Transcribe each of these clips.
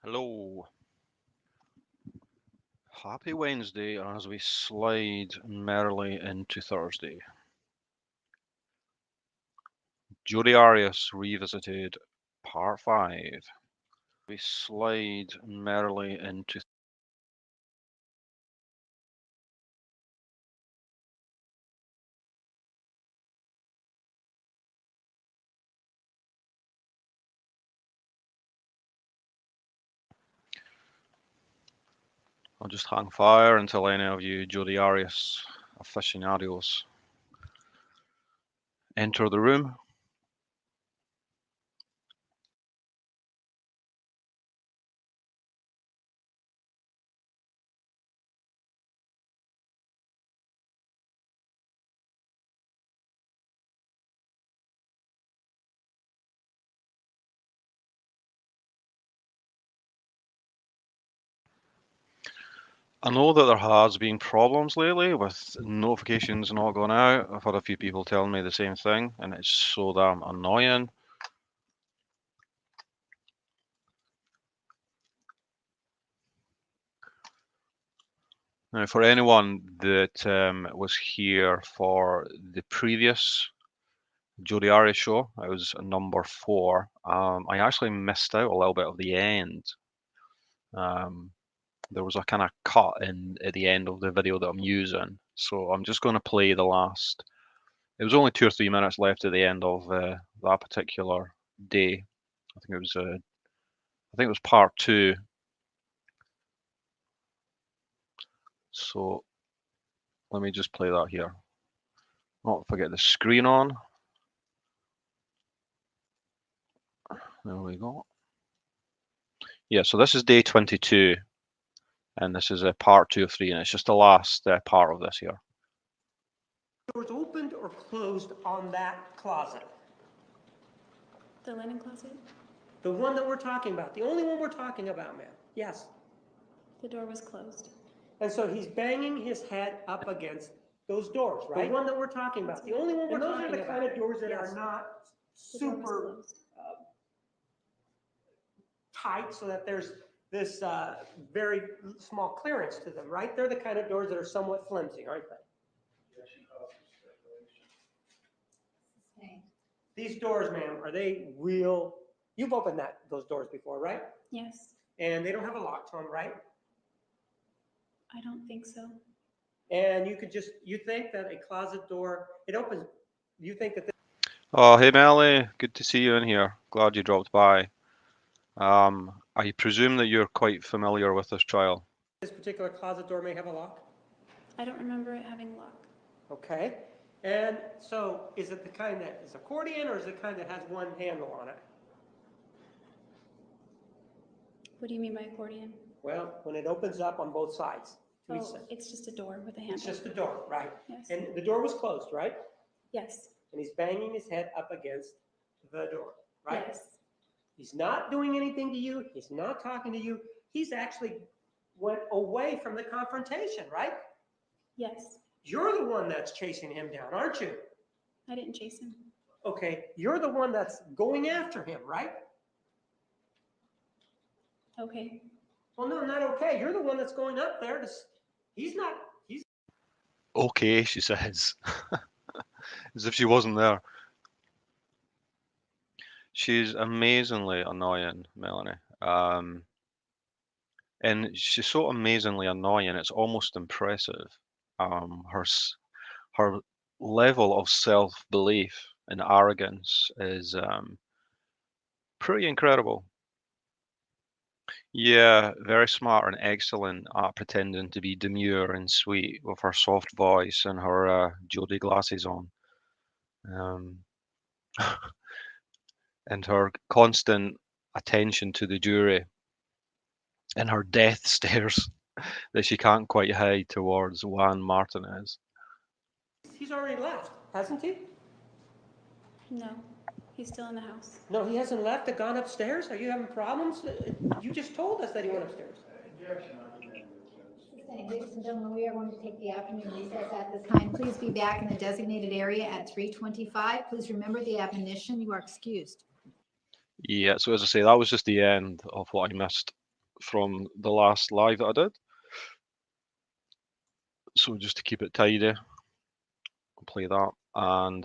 Hello. Happy Wednesday as we slide merrily into Thursday. JODIE Arias Revisited, Part 5. We slide merrily into. I'll just hang fire until any of you JODIE Arias aficionados enter the room. I know that there has been problems lately with notifications not going out. I've had a few people telling me the same thing, and it's so damn annoying. Now, for anyone that was here for the previous JODIE Arias show, I was number 4. I actually missed out a little bit of the end. There was a kind of cut in at the end of the video that I'm using, so I'm just going to play the last. It was only 2 or 3 minutes left at the end of that particular day. I think it was. I think it was part 2. So let me just play that here. Not forget the screen on. There we go. Yeah, so this is day 22, and this is part 2 of 3, and it's just the last part of this here. Doors opened or closed on that closet? The linen closet? The one that we're talking about, the only one we're talking about, ma'am. Yes. The door was closed. And so he's banging his head up against those doors, right? The one that we're talking about, the only one we're talking about. And those are the kind of doors that are not super tight, so that there's this very small clearance to them, right? They're the kind of doors that are somewhat flimsy, aren't they? These doors, ma'am, are they real? You've opened those doors before, right? Yes. And they don't have a lock to them, right? I don't think so. And you think that a closet door, it opens, you think that Oh, hey Melly, good to see you in here. Glad you dropped by. I presume that you're quite familiar with this trial. this particular closet door may have a lock? I don't remember it having a lock. Okay. And so is it the kind that is accordion, or is it the kind that has one handle on it? What do you mean by accordion? Well, when it opens up on both sides. Oh, it's just a door with a handle. It's just a door, right? Yes. And the door was closed, right? Yes. And he's banging his head up against the door, right? Yes. He's not doing anything to you. He's not talking to you. He's actually went away from the confrontation, right? Yes. You're the one that's chasing him down, aren't you? I didn't chase him. Okay, you're the one that's going after him, right? Okay. Well, no, not okay. You're the one that's going up there to. He's Okay, she says, as if she wasn't there. She's amazingly annoying, Melanie. And she's so amazingly annoying, it's almost impressive. Her level of self-belief and arrogance is pretty incredible. Yeah, very smart and excellent at pretending to be demure and sweet with her soft voice and her JODIE glasses on. Um, and her constant attention to the jury and her death stares that she can't quite hide towards Juan Martinez. He's already left, hasn't he? No. He's still in the house. No, he hasn't left and gone upstairs? Are you having problems? You just told us that he went upstairs. Ladies and gentlemen, we are going to take the afternoon recess at this time. Please be back in the designated area at 3:25. Please remember the admonition. You are excused. Yeah, so as I say, that was just the end of what I missed. from the last live that I did. So just to keep it tidy, I'll play that. And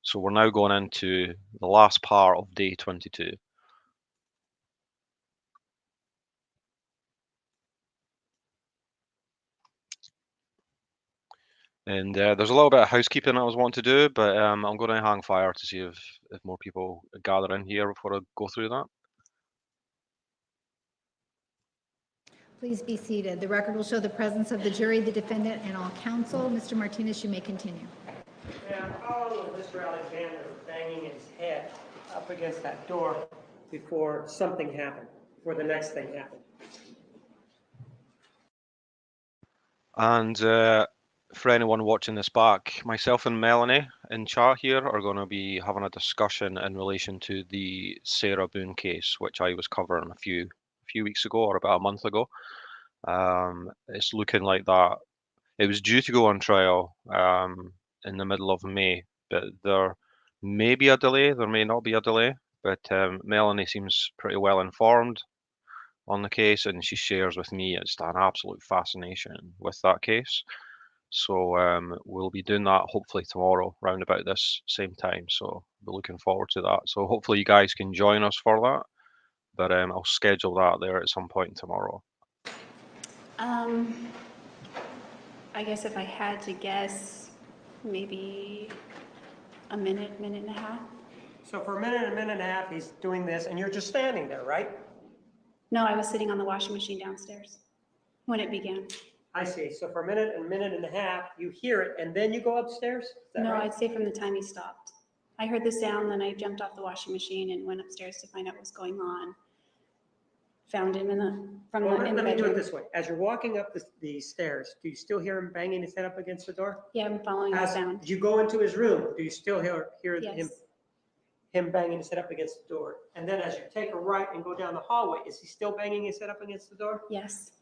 so we're now going into the last part of day 22. And there's a little bit of housekeeping I was wanting to do, but I'm going to hang fire to see if more people gather in here before I go through that. Please be seated. The record will show the presence of the jury, the defendant, and all counsel. Mr. Martinez, you may continue. Ma'am, how long was Mr. Alexander banging his head up against that door before something happened, before the next thing happened? And for anyone watching this back, myself and Melanie in chat here are going to be having a discussion in relation to the Sarah Boone case, which I was covering a few weeks ago or about a month ago. It's looking like that it was due to go on trial in the middle of May, but there may be a delay, there may not be a delay, but Melanie seems pretty well informed on the case, and she shares with me just an absolute fascination with that case. So we'll be doing that hopefully tomorrow, round about this same time. So we're looking forward to that. So hopefully you guys can join us for that. But I'll schedule that there at some point tomorrow. I guess if I had to guess, maybe a minute, minute and a half. So for a minute and a half, he's doing this, and you're just standing there, right? No, I was sitting on the washing machine downstairs when it began. I see. So for a minute and a half, you hear it, and then you go upstairs? Is that No, right? I'd say from the time he stopped. I heard the sound, then I jumped off the washing machine and went upstairs to find out what was going on. Found him in the Let me do it bedroom. this way. As you're walking up the stairs, do you still hear him banging his head up against the door? Yeah, I'm following the As sound. you go into his room, do you still hear Yes. him banging his head up against the door? And then as you take a right and go down the hallway, is he still banging his head up against the door? Yes.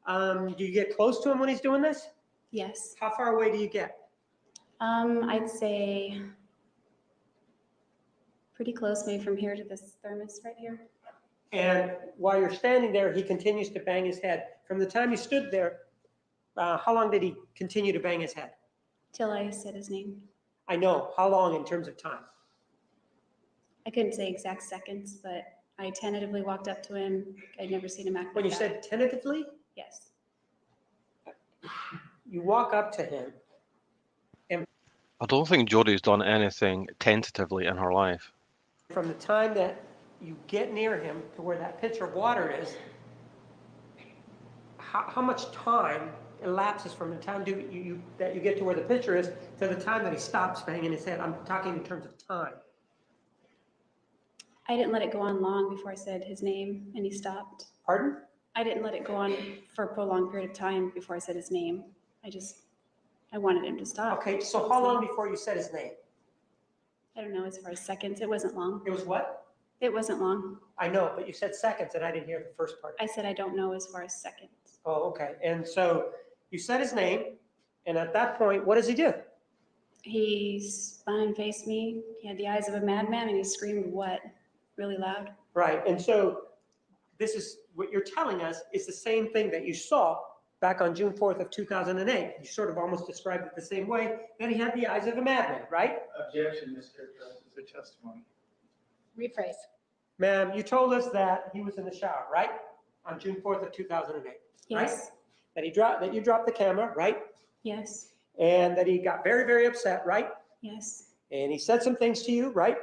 Do you get close to him when he's doing this? Yes. How far away do you get? I'd say pretty close, maybe from here to this thermos right here. And while you're standing there, he continues to bang his head. From the time you stood there, how long did he continue to bang his head? Till I said his name. I know. How long in terms of time? I couldn't say exact seconds, but I tentatively walked up to him. I'd never seen him act When like you that. said tentatively, Yes. you walk up to him. I don't think Jodie's done anything tentatively in her life. From the time that you get near him to where that pitcher of water is, how much time elapses from the time that you get to where the pitcher is to the time that he stops banging his head? I'm talking in terms of time. I didn't let it go on long before I said his name and he stopped. Pardon? I didn't let it go on for a prolonged period of time before I said his name. I wanted him to stop. Okay, so how long before you said his name? I don't know, as far as seconds. It wasn't long. It was what? It wasn't long. I know, but you said seconds and I didn't hear the first part. I said I don't know as far as seconds. Oh, okay. And so you said his name, and at that point, what does he do? He spun and faced me. He had the eyes of a madman and he screamed, "What?" really loud. Right. And so this is what you're telling us is the same thing that you saw back on June 4th of 2008. You sort of almost described it the same way, that he had the eyes of a madman, right? Objection, Mr. Addresses the testimony. Rephrase. Ma'am, you told us that he was in the shower, right? On June 4th of 2008. Yes. Right? That you dropped the camera, right? Yes. And that he got very, very upset, right? Yes. And he said some things to you, right?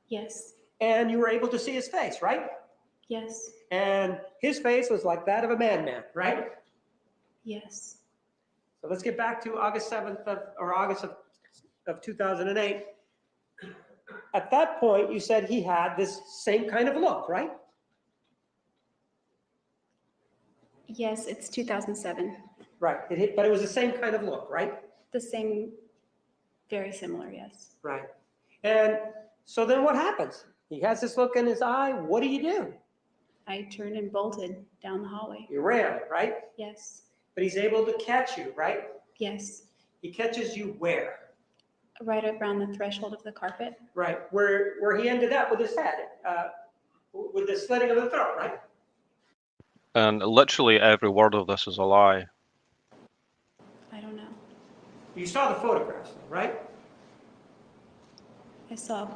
Yes. And you were able to see his face, right? Yes. And his face was like that of a madman, right? Yes. So let's get back to August of 2008. At that point, you said he had this same kind of look, right? Yes, it's 2007. Right. But it was the same kind of look, right? The same, very similar, yes. Right. And so then what happens? He has this look in his eye. What do? I turned and bolted down the hallway. You ran, right? Yes. But he's able to catch you, right? Yes. He catches you where? Right around the threshold of the carpet. Right. Where he ended up with his head, with the slitting of the throat, right? And literally every word of this is a lie. I don't know. You saw the photographs, right? I saw.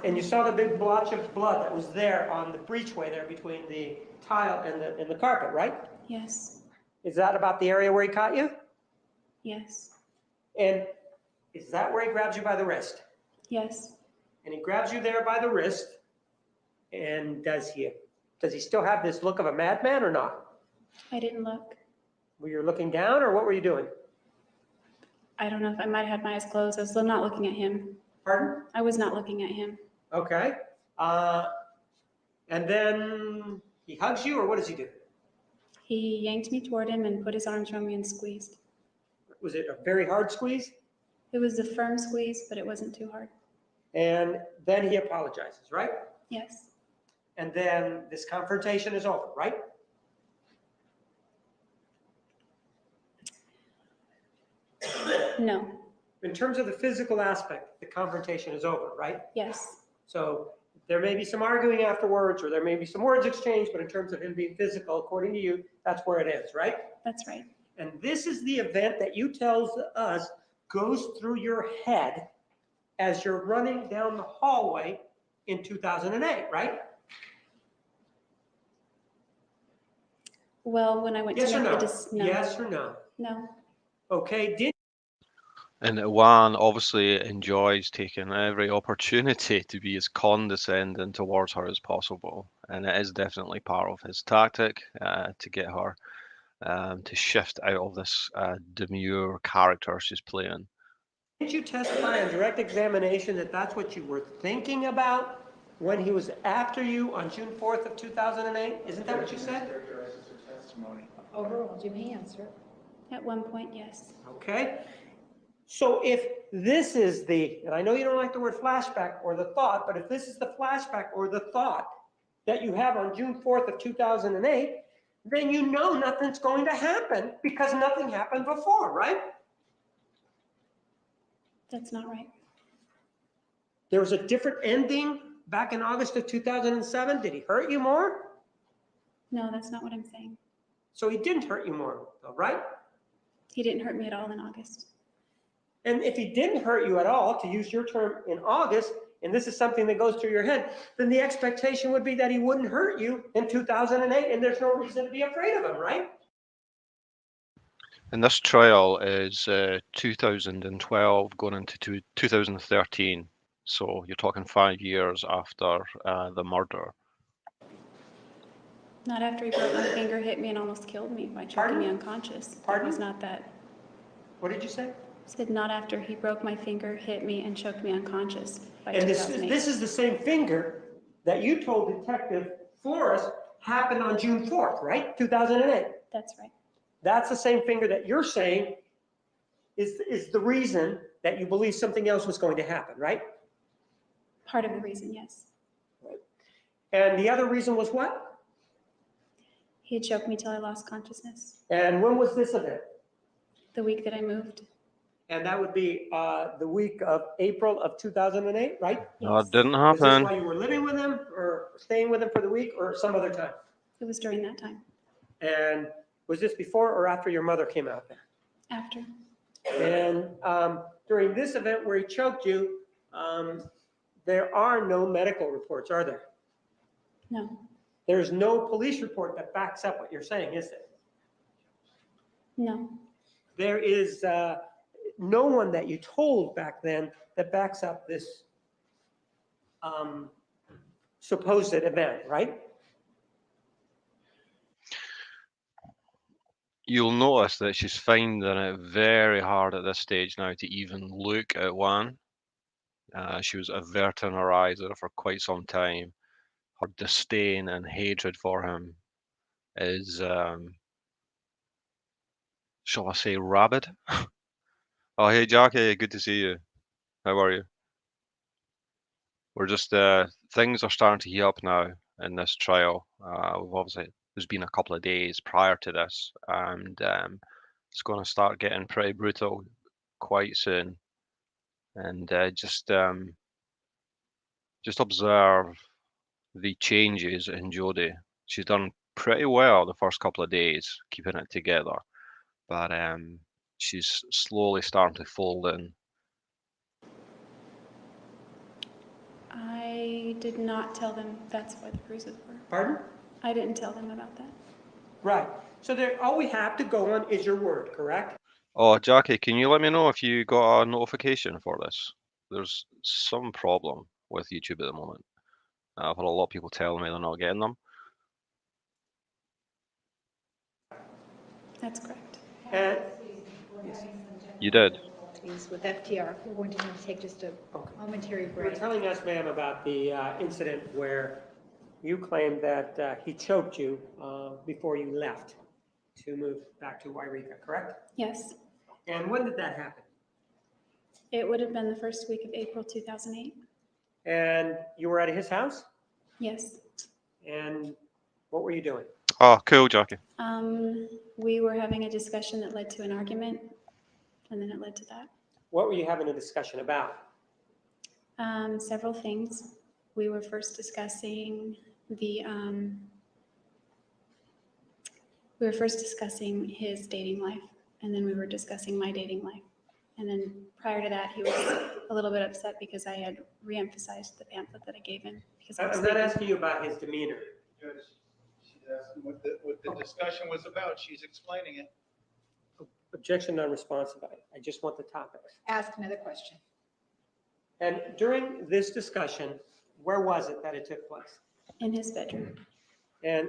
And you saw the big blotch of blood that was there on the breachway there between the tile and the carpet, right? Yes, Is that about the area where he caught you? yes, And is that where he grabs you by the wrist? yes. And he grabs you there by the wrist, and does he still have this look of a madman or not? I didn't look. Were you looking down, or what were you doing? I don't know if I might have had my eyes closed. I was still not looking at him. Pardon? I was not looking at him. Okay. And then he hugs you, or what does he do? He yanked me toward him and put his arms around me and squeezed. Was it a very hard squeeze? It was a firm squeeze, but it wasn't too hard. And then he apologizes, right? Yes, And then this confrontation is over, right? no, In terms of the physical aspect, the confrontation is over, right? yes, So there may be some arguing afterwards, or there may be some words exchanged, but in terms of him being physical, according to you, that's where it ends, right? that's right. And this is the event that you tells us goes through your head as you're running down the hallway in 2008, right? Well, when I went Yes to or make no? the no, Yes or no? no, Okay, did And Juan obviously enjoys taking every opportunity to be as condescending towards her as possible. And it is definitely part of his tactic to get her to shift out of this demure character she's playing. didn't you testify on direct examination that that's what you were thinking about when he was after you on June 4th of 2008? Isn't that what you said? Characterizes her testimony. Overruled, you may answer. at one point, yes. Okay. So if this is the, and I know you don't like the word flashback or the thought, but if this is the flashback or the thought that you have on June 4th of 2008, then you know nothing's going to happen because nothing happened before, right? That's not right. There was a different ending back in August of 2007. Did he hurt you more? No, that's not what I'm saying. So he didn't hurt you more, though, right? He didn't hurt me at all in August. And if he didn't hurt you at all, to use your term, in August, and this is something that goes through your head, then the expectation would be that he wouldn't hurt you in 2008, and there's no reason to be afraid of him, right? And this trial is 2012 going into 2013. So you're talking 5 years after the murder. Not after he broke my finger, hit me, and almost killed me by choking me Pardon? unconscious. It Pardon? was not that. What did you say? Said not after he broke my finger, hit me, and choked me unconscious by And this 2008. is the same finger that you told Detective Flores happened on June 4th, right? 2008. That's right. That's the same finger that you're saying is the reason that you believe something else was going to happen, right? Part of the reason, yes. And the other reason was what? He had choked me till I lost consciousness. And when was this event? The week that I moved. And that would be the week of April of 2008, right? No, it Yes. didn't Was this happen. while you were living with him or staying with him for the week or some other time? It was during that time. And was this before or after your mother came out there? After. And during this event where he choked you, there are no medical reports, are there? No. There's no police report that backs up what you're saying, is there? No. There is no one that you told back then that backs up this supposed event, right? You'll notice that she's finding it very hard at this stage now to even look at Juan. She was averting her eyes for quite some time. Her disdain and hatred for him is, shall I say, rabid. Oh, hey, Jackie, good to see you. How are you? We're just, things are starting to heat up now in this trial. We've obviously, there's been a couple of days prior to this, and it's going to start getting pretty brutal quite soon. And just observe the changes in Jodie. She's done pretty well the first couple of days, keeping it together, but she's slowly starting to fold in. I did not tell them that's why the bruises were. Pardon? I didn't tell them about that. Right. So there, all we have to go on is your word, correct? Oh, Jackie, can you let me know if you got a notification for this? There's some problem with YouTube at the moment. I've had a lot of people telling me they're not getting them. That's correct. And You did? With FTR, we're going to need to take just a momentary you were break. telling us, ma'am, about the incident where you claimed that he choked you before you left to move back to Wairika, correct? Yes. And when did that happen? It would have been the first week of April 2008. And you were at his house? Yes. And what were you doing? Oh, cool, Jackie. We were having a discussion that led to an argument, and then it led to that. What were you having a discussion about? Several things. We were first discussing his dating life, and then we were discussing my dating life. And then prior to that, he was a little bit upset because I had reemphasized the pamphlet that I gave him. Because I was I'm not thinking- asking you about his demeanor. Judge, she's asking what the discussion was about. She's explaining it. Objection non-responsive. I just want the topics. Ask another question. And during this discussion, where was it that it took place? in his bedroom. And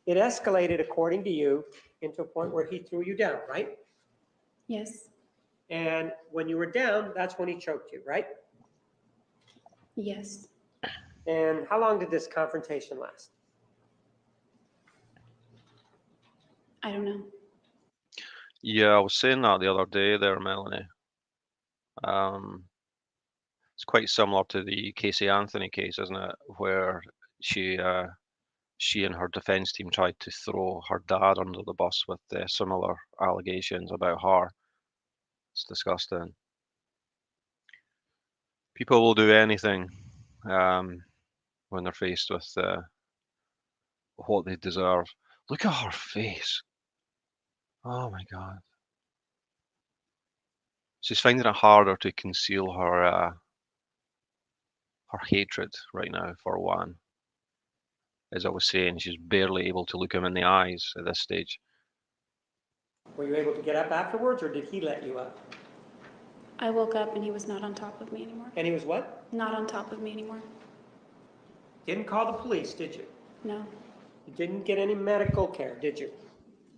it escalated, according to you, into a point where he threw you down, right? Yes. And when you were down, that's when he choked you, right? Yes. And how long did this confrontation last? I don't know. Yeah, I was saying that the other day there, Melanie. It's quite similar to the Casey Anthony case, isn't it? Where she and her defense team tried to throw her dad under the bus with similar allegations about her. It's disgusting. People will do anything when they're faced with what they deserve. Look at her face. Oh my God. She's finding it harder to conceal her hatred right now for Juan. As I was saying, she's barely able to look him in the eyes at this stage. Were you able to get up afterwards, or did he let you up? I woke up and he was not on top of me anymore. And he was what? Not on top of me anymore. Didn't call the police, did you? No. You didn't get any medical care, did you?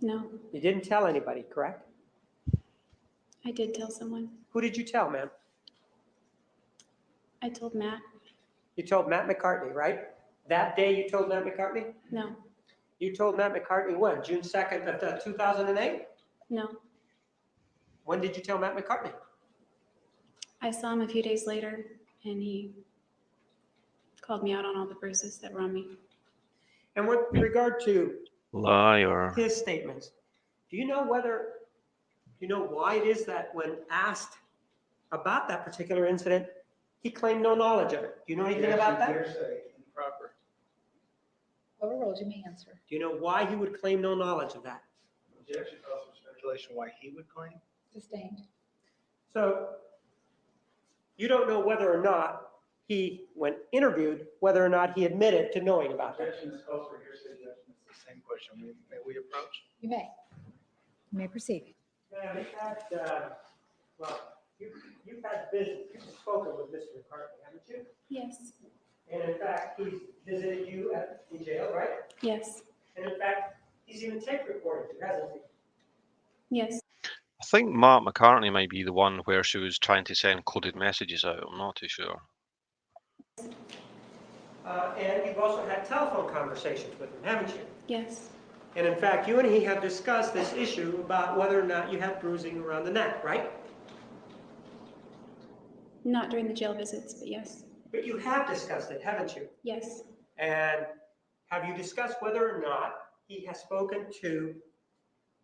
No. You didn't tell anybody, correct? I did tell someone. Who did you tell, ma'am? I told Matt. You told Matt McCartney, right? That day you told Matt McCartney? No. You told Matt McCartney when? June 2nd of 2008? No. When did you tell Matt McCartney? I saw him a few days later and he called me out on all the bruises that were on me. And with regard to Liar. his statements, do you know why it is that when asked about that particular incident, he claimed no knowledge of it? Do you know anything about that? Hearsay, improper. Overruled, you may answer. Do you know why he would claim no knowledge of that? Objection calls for speculation why he would claim. Sustained. So you don't know whether or not he, when interviewed, whether or not he admitted to knowing about that. Objection is calls for hearsay judgment. It's the same question. May we approach? You may. You may proceed. Ma'am, you've had business, you've spoken with Mr. McCartney, haven't you? Yes. And in fact, he's visited you in jail, right? Yes. And in fact, he's even tape recorded you, hasn't he? Yes. I think Matt McCartney might be the one where she was trying to send coded messages out. I'm not too sure. And you've also had telephone conversations with him, haven't you? Yes. And in fact, you and he have discussed this issue about whether or not you had bruising around the neck, right? Not during the jail visits, but yes. But you have discussed it, haven't you? Yes. And have you discussed whether or not he has spoken to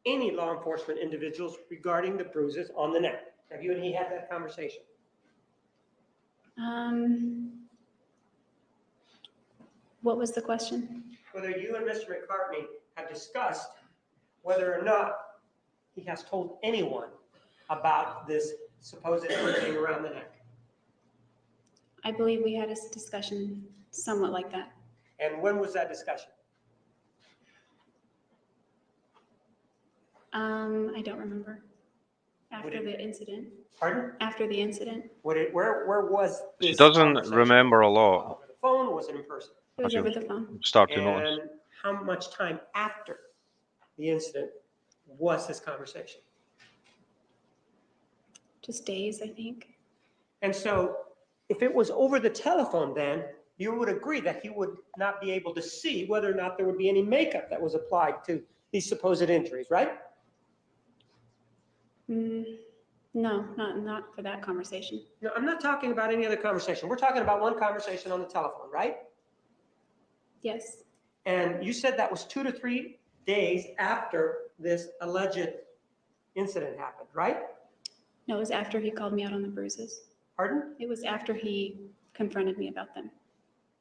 any law enforcement individuals regarding the bruises on the neck? Have you and he had that conversation? What was the question? Whether you and Mr. McCartney have discussed whether or not he has told anyone about this supposed bruising around the neck? I believe we had a discussion somewhat like that. And when was that discussion? I don't remember. After the incident. Pardon? After the incident. Where was this She doesn't conversation? remember a lot. Over the phone? Was it in person? It was Okay. over the phone. Start to notice. And how much time after the incident was this conversation? Just days, I think. And so if it was over the telephone, then you would agree that he would not be able to see whether or not there would be any makeup that was applied to these supposed injuries, right? No, not for that conversation. No, I'm not talking about any other conversation. We're talking about one conversation on the telephone, right? Yes, And you said that was 2 to 3 days after this alleged incident happened, right? no, it was after he called me out on the bruises. Pardon? It was after he confronted me about them.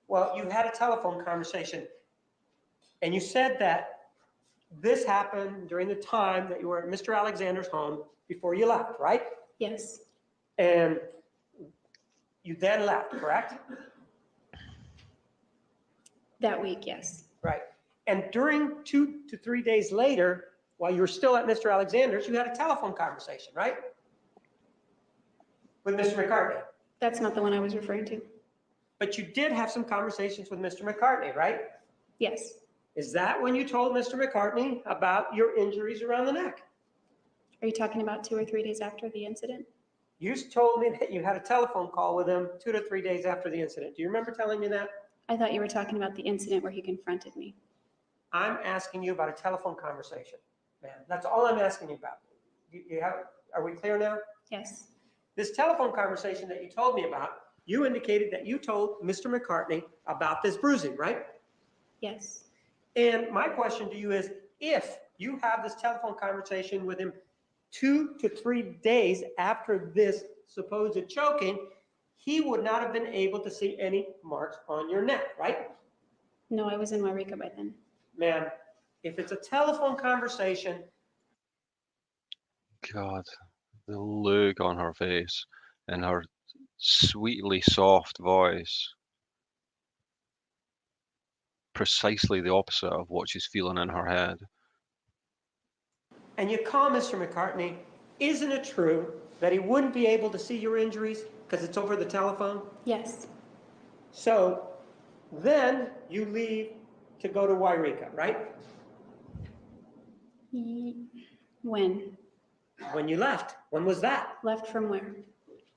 Well, you had a telephone conversation, and you said that this happened during the time that you were at Mr. Alexander's home before you left, right? Yes, And you then left, correct? that week, yes. Right. And during 2 to 3 days later, while you were still at Mr. Alexander's, you had a telephone conversation, right? With Mr. McCartney. That's not the one I was referring to. But you did have some conversations with Mr. McCartney, right? Yes, Is that when you told Mr. McCartney about your injuries around the neck? are you talking about 2 or 3 days after the incident? You told me that you had a telephone call with him 2 to 3 days after the incident. Do you remember telling me that? I thought you were talking about the incident where he confronted me. I'm asking you about a telephone conversation, man. That's all I'm asking you about. Are we clear now? Yes, This telephone conversation that you told me about, you indicated that you told Mr. McCartney about this bruising, right? yes, And my question to you is, if you have this telephone conversation with him 2 to 3 days after this supposed choking, he would not have been able to see any marks on your neck, right? no, I was in Wairika by then. Ma'am, if it's a telephone conversation, God, the look on her face and her sweetly soft voice. Precisely the opposite of what she's feeling in her head. and you call Mr. McCartney, isn't it true that he wouldn't be able to see your injuries because it's over the telephone? Yes, So then you leave to go to Wairika, right? when? When you left. When was that? Left from where?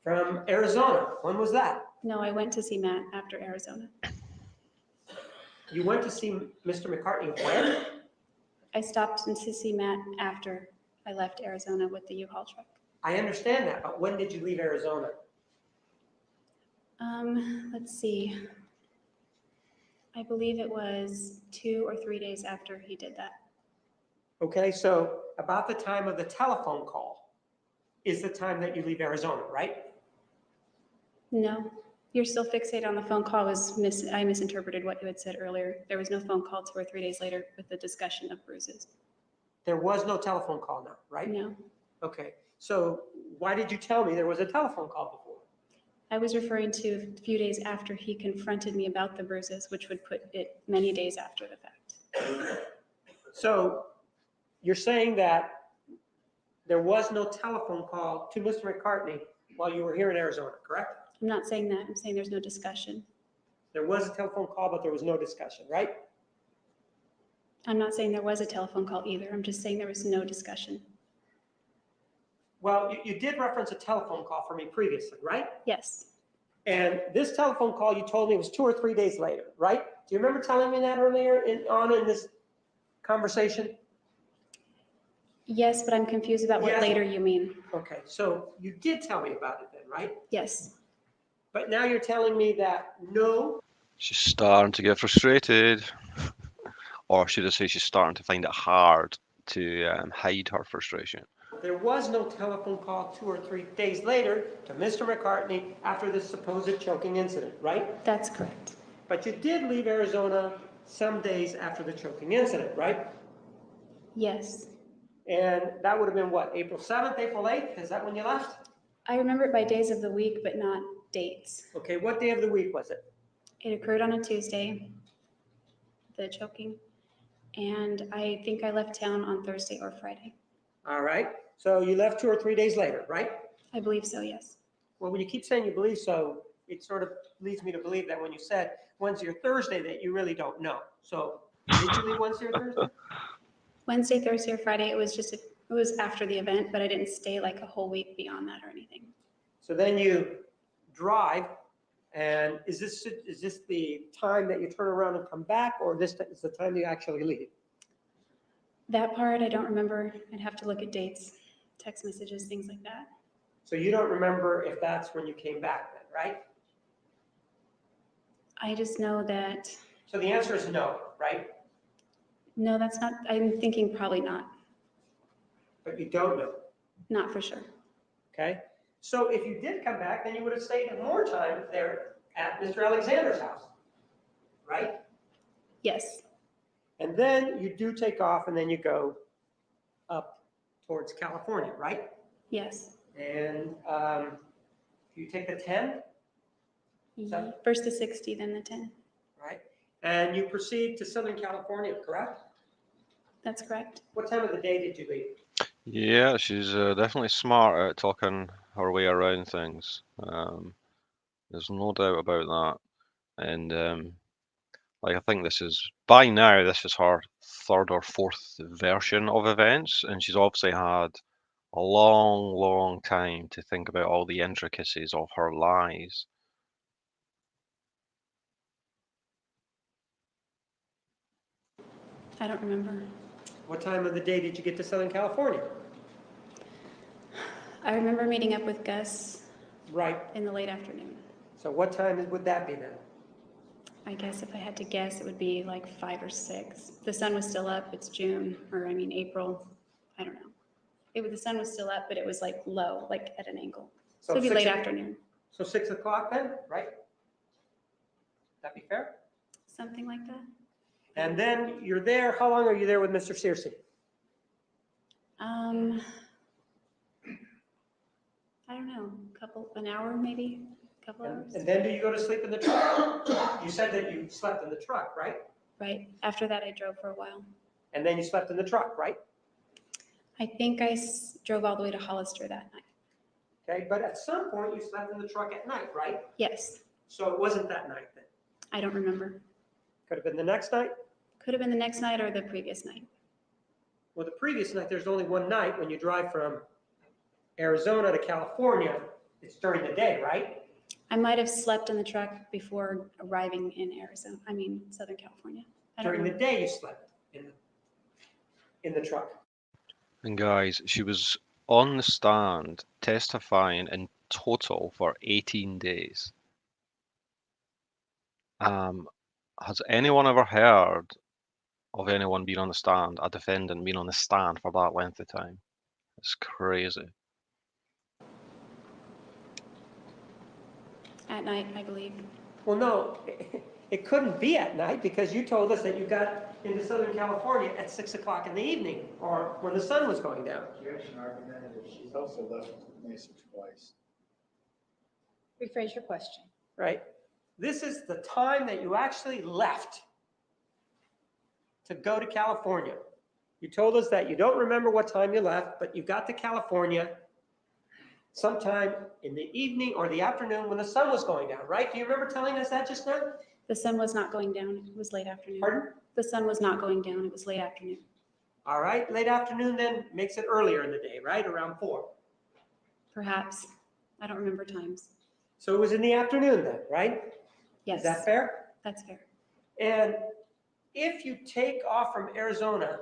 From Arizona. When was that? No, I went to see Matt after Arizona. You went to see Mr. McCartney when? I stopped to see Matt after I left Arizona with the U-Haul truck. I understand that, but when did you leave Arizona? Let's see. I believe it was 2 or 3 days after he did that. Okay, so about the time of the telephone call is the time that you leave Arizona, right? No, you're still fixated on the phone call. I misinterpreted what you had said earlier. There was no phone call 2 or 3 days later with the discussion of bruises. There was no telephone call now, right? No, Okay, so why did you tell me there was a telephone call before? I was referring to a few days after he confronted me about the bruises, which would put it many days after the fact. So you're saying that there was no telephone call to Mr. McCartney while you were here in Arizona, correct? I'm not saying that. I'm saying there's no discussion. There was a telephone call, but there was no discussion, right? I'm not saying there was a telephone call either. I'm just saying there was no discussion. Well, you did reference a telephone call for me previously, right? Yes, And this telephone call you told me was 2 or 3 days later, right? Do you remember telling me that earlier in this conversation? yes, but I'm confused about what Yes. later you mean. Okay, so you did tell me about it then, right? Yes, But now you're telling me that no, She's starting to get frustrated. Or should I say she's starting to find it hard to hide her frustration. there was no telephone call 2 or 3 days later to Mr. McCartney after this supposed choking incident, right? that's correct. But you did leave Arizona some days after the choking incident, right? Yes. And that would have been what, April 7th, April 8th? Is that when you left? I remember it by days of the week, but not dates. Okay, what day of the week was it? It occurred on a Tuesday, the choking, and I think I left town on Thursday or Friday. All right, so you left 2 or 3 days later, right? I believe so, yes. Well, when you keep saying you believe so, it sort of leads me to believe that when you said Wednesday or Thursday, that you really don't know. So did you leave Wednesday or Thursday? Wednesday, Thursday, or Friday, it was after the event, but I didn't stay like a whole week beyond that or anything. So then you drive, and is this the time that you turn around and come back, or this is the time you actually leave? That part, I don't remember. I'd have to look at dates, text messages, things like that. So you don't remember if that's when you came back then, right? I just know that, So the answer is no, right? no, that's not, I'm thinking probably not, But you don't know, not for sure. okay? So if you did come back, then you would have stayed more time there at Mr. Alexander's house, right? Yes, And then you do take off and then you go up towards California, right? yes. And you take the 10, So- First the 60, then the 10. right? And you proceed to Southern California, correct? That's correct. What time of the day did you leave? Yeah, she's definitely smart at talking her way around things. There's no doubt about that. And like I think this is by now this is her third or fourth version of events, and she's obviously had a long, long time to think about all the intricacies of her lies. I don't remember. What time of the day did you get to Southern California? I remember meeting up with Gus Right. in the late afternoon. So what time would that be then? I guess if I had to guess, it would be like 5 or 6. The sun was still up. It's June, or I mean April. I don't know. The sun was still up, but it was like low, like at an angle. So it'd be late afternoon, So 6 o'clock then, right? That be fair? something like that. And then you're there, how long are you there with Mr. Searcy? I don't know, an hour maybe, a couple hours. And then do you go to sleep in the truck? You said that you slept in the truck, right? Right. After that, I drove for a while. And then you slept in the truck, right? I think I drove all the way to Hollister that night. Okay, but at some point you slept in the truck at night, right? Yes. So it wasn't that night then? I don't remember. Could have been the next night? Could have been the next night or the previous night. Well, the previous night, there's only one night when you drive from Arizona to California. It's during the day, right? I might have slept in the truck before arriving in Southern California. I don't During the know. day you slept in the truck. And guys, she was on the stand testifying in total for 18 days. Has anyone ever heard of anyone being on the stand, a defendant being on the stand for that length of time? It's crazy. At night, I believe. Well, no, it couldn't be at night because you told us that you got into Southern California at 6 o'clock in the evening or when the sun was going down. Objection argumentative, she's also left Mesa twice. Rephrase your question. Right? This is the time that you actually left to go to California. You told us that you don't remember what time you left, but you got to California sometime in the evening or the afternoon when the sun was going down, right? Do you remember telling us that just now? The sun was not going down. It was late afternoon. Pardon? The sun was not going down. It was late afternoon. All right, late afternoon then makes it earlier in the day, right? Around 4. Perhaps. I don't remember times. So it was in the afternoon then, right? Yes. Is that fair? That's fair. And if you take off from Arizona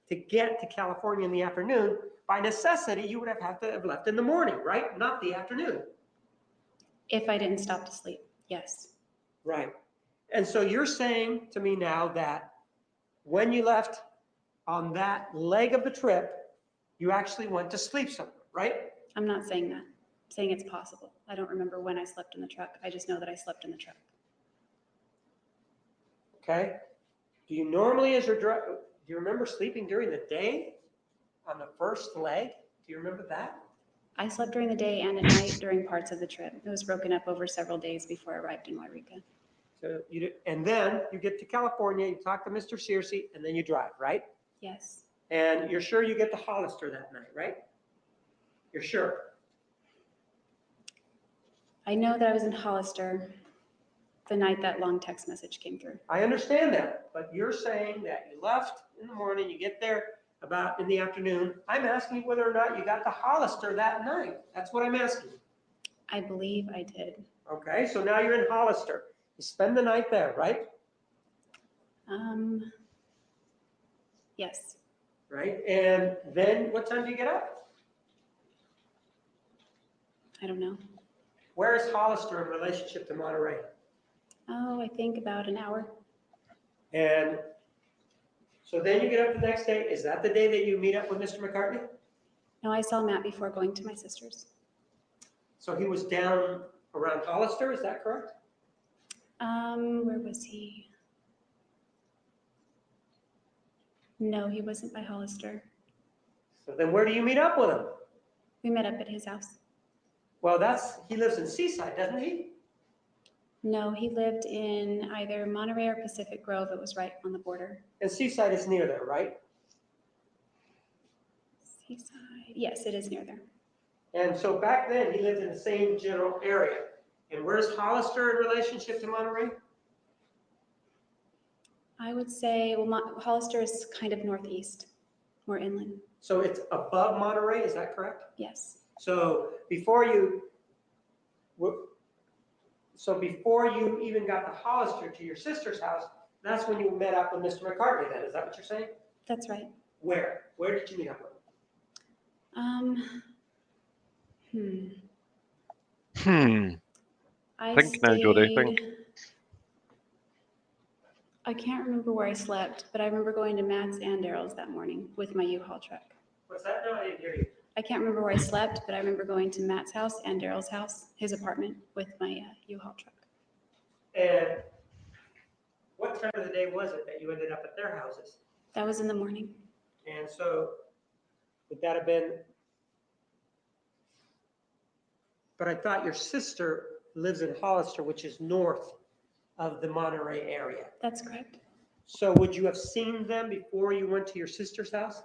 to get to California in the afternoon, by necessity, you would have had to have left in the morning, right? Not the afternoon. If I didn't stop to sleep, yes. Right. And so you're saying to me now that when you left on that leg of the trip, you actually went to sleep somewhere, right? I'm not saying that. I'm saying it's possible. I don't remember when I slept in the truck. I just know that I slept in the truck. Okay. Do you normally, as you're you remember sleeping during the day on the first leg? Do you remember that? I slept during the day and at night during parts of the trip. It was broken up over several days before I arrived in Wairika. So and then you get to California, you talk to Mr. Searcy, and then you drive, right? Yes, And you're sure you get to Hollister that night, right? You're sure? I know that I was in Hollister the night that long text message came through. I understand that, but you're saying that you left in the morning, you get there about in the afternoon. I'm asking you whether or not you got to Hollister that night. That's what I'm asking. I believe I did. Okay, so now you're in Hollister. You spend the night there, right? Yes, Right, and then what time do you get up? I don't know. Where is Hollister in relationship to Monterey? Oh, I think about an hour. And so then you get up the next day. Is that the day that you meet up with Mr. McCartney? No, I saw Matt before going to my sister's. So he was down around Hollister, is that correct? Where was he? No, he wasn't by Hollister. So then where do you meet up with him? We met up at his house. Well, he lives in Seaside, doesn't he? No, he lived in either Monterey or Pacific Grove. It was right on the border. And Seaside is near there, right? Seaside. Yes, it is near there. And so back then, he lived in the same general area. And where's Hollister in relationship to Monterey? I would say, well, Hollister is kind of northeast, more inland. So it's above Monterey, is that correct? Yes. So before you even got to Hollister to your sister's house, that's when you met up with Mr. McCartney then, is that what you're saying? That's right. Where? Where did you meet up with him? I Think now, Jodie, think. I can't remember where I slept, but I remember going to Matt's and Daryl's that morning with my U-Haul truck. What's that? No, I didn't hear you. I can't remember where I slept, but I remember going to Matt's house and Daryl's house, his apartment, with my U-Haul truck. And what time of the day was it that you ended up at their houses? That was in the morning. And so would that have been, but I thought your sister lives in Hollister, which is north of the Monterey area. That's correct. So would you have seen them before you went to your sister's house?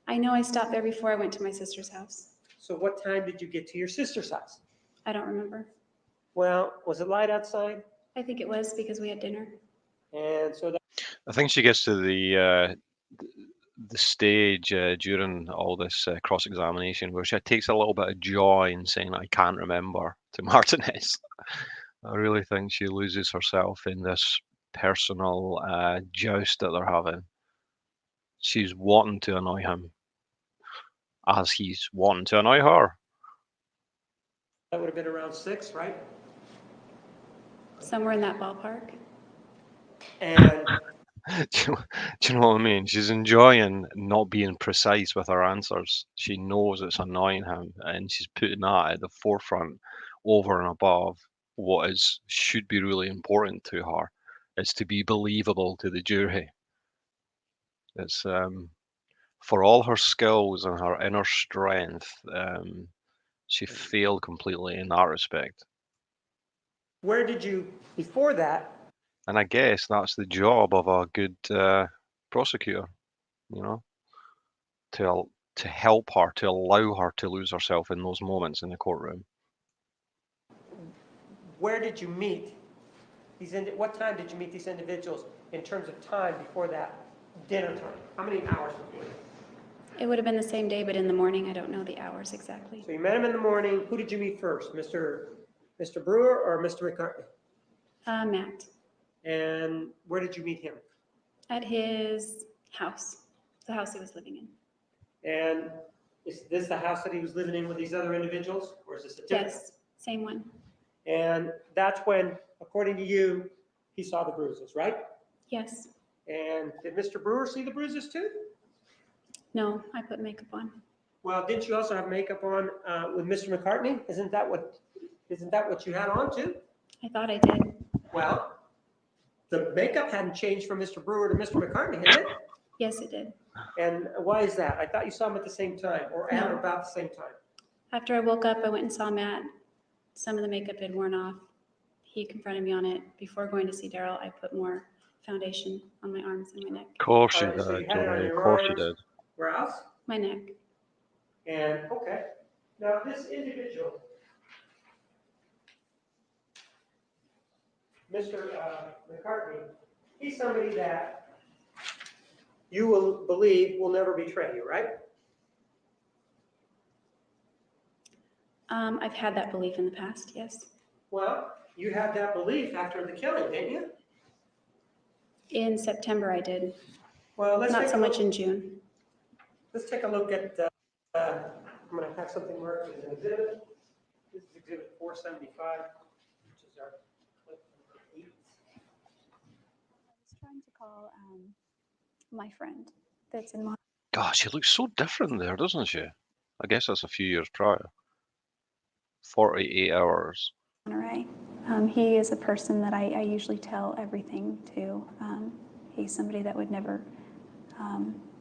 I know I stopped there before I went to my sister's house. So what time did you get to your sister's house? I don't remember. Well, was it light outside? I think it was because we had dinner. And so I think she gets to the stage during all this cross-examination where she takes a little bit of joy in saying, "I can't remember," to Martinez. I really think she loses herself in this personal joust that they're having. She's wanting to annoy him as he's wanting to annoy her. that would have been around 6, right? Somewhere in that ballpark. And Do you know what I mean? She's enjoying not being precise with her answers. She knows it's annoying him, and she's putting that at the forefront over and above what should be really important to her. It's to be believable to the jury. It's for all her skills and her inner strength, she failed completely in that respect. where did you, before that, And I guess that's the job of a good prosecutor, you know, to help her, to allow her to lose herself in those moments in the courtroom. where did you meet what time did you meet these individuals in terms of time before that dinner time? How many hours before that? It would have been the same day, but in the morning. I don't know the hours exactly. So you met him in the morning. Who did you meet first, Mr. Brewer or Mr. McCartney? Matt. And where did you meet him? At his house, the house he was living in. And is this the house that he was living in with these other individuals, or is this a different? Yes, same one. And that's when, according to you, he saw the bruises, right? Yes. And did Mr. Brewer see the bruises too? No, I put makeup on. Well, didn't you also have makeup on with Mr. McCartney? Isn't that what you had on too? I thought I did. Well, the makeup hadn't changed from Mr. Brewer to Mr. McCartney, had it? Yes, it did. And why is that? I thought you saw him at the same time or at No. about the same time. After I woke up, I went and saw Matt. Some of the makeup had worn off. He confronted me on it. Before going to see Daryl, I put more foundation on my arms and my neck. Of course you All right, so did, you had it on Jodie. Of your course you arms. did. Where else? My neck. And, okay. Now, this individual, Mr. McCartney, he's somebody that you will believe will never betray you, right? I've had that belief in the past, yes. Well, you had that belief after the killing, didn't you? In September, I did. Well, Not so much in June. let's take a look at, I'm going to have something marked as an exhibit. This is exhibit 475, which is our clip number 8. I was trying to call my friend that's in God, she looks so different there, doesn't she? I guess that's a few years prior. 48 hours. Monterey. He is a person that I usually tell everything to. He's somebody that would never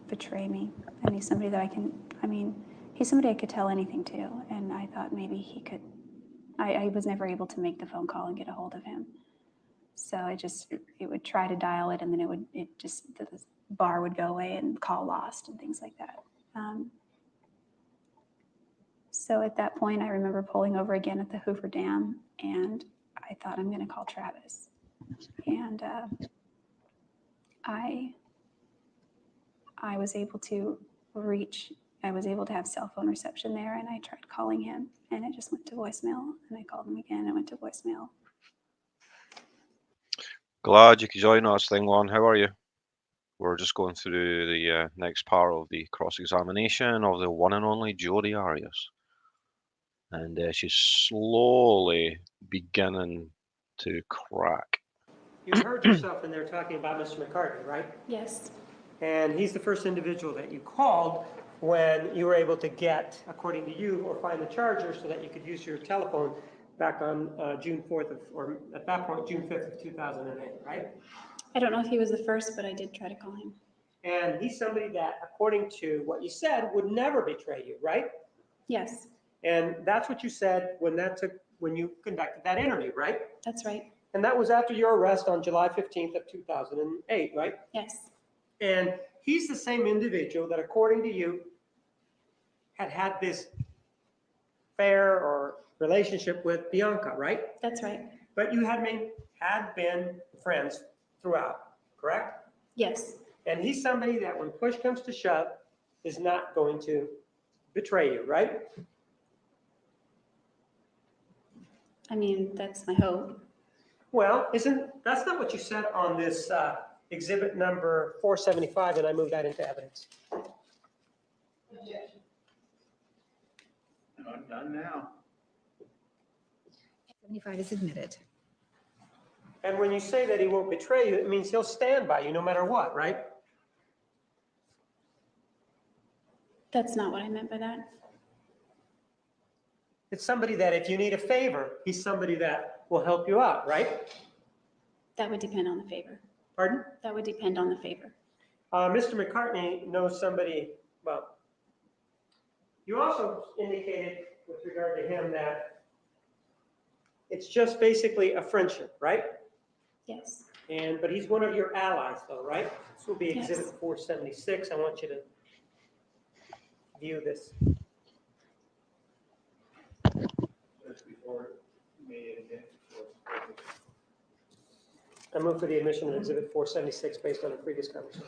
betray me. And he's somebody that he's somebody I could tell anything to. And I thought maybe he could. I was never able to make the phone call and get a hold of him. So it would try to dial it, and then the bar would go away and call lost and things like that. So at that point, I remember pulling over again at the Hoover Dam, and I thought, I'm going to call Travis. And I was able to have cell phone reception there, and I tried calling him, and it just went to voicemail, and I called him again, and it went to voicemail. Glad you could join us, Thing One. How are you? We're just going through the next part of the cross-examination of the one and only JODIE Arias. And she's slowly beginning to crack. You heard yourself in there talking about Mr. McCartney, right? Yes. And he's the first individual that you called when you were able to get, according to you, or find the charger so that you could use your telephone back on June 4th or at that point, June 5th of 2008, right? I don't know if he was the first, but I did try to call him. And he's somebody that, according to what you said, would never betray you, right? Yes, And that's what you said when you conducted that interview, right? that's right. And that was after your arrest on July 15th of 2008, right? Yes, And he's the same individual that, according to you, had this affair or relationship with Bianca, right? that's right. But you had been friends throughout, correct? Yes, And he's somebody that when push comes to shove is not going to betray you, right? I mean, that's my hope. Well, that's not what you said on this exhibit number 475, and I moved that into evidence. I'm done now. 75 is admitted. And when you say that he won't betray you, it means he'll stand by you no matter what, right? That's not what I meant by that. It's somebody that if you need a favor, he's somebody that will help you out, right? That would depend on the favor. Pardon? That would depend on the favor. Mr. McCartney knows somebody, well, you also indicated with regard to him that it's just basically a friendship, right? Yes, But he's one of your allies though, right? This will be Yes. exhibit 476. I want you to view this. Just before May again. I move for the admission of exhibit 476 based on a previous conversation.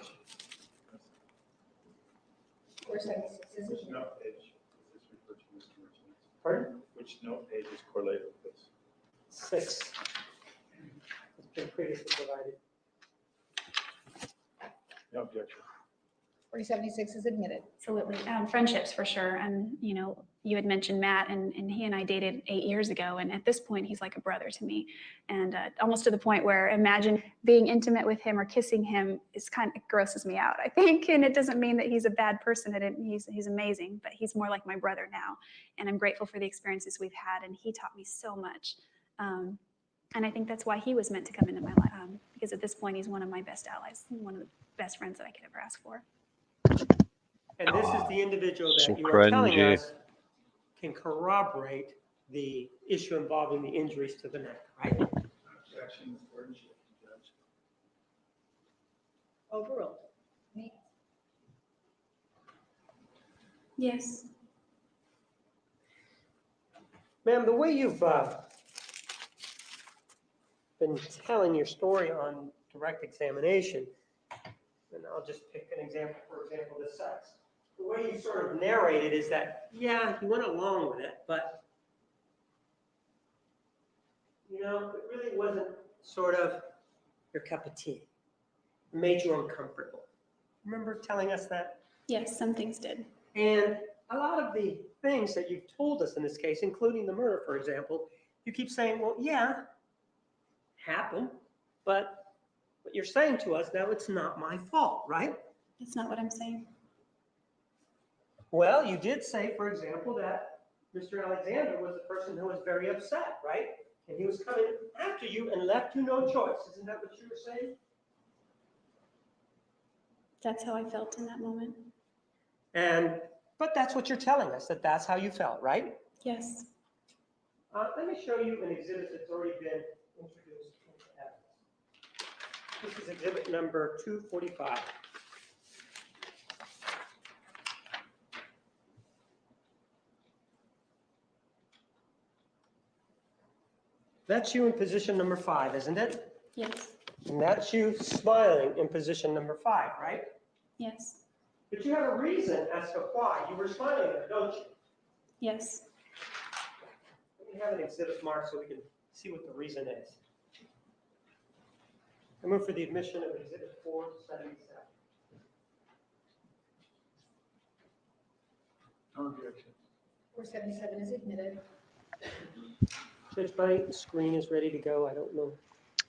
476 is Which note page is this referred to, Mr. Martinez? Pardon? Which note page is correlated with this? 6. It's been previously provided. No objection. 476 is admitted. absolutely. Friendships for sure. And, you had mentioned Matt, and he and I dated 8 years ago. And at this point, he's like a brother to me. And almost to the point where imagine being intimate with him or kissing him is it grosses me out, I think. And it doesn't mean that he's a bad person. He's amazing, but he's more like my brother now. And I'm grateful for the experiences we've had. And he taught me so much. And I think that's why he was meant to come into my life, because at this point, he's one of my best allies, one of the best friends that I could ever ask for. And this is the individual So that you are telling cringy. us can corroborate the issue involving the injuries to the neck, right? Objection, Gordonship, Judge. Overruled. Yes. Ma'am, the way you've been telling your story on direct examination, and I'll just pick an example, for example, the sex. The way you sort of narrated is that, yeah, you went along with it, but, you know, it really wasn't sort of your cup of tea. It made you uncomfortable. Remember telling us that? Yes, some things did. And a lot of the things that you've told us in this case, including the murder, for example, you keep saying, well, yeah, happened, but what you're saying to us now, it's not my fault, right? That's not what I'm saying. Well, you did say, for example, that Mr. Alexander was the person who was very upset, right? And he was coming after you and left you no choice. Isn't that what you were saying? That's how I felt in that moment. But that's what you're telling us, that that's how you felt, right? Yes. Let me show you an exhibit that's already been introduced into evidence. This is exhibit number 245. That's you in position number 5, isn't it? Yes. And that's you smiling in position number 5, right? Yes. But you have a reason as to why you were smiling there, don't you? Yes. Let me have an exhibit marked so we can see what the reason is. I move for the admission of exhibit 477. No objection. 477 is admitted. Judge, my screen is ready to go. I don't know.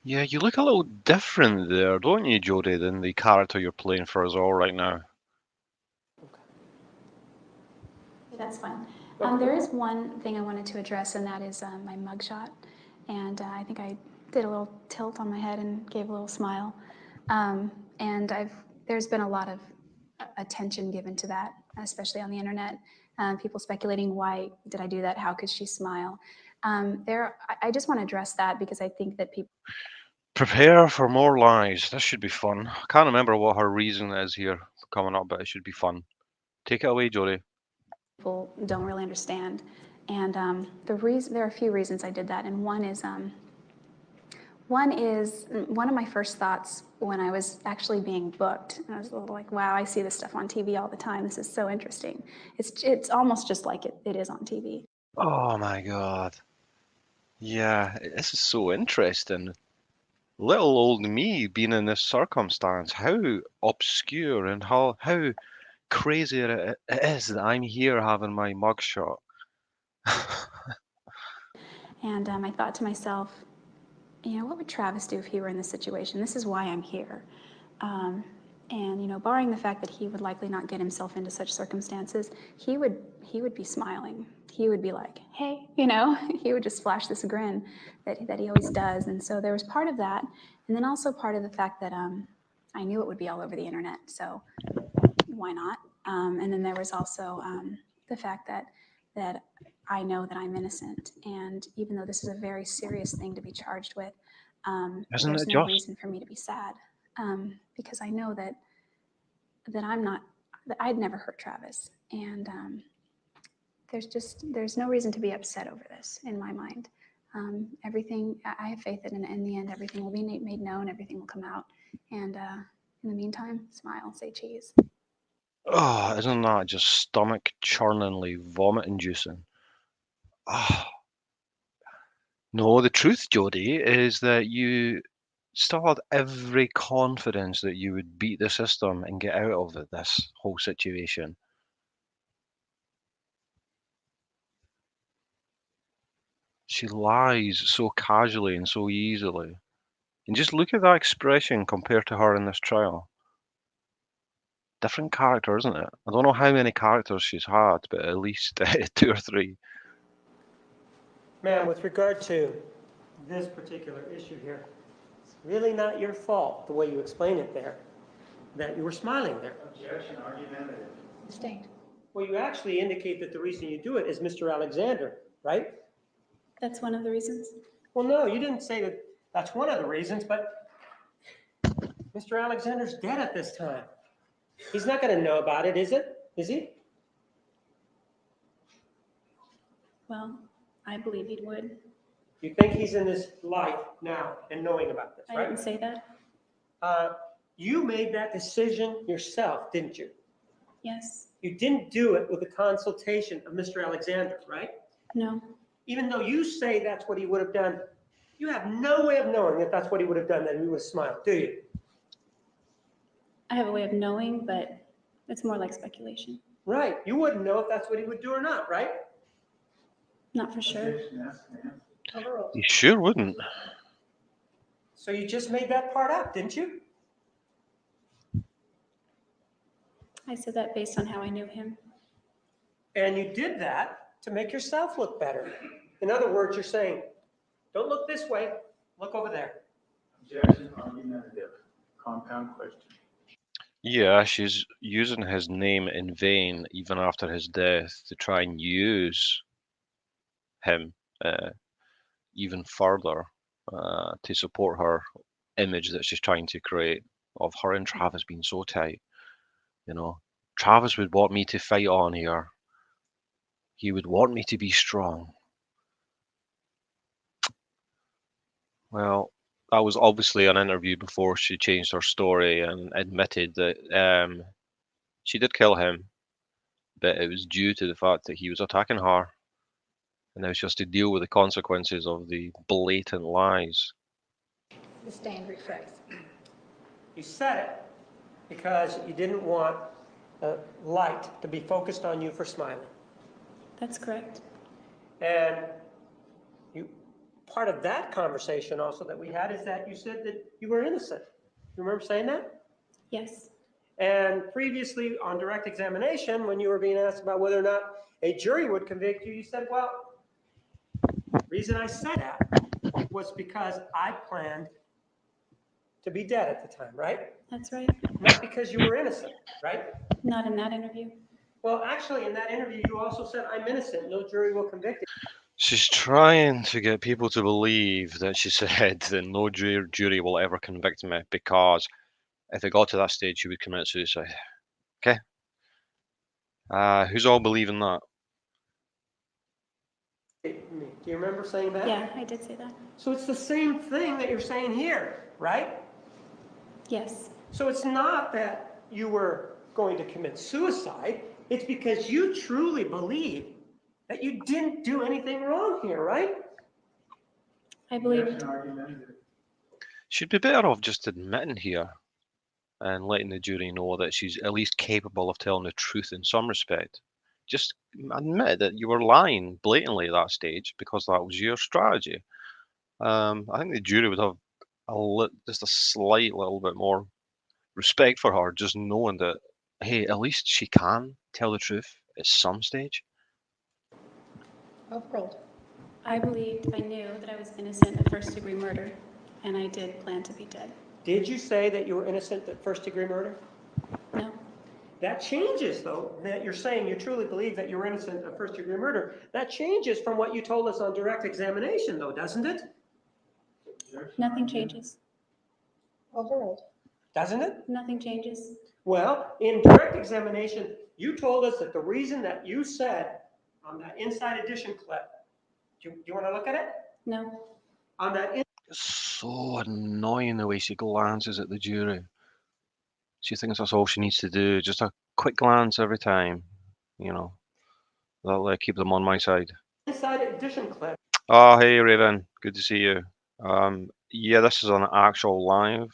Yeah, you look a little different there, don't you, Jodie, than the character you're playing for us all right now? That's fine. There is one thing I wanted to address, and that is my mugshot. And I think I did a little tilt on my head and gave a little smile. There's been a lot of attention given to that, especially on the internet. People speculating, why did I do that? How could she smile? I just want to address that because I think that people Prepare for more lies. This should be fun. I can't remember what her reason is here coming up, but it should be fun. Take it away, Jodie. don't really understand. And there are a few reasons I did that. And one is one of my first thoughts when I was actually being booked. I was a little like, wow, I see this stuff on TV all the time. This is so interesting. It's almost just like it is on TV. Oh my God. Yeah, this is so interesting. Little old me being in this circumstance, how obscure and how crazy it is that I'm here having my mugshot. And I thought to myself, what would Travis do if he were in this situation? This is why I'm here. And barring the fact that he would likely not get himself into such circumstances, he would be smiling. He would be like, hey, he would just flash this grin that he always does. And so there was part of that. And then also part of the fact that I knew it would be all over the internet. So why not? And then there was also the fact that I know that I'm innocent. And even though this is a very serious thing to be charged with, Isn't there's it no just? reason for me to be sad because I know that I'd never hurt Travis. And there's no reason to be upset over this in my mind. Everything, I have faith that in the end, everything will be made known, everything will come out. And in the meantime, smile, say cheese. Oh, isn't that just stomach churningly vomit inducing? Oh. No, the truth, Jodie, is that you still had every confidence that you would beat the system and get out of this whole situation. She lies so casually and so easily. And just look at that expression compared to her in this trial. Different character, isn't it? I don't know how many characters she's had, but at least 2 or 3. Ma'am, with regard to this particular issue here, really not your fault, the way you explain it there, that you were smiling there. Objection, argumentative. Sustained. Well, you actually indicate that the reason you do it is Mr. Alexander, right? That's one of the reasons. Well, no, you didn't say that that's one of the reasons, but Mr. Alexander's dead at this time. He's not going to know about it, is it? Is he? Well, I believe he would. You think he's in this life now and knowing about this, I right? didn't say that. You made that decision yourself, didn't you? Yes. You didn't do it with the consultation of Mr. Alexander, right? No. Even though you say that's what he would have done, you have no way of knowing that that's what he would have done, that he would have smiled, do you? I have a way of knowing, but it's more like speculation. Right. You wouldn't know if that's what he would do or not, right? Not for sure. Objection, ask an answer. Overruled. You sure wouldn't. So you just made that part up, didn't you? I said that based on how I knew him. And you did that to make yourself look better. In other words, you're saying, don't look this way, look over there. Objection, argumentative. Compound question. Yeah, she's using his name in vain even after his death to try and use him even further to support her image that she's trying to create of her and Travis being so tight. You know, Travis would want me to fight on here. He would want me to be strong. Well, that was obviously an interview before she changed her story and admitted that she did kill him, but it was due to the fact that he was attacking her. And now she has to deal with the consequences of the blatant lies. Sustained. Rephrase. You said it because you didn't want the light to be focused on you for smiling. That's correct. And part of that conversation also that we had is that you said that you were innocent. You remember saying that? Yes. And previously on direct examination, when you were being asked about whether or not a jury would convict you, you said, well, the reason I said that was because I planned to be dead at the time, right? That's right. Not because you were innocent, right? Not in that interview. Well, actually, in that interview, you also said, I'm innocent. No jury will convict me. She's trying to get people to believe that she said that no jury will ever convict me because if it got to that stage, she would commit suicide. Okay? Who's all believing that? Do you remember saying that? Yeah, I did say that. So it's the same thing that you're saying here, right? Yes. So it's not that you were going to commit suicide. It's because you truly believe that you didn't do anything wrong here, right? I believed. Objection, argumentative. She'd be better off just admitting here and letting the jury know that she's at least capable of telling the truth in some respect. Just admit that you were lying blatantly at that stage because that was your strategy. I think the jury would have just a slight little bit more respect for her, just knowing that, hey, at least she can tell the truth at some stage. Overruled. I believed, I knew that I was innocent of first-degree murder, and I did plan to be dead. Did you say that you were innocent of first-degree murder? No. That changes, though, that you're saying you truly believe that you were innocent of first-degree murder. That changes from what you told us on direct examination, though, doesn't it? Objection, Nothing argumentative. changes. Overruled. Doesn't it? Nothing changes. Well, in direct examination, you told us that the reason that you said on that Inside Edition clip, do you want to look at it? No. On that So annoying the way she glances at the jury. She thinks that's all she needs to do, just a quick glance every time, you know. That'll keep them on my side. Inside Edition clip, Oh, hey Raven, good to see you. Yeah, this is an actual live.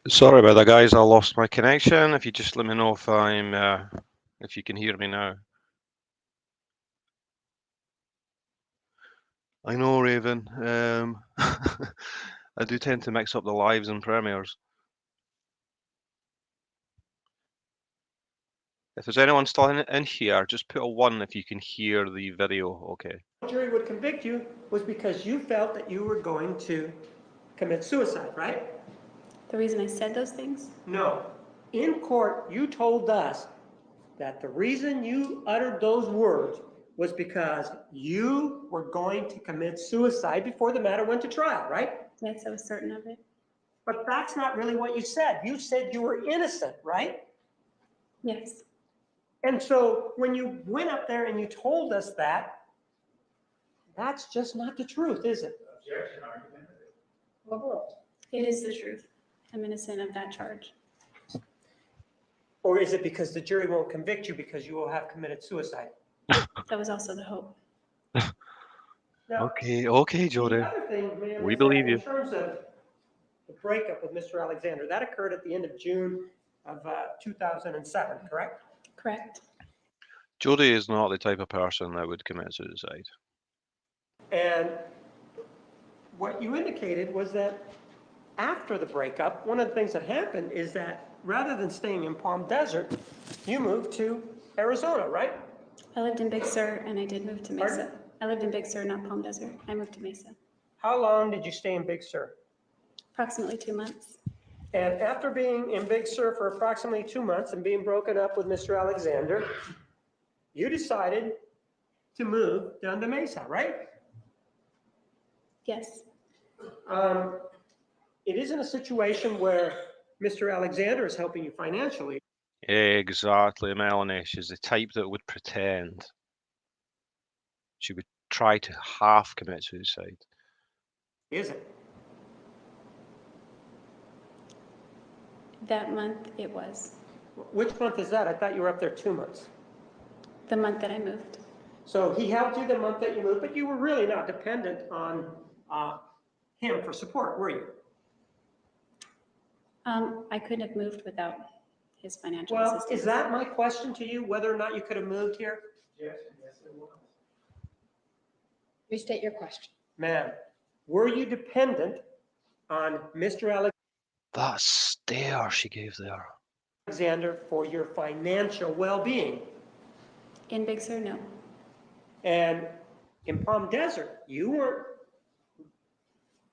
Sorry about that, guys. I lost my connection. If you just let me know if if you can hear me now. I know, Raven. I do tend to mix up the lives and premieres. If there's anyone still in here, just put a 1 if you can hear the video, okay. The jury would convict you was because you felt that you were going to commit suicide, right? The reason I said those things? No. In court, you told us that the reason you uttered those words was because you were going to commit suicide before the matter went to trial, right? Yes, I was certain of it. But that's not really what you said. You said you were innocent, right? Yes. And so when you went up there and you told us that, that's just not the truth, is it? Objection, argument. It is the truth. I'm innocent of that charge. Or is it because the jury won't convict you because you will have committed suicide? That was also the hope. Now, Okay, Jody. the other thing, man, We is believe that you. in terms of the breakup with Mr. Alexander, that occurred at the end of June of 2007, correct? Correct. Jody is not the type of person that would commit suicide. And what you indicated was that after the breakup, one of the things that happened is that rather than staying in Palm Desert, you moved to Arizona, right? I lived in Big Sur and I did move to Mesa. Pardon? I lived in Big Sur, not Palm Desert. I moved to Mesa. How long did you stay in Big Sur? Approximately 2 months. And after being in Big Sur for approximately 2 months and being broken up with Mr. Alexander, you decided to move down to Mesa, right? Yes. It isn't a situation where Mr. Alexander is helping you financially. Exactly, Melanie. She's the type that would pretend. She would try to half commit suicide. Is it? That month it was. Which month is that? I thought you were up there 2 months. The month that I moved. So he helped you the month that you moved, but you were really not dependent on him for support, were you? I couldn't have moved without his financial Well, assistance. is that my question to you, whether or not you could have moved here? Objection, yes, it was. Restate your question. Ma'am, were you dependent on Mr. That stare she gave there. Alexander for your financial well-being? In Big Sur, no. And in Palm Desert, you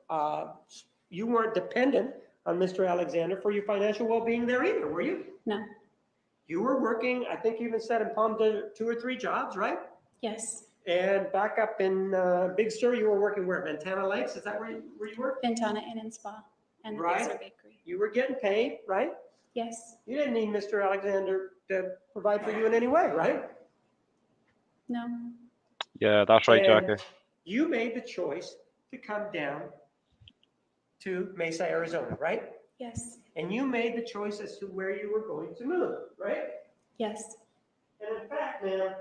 weren't dependent on Mr. Alexander for your financial well-being there either, were you? No. You were working, I think you even said in Palm Desert, 2 or 3 jobs, right? Yes. And back up in Big Sur, you were working where? Ventana Lakes, is that where you worked? Ventana Inn and Spa and the Right. Big Sur Bakery. You were getting paid, right? Yes. You didn't need Mr. Alexander to provide for you in any way, right? No. Yeah, that's right, And Jackie. you made the choice to come down to Mesa, Arizona, right? Yes. And you made the choice as to where you were going to move, right? Yes. And in fact, ma'am,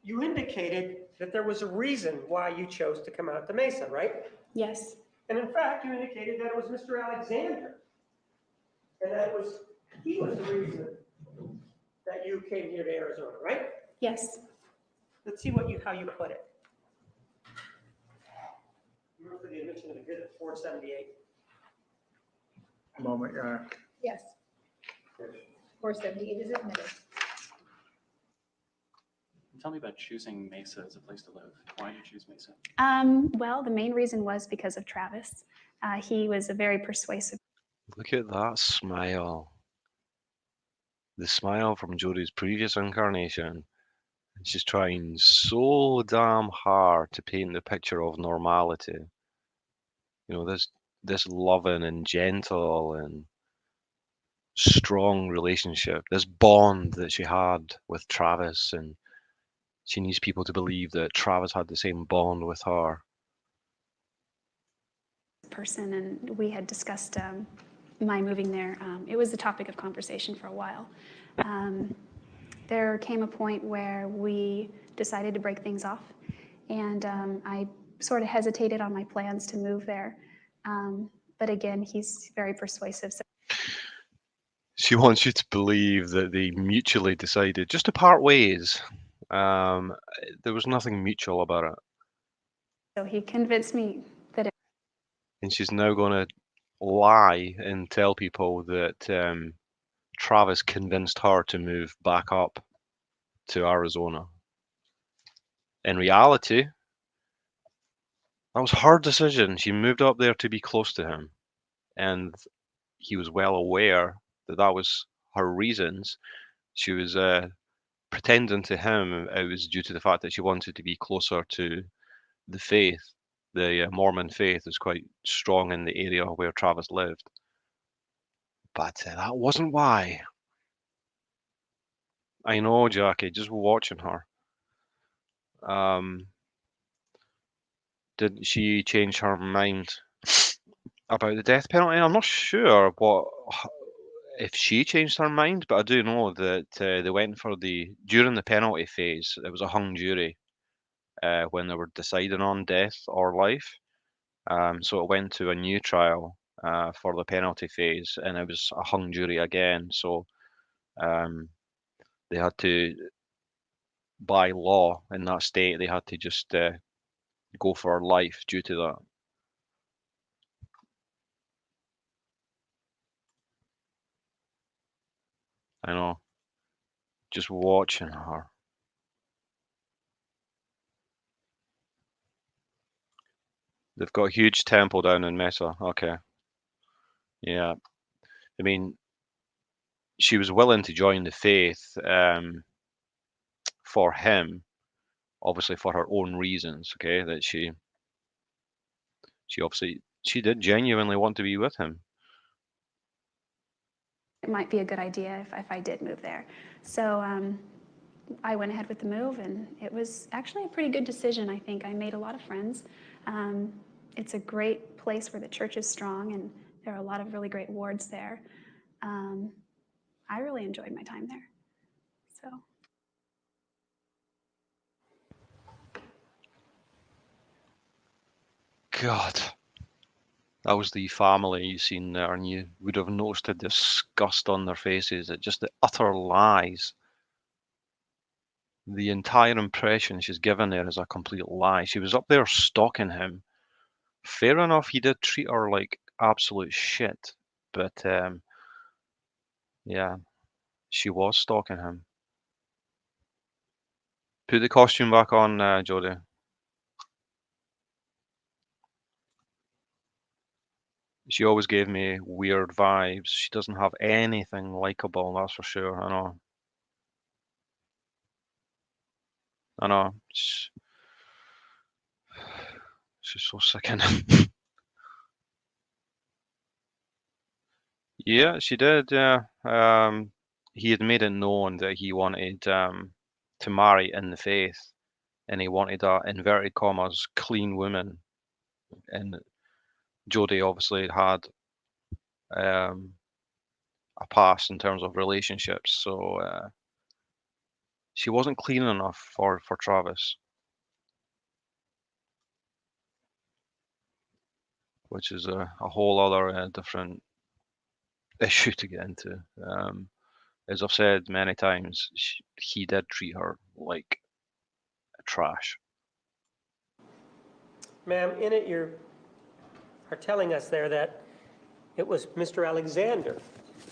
you indicated that there was a reason why you chose to come out to Mesa, right? Yes. And in fact, you indicated that it was Mr. Alexander. And that he was the reason that you came here to Arizona, right? Yes. Let's see how you put it. You were for the admission of Exhibit 478. A moment, Your Honor. Yes. 478 is admitted. Tell me about choosing Mesa as a place to live. Why did you choose Mesa? Well, the main reason was because of Travis. He was a very persuasive. Look at that smile. The smile from Jodie's previous incarnation. She's trying so damn hard to paint the picture of normality. You know, this loving and gentle and strong relationship, this bond that she had with Travis, and she needs people to believe that Travis had the same bond with her. Person, and we had discussed my moving there. It was the topic of conversation for a while. There came a point where we decided to break things off, and I sort of hesitated on my plans to move there. But again, he's very persuasive. So She wants you to believe that they mutually decided just to part ways. There was nothing mutual about it. so he convinced me that it And she's now going to lie and tell people that Travis convinced her to move back up to Arizona. In reality, that was her decision. She moved up there to be close to him. And he was well aware that that was her reasons. She was pretending to him it was due to the fact that she wanted to be closer to the faith. The Mormon faith is quite strong in the area where Travis lived. But that wasn't why. I know, Jackie, just watching her. Did she change her mind about the death penalty? I'm not sure if she changed her mind, but I do know that they went for during the penalty phase, it was a hung jury when they were deciding on death or life. So it went to a new trial for the penalty phase, and it was a hung jury again. So um, they had to, by law in that state, they had to just go for life due to that. I know. Just watching her. They've got a huge temple down in Mesa. Okay. Yeah. I mean, she was willing to join the faith for him, obviously for her own reasons. Okay, that she obviously she did genuinely want to be with him. might be a good idea if I did move there. So I went ahead with the move, and it was actually a pretty good decision, I think. I made a lot of friends. It's a great place where the church is strong, and there are a lot of really great wards there. I really enjoyed my time there. So. God, that was the family you seen there, and you would have noticed the disgust on their faces at just the utter lies. The entire impression she's given there is a complete lie. She was up there stalking him. Fair enough, he did treat her like absolute shit, but yeah, she was stalking him. Put the costume back on, Jodie. She always gave me weird vibes. She doesn't have anything likable, that's for sure. I know. I know. She's so sickening. Yeah, she did. Yeah. He had made it known that he wanted to marry in the faith, and he wanted a inverted commas clean woman. And Jodie obviously had um, a past in terms of relationships, so she wasn't clean enough for Travis, which is a whole other different issue to get into. As I've said many times, he did treat her like trash. Ma'am, in it you are telling us there that it was Mr. Alexander,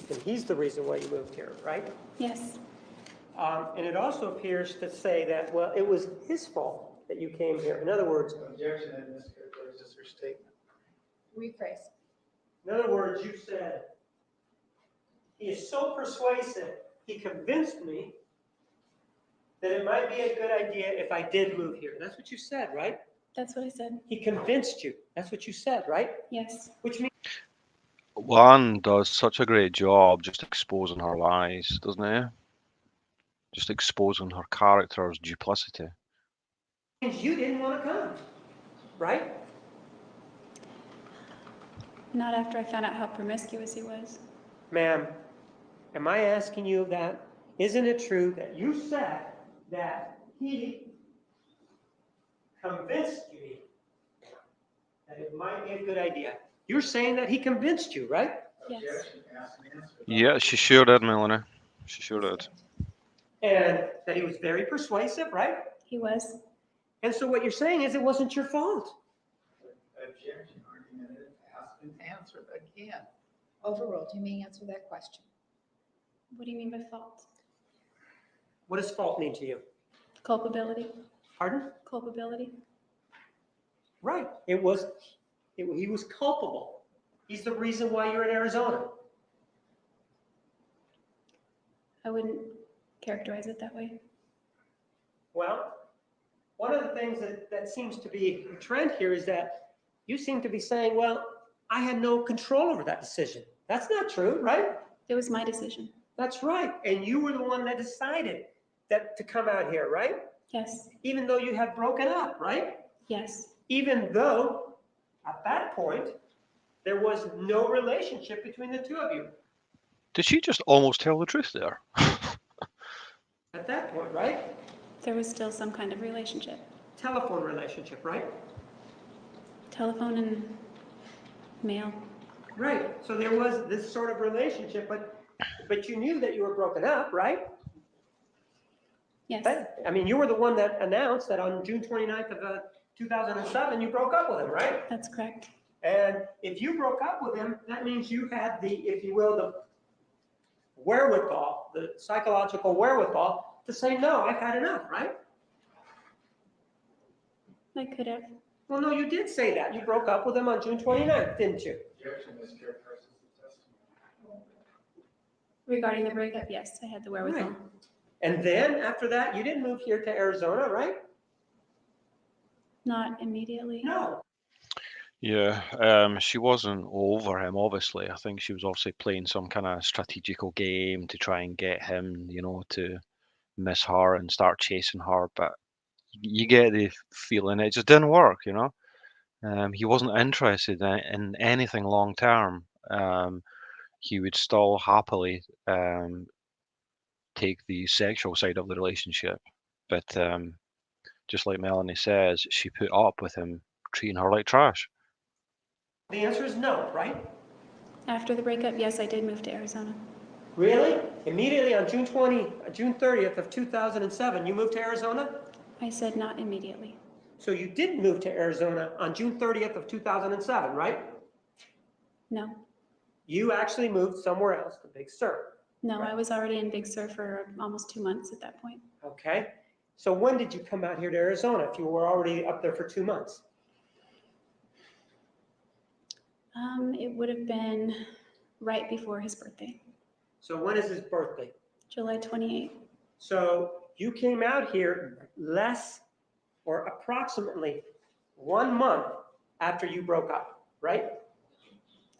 and he's the reason why you moved here, right? Yes. And it also appears to say that, well, it was his fault that you came here. In other words, Objection, and mischaracterizes her statement. Rephrase. in other words, you said, he is so persuasive, he convinced me that it might be a good idea if I did move here. That's what you said, right? That's what I said. He convinced you. That's what you said, right? Yes. Which means Juan does such a great job just exposing her lies, doesn't he? Just exposing her character's duplicity. you didn't want to come, right? Not after I found out how promiscuous he was. Ma'am, am I asking you that? Isn't it true that you said that he convinced you that it might be a good idea You're saying that he convinced you, right? Yes. Objection, ask and answer. Yeah, she sure did, Melanie. She sure did. And that he was very persuasive, right? He was. And so what you're saying is it wasn't your fault. Objection, argumentative, ask and answer again. Overruled. You may answer that question. What do you mean by fault? What does fault mean to you? Culpability. Pardon? Culpability. Right. He was culpable. He's the reason why you're in Arizona. I wouldn't characterize it that way. Well, one of the things that seems to be a trend here is that you seem to be saying, well, I had no control over that decision. That's not true, right? It was my decision. That's right. And you were the one that decided that to come out here, right? Yes. Even though you had broken up, right? Yes. Even though at that point there was no relationship between the two of you. Did she just almost tell the truth there? At that point, right? There was still some kind of relationship. Telephone relationship, right? Telephone and mail. Right. So there was this sort of relationship, but you knew that you were broken up, right? Yes. I mean, you were the one that announced that on June 29th of 2007, you broke up with him, right? That's correct. And if you broke up with him, that means you had the, if you will, the wherewithal, the psychological wherewithal to say, no, I've had enough, right? I could have. Well, no, you did say that. You broke up with him on June 29th, didn't you? Objection, mischaracterizes the testimony. Regarding the breakup, yes, I had the wherewithal. Right. And then after that, you didn't move here to Arizona, right? Not immediately. No. Yeah, she wasn't over him, obviously. I think she was obviously playing some kind of strategical game to try and get him, to miss her and start chasing her. But you get the feeling it just didn't work. He wasn't interested in anything long term. He would still happily take the sexual side of the relationship. But just like Melanie says, she put up with him treating her like trash. The answer is no, right? After the breakup, yes, I did move to Arizona. Really? Immediately on June 30th of 2007, you moved to Arizona? I said not immediately. So you did move to Arizona on June 30th of 2007, right? No. You actually moved somewhere else to Big Sur. No, Right. I was already in Big Sur for almost 2 months at that point. Okay. So when did you come out here to Arizona if you were already up there for 2 months? It would have been right before his birthday, So when is his birthday? July 28th. So you came out here less or approximately 1 month after you broke up, right?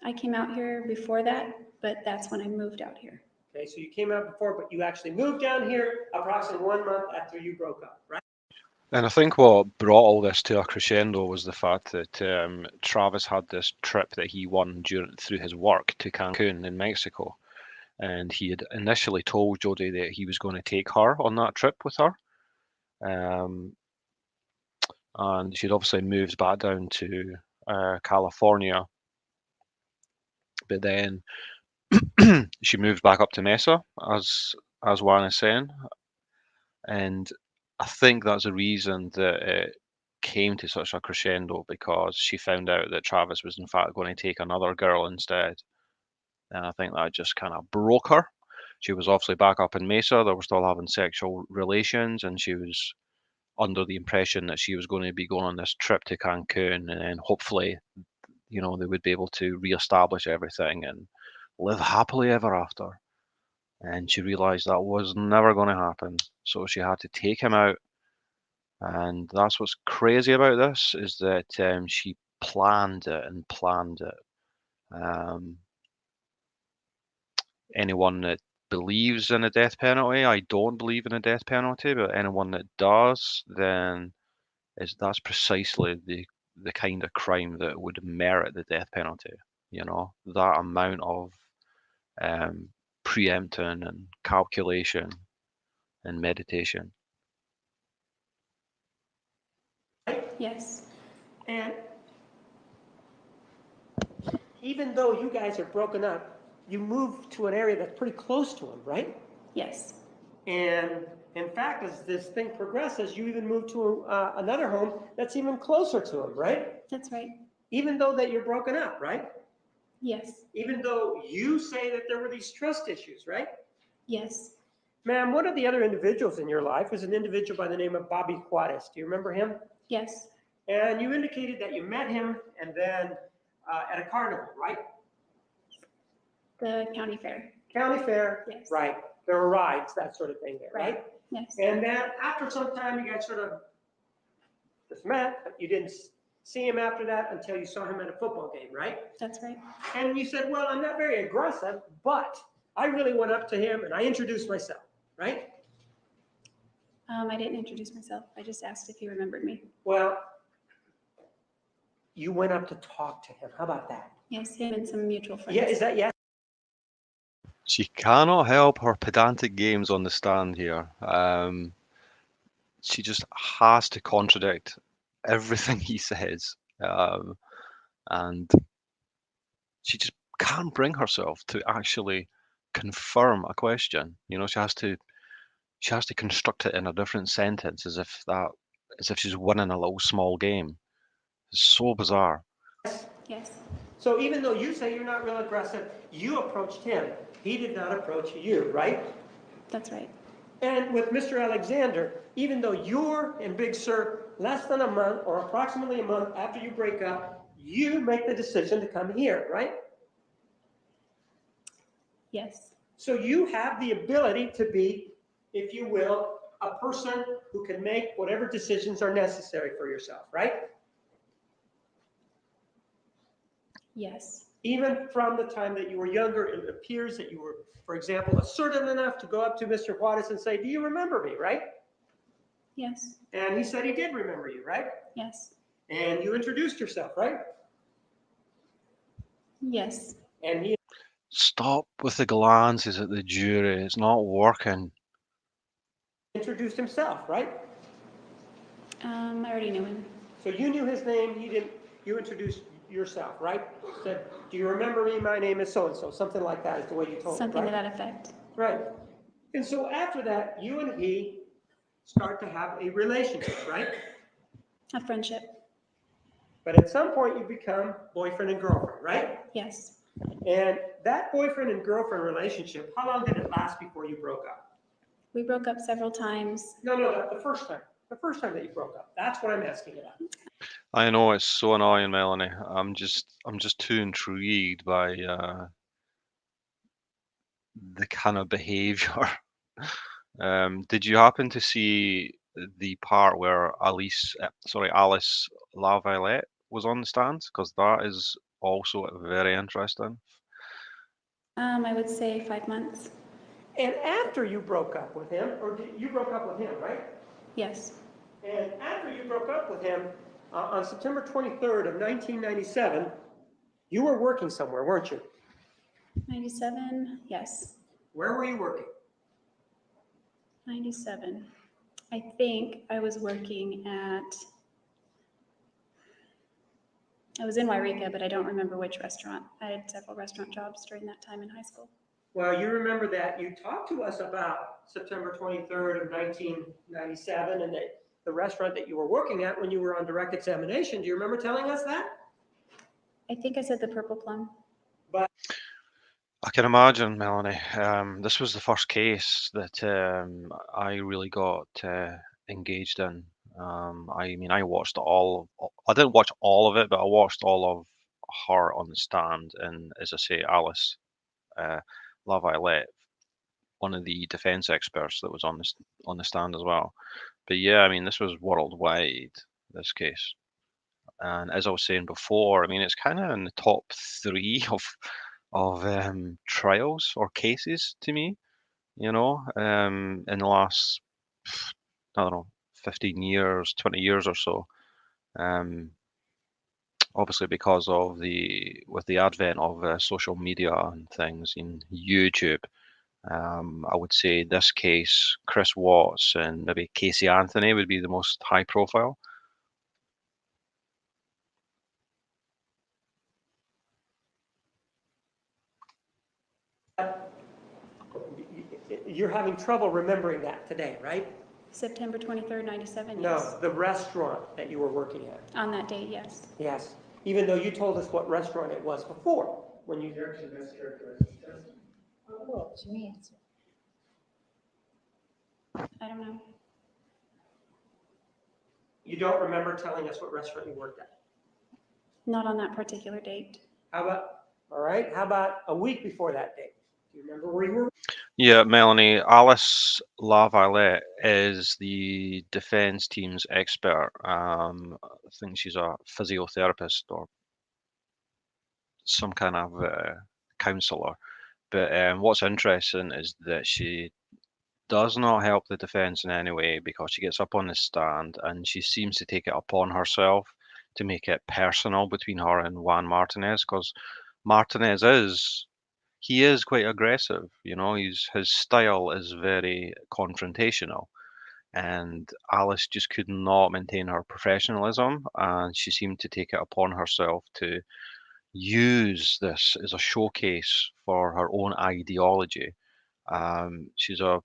I came out here before that, but that's when I moved out here. Okay, so you came out before, but you actually moved down here approximately 1 month after you broke up, right? And I think what brought all this to a crescendo was the fact that Travis had this trip that he won through his work to Cancun in Mexico. And he had initially told Jodie that he was going to take her on that trip with her. And she'd obviously moved back down to California. But then she moved back up to Mesa, as Juan is saying. And I think that's the reason that it came to such a crescendo, because she found out that Travis was in fact going to take another girl instead. And I think that just kind of broke her. She was obviously back up in Mesa. They were still having sexual relations, and she was under the impression that she was going to be going on this trip to Cancun, and then hopefully, they would be able to reestablish everything and live happily ever after. And she realized that was never going to happen. So she had to take him out. And that's what's crazy about this, is that she planned it and planned it. Anyone that believes in a death penalty, I don't believe in a death penalty, but anyone that does, then that's precisely the kind of crime that would merit the death penalty. That amount of preempting and calculation and meditation. Yes. And even though you guys are broken up, you moved to an area that's pretty close to him, right? Yes, And in fact, as this thing progresses, you even move to another home that's even closer to him, right? that's right. Even though that you're broken up, right? Yes, Even though you say that there were these trust issues, right? yes, Ma'am, one of the other individuals in your life was an individual by the name of Bobby Juarez. Do you remember him? yes, And you indicated that you met him and then at a carnival, right? the county fair. County fair, Yes. right? There were rides, that sort of thing there, right? Yes, And then after some time, you guys sort of just met, but you didn't see him after that until you saw him at a football game, right? that's right. And you said, well, I'm not very aggressive, but I really went up to him and I introduced myself, right? I didn't introduce myself. I just asked if he remembered me. Well, you went up to talk to him. How about that? Yes, him and some mutual friends. Yeah, is that yes? She cannot help her pedantic games on the stand here. She just has to contradict everything he says. And she just can't bring herself to actually confirm a question. She has to construct it in a different sentence as if she's winning a little small game. It's so bizarre. Yes, So even though you say you're not real aggressive, you approached him. He did not approach you, right? that's right. And with Mr. Alexander, even though you're and Big Sir less than a month or approximately a month after you break up, you make the decision to come here, right? Yes, So you have the ability to be, if you will, a person who can make whatever decisions are necessary for yourself, right? yes, Even from the time that you were younger, it appears that you were, for example, assertive enough to go up to Mr. Juarez and say, do you remember me, right? yes, And he said he did remember you, right? yes, And you introduced yourself, right? yes. And he Stop with the glances at the jury. It's not working. introduced himself, right? I already knew him. So you knew his name, he didn't, you introduced yourself, right? Said, do you remember me? My name is so-and-so. Something like that is the way you told him, Something to right? that effect. Right. And so after that, you and he start to have a relationship, right? A friendship. But at some point you become boyfriend and girlfriend, right? Yes. And that boyfriend and girlfriend relationship, how long did it last before you broke up? We broke up several times. No, the first time. The first time that you broke up. That's what I'm asking about. I know it's so annoying, Melanie. I'm just too intrigued by the kind of behavior. Did you happen to see the part where Alice Laviolette was on the stand? Because that is also very interesting. I would say 5 months. And after you broke up with him, you broke up with him, right? Yes. And after you broke up with him, on September 23rd of 1997, you were working somewhere, weren't you? 97. Yes. Where were you working? 97. I think I was working I was in Wairika, but I don't remember which restaurant. I had several restaurant jobs during that time in high school. Well, you remember that you talked to us about September 23rd of 1997 and the restaurant that you were working at when you were on direct examination. Do you remember telling us that? I think I said the Purple Plum. But I can imagine, Melanie. This was the first case that I really got engaged in. I mean, I didn't watch all of it, but I watched all of her on the stand, and as I say, Alice uh, Laviolette, one of the defense experts that was on the stand as well. But yeah, I mean, this was worldwide, this case. And as I was saying before, I mean, it's kind of in the top three of trials or cases to me, in the last, I don't know, 15 years, 20 years or so. Um, Obviously because of with the advent of social media and things in YouTube, I would say this case, Chris Watts and maybe Casey Anthony would be the most high profile. you're having trouble remembering that today, right? September 23rd, 97, yes. No, the restaurant that you were working at. On that date, yes. Yes, even though you told us what restaurant it was before, when you. Oh, what you mean? I don't know. You don't remember telling us what restaurant you worked at? Not on that particular date. How about, all right, how about a week before that date? Do you remember where you were? Yeah, Melanie, Alice Lavalette is the defense team's expert. I think she's a physiotherapist or some kind of counselor. But what's interesting is that she does not help the defense in any way because she gets up on the stand and she seems to take it upon herself to make it personal between her and Juan Martinez, because Martinez is quite aggressive. You know, his style is very confrontational, and Alice just could not maintain her professionalism, and she seemed to take it upon herself to use this as a showcase for her own ideology. Um, she's a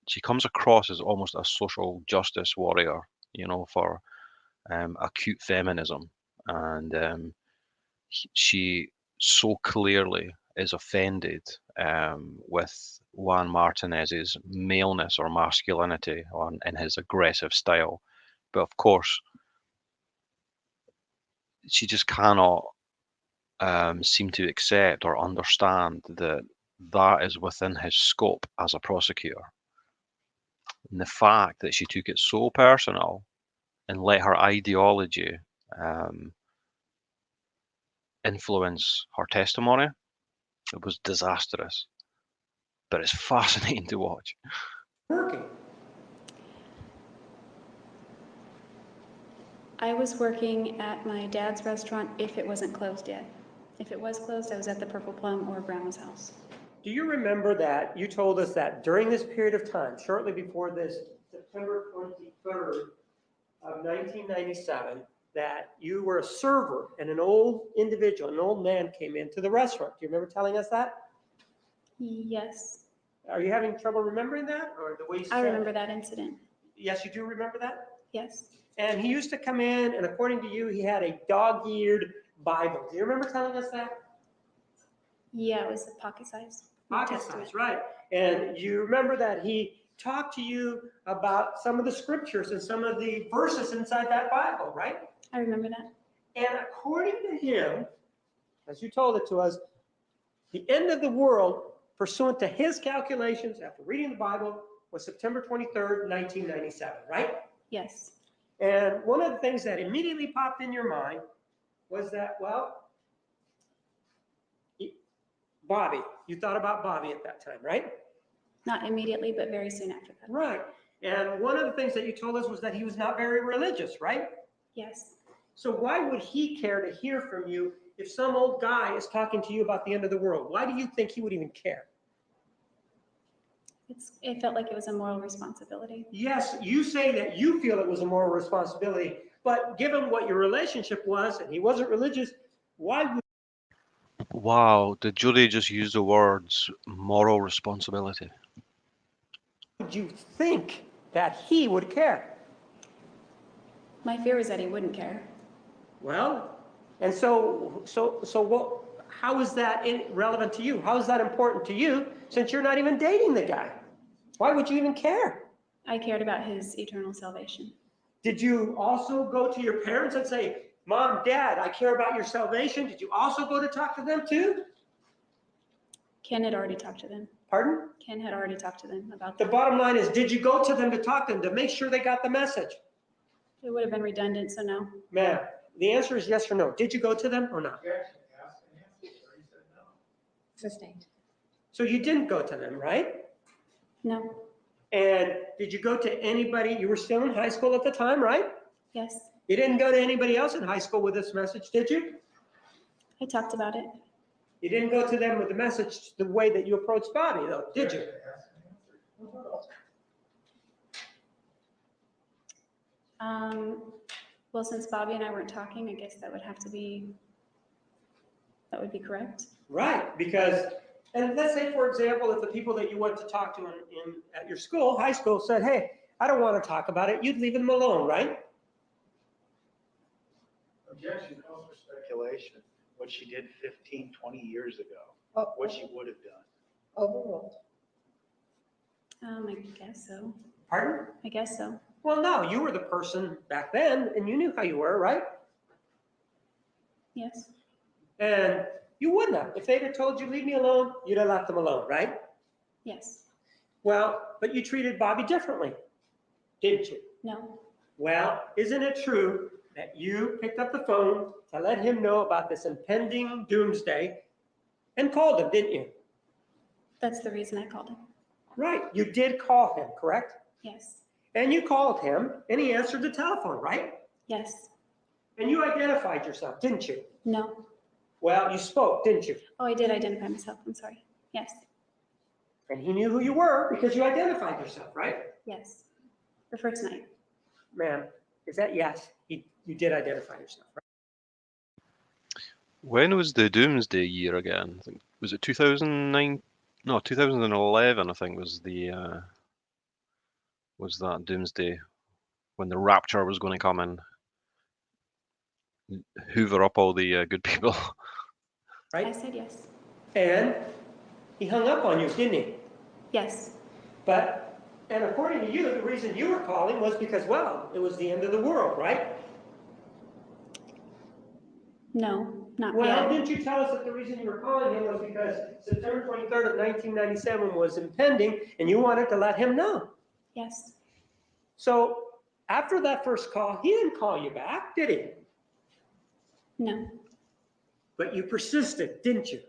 she comes across as almost a social justice warrior, you know, for acute feminism, and she so clearly is offended with Juan Martinez's maleness or masculinity in his aggressive style. But of course, she just cannot seem to accept or understand that that is within his scope as a prosecutor. And the fact that she took it so personal and let her ideology um, influence her testimony, it was disastrous. But it's fascinating to watch. Working. I was working at my dad's restaurant if it wasn't closed yet. If it was closed, I was at the Purple Plum or Grandma's house. Do you remember that you told us that during this period of time, shortly before this September 23rd of 1997, that you were a server and an old individual, an old man came into the restaurant? Do you remember telling us that? Yes, Are you having trouble remembering that, or the way you said I it? remember that incident. Yes, you do remember that? Yes, And he used to come in, and according to you, he had a dog-eared Bible. Do you remember telling us that? yeah, it was pocket size. New Pocket Testament. size, right. And you remember that he talked to you about some of the scriptures and some of the verses inside that Bible, right? I remember that. And according to him, as you told it to us, the end of the world, pursuant to his calculations after reading the Bible, was September 23rd, 1997, right? Yes, And one of the things that immediately popped in your mind was that, well, Bobby, you thought about Bobby at that time, right? not immediately, but very soon after that. Right. And one of the things that you told us was that he was not very religious, right? Yes, So why would he care to hear from you if some old guy is talking to you about the end of the world? Why do you think he would even care? it felt like it was a moral responsibility. Yes, you say that you feel it was a moral responsibility, but given what your relationship was, and he wasn't religious, why Wow, did Jodie just use the words moral responsibility? would you think that he would care? My fear was that he wouldn't care. Well, and so what? How is that relevant to you? How is that important to you since you're not even dating the guy? Why would you even care? I cared about his eternal salvation. Did you also go to your parents and say, Mom, Dad, I care about your salvation? Did you also go to talk to them too? Ken had already talked to them. Pardon? Ken had already talked to them about The that. bottom line is, did you go to them to talk to them to make sure they got the message? It would have been redundant, so no. Ma'am, the answer is yes or no. Did you go to them or not? You actually asked and answered, so he said no. Sustained. So you didn't go to them, right? No. And did you go to anybody? You were still in high school at the time, right? Yes. You didn't go to anybody else in high school with this message, did you? I talked about it. You didn't go to them with the message the way that you approached Bobby, though, did you? Asked and answered. Well, since Bobby and I weren't talking, I guess that would be correct. Right, because And let's say, for example, if the people that you went to talk to at your school, high school, said, hey, I don't want to talk about it, you'd leave them alone, right? Objection calls for speculation, what she did 15, 20 years ago, Oh, what she would have done. overruled. I guess so. Pardon? I guess so. Well, no, you were the person back then, and you knew how you were, right? Yes. And you wouldn't have. If they'd have told you, leave me alone, you'd have left them alone, right? Yes. Well, but you treated Bobby differently, didn't you? No. Well, isn't it true that you picked up the phone to let him know about this impending doomsday and called him, didn't you? That's the reason I called him. Right, you did call him, correct? Yes. And you called him, and he answered the telephone, right? Yes. And you identified yourself, didn't you? No. Well, you spoke, didn't you? Oh, I did identify myself. I'm sorry. Yes. And he knew who you were because you identified yourself, right? Yes. For tonight. Ma'am, is that yes? You did identify yourself, right? When was the Doomsday year again? I think, was it 2009? No, 2011. I think was that Doomsday when the Rapture was going to come and hoover up all the good people. I Right? said yes. And he hung up on you, didn't he? Yes. But, and according to you, the reason you were calling was because, well, it was the end of the world, right? No, not Well, yet. didn't you tell us that the reason you were calling him was because September 23rd of 1997 was impending and you wanted to let him know? Yes. So after that first call, he didn't call you back, did he? No. But you persisted, didn't you?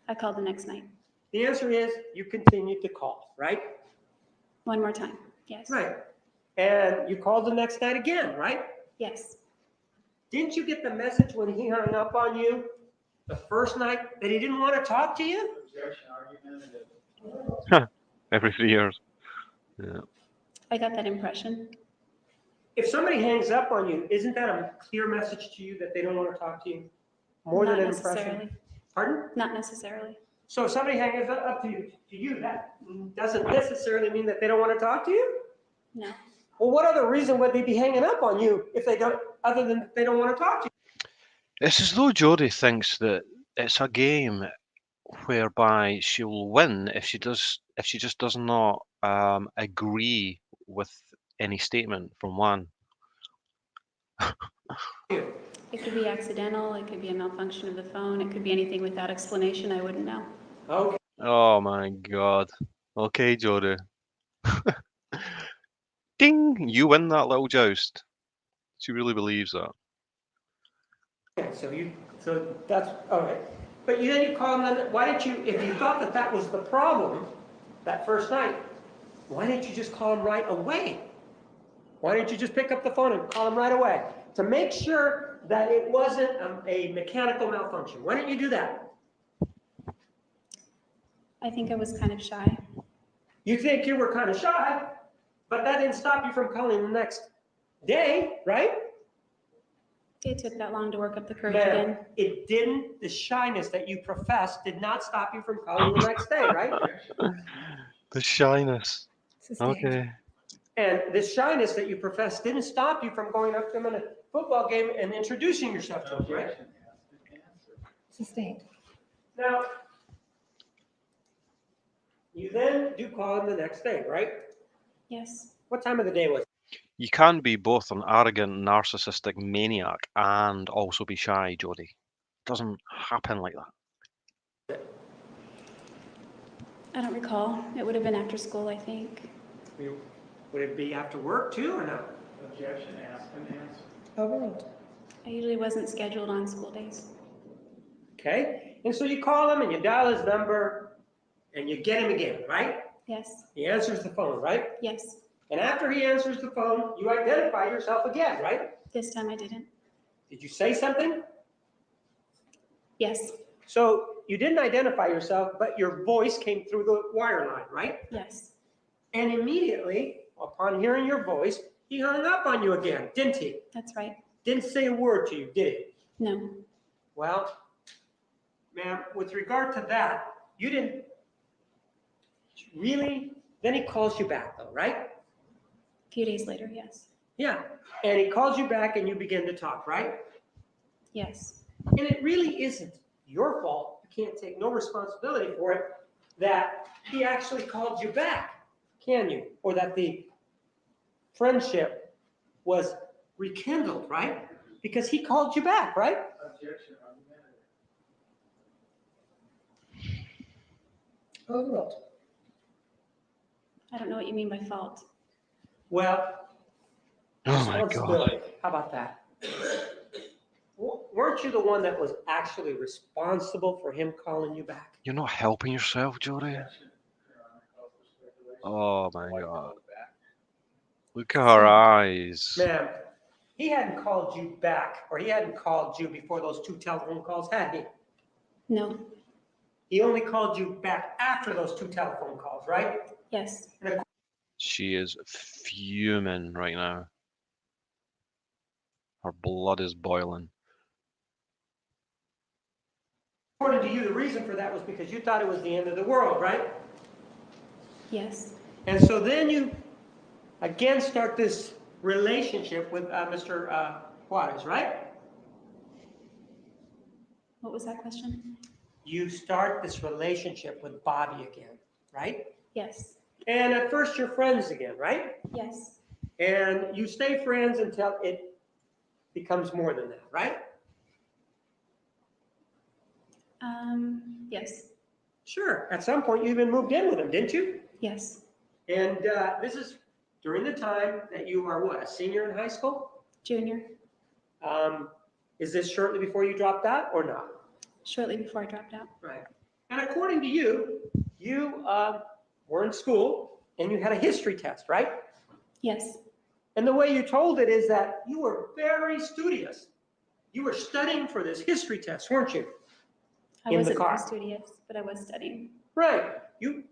I called the next night. The answer is you continued to call, right? One more time. Yes. Right. And you called the next night again, right? Yes. Didn't you get the message when he hung up on you the first night that he didn't want to talk to you? Objection argumentative. Every 3 years. Yeah. I got that impression. If somebody hangs up on you, isn't that a clear message to you that they don't want to talk to you? More Not than an impression? necessarily. Pardon? Not necessarily. So if somebody hangs up to you, that doesn't necessarily mean that they don't want to talk to you? No. Well, what other reason would they be hanging up on you if they don't, other than they don't want to talk to you? It's as though Jodie thinks that it's a game whereby she'll win if she just does not agree with any statement from Juan. It could be accidental. It could be a malfunction of the phone. It could be anything without explanation. I wouldn't know. Okay. Oh my God. Okay, Jodie. Ding! You win that little joust. She really believes that. Okay, so that's, all right. But then you call them, why didn't you, if you thought that that was the problem that first night, why didn't you just call them right away? Why didn't you just pick up the phone and call them right away? To make sure that it wasn't a mechanical malfunction. Why didn't you do that? I think I was kind of shy. You think you were kind of shy, but that didn't stop you from calling the next day, right? It took that long to work up the courage Ma'am, again. it didn't, the shyness that you professed did not stop you from calling the next day, right? The shyness. Sustained. Okay. And this shyness that you professed didn't stop you from going up to them in a football game and introducing yourself to them, right? Objection has been answered. Sustained. Now, you then do call them the next day, right? Yes. What time of the day was it? You can be both an arrogant, narcissistic maniac and also be shy, Jodie. Doesn't happen like that. I don't recall. It would have been after school, I think. Would it be after work too, or no? Objection asked and answered. Overruled. I usually wasn't scheduled on school days. Okay, and so you call him and you dial his number and you get him again, right? Yes. He answers the phone, right? Yes. And after he answers the phone, you identify yourself again, right? This time I didn't. Did you say something? Yes. So you didn't identify yourself, but your voice came through the wire line, right? Yes. And immediately, upon hearing your voice, he hung up on you again, didn't he? That's right. Didn't say a word to you, did he? No. Well, ma'am, with regard to that, You didn't really, then he calls you back though, right? A few days later, yes. Yeah, and he calls you back and you begin to talk, right? Yes. And it really isn't your fault. You can't take no responsibility for it that he actually called you back, can you? Or that the friendship was rekindled, right? Because he called you back, right? Objection, argumentative. Overruled. I don't know what you mean by fault. Well, Oh my God. responsibility. How about that? Weren't you the one that was actually responsible for him calling you back? You're not helping yourself, Jodie. Objection, Your Honor, calls for speculation. Oh The my wife God. called back. Look at her eyes. Ma'am, he hadn't called you back, or he hadn't called you before those 2 telephone calls, had he? No. He only called you back after those 2 telephone calls, right? Yes. She is fuming right now. Her blood is boiling. According to you, the reason for that was because you thought it was the end of the world, right? Yes. And so then you again start this relationship with Mr. Juarez, right? What was that question? You start this relationship with Bobby again, right? Yes. And at first you're friends again, right? Yes. And you stay friends until it becomes more than that, right? Yes. Sure. At some point you even moved in with him, didn't you? Yes. And this is during the time that you are what, a senior in high school? Junior. Is this shortly before you dropped out or not? Shortly before I dropped out. Right. And according to you, you were in school and you had a history test, right? Yes. And the way you told it is that you were very studious. You were studying for this history test, weren't you? I In the wasn't car. very studious, but I was studying. Right. You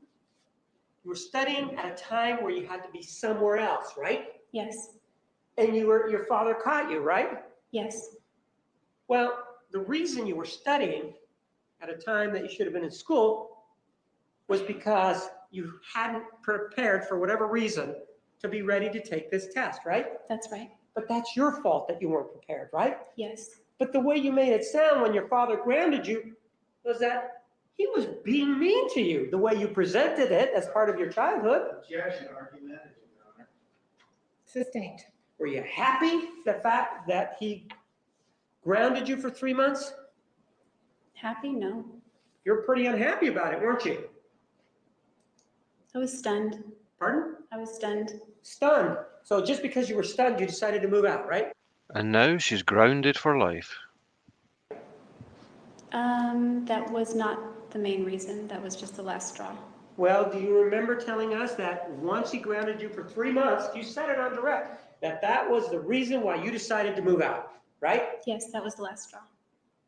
were studying at a time where you had to be somewhere else, right? Yes. And your father caught you, right? Yes. Well, the reason you were studying at a time that you should have been in school was because you hadn't prepared for whatever reason to be ready to take this test, right? That's right. But that's your fault that you weren't prepared, right? Yes. But the way you made it sound when your father grounded you was that he was being mean to you, the way you presented it as part of your childhood. Objection, argumentative, Your Honor. Sustained. Were you happy the fact that he grounded you for 3 months? Happy? No. You're pretty unhappy about it, weren't you? I was stunned. Pardon? I was stunned. Stunned. So just because you were stunned, you decided to move out, right? And now she's grounded for life. That was not the main reason. That was just the last straw. Well, do you remember telling us that once he grounded you for 3 months, you said it on direct, that was the reason why you decided to move out, right? Yes, that was the last straw.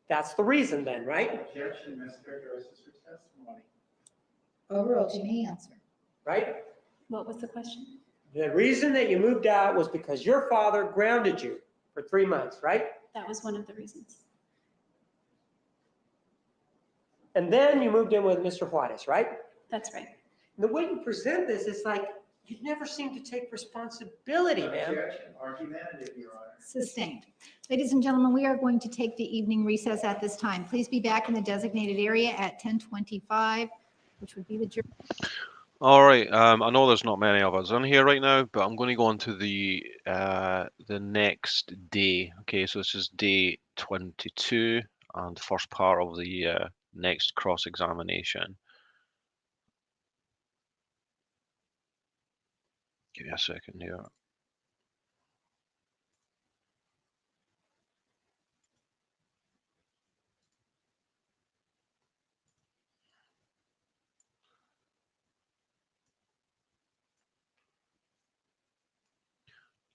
That's the reason then, right? Objection, mischaracterizes her testimony. Overruled. You may answer. Right? What was the question? The reason that you moved out was because your father grounded you for 3 months, right? That was one of the reasons. And then you moved in with Mr. Juarez, right? That's right. And the way you present this is like you never seem to take responsibility, man. Objection, argumentative, Your Honor. Sustained. Ladies and gentlemen, we are going to take the evening recess at this time. Please be back in the designated area at 10:25, which would be the jury. All right. I know there's not many of us on here right now, but I'm going to go on to the next day. Okay, so this is day 22 and the first part of the next cross-examination. Give me a second here.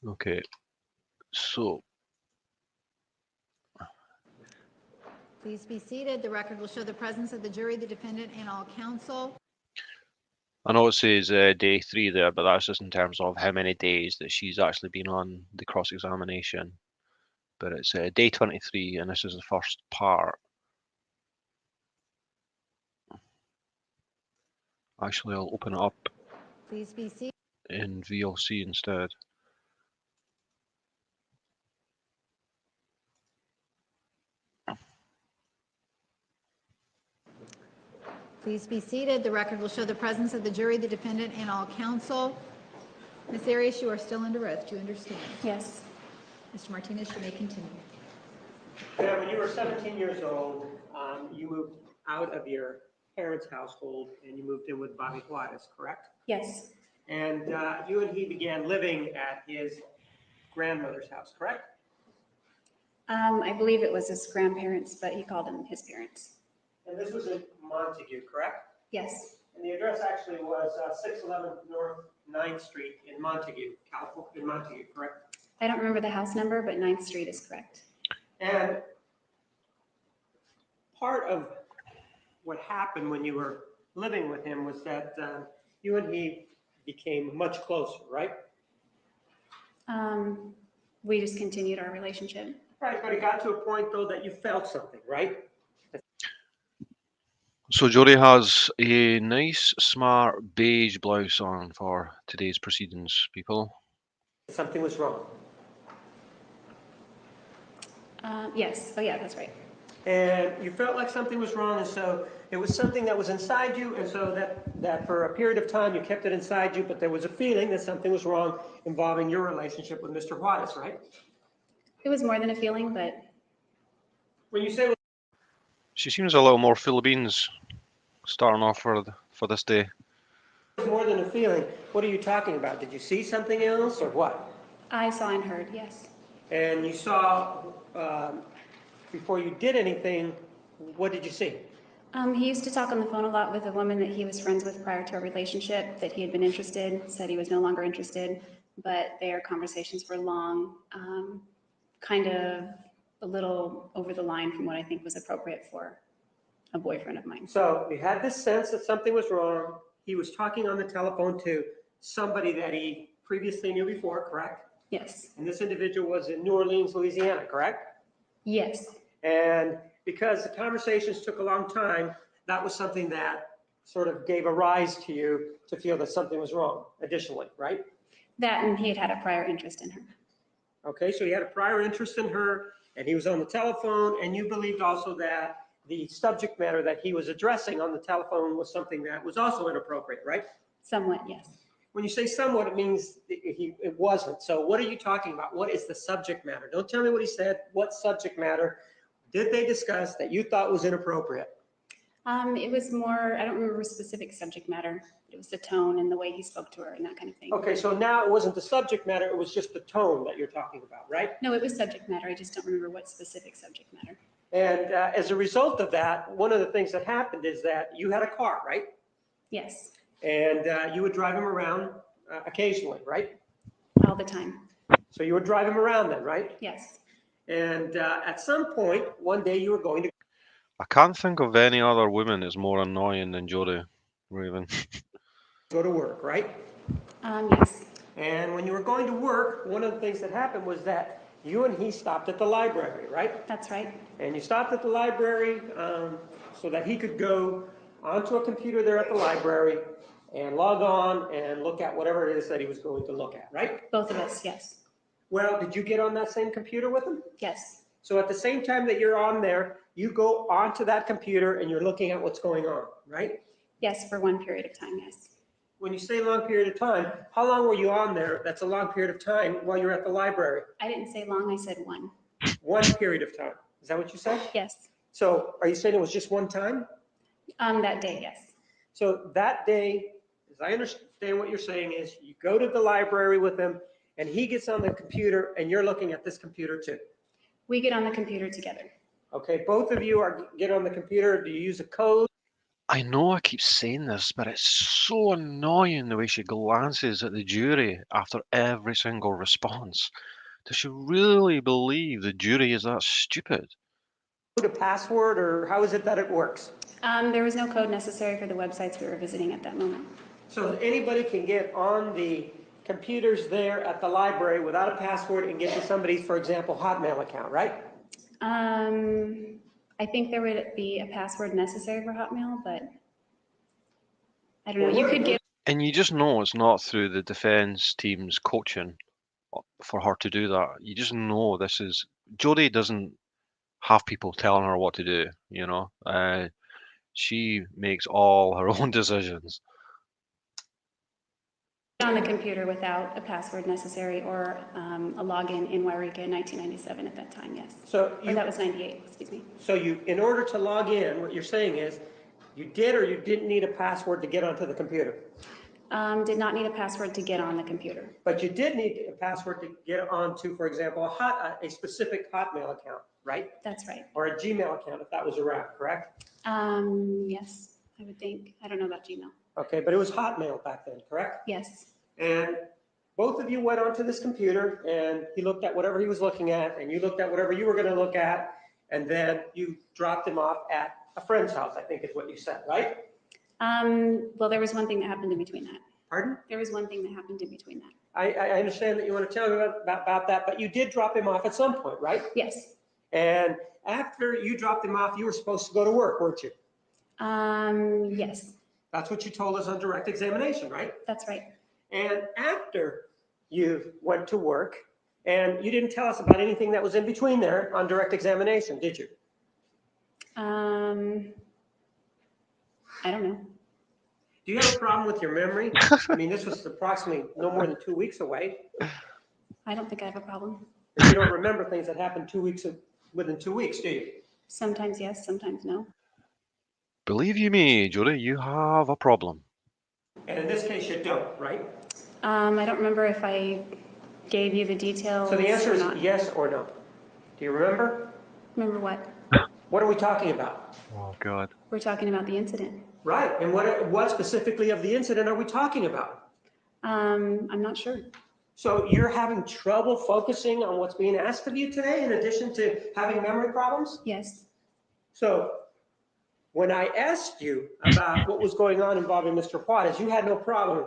Okay, so Please be seated. The record will show the presence of the jury, the defendant, and all counsel. I know it says day 3 there, but that's just in terms of how many days that she's actually been on the cross-examination. But it's day 23, and this is the first part. Actually, I'll open it up Please be seated. in VLC instead. Please be seated. The record will show the presence of the jury, the defendant, and all counsel. Ms. Arias, you are still under oath. Do you understand? Yes. Mr. Martinez, you may continue. Now, when you were 17 years old, you moved out of your parents' household and you moved in with Bobby Juarez, correct? Yes. And you and he began living at his grandmother's house, correct? I believe it was his grandparents, but he called them his parents. And this was in Montague, correct? Yes. And the address actually was 611 North 9th Street in Montague, California, in Montague, correct? I don't remember the house number, but 9th Street is correct. And part of what happened when you were living with him was that you and he became much closer, right? We just continued our relationship. Right, but it got to a point though that you felt something, right? So Jodie has a nice, smart beige blouse on for today's proceedings, people. Something was wrong. Yes. Oh, yeah, that's right. And you felt like something was wrong, and so it was something that was inside you, and so that for a period of time you kept it inside you, but there was a feeling that something was wrong involving your relationship with Mr. Juarez, right? It was more than a feeling, but When you say She seems a little more full of beans, starting off for this day. it was more than a feeling, what are you talking about? Did you see something else, or what? I saw and heard, yes. And you saw, before you did anything, what did you see? He used to talk on the phone a lot with a woman that he was friends with prior to our relationship, that he had been interested, said he was no longer interested, but their conversations were long, kind of a little over the line from what I think was appropriate for a boyfriend of mine. So you had this sense that something was wrong. He was talking on the telephone to somebody that he previously knew before, correct? Yes. And this individual was in New Orleans, Louisiana, correct? Yes. And because the conversations took a long time, that was something that sort of gave a rise to you to feel that something was wrong additionally, right? That, and he had had a prior interest in her. Okay, so he had a prior interest in her and he was on the telephone, and you believed also that the subject matter that he was addressing on the telephone was something that was also inappropriate, right? Somewhat, yes. When you say somewhat, it means it wasn't. So what are you talking about? What is the subject matter? Don't tell me what he said. What subject matter did they discuss that you thought was inappropriate? It was more, I don't remember specific subject matter. It was the tone and the way he spoke to her and that kind of thing. Okay, so now it wasn't the subject matter, it was just the tone that you're talking about, right? No, it was subject matter. I just don't remember what specific subject matter. And as a result of that, one of the things that happened is that you had a car, right? Yes, And you would drive him around occasionally, right? all the time. So you would drive him around then, right? Yes. And at some point, one day you were going to I can't think of any other woman that's more annoying than Jodie Raven. go to work, right? Yes. And when you were going to work, one of the things that happened was that you and he stopped at the library, right? That's right. And you stopped at the library so that he could go onto a computer there at the library and log on and look at whatever it is that he was going to look at, right? Both of us, yes. Well, did you get on that same computer with him? Yes. So at the same time that you're on there, you go onto that computer and you're looking at what's going on, right? Yes, for one period of time, yes. When you say long period of time, how long were you on there? That's a long period of time while you're at the library. I didn't say long, I said one. One period of time. Is that what you said? Yes. So are you saying it was just one time? That day, yes. So that day, as I understand what you're saying is you go to the library with him and he gets on the computer and you're looking at this computer too. We get on the computer together. Okay, both of you get on the computer. Do you use a code? I know I keep saying this, but it's so annoying the way she glances at the jury after every single response. Does she really believe the jury is that stupid? A password, or how is it that it works? There was no code necessary for the websites we were visiting at that moment. So anybody can get on the computers there at the library without a password and get to somebody's, for example, Hotmail account, right? I think there would be a password necessary for Hotmail, but I don't know, you could get, And you just know it's not through the defense team's coaching for her to do that. You just know this is Jodie doesn't have people telling her what to do, you know. She makes all her own decisions. on the computer without a password necessary or a login in Wairika in 1997 at that time, yes. So Or that was 98, excuse me. So you, in order to log in, what you're saying is, you did or you didn't need a password to get onto the computer? Did not need a password to get on the computer. But you did need a password to get onto, for example, a specific Hotmail account, right? That's right. Or a Gmail account if that was around, correct? Yes, I would think. I don't know about Gmail. Okay, but it was Hotmail back then, correct? Yes, And both of you went onto this computer and he looked at whatever he was looking at and you looked at whatever you were going to look at, and then you dropped him off at a friend's house, I think is what you said, right? well, there was one thing that happened in between that. Pardon? There was one thing that happened in between that. I understand that you want to tell me about that, but you did drop him off at some point, right? Yes, And after you dropped him off, you were supposed to go to work, weren't you? yes, That's what you told us on direct examination, right? that's right. And after you went to work, and you didn't tell us about anything that was in between there on direct examination, did you? I don't know. Do you have a problem with your memory? I mean, this was approximately no more than 2 weeks away. I don't think I have a problem. If you don't remember things that happened within 2 weeks, do you? Sometimes yes, sometimes no. Believe you me, Jodie, you have a problem. And in this case, you don't, right? I don't remember if I gave you the details So the answer or is not. yes or no. Do you remember? Remember what? What are we talking about? Oh, God. We're talking about the incident. Right, and what specifically of the incident are we talking about? I'm not sure. So you're having trouble focusing on what's being asked of you today in addition to having memory problems? Yes, So when I asked you about what was going on involving Mr. Juarez, you had no problem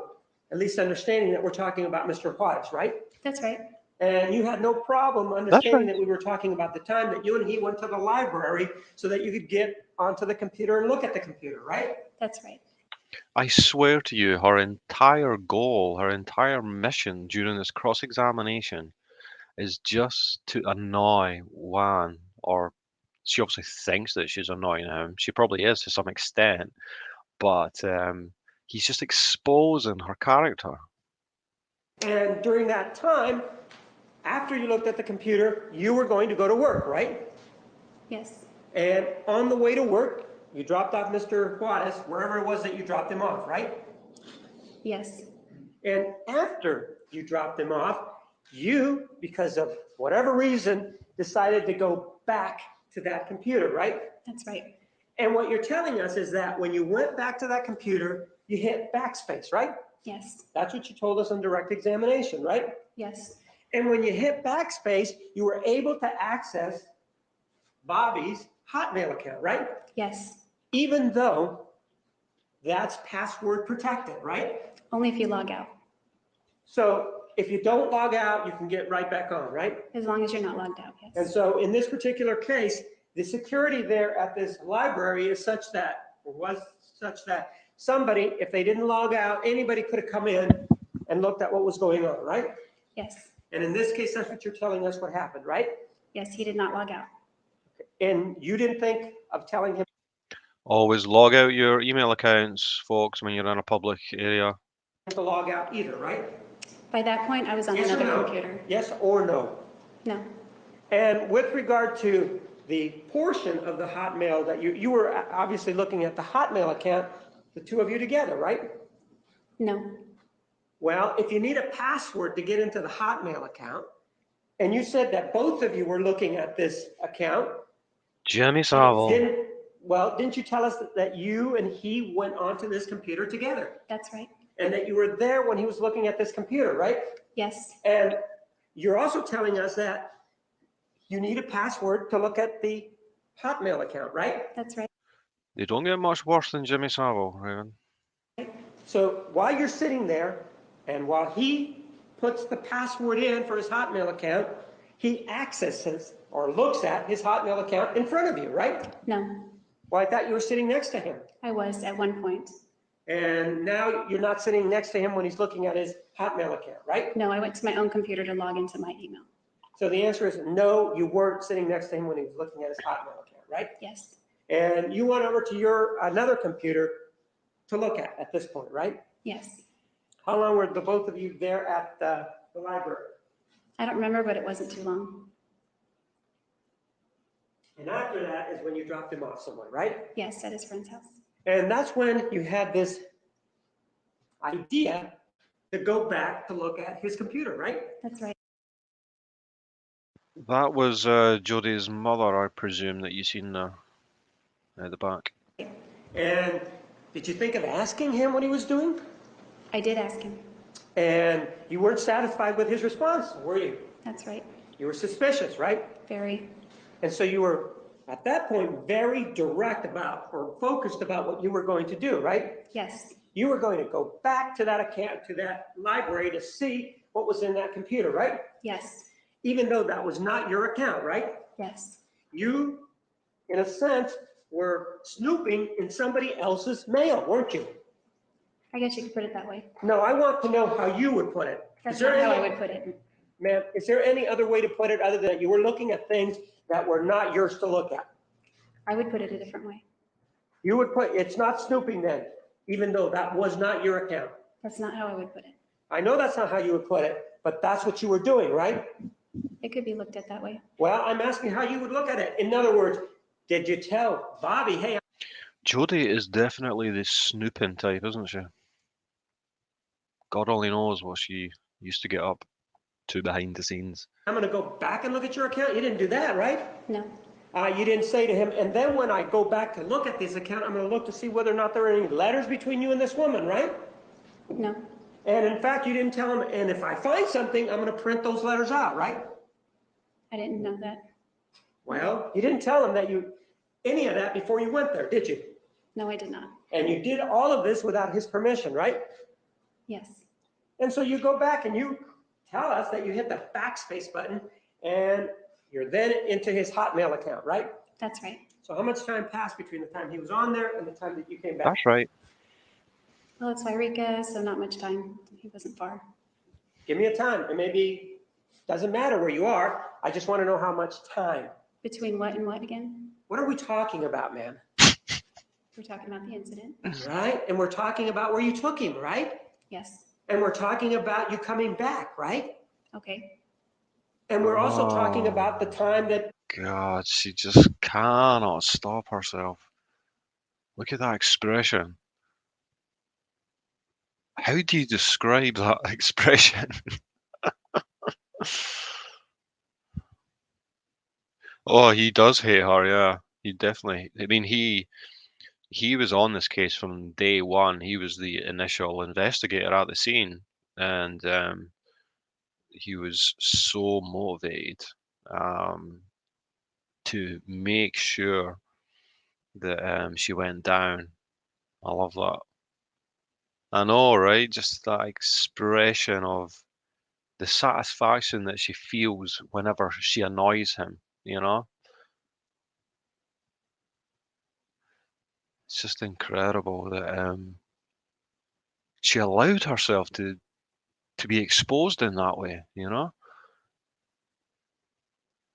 at least understanding that we're talking about Mr. Juarez, right? that's right. And you had no problem understanding that we were talking about the time that you and he went to the library so that you could get onto the computer and look at the computer, right? That's right. I swear to you, her entire goal, her entire mission during this cross-examination is just to annoy Juan, or she obviously thinks that she's annoying him. She probably is to some extent, but he's just exposing her character. And during that time, after you looked at the computer, you were going to go to work, right? Yes, And on the way to work, you dropped off Mr. Juarez, wherever it was that you dropped him off, right? yes, And after you dropped him off, you, because of whatever reason, decided to go back to that computer, right? that's right. And what you're telling us is that when you went back to that computer, you hit backspace, right? Yes, That's what you told us on direct examination, right? yes, And when you hit backspace, you were able to access Bobby's Hotmail account, right? yes. Even though that's password protected, right? Only if you log out, So if you don't log out, you can get right back on, right? as long as you're not logged out, And yes. so in this particular case, the security there at this library is such that, or was such that somebody, if they didn't log out, anybody could have come in and looked at what was going on, right? Yes, And in this case, that's what you're telling us what happened, right? yes, he did not log out. And you didn't think of telling him Always log out your email accounts, folks, when you're in a public area. to log out either, right? By that point, I was on Yes or another no? computer. Yes or no? No, And with regard to the portion of the Hotmail that you were obviously looking at the Hotmail account, the two of you together, right? no, Well, if you need a password to get into the Hotmail account, and you said that both of you were looking at this account, Jimmy Savile. didn't you tell us that you and he went onto this computer together? that's right. And that you were there when he was looking at this computer, right? Yes, And you're also telling us that you need a password to look at the Hotmail account, right? that's right. They don't get much worse than Jimmy Savile, Raven. So while you're sitting there, and while he puts the password in for his Hotmail account, he accesses or looks at his Hotmail account in front of you, right? No, Well, I thought you were sitting next to him. I was at one point. And now you're not sitting next to him when he's looking at his Hotmail account, right? No, I went to my own computer to log into my email. So the answer is no, you weren't sitting next to him when he was looking at his Hotmail account, right? Yes, And you went over to your another computer to look at this point, right? yes. How long were the both of you there at the library? I don't remember, but it wasn't too long. And after that is when you dropped him off somewhere, right? Yes, at his friend's house. And that's when you had this idea to go back to look at his computer, right? That's right. That was Jodie's mother, I presume, that you seen there at the back. And did you think of asking him what he was doing? I did ask him. And you weren't satisfied with his response, were you? That's right. You were suspicious, right? Very. And so you were, at that point, very direct about or focused about what you were going to do, right? Yes, You were going to go back to that account, to that library to see what was in that computer, right? yes, Even though that was not your account, right? yes. You, in a sense, were snooping in somebody else's mail, weren't you? I guess you could put it that way. No, I want to know how you would put it. That's Is there not how I any- would put it. Ma'am, is there any other way to put it other than you were looking at things that were not yours to look at? I would put it a different way. You would put, it's not snooping then, even though that was not your account. That's not how I would put it. I know that's not how you would put it, but that's what you were doing, right? It could be looked at that way. Well, I'm asking how you would look at it. In other words, did you tell Bobby, hey, Jodie is definitely the snooping type, isn't she? God only knows what she used to get up to behind the scenes. I'm going to go back and look at your account? You didn't do that, right? No, You didn't say to him, and then when I go back to look at this account, I'm going to look to see whether or not there are any letters between you and this woman, right? no, And in fact, you didn't tell him, and if I find something, I'm going to print those letters out, right? I didn't know that. Well, you didn't tell him that any of that before you went there, did you? No, I did not. And you did all of this without his permission, right? Yes, And so you go back and you tell us that you hit the backspace button and you're then into his Hotmail account, right? that's right. So how much time passed between the time he was on there and the time that you came back? That's right. Well, it's Wairika, so not much time. He wasn't far. Give me a time, and maybe, doesn't matter where you are, I just want to know how much time. Between what and what again? What are we talking about, ma'am? We're talking about the incident. Right? And we're talking about where you took him, right? Yes, And we're talking about you coming back, right? okay. And we're also talking Oh. about the time that, God, she just cannot stop herself. Look at that expression. How do you describe that expression? Oh, he does hate her, yeah. He definitely. I mean, he was on this case from day one. He was the initial investigator at the scene, and he was so motivated to make sure that she went down. I love that. I know, right? Just that expression of the satisfaction that she feels whenever she annoys him, you know? It's just incredible that she allowed herself to be exposed in that way, you know?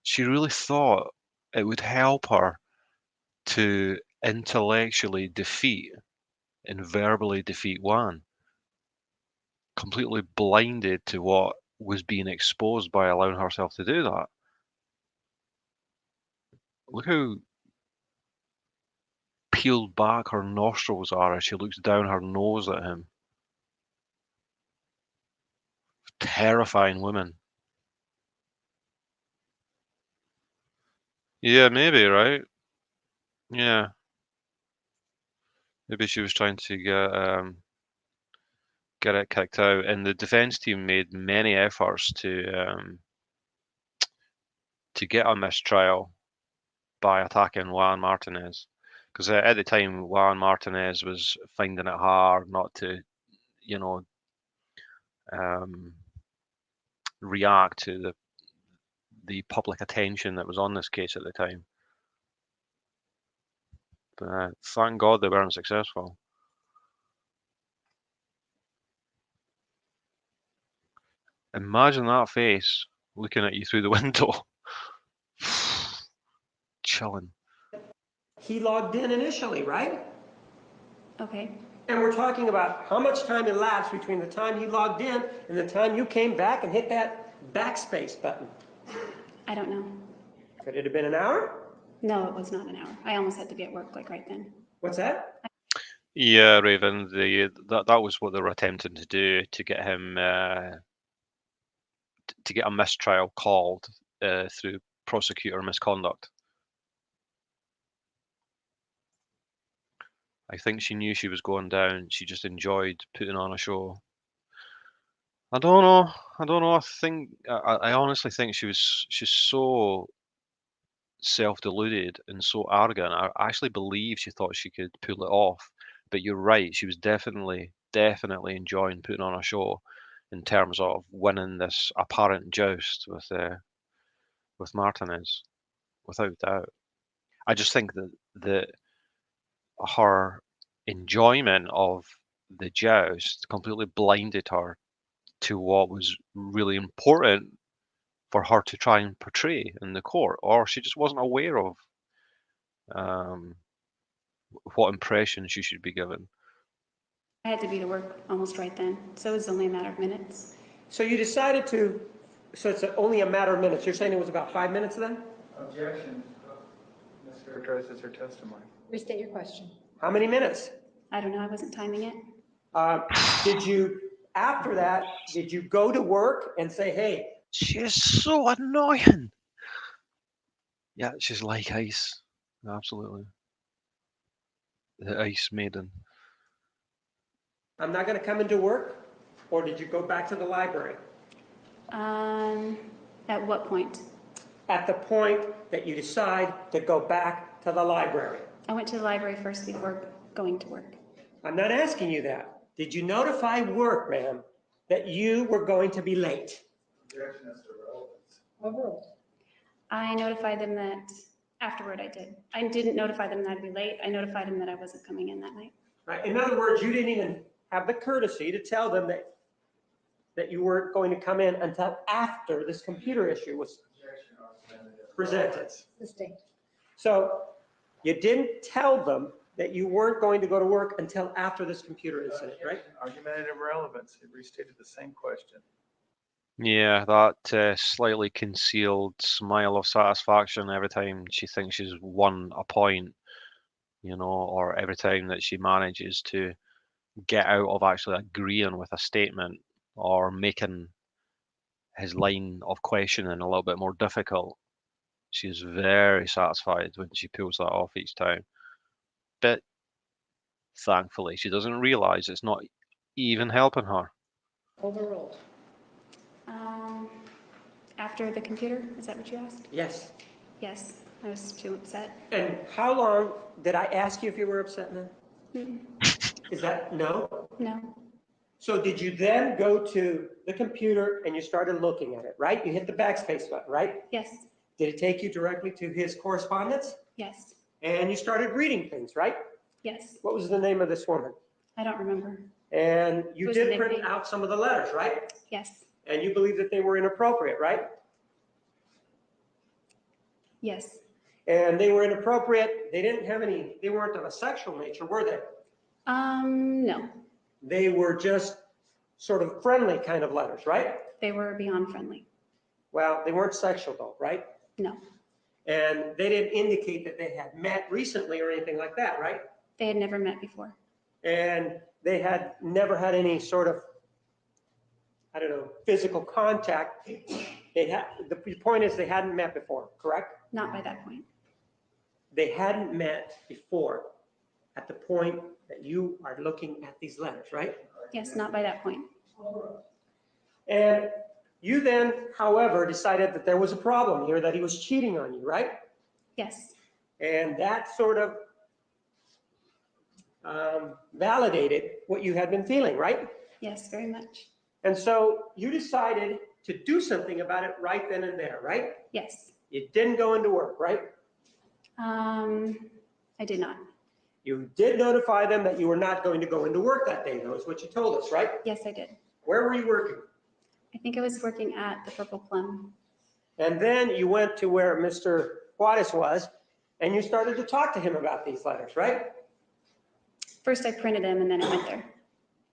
She really thought it would help her to intellectually defeat and verbally defeat Juan, completely blinded to what was being exposed by allowing herself to do that. Look how peeled back her nostrils are as she looks down her nose at him. Terrifying woman. Yeah, maybe, right? Yeah. Maybe she was trying to get it kicked out. And the defense team made many efforts to get a mistrial by attacking Juan Martinez. Because at the time, Juan Martinez was finding it hard not to, you know, react to the public attention that was on this case at the time. But thank God they weren't successful. Imagine that face looking at you through the window. Chilling. He logged in initially, right? Okay. And we're talking about how much time elapsed between the time he logged in and the time you came back and hit that backspace button. I don't know. Could it have been an hour? No, it was not an hour. I almost had to be at work like right then. What's that? Yeah, Raven. That was what they were attempting to do to get him to get a mistrial called through prosecutor misconduct. I think she knew she was going down. She just enjoyed putting on a show. I don't know. I don't know. I honestly think she's so self-deluded and so arrogant. I actually believe she thought she could pull it off. But you're right. She was definitely enjoying putting on a show in terms of winning this apparent joust with Martinez, without doubt. I just think that her enjoyment of the joust completely blinded her to what was really important for her to try and portray in the court, or she just wasn't aware of um, what impression she should be given. I had to be to work almost right then, so it was only a matter of minutes. So you decided to, so it's only a matter of minutes. You're saying it was about 5 minutes then? Objection. Ms. Characterizes her testimony. Restate your question. How many minutes? I don't know, I wasn't timing it. Did you, after that, did you go to work and say, hey, She is so annoying. Yeah, she's like ice. Absolutely. The ice maiden. I'm not going to come into work? Or did you go back to the library? At what point? At the point that you decide to go back to the library. I went to the library first before going to work. I'm not asking you that. Did you notify work, ma'am, that you were going to be late? Objection as to relevance. Overruled. I notified them that, afterward I did. I didn't notify them that I'd be late. I notified them that I wasn't coming in that night. Right? In other words, you didn't even have the courtesy to tell them that you weren't going to come in until after this computer issue was Objection argumentative presented. relevance. Sustained. So you didn't tell them that you weren't going to go to work until after this computer incident, right? Argumentative relevance. It restated the same question. Yeah, that slightly concealed smile of satisfaction every time she thinks she's won a point, or every time that she manages to get out of actually agreeing with a statement or making his line of questioning a little bit more difficult. She's very satisfied when she pulls that off each time. But thankfully, she doesn't realize it's not even helping her. Overruled. After the computer, is that what you asked? Yes. Yes, I was too upset. And how long, did I ask you if you were upset then? Mm-mm. Is that no? No, So did you then go to the computer and you started looking at it, right? You hit the backspace button, right? yes, Did it take you directly to his correspondence? yes, And you started reading things, right? yes. What was the name of this woman? I don't remember. And It you was a did print nickname. out some of the letters, right? Yes, And you believe that they were inappropriate, right? yes, And they were inappropriate. They weren't of a sexual nature, were they? no, They were just sort of friendly kind of letters, right? they were beyond friendly. Well, they weren't sexual though, right? No, And they didn't indicate that they had met recently or anything like that, right? they had never met before. And they had never had any sort of, I don't know, physical contact. The point is they hadn't met before, correct? Not by that point. They hadn't met before at the point that you are looking at these letters, right? Yes, not by that point. And you then, however, decided that there was a problem here, that he was cheating on you, right? Yes, And that sort of validated what you had been feeling, right? yes, very much. And so you decided to do something about it right then and there, right? Yes. You didn't go into work, right? I did not. You did notify them that you were not going to go into work that day, though, is what you told us, right? Yes, I did. Where were you working? I think I was working at the Purple Plum. And then you went to where Mr. Juarez was, and you started to talk to him about these letters, right? First I printed them and then I went there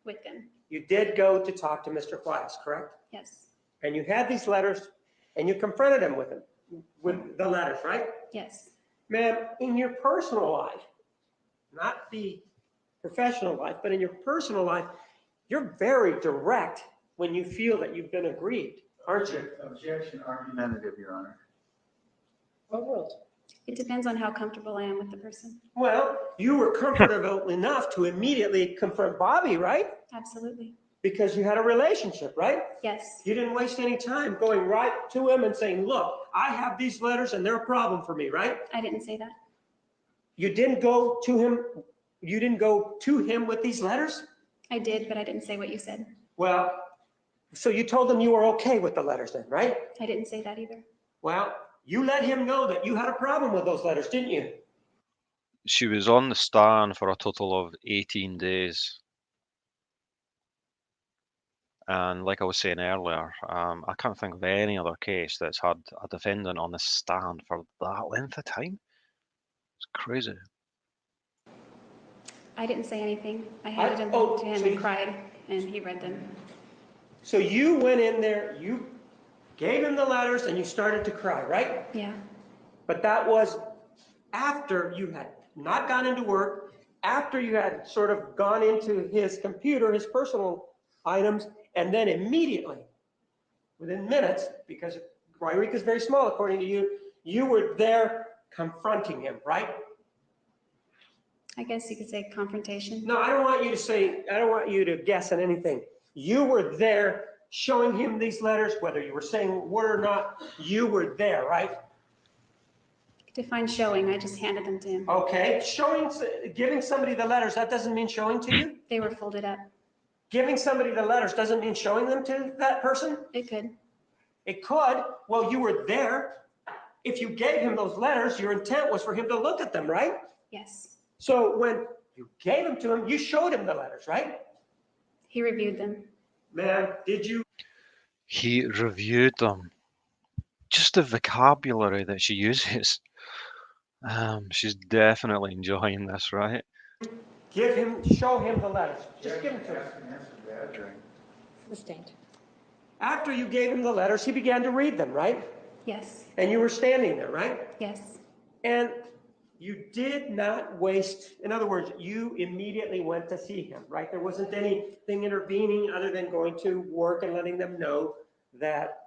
with them. You did go to talk to Mr. Juarez, correct? Yes, And you had these letters, and you confronted him with them, with the letters, right? yes. Ma'am, in your personal life, not the professional life, but in your personal life, you're very direct when you feel that you've been aggrieved, aren't you? Objection argumentative, Your Honor. It depends on how comfortable I am with the person. Well, you were comfortable enough to immediately confront Bobby, right? Absolutely. Because you had a relationship, right? Yes, You didn't waste any time going right to him and saying, look, I have these letters and they're a problem for me, right? I didn't say that. You didn't go to him with these letters? I did, but I didn't say what you said. Well, so you told him you were okay with the letters then, right? I didn't say that either. Well, you let him know that you had a problem with those letters, didn't you? She was on the stand for a total of 18 days. And like I was saying earlier, I can't think of any other case that's had a defendant on the stand for that length of time. It's crazy. I didn't say anything. I handed them oh, to him so and you- cried, and he read them. So you went in there, you gave him the letters and you started to cry, right? Yeah, But that was after you had not gone into work, after you had sort of gone into his computer, his personal items, and then immediately, within minutes, because Wairika is very small according to you, you were there confronting him, right? I guess you could say confrontation. No, I don't want you to guess at anything. You were there showing him these letters, whether you were saying a word or not, you were there, right? Define showing, I just handed them to him. Okay, giving somebody the letters, that doesn't mean showing to you? They were folded up. Giving somebody the letters doesn't mean showing them to that person? It could. It could. Well, you were there. If you gave him those letters, your intent was for him to look at them, right? Yes. So when you gave them to him, you showed him the letters, right? He reviewed them. Ma'am, did you? He reviewed them. Just the vocabulary that she uses. She's definitely enjoying this, right? Show him the letters. Just give them to him. Sustained. After you gave him the letters, he began to read them, right? Yes, And you were standing there, right? yes, And you did not waste, in other words, you immediately went to see him, right? There wasn't anything intervening other than going to work and letting them know that.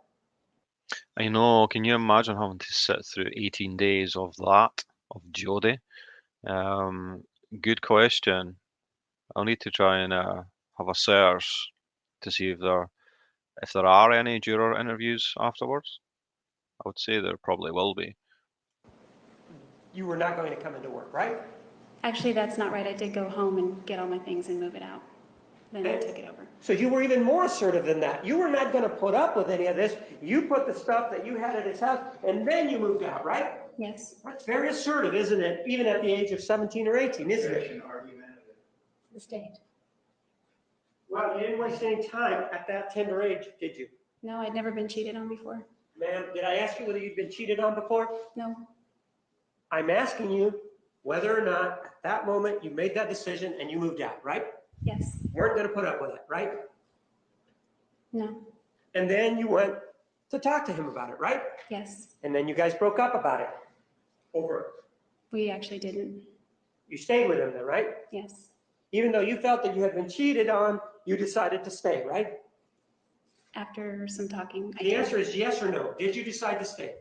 I know, can you imagine having to sit through 18 days of that, of Jodie? Good question. I'll need to try and have a search to see if there are any juror interviews afterwards. I would say there probably will be. You were not going to come into work, right? actually, that's not right. I did go home and get all my things and move it out. Then I took it over. So you were even more assertive than that. You were not going to put up with any of this. You put the stuff that you had at his house, and then you moved out, right? Yes, That's very assertive, isn't it? Even at the age of 17 or 18, isn't it? Objection argumentative. Sustained. Well, you didn't waste any time at that tender age, did you? no, I'd never been cheated on before. Ma'am, did I ask you whether you'd been cheated on before? No, I'm asking you whether or not at that moment you made that decision and you moved out, right? yes, You weren't going to put up with it, right? no, And then you went to talk to him about it, right? yes. And then you guys broke up about it over it. We actually didn't. You stayed with him then, right? Yes, Even though you felt that you had been cheated on, you decided to stay, right? after some talking, I The did. answer is yes or no. Did you decide to stay?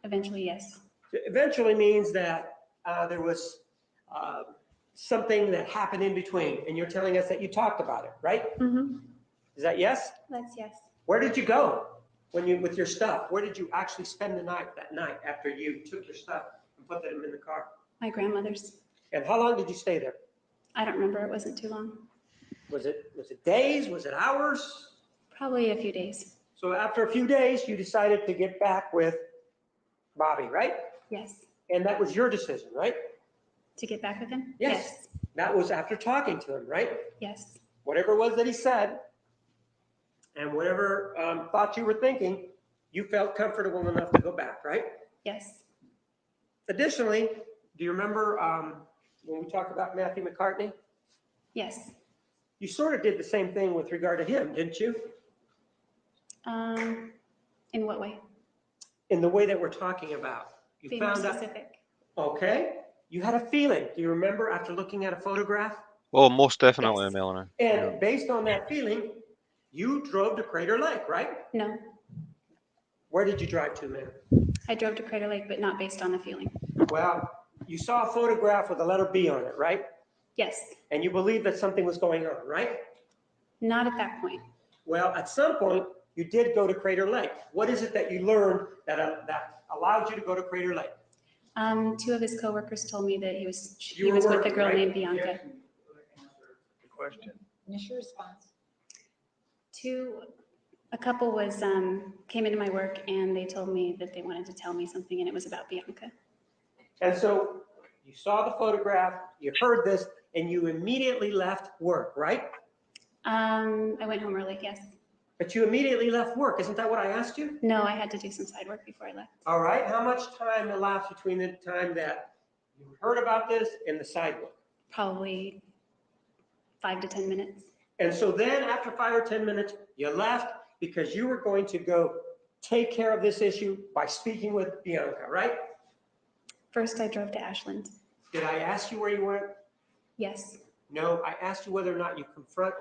Eventually, yes. Eventually means that there was something that happened in between, and you're telling us that you talked about it, right? Mm-hmm. Is that yes? That's yes. Where did you go with your stuff? Where did you actually spend the night that night after you took your stuff and put them in the car? My grandmother's. And how long did you stay there? I don't remember. It wasn't too long. Was it days? Was it hours? Probably a few days. So after a few days, you decided to get back with Bobby, right? Yes. And that was your decision, right? To get back with him? Yes. That was after talking to him, right? Yes. Whatever it was that he said. and whatever thoughts you were thinking, you felt comfortable enough to go back, right? Yes, Additionally, do you remember when we talked about Matthew McCartney? yes. You sort of did the same thing with regard to him, didn't you? In what way? In the way that we're talking about. You Be more found out, specific. okay, you had a feeling. Do you remember after looking at a photograph? Oh, most definitely, Yes. Melanie. And based on that feeling, you drove to Crater Lake, right? No, Where did you drive to, ma'am? I drove to Crater Lake, but not based on the feeling. Well, you saw a photograph with the letter B on it, right? Yes, And you believed that something was going on, right? not at that point. Well, at some point, you did go to Crater Lake. What is it that you learned that allowed you to go to Crater Lake? Two of his coworkers told me that he was You were with a working, girl right? named Bianca. The question. Initial response. A couple was came into my work and they told me that they wanted to tell me something and it was about Bianca. And so you saw the photograph, you heard this, and you immediately left work, right? I went home early, yes. But you immediately left work. Isn't that what I asked you? No, I had to do some side work before I left. All right. How much time elapsed between the time that you heard about this and the side work? Probably 5 to 10 minutes. And so then after 5 or 10 minutes, you left because you were going to go take care of this issue by speaking with Bianca, right? First, I drove to Ashland. Did I ask you where you went? Yes, No, I asked you whether or not you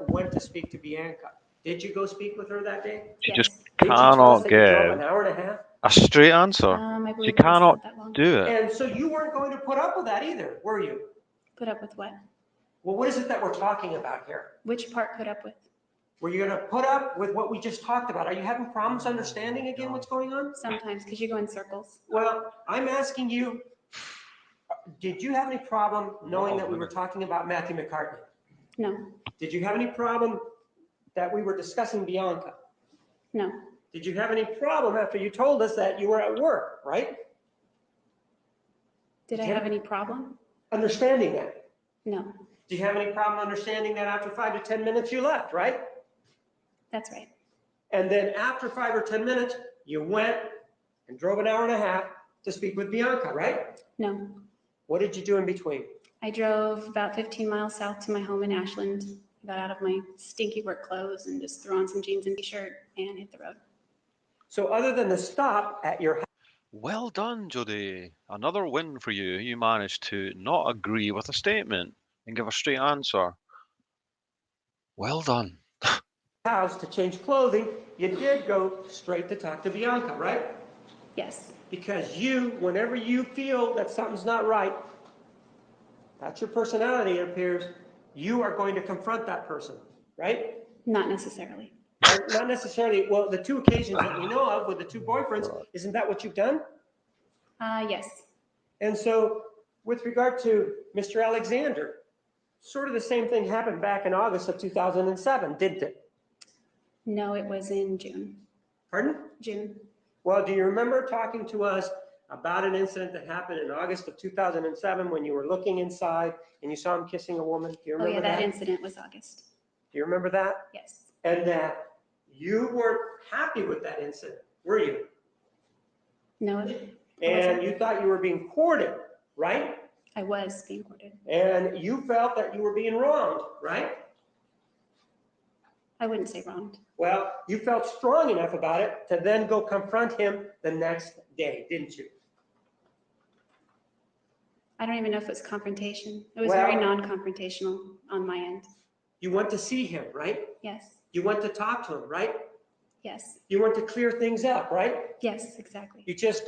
went to speak to Bianca. Did you go speak with her that day? She yes. just Did you tell us cannot that you drove give an hour and a half? a straight answer. I She believe it was cannot not that long. do it. And so you weren't going to put up with that either, were you? Put up with what? Well, what is it that we're talking about here? Which part put up with? Were you going to put up with what we just talked about? Are you having problems understanding again what's going on? Sometimes, because you go in circles. Well, I'm asking you, did you have any problem knowing that we were talking about Matthew McCartney? No, Did you have any problem that we were discussing Bianca? no, Did you have any problem after you told us that you were at work, right? did I have any problem? Understanding that. No, Do you have any problem understanding that after 5 to 10 minutes you left, right? that's right. And then after 5 or 10 minutes, you went and drove an hour and a half to speak with Bianca, right? No, What did you do in between? I drove about 15 miles south to my home in Ashland. I got out of my stinky work clothes and just threw on some jeans and t-shirt and hit the road. So other than the stop at your house, Well done, Jodie. Another win for you. You managed to not agree with a statement and give a straight answer. Well done. to change clothing, you did go straight to talk to Bianca, right? Yes, Because you, whenever you feel that something's not right, that's your personality, it appears, you are going to confront that person, right? not necessarily. Or not necessarily, well, the two occasions that we know of with the two boyfriends, isn't that what you've done? Yes, And so with regard to Mr. Alexander, sort of the same thing happened back in August of 2007, didn't it? no, it was in June. Pardon? June. Well, do you remember talking to us about an incident that happened in August of 2007 when you were looking inside and you saw him kissing a woman? Do you Oh remember yeah, that that? incident was August. Do you remember that? Yes, And that you weren't happy with that incident, were you? no, And you thought you were being courted, right? I was being courted. And you felt that you were being wronged, right? I wouldn't say wronged. Well, you felt strong enough about it to then go confront him the next day, didn't you? I don't even know if it was confrontation. It was Well- very non-confrontational on my end. You went to see him, right? Yes, You went to talk to him, right? yes, You went to clear things up, right? yes, exactly. You just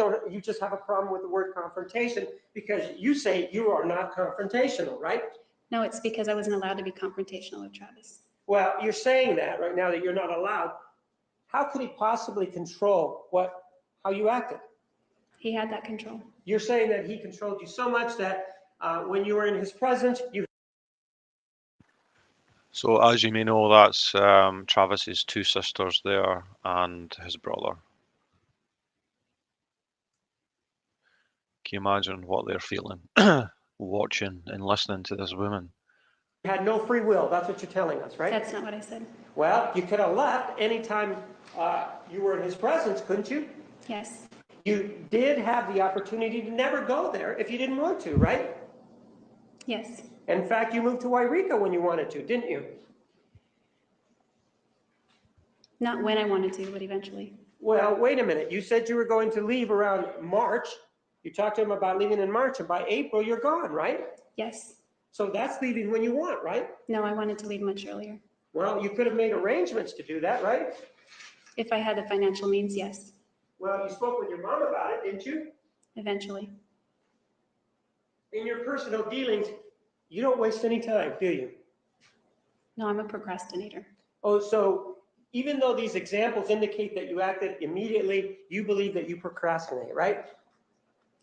have a problem with the word confrontation because you say you are not confrontational, right? No, it's because I wasn't allowed to be confrontational with Travis. Well, you're saying that right now that you're not allowed. How could he possibly control how you acted? He had that control. You're saying that he controlled you so much that when you were in his presence, you. So, as you may know, that's Travis's two sisters there and his brother. Can you imagine what they're feeling watching and listening to this woman You had no free will. That's what you're telling us, right? That's not what I said. Well, you could have left anytime you were in his presence, couldn't you? Yes, You did have the opportunity to never go there if you didn't want to, right? yes. In fact, you moved to Wairika when you wanted to, didn't you? Not when I wanted to, but eventually. Well, wait a minute. You said you were going to leave around March. You talked to him about leaving in March, and by April, you're gone, right? Yes. So that's leaving when you want, right? No, I wanted to leave much earlier. Well, you could have made arrangements to do that, right? If I had the financial means, yes, Well, you spoke with your mom about it, didn't you? eventually. In your personal dealings, you don't waste any time, do you? No, I'm a procrastinator. Oh, so even though these examples indicate that you acted immediately, you believe that you procrastinate, right?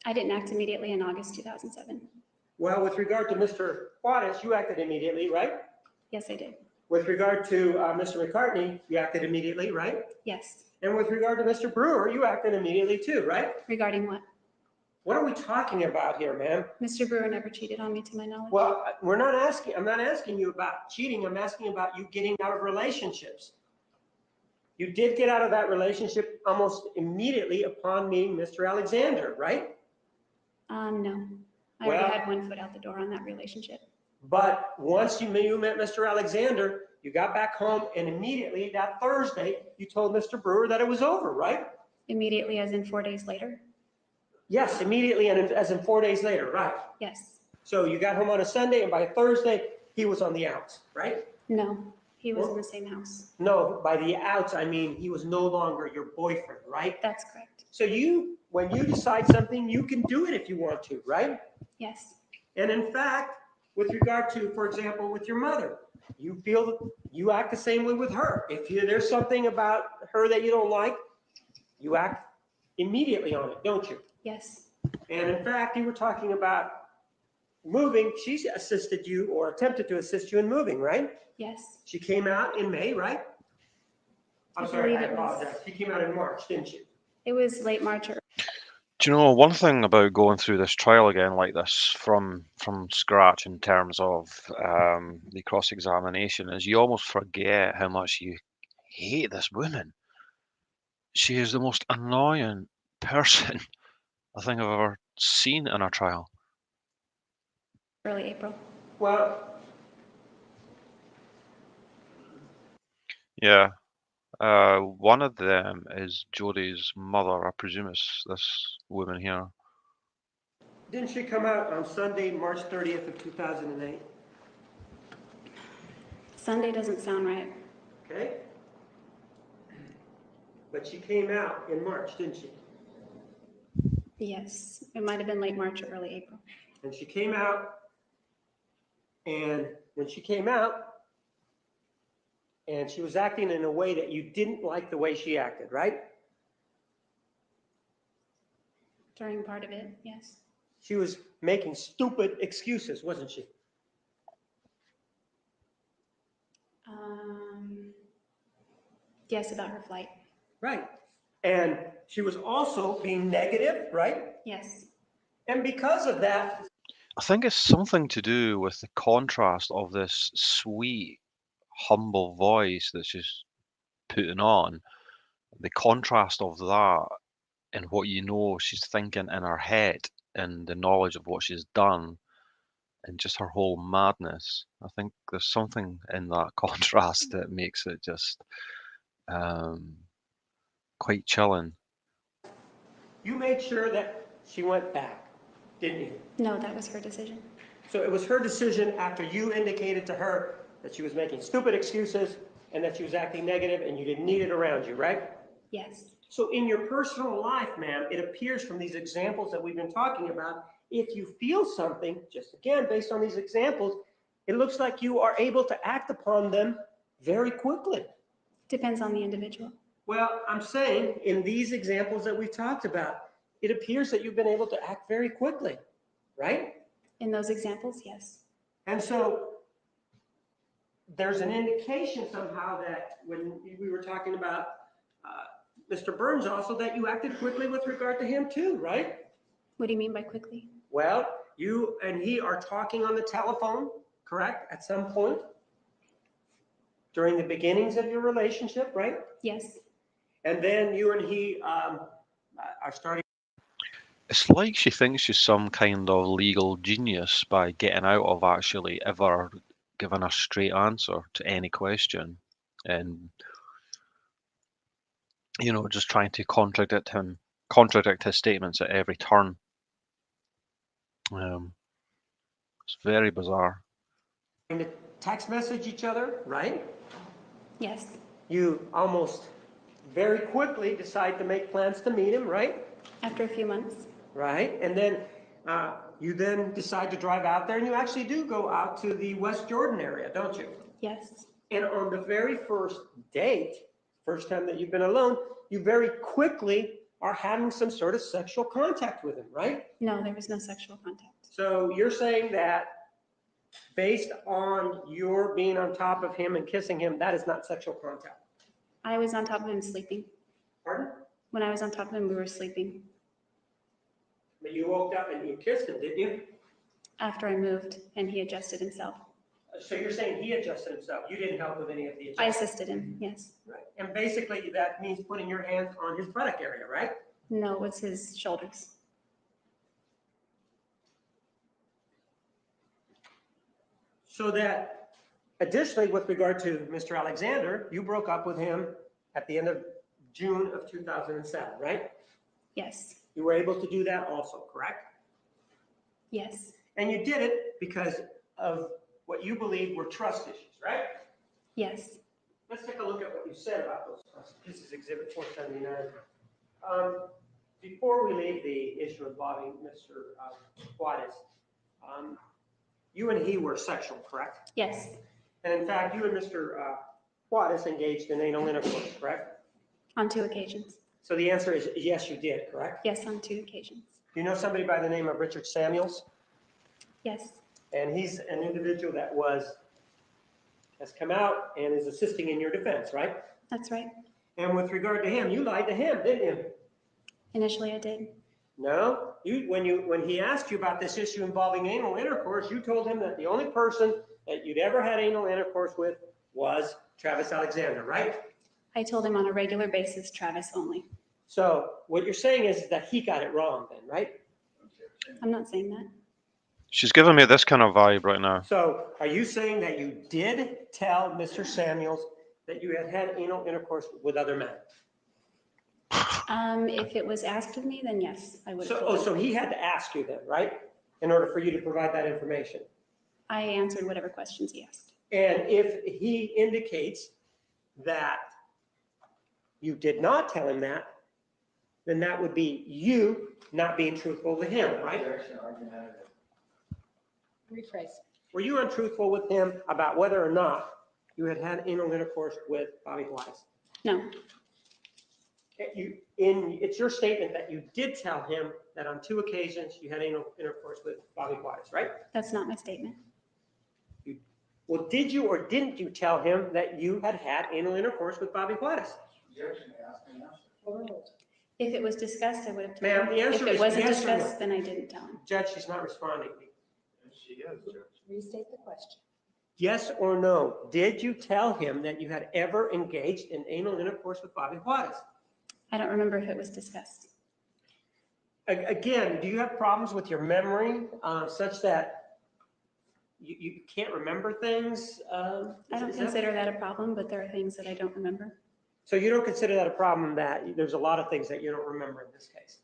I didn't act immediately in August 2007. Well, with regard to Mr. Juarez, you acted immediately, right? Yes, I did. With regard to Mr. McCartney, you acted immediately, right? Yes. And with regard to Mr. Brewer, you acted immediately too, right? Regarding what? What are we talking about here, ma'am? Mr. Brewer never cheated on me to my knowledge. Well, I'm not asking you about cheating. I'm asking about you getting out of relationships. You did get out of that relationship almost immediately upon meeting Mr. Alexander, right? No. I Well- already had one foot out the door on that relationship. But once you met Mr. Alexander, you got back home and immediately that Thursday, you told Mr. Brewer that it was over, right? Immediately, as in 4 days later? Yes, immediately and as in 4 days later, right? Yes. So you got home on a Sunday and by Thursday, he was on the outs, right? No, he was in the same house. No, by the outs, I mean, he was no longer your boyfriend, right? That's correct. So when you decide something, you can do it if you want to, right? Yes. And in fact, with regard to, for example, with your mother, you feel that you act the same way with her. If there's something about her that you don't like, you act immediately on it, don't you? Yes. And in fact, you were talking about moving. She assisted you or attempted to assist you in moving, right? Yes. She came out in May, right? I'm I sorry, I believe it was. apologize. She came out in March, didn't she? It was late March or Do you know one thing about going through this trial again like this from scratch in terms of the cross-examination is you almost forget how much you hate this woman. She is the most annoying person I think I've ever seen in a trial. early April. Well, Yeah. One of them is Jodie's mother. I presume it's this woman here. didn't she come out on Sunday, March 30th of 2008? Sunday doesn't sound right. Okay? But she came out in March, didn't she? Yes. It might have been late March or early April. And she came out, and when she came out, and she was acting in a way that you didn't like the way she acted, right? During part of it, yes. She was making stupid excuses, wasn't she? Yes, about her flight. Right. And she was also being negative, right? Yes. And because of that, I think it's something to do with the contrast of this sweet, humble voice that she's putting on. The contrast of that and what you know she's thinking in her head and the knowledge of what she's done and just her whole madness. I think there's something in that contrast that makes it just quite chilling. you made sure that she went back, didn't you? No, that was her decision. So it was her decision after you indicated to her that she was making stupid excuses and that she was acting negative and you didn't need it around you, right? Yes. So in your personal life, ma'am, it appears from these examples that we've been talking about, if you feel something, just again, based on these examples, it looks like you are able to act upon them very quickly. Depends on the individual. Well, I'm saying in these examples that we've talked about, it appears that you've been able to act very quickly, right? In those examples, yes. And so there's an indication somehow that when we were talking about Mr. Burns also, that you acted quickly with regard to him too, right? What do you mean by quickly? Well, you and he are talking on the telephone, correct? At some point during the beginnings of your relationship, right? Yes, And then you and he are starting. It's like she thinks she's some kind of legal genius by getting out of actually ever giving a straight answer to any question, and just trying to contradict his statements at every turn. It's very bizarre. to text message each other, right? yes, You almost very quickly decide to make plans to meet him, right? after a few months. Right? And then you then decide to drive out there, and you actually do go out to the West Jordan area, don't you? Yes, And on the very first date, first time that you've been alone, you very quickly are having some sort of sexual contact with him, right? no, there was no sexual contact. So you're saying that based on your being on top of him and kissing him, that is not sexual contact. I was on top of him sleeping. Pardon? When I was on top of him, we were sleeping. But you woke up and you kissed him, didn't you? After I moved and he adjusted himself. So you're saying he adjusted himself. You didn't help with any of the I adjustment. assisted him, yes. Right. And basically that means putting your hands on his buttock area, right? No, it was his shoulders. So that additionally, with regard to Mr. Alexander, you broke up with him at the end of June of 2007, right? Yes, You were able to do that also, correct? yes, And you did it because of what you believe were trust issues, right? yes. Let's take a look at what you said about those trusts. This is Exhibit 479. Before we leave the issue involving Mr. Juarez, you and he were sexual, correct? Yes, And in fact, you and Mr. Juarez engaged in anal intercourse, correct? on 2 occasions. So the answer is yes, you did, correct? Yes, on 2 occasions. You know somebody by the name of Richard Samuels? Yes, And he's an individual that has come out and is assisting in your defense, right? that's right. And with regard to him, you lied to him, didn't you? Initially I did. No, when he asked you about this issue involving anal intercourse, you told him that the only person that you'd ever had anal intercourse with was Travis Alexander, right? I told him on a regular basis, Travis only. So what you're saying is that he got it wrong then, right? I'm not saying that. She's giving me this kind of vibe right now. So are you saying that you did tell Mr. Samuels that you had anal intercourse with other men? If it was asked of me, then yes, I would have So, told him. so he had to ask you then, right? In order for you to provide that information. I answered whatever questions he asked. And if he indicates that you did not tell him that, then that would be you not being truthful to him, right? Rephrase. Were you untruthful with him about whether or not you had had anal intercourse with Bobby Wise? No, It's your statement that you did tell him that on 2 occasions you had anal intercourse with Bobby Wise, right? that's not my statement. Well, did you or didn't you tell him that you had had anal intercourse with Bobby Juarez? If it was discussed, I would have told Ma'am, him. the answer If is it wasn't yes or no. discussed, then I didn't tell him. Judge, she's not responding. She is, Judge. Restate the question. Yes or no, did you tell him that you had ever engaged in anal intercourse with Bobby Juarez? I don't remember if it was discussed. Again, do you have problems with your memory such that you can't remember things? I don't Is that- consider that a problem, but there are things that I don't remember. So you don't consider that a problem, that there's a lot of things that you don't remember in this case?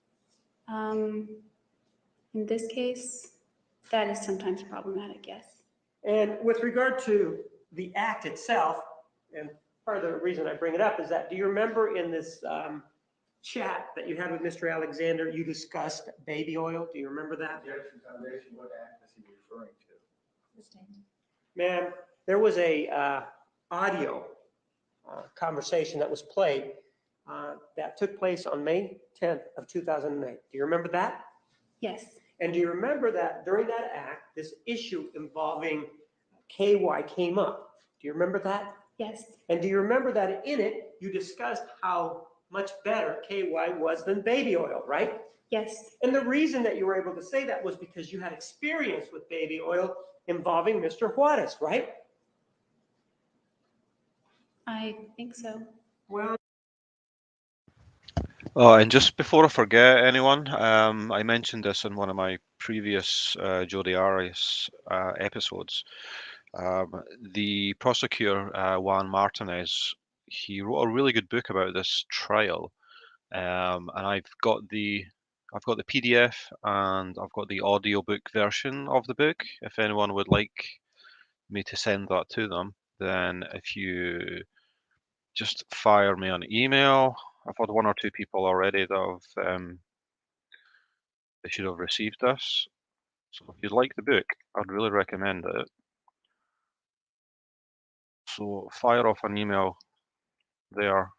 In this case, that is sometimes problematic, yes. And with regard to the act itself, and part of the reason I bring it up is that, do you remember in this chat that you had with Mr. Alexander, you discussed baby oil? Do you remember that? Objection, Foundation, what act is he referring to? Ma'am, there was a audio conversation that was played that took place on May 10th of 2008. Do you remember that? Yes, And do you remember that during that act, this issue involving KY came up? Do you remember that? yes, And do you remember that in it, you discussed how much better KY was than baby oil, right? Yes, And the reason that you were able to say that was because you had experience with baby oil involving Mr. Juarez, right? I think so. Well, Oh, and just before I forget anyone, I mentioned this in one of my previous JODIE ARIAS episodes. The prosecutor, Juan Martinez, he wrote a really good book about this trial, and I've got the PDF and I've got the audiobook version of the book. If anyone would like me to send that to them, then if you just fire me an email. I've had one or two people already that have they should have received this. So if you'd like the book, I'd really recommend it. So fire off an email there.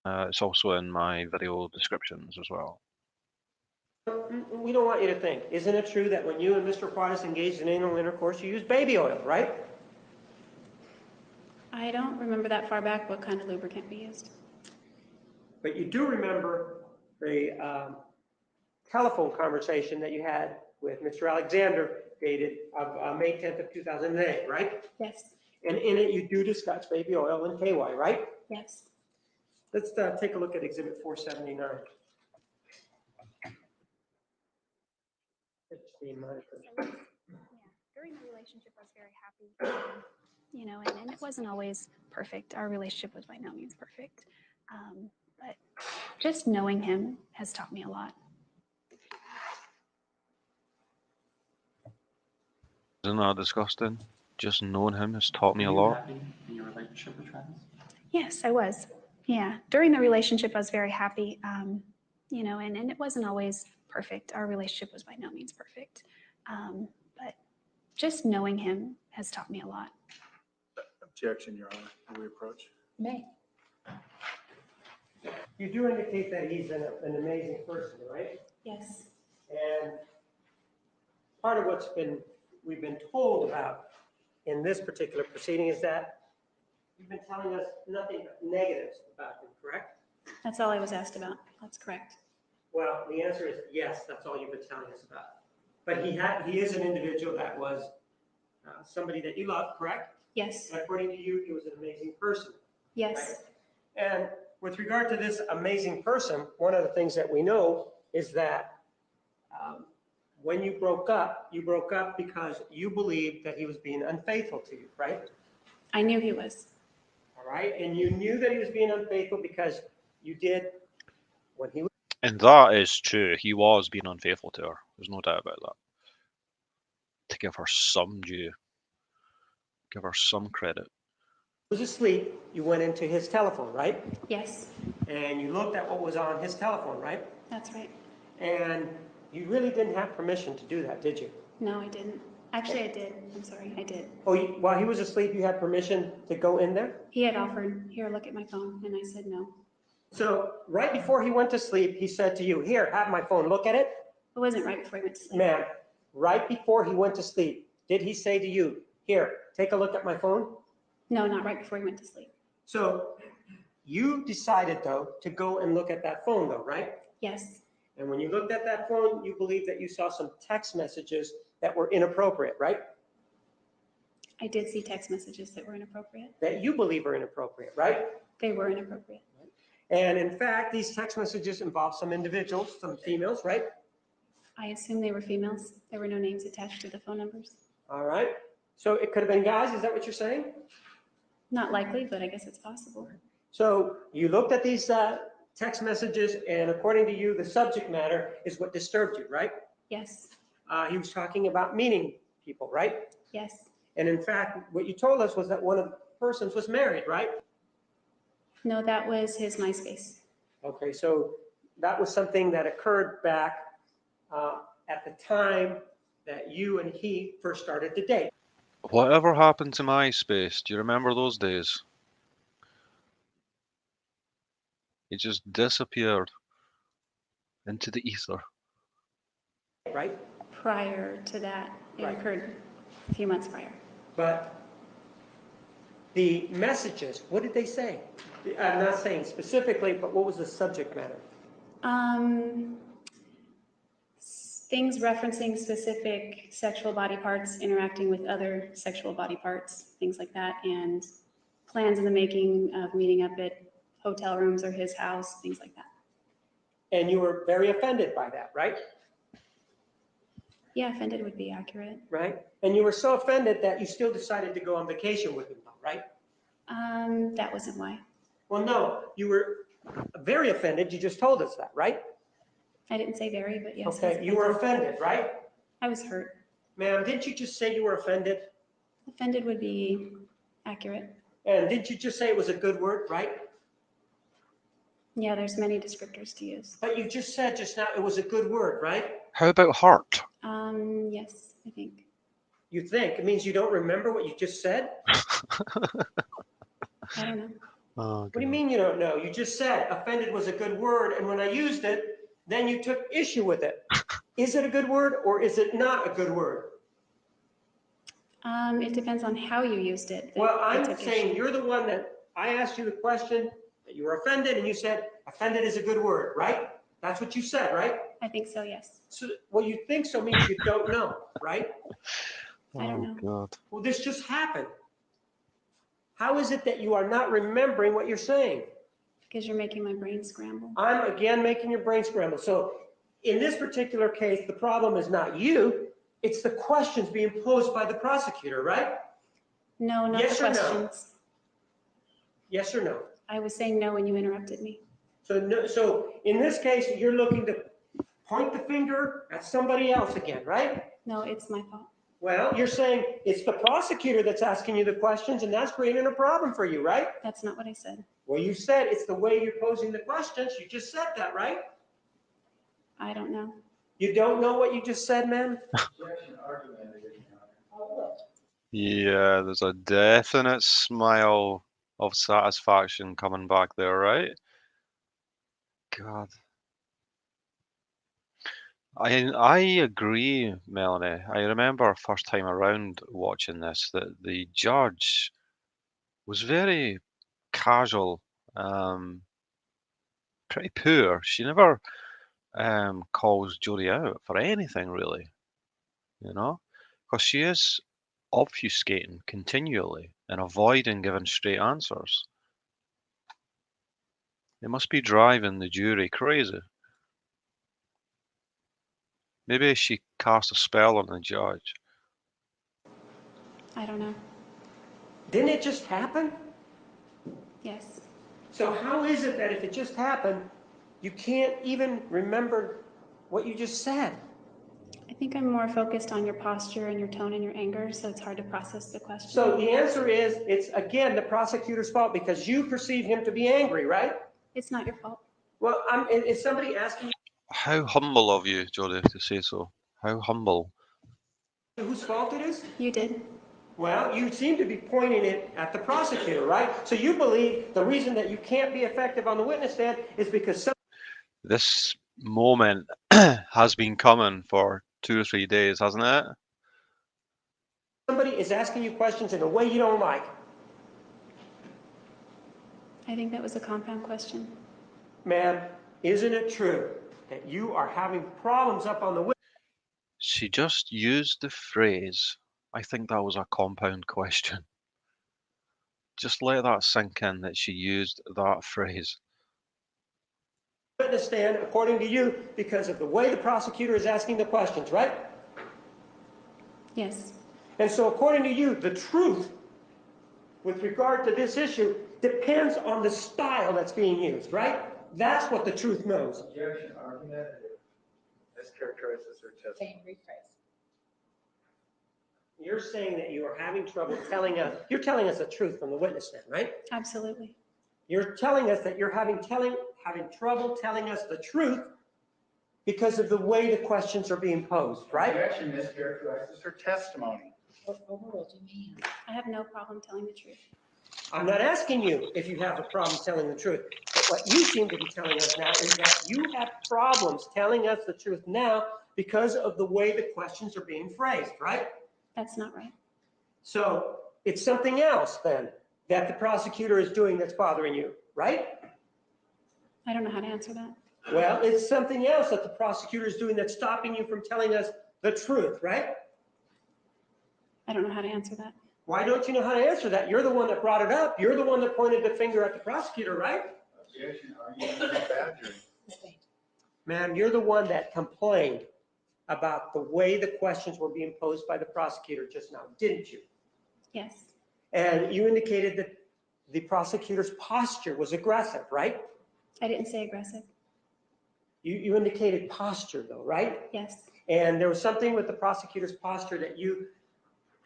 It's also in my video descriptions as well. we don't want you to think. Isn't it true that when you and Mr. Juarez engaged in anal intercourse, you used baby oil, right? I don't remember that far back what kind of lubricant we used. But you do remember the telephone conversation that you had with Mr. Alexander dated of May 10th of 2008, right? Yes, And in it, you do discuss baby oil and KY, right? yes. Let's take a look at Exhibit 479. 15 minutes. Yeah, during the relationship, I was very happy, you know, and it wasn't always perfect. Our relationship was by no means perfect. But just knowing him has taught me a lot. Isn't that disgusting? Just knowing him has taught me Were a you lot. happy in your relationship with Travis? Yes, I was. Yeah, during the relationship, I was very happy, you know, and it wasn't always perfect. Our relationship was by no means perfect. But just knowing him has taught me a lot. Objection, Your Honor. Will we approach? May. You do indicate that he's an amazing person, right? Yes. And part of we've been told about in this particular proceeding is that you've been telling us nothing but negatives about him, correct? That's all I was asked about. That's correct. Well, the answer is yes, that's all you've been telling us about. But he is an individual that was somebody that you love, correct? Yes, And according to you, he was an amazing person. yes. And with regard to this amazing person, one of the things that we know is that when you broke up because you believed that he was being unfaithful to you, right? I knew he was. All right, and you knew that he was being unfaithful because you did when he was. And that is true. He was being unfaithful to her. There's no doubt about that. To give her some due, give her some credit. Was asleep, you went into his telephone, right? Yes, And you looked at what was on his telephone, right? that's right. And you really didn't have permission to do that, did you? No, I didn't. Actually, I did. I'm sorry, I did. Oh, while he was asleep, you had permission to go in there? He had offered, here, look at my phone, and I said no. So right before he went to sleep, he said to you, here, have my phone, look at it. It wasn't right before he went to sleep. Ma'am, right before he went to sleep, did he say to you, here, take a look at my phone? No, not right before he went to sleep. So you decided, though, to go and look at that phone, though, right? Yes, And when you looked at that phone, you believe that you saw some text messages that were inappropriate, right? I did see text messages that were inappropriate. That you believe are inappropriate, right? They were inappropriate. And in fact, these text messages involve some individuals, some females, right? I assume they were females. There were no names attached to the phone numbers. All right. So it could have been guys, is that what you're saying? Not likely, but I guess it's possible. So you looked at these text messages, and according to you, the subject matter is what disturbed you, right? Yes, He was talking about meeting people, right? yes. And in fact, what you told us was that one of the persons was married, right? No, that was his MySpace. Okay, so that was something that occurred back at the time that you and he first started to date. Whatever happened to MySpace? Do you remember those days? It just disappeared into the ether. Right? Prior to that, it Right. occurred a few months prior. But the messages, what did they say? I'm not saying specifically, but what was the subject matter? Things referencing specific sexual body parts, interacting with other sexual body parts, things like that, and plans in the making of meeting up at hotel rooms or his house, things like that. And you were very offended by that, right? Yeah, offended would be accurate. Right? And you were so offended that you still decided to go on vacation with him, right? That wasn't why. Well, no, you were very offended. You just told us that, right? I didn't say very, but yes. I was Okay, you were offended. offended, right? I was hurt. Ma'am, didn't you just say you were offended? Offended would be accurate. And didn't you just say it was a good word, right? Yeah, there's many descriptors to use. But you just said just now it was a good word, right? How about hurt? Yes, I think. You think. It means you don't remember what you just said? I don't know. Oh, What do you mean you don't know? You just said offended was a good word, and when I used it, then you took issue with it. Is it a good word or is it not a good word? It depends on how you used it. Well, I I'm took saying issue. you're the one that, I asked you the question, that you were offended, and you said offended is a good word, right? That's what you said, right? I think so, yes. So, well, you think so means you don't know, right? I don't know. God. Well, this just happened. How is it that you are not remembering what you're saying? Because you're making my brain scramble. I'm again making your brain scramble. So in this particular case, the problem is not you, it's the questions being posed by the prosecutor, right? No, not Yes the or no? questions. Yes or no? I was saying no when you interrupted me. So, no, so in this case, you're looking to point the finger at somebody else again, right? No, it's my fault. Well, you're saying it's the prosecutor that's asking you the questions, and that's creating a problem for you, right? That's not what I said. Well, you said it's the way you're posing the questions. You just said that, right? I don't know. You don't know what you just said, man? Objection, argumentative, Your Honor. Yeah, there's a definite smile of satisfaction coming back there, right? God. I agree, Melanie. I remember first time around watching this that the judge was very casual, pretty poor. She never calls Jodie out for anything really, you know, because she is obfuscating continually and avoiding giving straight answers. It must be driving the jury crazy. Maybe she cast a spell on the judge. I don't know. Didn't it just happen? Yes. So how is it that if it just happened, you can't even remember what you just said? I think I'm more focused on your posture and your tone and your anger, so it's hard to process the question. So the answer is, it's again the prosecutor's fault because you perceive him to be angry, right? It's not your fault. Well, is somebody asking you How humble of you, Jodie, to say so. How humble. whose fault it is? You did. Well, you seem to be pointing it at the prosecutor, right? So you believe the reason that you can't be effective on the witness stand is because This moment has been coming for 2 or 3 days, hasn't it? somebody is asking you questions in a way you don't like. I think that was a compound question. Ma'am, isn't it true that you are having problems up on the witness? She just used the phrase, I think that was a compound question. Just let that sink in that she used that phrase. Witness stand according to you because of the way the prosecutor is asking the questions, right? Yes. And so according to you, the truth with regard to this issue depends on the style that's being used, right? That's what the truth knows. Objection, argumentative. Mischaracterizes her testimony. You're saying that you are having trouble telling us, you're telling us the truth from the witness stand, right? Absolutely. You're telling us that you're having trouble telling us the truth because of the way the questions are being posed, right? Objection, mischaracterizes her testimony. I have no problem telling the truth. I'm not asking you if you have a problem telling the truth, but what you seem to be telling us now is that you have problems telling us the truth now because of the way the questions are being phrased, right? That's not right. So it's something else then that the prosecutor is doing that's bothering you. right? I don't know how to answer that. Well, it's something else that the prosecutor is doing that's stopping you from telling us the truth, right? I don't know how to answer that. Why don't you know how to answer that? You're the one that brought it up. You're the one that pointed the finger at the prosecutor, right? Objection, argument, badgering. Ma'am, you're the one that complained about the way the questions were being posed by the prosecutor just now, didn't you? Yes, And you indicated that the prosecutor's posture was aggressive, right? I didn't say aggressive. You indicated posture though, right? Yes, And there was something with the prosecutor's posture that you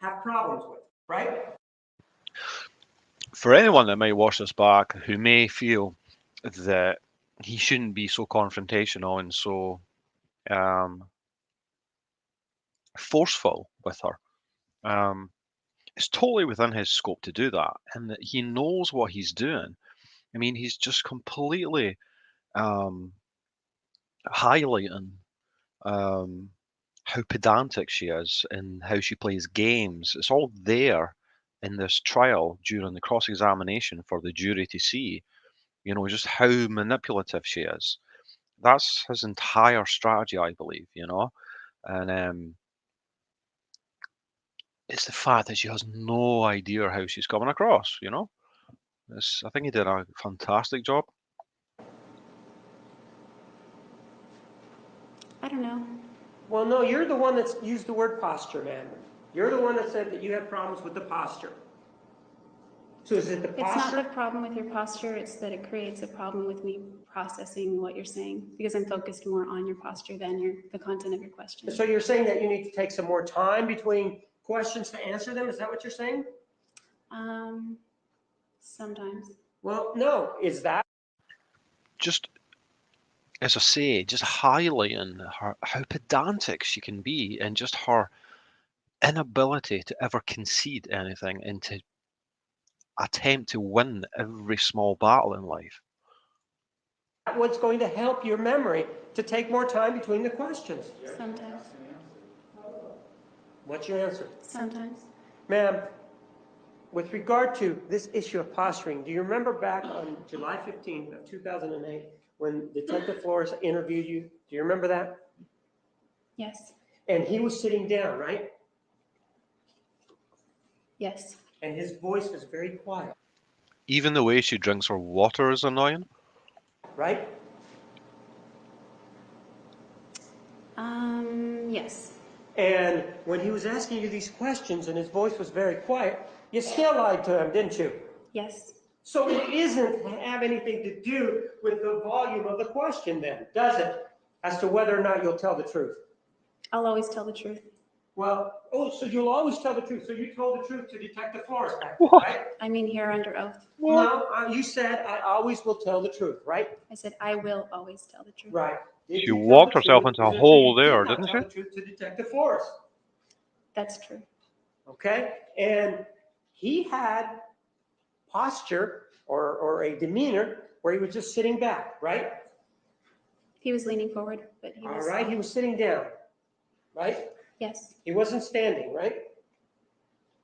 have problems with, right? For anyone that might watch this back who may feel that he shouldn't be so confrontational and so forceful with her, it's totally within his scope to do that, and that he knows what he's doing. I mean, he's just completely highlighting how pedantic she is and how she plays games. It's all there in this trial during the cross-examination for the jury to see, you know, just how manipulative she is. That's his entire strategy, I believe, you know. And it's the fact that she has no idea how she's coming across, you know. I think he did a fantastic job. I don't know. Well, no, you're the one that's used the word posture, man. You're the one that said that you have problems with the posture. So is it the It's not the posture? problem with your posture, it's that it creates a problem with me processing what you're saying, because I'm focused more on your posture than the content of your question. So you're saying that you need to take some more time between questions to answer them? Is that what you're saying? Sometimes. Well, no. Is that? Just as I say, just highlighting her how pedantic she can be and just her inability to ever concede anything and to attempt to win every small battle in life. What's going to help your memory to take more time between the questions? Sometimes. What's your answer? Sometimes. Ma'am, with regard to this issue of posturing, do you remember back on July 15th of 2008 when Detective Flores interviewed you? Do you remember that? Yes. And he was sitting down, right? Yes. And his voice was very quiet, Even the way she drinks her water is annoying. right? Yes. And when he was asking you these questions and his voice was very quiet, you still lied to him, didn't you? Yes. So it isn't have anything to do with the volume of the question then, does it? As to whether or not you'll tell the truth. I'll always tell the truth. Well, oh, so you'll always tell the truth. So you told the truth to Detective Flores back then, What? right? I mean, here under oath. No, you said I always will tell the truth, right? I said, I will always tell the truth. Right. Did She you tell walked the herself truth, into a or did hole you there, did not didn't tell she? the truth to Detective Flores? That's true. Okay? And he had posture or a demeanor where he was just sitting back, right? He was leaning forward, but he All was. right, he was sitting down, right? Yes. He wasn't standing, right?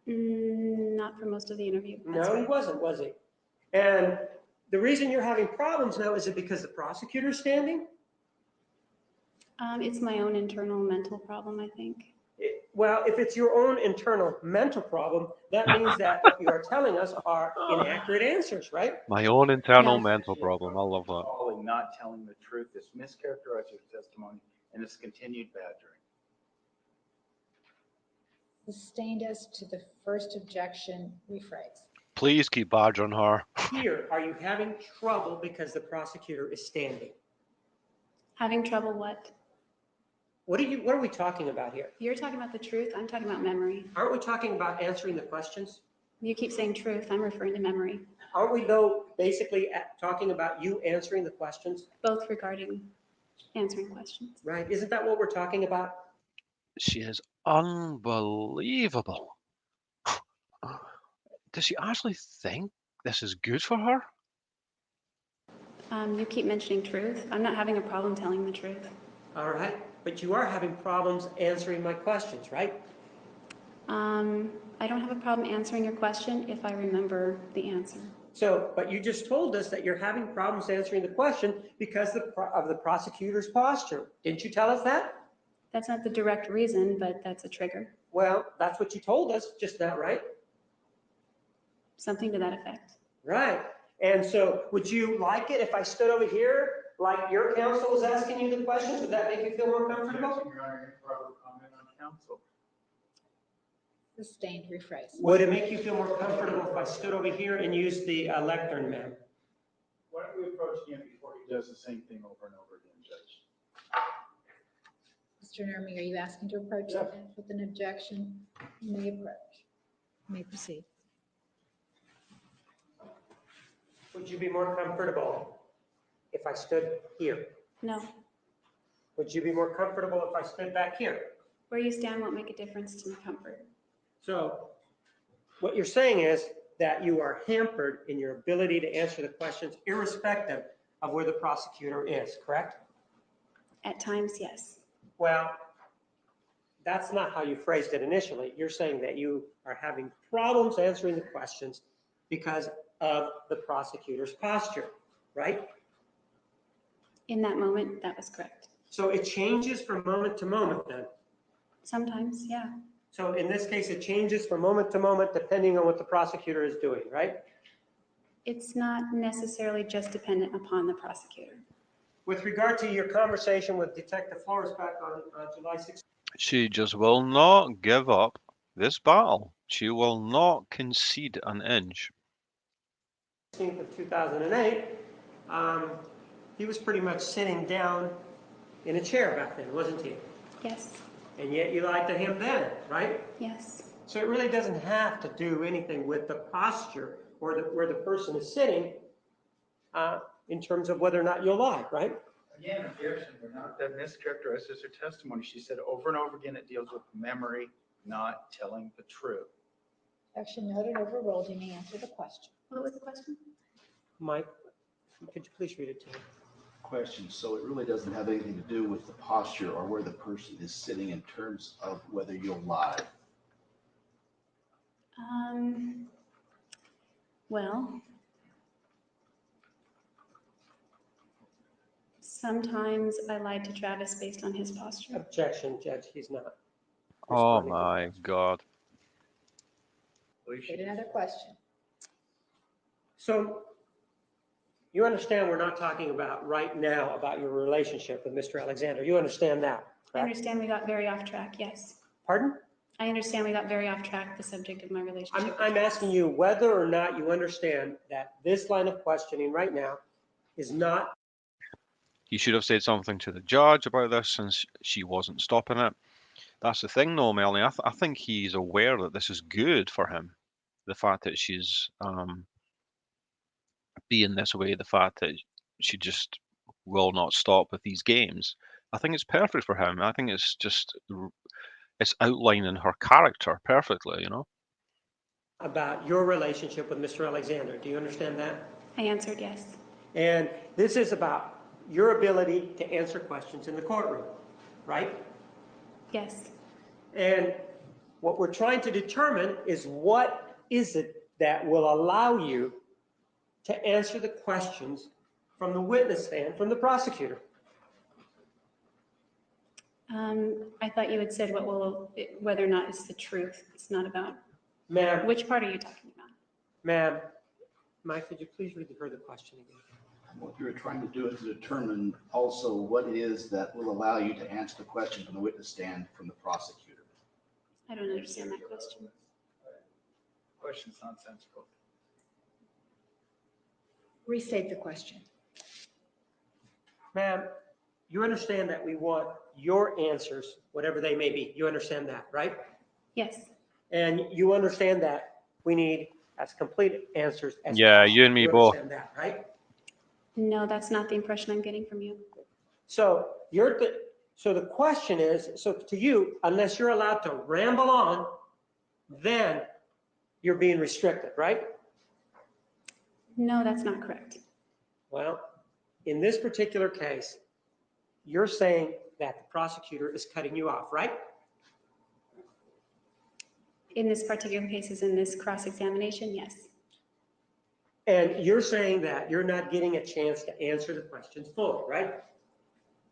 Not for most of the interview. That's No, he right. wasn't, was he? And the reason you're having problems now, is it because the prosecutor's standing? It's my own internal mental problem, I think. Well, if it's your own internal mental problem, that means that what you are telling us are inaccurate answers, right? My own internal Yeah. mental problem. I love that. Calling not telling the truth, this mischaracterized your testimony, and this continued badgering. Sustained as to the first objection, rephrase. Please keep badgering her. Here, are you having trouble because the prosecutor is standing? Having trouble what? What are we talking about here? You're talking about the truth. I'm talking about memory. Aren't we talking about answering the questions? You keep saying truth. I'm referring to memory. Aren't we, though, basically talking about you answering the questions? Both regarding answering questions. Right? Isn't that what we're talking about? She is unbelievable. Does she actually think this is good for her? You keep mentioning truth. I'm not having a problem telling the truth. All right. But you are having problems answering my questions, right? I don't have a problem answering your question if I remember the answer. So, but you just told us that you're having problems answering the question because of the prosecutor's posture. Didn't you tell us that? That's not the direct reason, but that's a trigger. Well, that's what you told us just now, right? Something to that effect. Right. And so would you like it if I stood over here like your counsel was asking you the questions? Would that make you feel more comfortable? Objection, Your Honor, improper comment on counsel. Sustained, rephrase. Would it make you feel more comfortable if I stood over here and used the lectern, ma'am? Why don't we approach him before he does the same thing over and over again, Judge? Mr. Nermy, are you asking to approach Yeah. the bench with an objection? You may approach. You may proceed. Would you be more comfortable if I stood here? No. Would you be more comfortable if I stood back here? Where you stand won't make a difference to my comfort. So what you're saying is that you are hampered in your ability to answer the questions irrespective of where the prosecutor is, correct? At times, yes. Well, that's not how you phrased it initially. You're saying that you are having problems answering the questions because of the prosecutor's posture, right? In that moment, that was correct. So it changes from moment to moment then. Sometimes, yeah. So in this case, it changes from moment to moment depending on what the prosecutor is doing, right? It's not necessarily just dependent upon the prosecutor. With regard to your conversation with Detective Flores back on July 16th, She just will not give up this battle. She will not concede an inch. of 2008, he was pretty much sitting down in a chair back then, wasn't he? Yes, And yet you lied to him then, right? yes. So it really doesn't have to do anything with the posture or where the person is sitting in terms of whether or not you'll lie, right? Again, objection, we're not, that mischaracterizes her testimony. She said over and over again, it deals with memory, not telling the truth. Objection noted, overruled. You may answer the question. What was the question? Mike, could you please read it to me? Question. So it really doesn't have anything to do with the posture or where the person is sitting in terms of whether you'll lie. Well, sometimes I lied to Travis based on his posture. Objection, Judge, he's not. Oh responding to the my question. God. Wait, another question. So you understand we're not talking about right now about your relationship with Mr. Alexander. You understand that, I correct? understand we got very off track, yes. Pardon? I understand we got very off track, the subject of my relationship. I'm asking you whether or not you understand that this line of questioning right now is not. He should have said something to the judge about this since she wasn't stopping it. That's the thing though, Melanie. I think he's aware that this is good for him. The fact that she's being this way, the fact that she just will not stop with these games. I think it's perfect for him. I think it's just, it's outlining her character perfectly, you know? About your relationship with Mr. Alexander. Do you understand that? I answered yes. And this is about your ability to answer questions in the courtroom, right? Yes. And what we're trying to determine is what is it that will allow you to answer the questions from the witness stand, from the prosecutor. I thought you had said whether or not it's the truth. It's not about, Ma'am, which part are you talking about? ma'am, Mike, could you please read the question again? What you're trying to do is determine also what it is that will allow you to answer the question from the witness stand from the prosecutor. I don't understand that question. Question's nonsensical. Restate the question. Ma'am, you understand that we want your answers, whatever they may be. You understand that, right? Yes. And you understand that we need as complete answers as Yeah, possible. you and me You both. understand that, right? No, that's not the impression I'm getting from you. So so the question is, so to you, unless you're allowed to ramble on, then you're being restricted, right? No, that's not correct. Well, in this particular case, you're saying that the prosecutor is cutting you off, right? In this particular case, is in this cross-examination, yes. And you're saying that you're not getting a chance to answer the questions fully, right?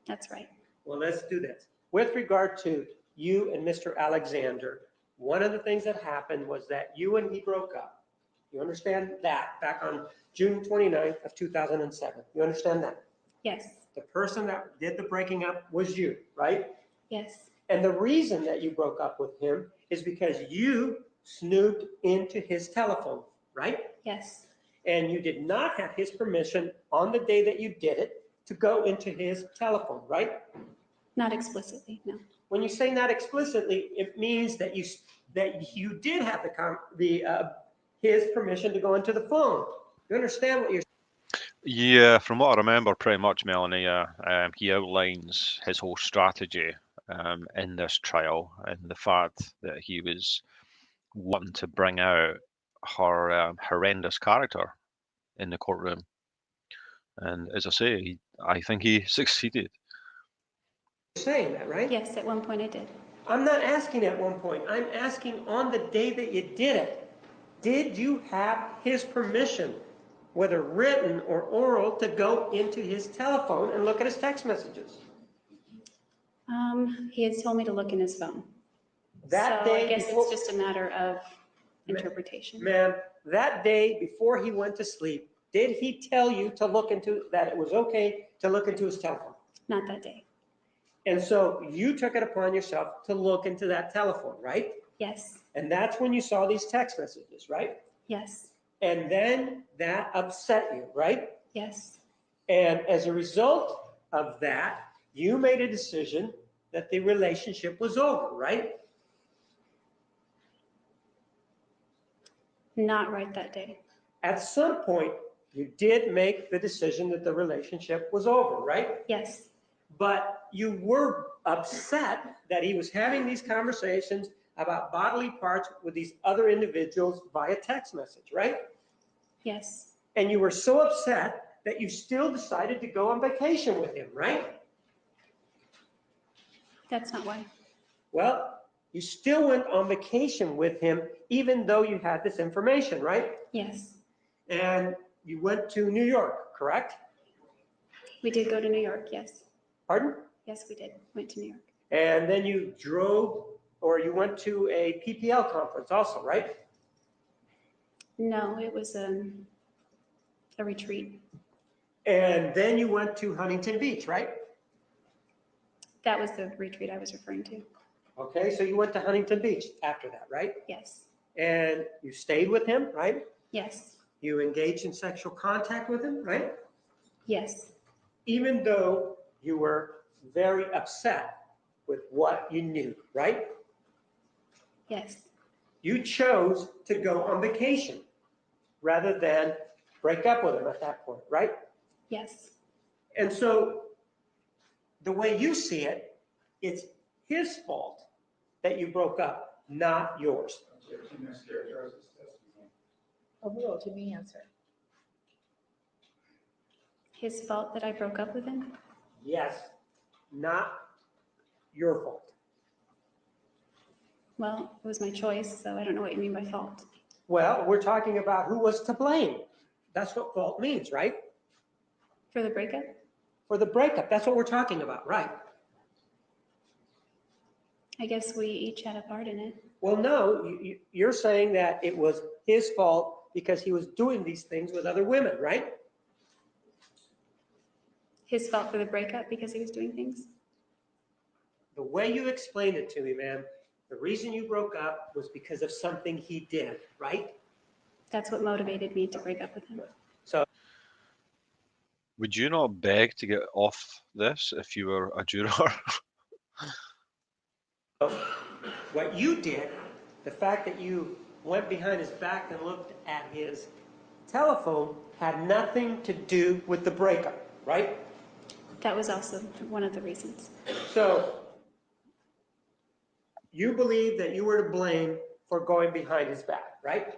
That's right. Well, let's do this. With regard to you and Mr. Alexander, one of the things that happened was that you and he broke up. You understand that back on June 29th of 2007. You understand that? Yes, The person that did the breaking up was you, right? yes, And the reason that you broke up with him is because you snooped into his telephone, right? yes, And you did not have his permission on the day that you did it to go into his telephone, right? not explicitly, no. When you say not explicitly, it means that you did have his permission to go into the phone. You understand what you're Yeah, from what I remember, pretty much, Melanie, he outlines his whole strategy in this trial, and the fact that he was wanting to bring out her horrendous character in the courtroom. And as I say, I think he succeeded. saying, that, right? Yes, at one point I did. I'm not asking at one point. I'm asking on the day that you did it. Did you have his permission, whether written or oral, to go into his telephone and look at his text messages? He had told me to look in his phone. That So I day guess before- it's just a matter of interpretation. Ma'am, that day before he went to sleep, did he tell you to look into, that it was okay to look into his telephone? Not that day. And so you took it upon yourself to look into that telephone, right? Yes, And that's when you saw these text messages, right? yes, And then that upset you, right? yes, And as a result of that, you made a decision that the relationship was over, right? not right that day. At some point, you did make the decision that the relationship was over, right? Yes, But you were upset that he was having these conversations about bodily parts with these other individuals via text message, right? yes, And you were so upset that you still decided to go on vacation with him, right? that's not why. Well, you still went on vacation with him even though you had this information, right? Yes, And you went to New York, correct? we did go to New York, yes. Pardon? Yes, we did, went to New York. And then you drove, or you went to a PPL conference also, right? No, it was a retreat. And then you went to Huntington Beach, right? That was the retreat I was referring to. Okay, so you went to Huntington Beach after that, right? Yes, And you stayed with him, right? yes, You engaged in sexual contact with him, right? yes, Even though you were very upset with what you knew, right? yes, You chose to go on vacation rather than break up with him at that point, right? yes, And so the way you see it, it's his fault that you broke up, not yours. Overruled, to me answer. his fault that I broke up with him? Yes, not your fault. Well, it was my choice, so I don't know what you mean by fault. Well, we're talking about who was to blame. That's what fault means, right? For the breakup? For the breakup, that's what we're talking about, right? I guess we each had a part in it. Well, no, you're saying that it was his fault because he was doing these things with other women, right? His fault for the breakup because he was doing things? The way you explained it to me, man, the reason you broke up was because of something he did, right? That's what motivated me to break up with him. Would you not beg to get off this if you were a juror? What you did, the fact that you went behind his back and looked at his telephone had nothing to do with the breakup, right? That was also one of the reasons. So you believe that you were to blame for going behind his back, right?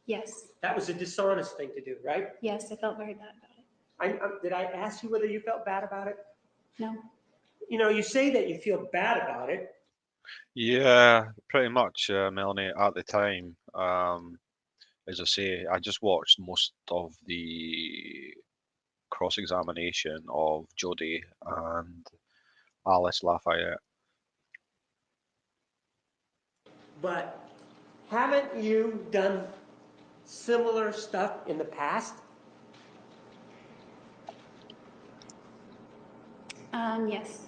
Yes, That was a dishonest thing to do, right? yes, I felt very bad about it. Did I ask you whether you felt bad about it? No, You know, you say that you feel bad about it. Yeah, pretty much, Melanie, at the time. as I say, I just watched most of the cross-examination of Jodie and Alice Lafayette. But haven't you done similar stuff in the past? Yes,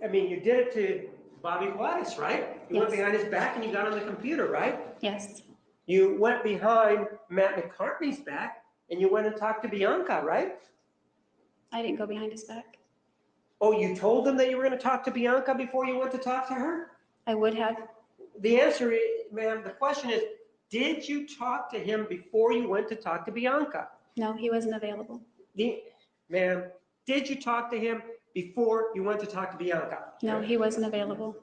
I mean, you did it to Bobby Gladys, right? You went Yes. behind his back and you got on the computer, right? yes, You went behind Matt McCartney's back and you went and talked to Bianca, right? I didn't go behind his back. Oh, you told him that you were going to talk to Bianca before you went to talk to her? I would have, The answer is, ma'am, the question is, did you talk to him before you went to talk to Bianca? no, he wasn't available. Ma'am, did you talk to him before you went to talk to Bianca? No, he wasn't available.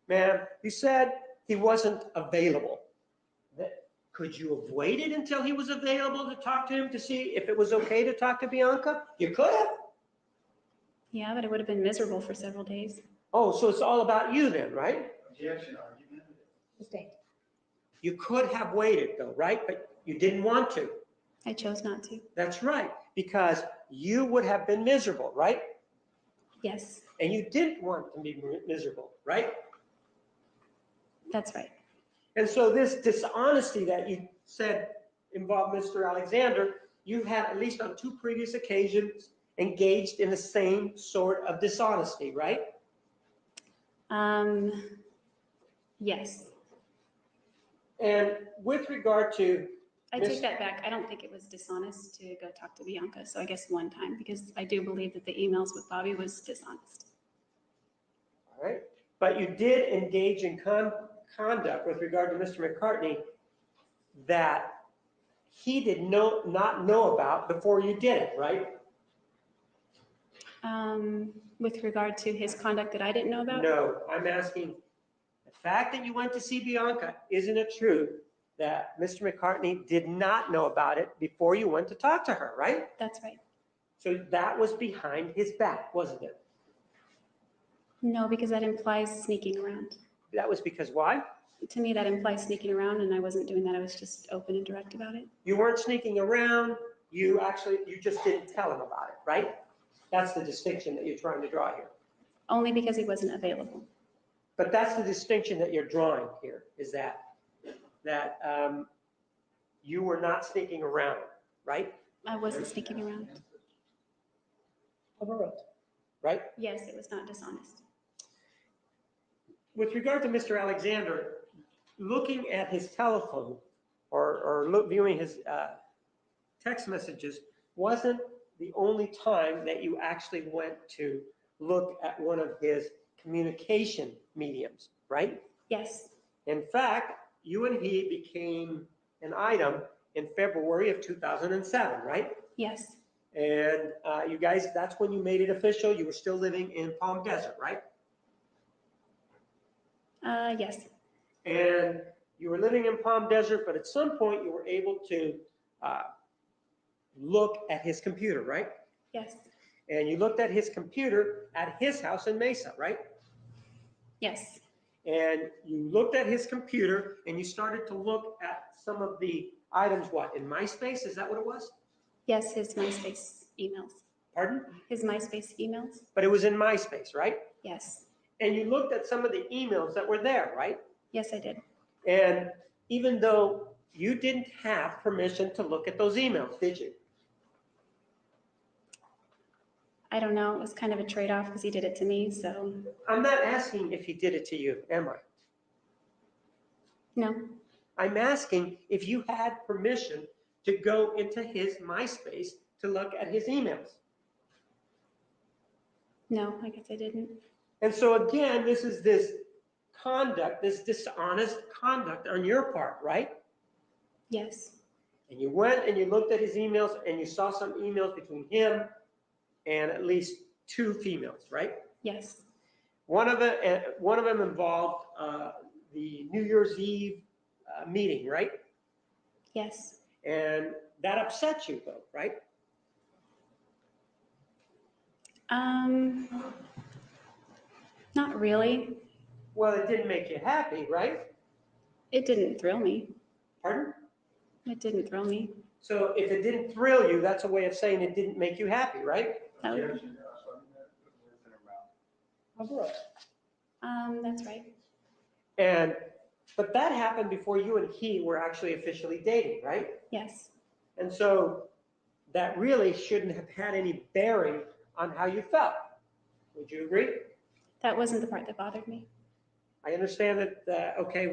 Ma'am, you said he wasn't available. Could you have waited until he was available to talk to him to see if it was okay to talk to Bianca? You could have. Yeah, but it would have been miserable for several days. Oh, so it's all about you then, right? Objection, argument. Sustained. You could have waited though, right? But you didn't want to. I chose not to. That's right, because you would have been miserable, right? Yes, And you didn't want to be miserable, right? that's right. And so this dishonesty that you said involved Mr. Alexander, you had at least on 2 previous occasions engaged in the same sort of dishonesty, right? Yes, And with regard to I Miss- take that back. I don't think it was dishonest to go talk to Bianca. So I guess one time, because I do believe that the emails with Bobby was dishonest. All right, but you did engage in conduct with regard to Mr. McCartney that he did not know about before you did it, right? With regard to his conduct that I didn't know about? No, I'm asking, the fact that you went to see Bianca, isn't it true that Mr. McCartney did not know about it before you went to talk to her, right? That's right. So that was behind his back, wasn't it? No, because that implies sneaking around. That was because why? To me, that implies sneaking around, and I wasn't doing that. I was just open and direct about it. You weren't sneaking around, you just didn't tell him about it, right? That's the distinction that you're trying to draw here. Only because he wasn't available. But that's the distinction that you're drawing here, is that you were not sneaking around, right? I wasn't sneaking around. Overruled. Right? Yes, it was not dishonest. With regard to Mr. Alexander, looking at his telephone or viewing his text messages wasn't the only time that you actually went to look at one of his communication mediums, right? Yes, In fact, you and he became an item in February of 2007, right? yes, And you guys, that's when you made it official. You were still living in Palm Desert, right? yes, And you were living in Palm Desert, but at some point you were able to look at his computer, right? yes, And you looked at his computer at his house in Mesa, right? yes, And you looked at his computer and you started to look at some of the items, what, in MySpace? Is that what it was? yes, his MySpace emails. Pardon? His MySpace emails? But it was in MySpace, right? Yes, And you looked at some of the emails that were there, right? yes, I did. And even though you didn't have permission to look at those emails, did you? I don't know. It was kind of a trade-off because he did it to me, so I'm not asking if he did it to you, am I? no, I'm asking if you had permission to go into his MySpace to look at his emails. no, I guess I didn't. And so again, this is this conduct, this dishonest conduct on your part, right? Yes, And you went and you looked at his emails and you saw some emails between him and at least 2 females, right? yes, One of them involved the New Year's Eve meeting, right? yes. And that upset you though, right? Not really. Well, it didn't make you happy, right? It didn't thrill me. Pardon? It didn't thrill me. So if it didn't thrill you, that's a way of saying it didn't make you happy, right? That would- Objection, put words in her mouth. That's right. But that happened before you and he were actually officially dating, right? Yes. And so that really shouldn't have had any bearing on how you felt. Would you agree? That wasn't the part that bothered me. I understand that, okay,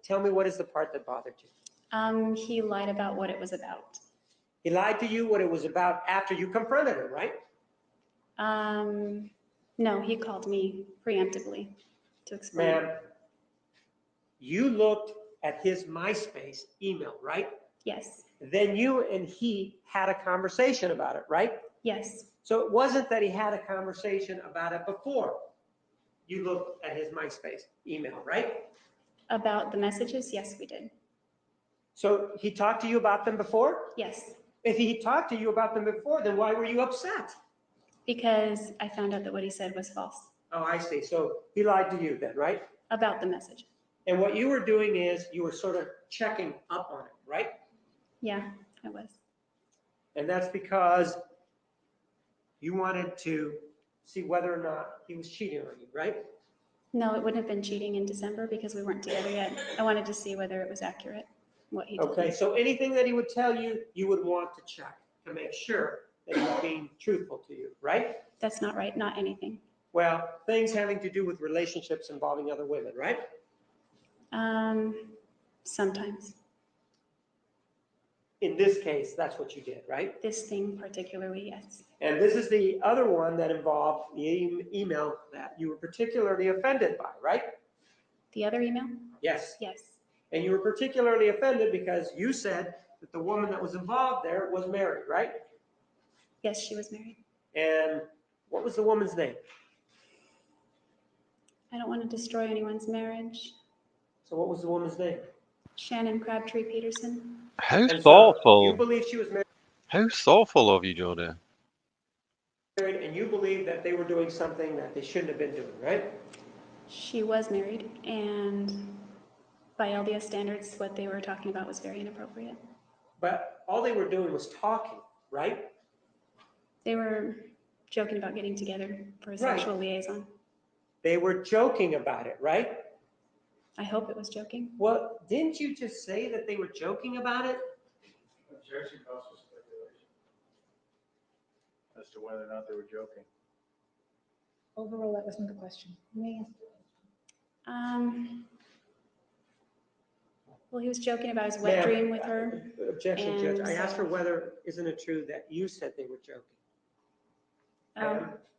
tell me what is the part that bothered you? He lied about what it was about. He lied to you what it was about after you confronted him, right? No, he called me preemptively to explain. Ma'am, you looked at his MySpace email, right? Yes. Then you and he had a conversation about it, right? Yes. So it wasn't that he had a conversation about it before you looked at his MySpace email, right? About the messages? Yes, we did. So he talked to you about them before? Yes. If he talked to you about them before, then why were you upset? Because I found out that what he said was false Oh, I see. So he lied to you then, right? about the message. And what you were doing is you were sort of checking up on it, right? Yeah, I was. And that's because you wanted to see whether or not he was cheating on you, right? No, it wouldn't have been cheating in December because we weren't together yet. I wanted to see whether it was accurate, what he told Okay, me. so anything that he would tell you, you would want to check to make sure that he's being truthful to you, right? That's not right, not anything. Well, things having to do with relationships involving other women, right? Sometimes. In this case, that's what you did, right? This thing particularly, yes. And this is the other one that involved the email that you were particularly offended by, right? The other email? Yes. Yes. And you were particularly offended because you said that the woman that was involved there was married, right? Yes, she was married. And what was the woman's name? I don't want to destroy anyone's marriage. So what was the woman's name? Shannon Crabtree Peterson. How And so you thoughtful. believe she was How thoughtful of you, Jodie. married, and you believe that they were doing something that they shouldn't have been doing, right? She was married, and by LDS standards, what they were talking about was very inappropriate. But all they were doing was talking, right? They were joking about getting together for a Right. sexual liaison. They were joking about it, right? I hope it was joking. Well, didn't you just say that they were joking about it? Objection calls for speculation as to whether or not they were joking. Overall, that wasn't the question. You may answer. Well, he was joking about his wet Ma'am, dream with her. Objection, Judge. And I asked her so- whether, isn't it true that you said they were joking?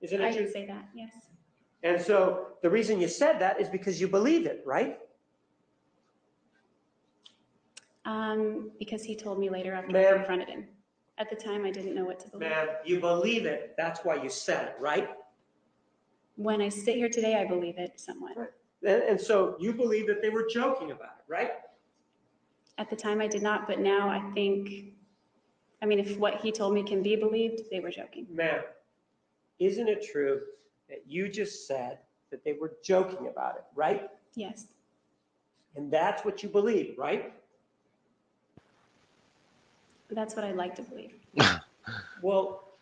Isn't I it did true? say that, yes. And so the reason you said that is because you believe it, right? Because he told me later after I Ma'am. confronted him. At the time, I didn't know what to believe. Ma'am, you believe it. That's why you said it, right? When I sit here today, I believe it somewhat. And so you believe that they were joking about it, right? At the time, I did not, but now I think, I mean, if what he told me can be believed, they were joking. Ma'am, isn't it true that you just said that they were joking about it, right? Yes. And that's what you believe, right? That's what I'd like to believe. Well,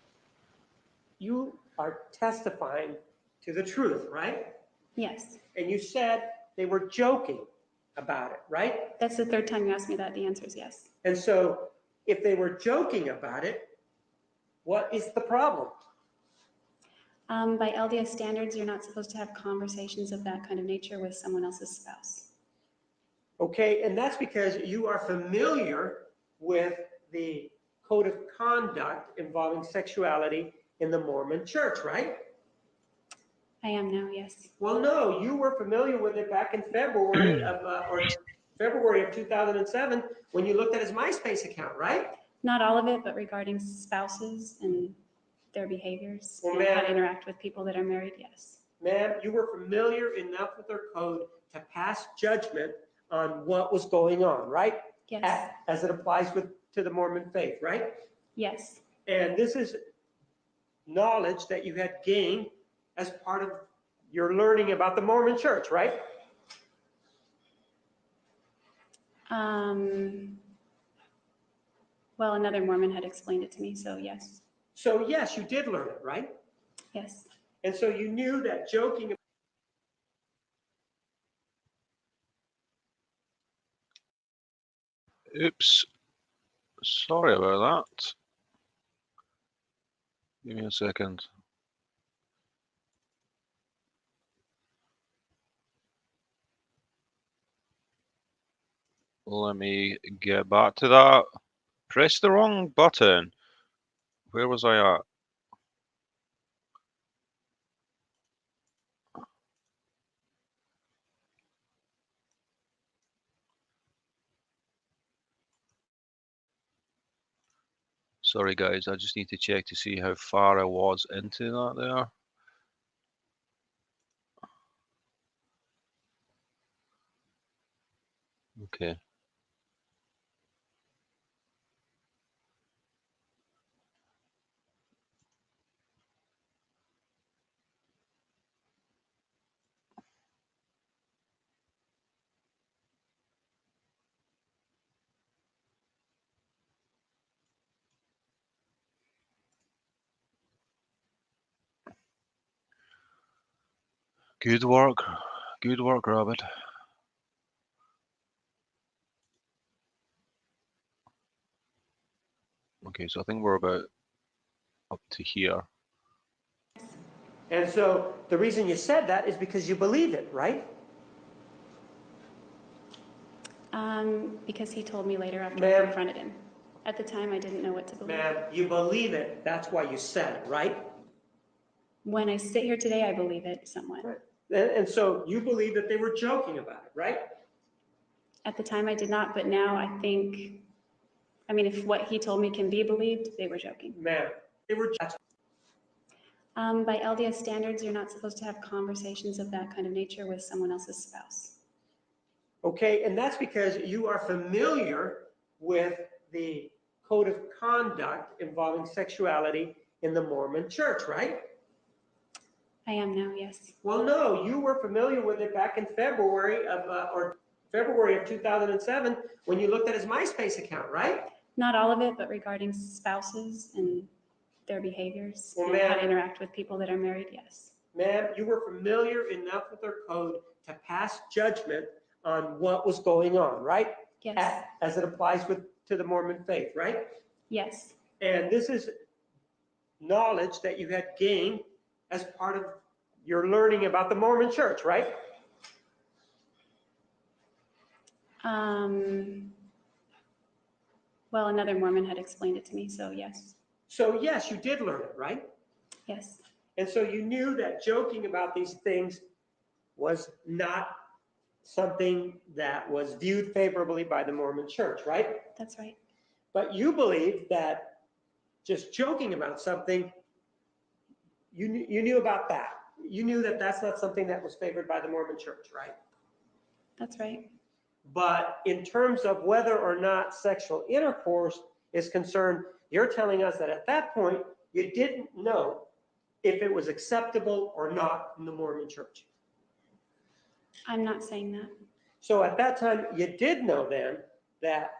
you are testifying to the truth, right? Yes. And you said they were joking about it, right? That's the third time you asked me that. The answer is yes. And so if they were joking about it, what is the problem? By LDS standards, you're not supposed to have conversations of that kind of nature with someone else's spouse. Okay, and that's because you are familiar with the code of conduct involving sexuality in the Mormon church, right? I am now, yes. Well, no, you were familiar with it back in February of 2007 when you looked at his MySpace account, right? Not all of it, but regarding spouses and their behaviors Well, and how ma'am- to interact with people that are married, yes. Ma'am, you were familiar enough with their code to pass judgment on what was going on, right? Yes, As it applies to the Mormon faith, right? yes, And this is knowledge that you had gained as part of your learning about the Mormon church, right? Well, another Mormon had explained it to me, so yes, So yes, you did learn it, right? yes. And so you knew that joking. Oops. Sorry about that. Give me a second. Let me get back to that. Press the wrong button. Where was I at? Sorry guys, I just need to check to see how far I was into that there. Okay. Good work. Good work, Rabid. Okay, so I think we're about up to here. And so the reason you said that is because you believe it, right? Because he told me later after I Ma'am. confronted him. At the time, I didn't know what to believe. Ma'am, you believe it. That's why you said it, right? When I sit here today, I believe it somewhat. Right. And so you believe that they were joking about it, right? At the time, I did not, but now I think, I mean, if what he told me can be believed, they were joking. Ma'am, they were. By LDS standards, you're not supposed to have conversations of that kind of nature with someone else's spouse. Okay, and that's because you are familiar with the code of conduct involving sexuality in the Mormon Church, right? I am now, yes. Well, no, you were familiar with it back in February of 2007 when you looked at his MySpace account, right? Not all of it, but regarding spouses and their behaviors Well, and how ma'am. to interact with people that are married, yes. Ma'am, you were familiar enough with their code to pass judgment on what was going on, right? Yes, As it applies to the Mormon faith, right? yes, And this is knowledge that you had gained as part of your learning about the Mormon Church, right? well, another Mormon had explained it to me, so yes, So yes, you did learn it, right? yes, And so you knew that joking about these things was not something that was viewed favorably by the Mormon Church, right? that's right. But you believe that just joking about something, you knew about that. You knew that that's not something that was favored by the Mormon Church, right? That's right. But in terms of whether or not sexual intercourse is concerned, you're telling us that at that point, you didn't know if it was acceptable or not in the Mormon Church. I'm not saying that. So at that time, you did know then that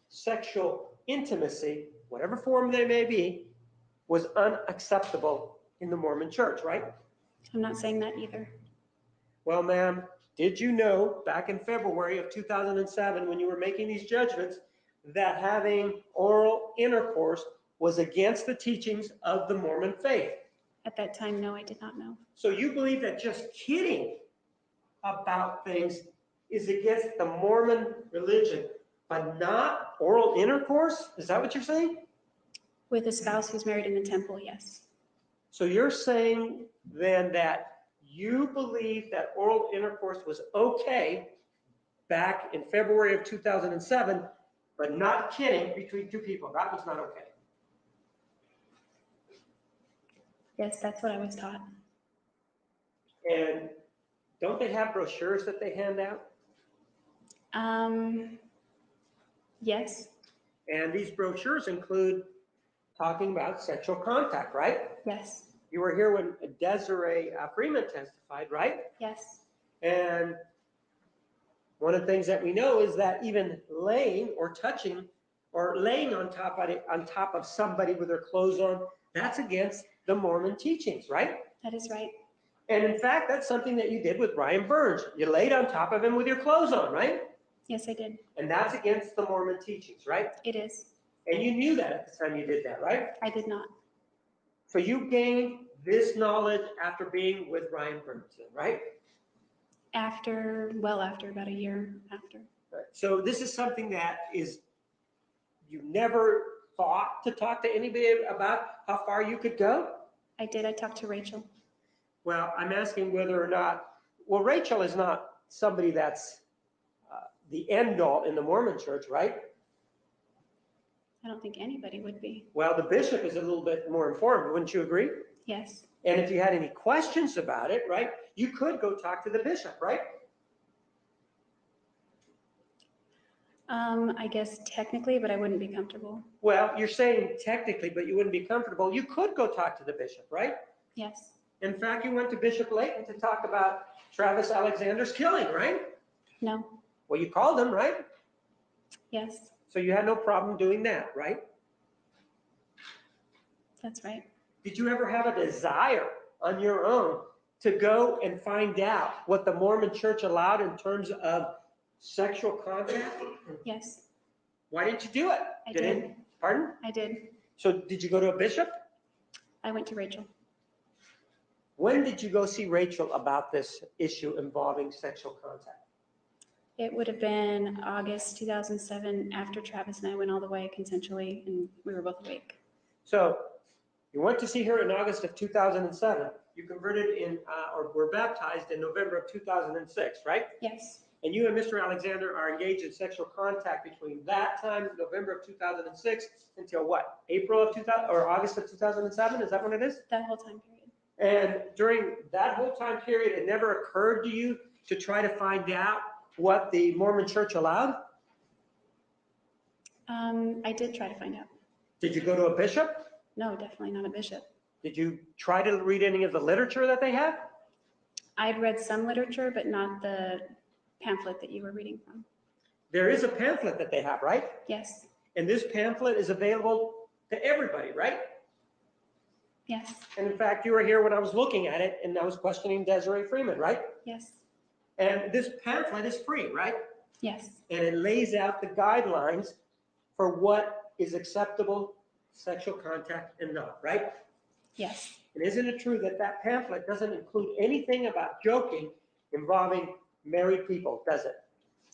sexual intimacy, whatever form they may be, was unacceptable in the Mormon Church, right? I'm not saying that either. Well, ma'am, did you know back in February of 2007 when you were making these judgments that having oral intercourse was against the teachings of the Mormon faith? At that time, no, I did not know. So you believe that just kidding about things is against the Mormon religion, but not oral intercourse? Is that what you're saying? With a spouse who's married in the temple, yes. So you're saying then that you believe that oral intercourse was okay back in February of 2007, but not kidding between two people. That was not okay. Yes, that's what I was taught. And don't they have brochures that they hand out? Yes, And these brochures include talking about sexual contact, right? yes, You were here when Desiree Freeman testified, right? yes, And One of the things that we know is that even laying or touching or laying on top of somebody with their clothes on, that's against the Mormon teachings, right? That is right. And in fact, that's something that you did with Brian Burns. You laid on top of him with your clothes on, right? Yes, I did. And that's against the Mormon teachings, right? It is. And you knew that at the time you did that, right? I did not. So you gained this knowledge after being with Brian Burns, right? After about a year after. Right. So this is something that you never thought to talk to anybody about how far you could go? I did. I talked to Rachel. Well, I'm asking whether or not, well, Rachel is not somebody that's the end all in the Mormon church, right? I don't think anybody would be. Well, the bishop is a little bit more informed, wouldn't you agree? Yes. And if you had any questions about it, right, you could go talk to the bishop, right? I guess technically, but I wouldn't be comfortable. Well, you're saying technically, but you wouldn't be comfortable. You could go talk to the bishop, right? Yes. In fact, you went to Bishop Layton to talk about Travis Alexander's killing, right? No. Well, you called him, right? Yes. So you had no problem doing that, right? That's right. Did you ever have a desire on your own to go and find out what the Mormon church allowed in terms of sexual contact? Yes. Why didn't you do it? I did. Pardon? I did. So did you go to a bishop? I went to Rachel. When did you go see Rachel about this issue involving sexual contact? It would have been August 2007 after Travis and I went all the way consensually and we were both awake. So you went to see her in August of 2007. You converted or were baptized in November of 2006, right? Yes. And you and Mr. Alexander are engaged in sexual contact between that time, November of 2006, until what? April of 2000 or August of 2007? Is that when it is? That whole time period. And during that whole time period, it never occurred to you to try to find out what the Mormon church allowed? I did try to find out. Did you go to a bishop? No, definitely not a bishop. Did you try to read any of the literature that they have? I'd read some literature, but not the pamphlet that you were reading from. There is a pamphlet that they have, right? Yes. And this pamphlet is available to everybody, right? Yes. And in fact, you were here when I was looking at it and I was questioning Desiree Freeman, right? Yes. And this pamphlet is free, right? Yes. And it lays out the guidelines for what is acceptable sexual contact and not, right? Yes. And isn't it true that that pamphlet doesn't include anything about joking involving married people, does it?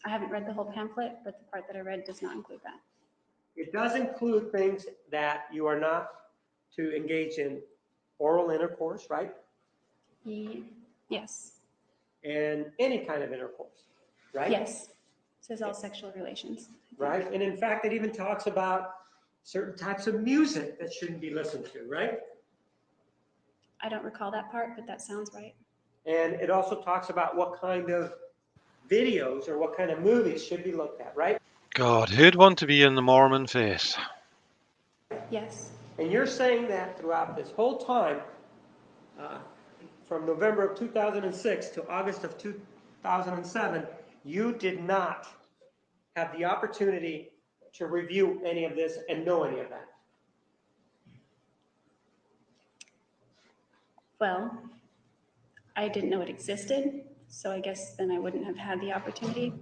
I haven't read the whole pamphlet, but the part that I read does not include that. It does include things that you are not to engage in oral intercourse, right? Yes. And any kind of intercourse, right? Yes. It says all sexual relations. Right? And in fact, it even talks about certain types of music that shouldn't be listened to, right? I don't recall that part, but that sounds right. And it also talks about what kind of videos or what kind of movies should be looked at, right? God, who'd want to be in the Mormon faith? Yes. And you're saying that throughout this whole time, from November of 2006 to August of 2007, you did not have the opportunity to review any of this and know any of that. Well, I didn't know it existed, so I guess then I wouldn't have had the opportunity.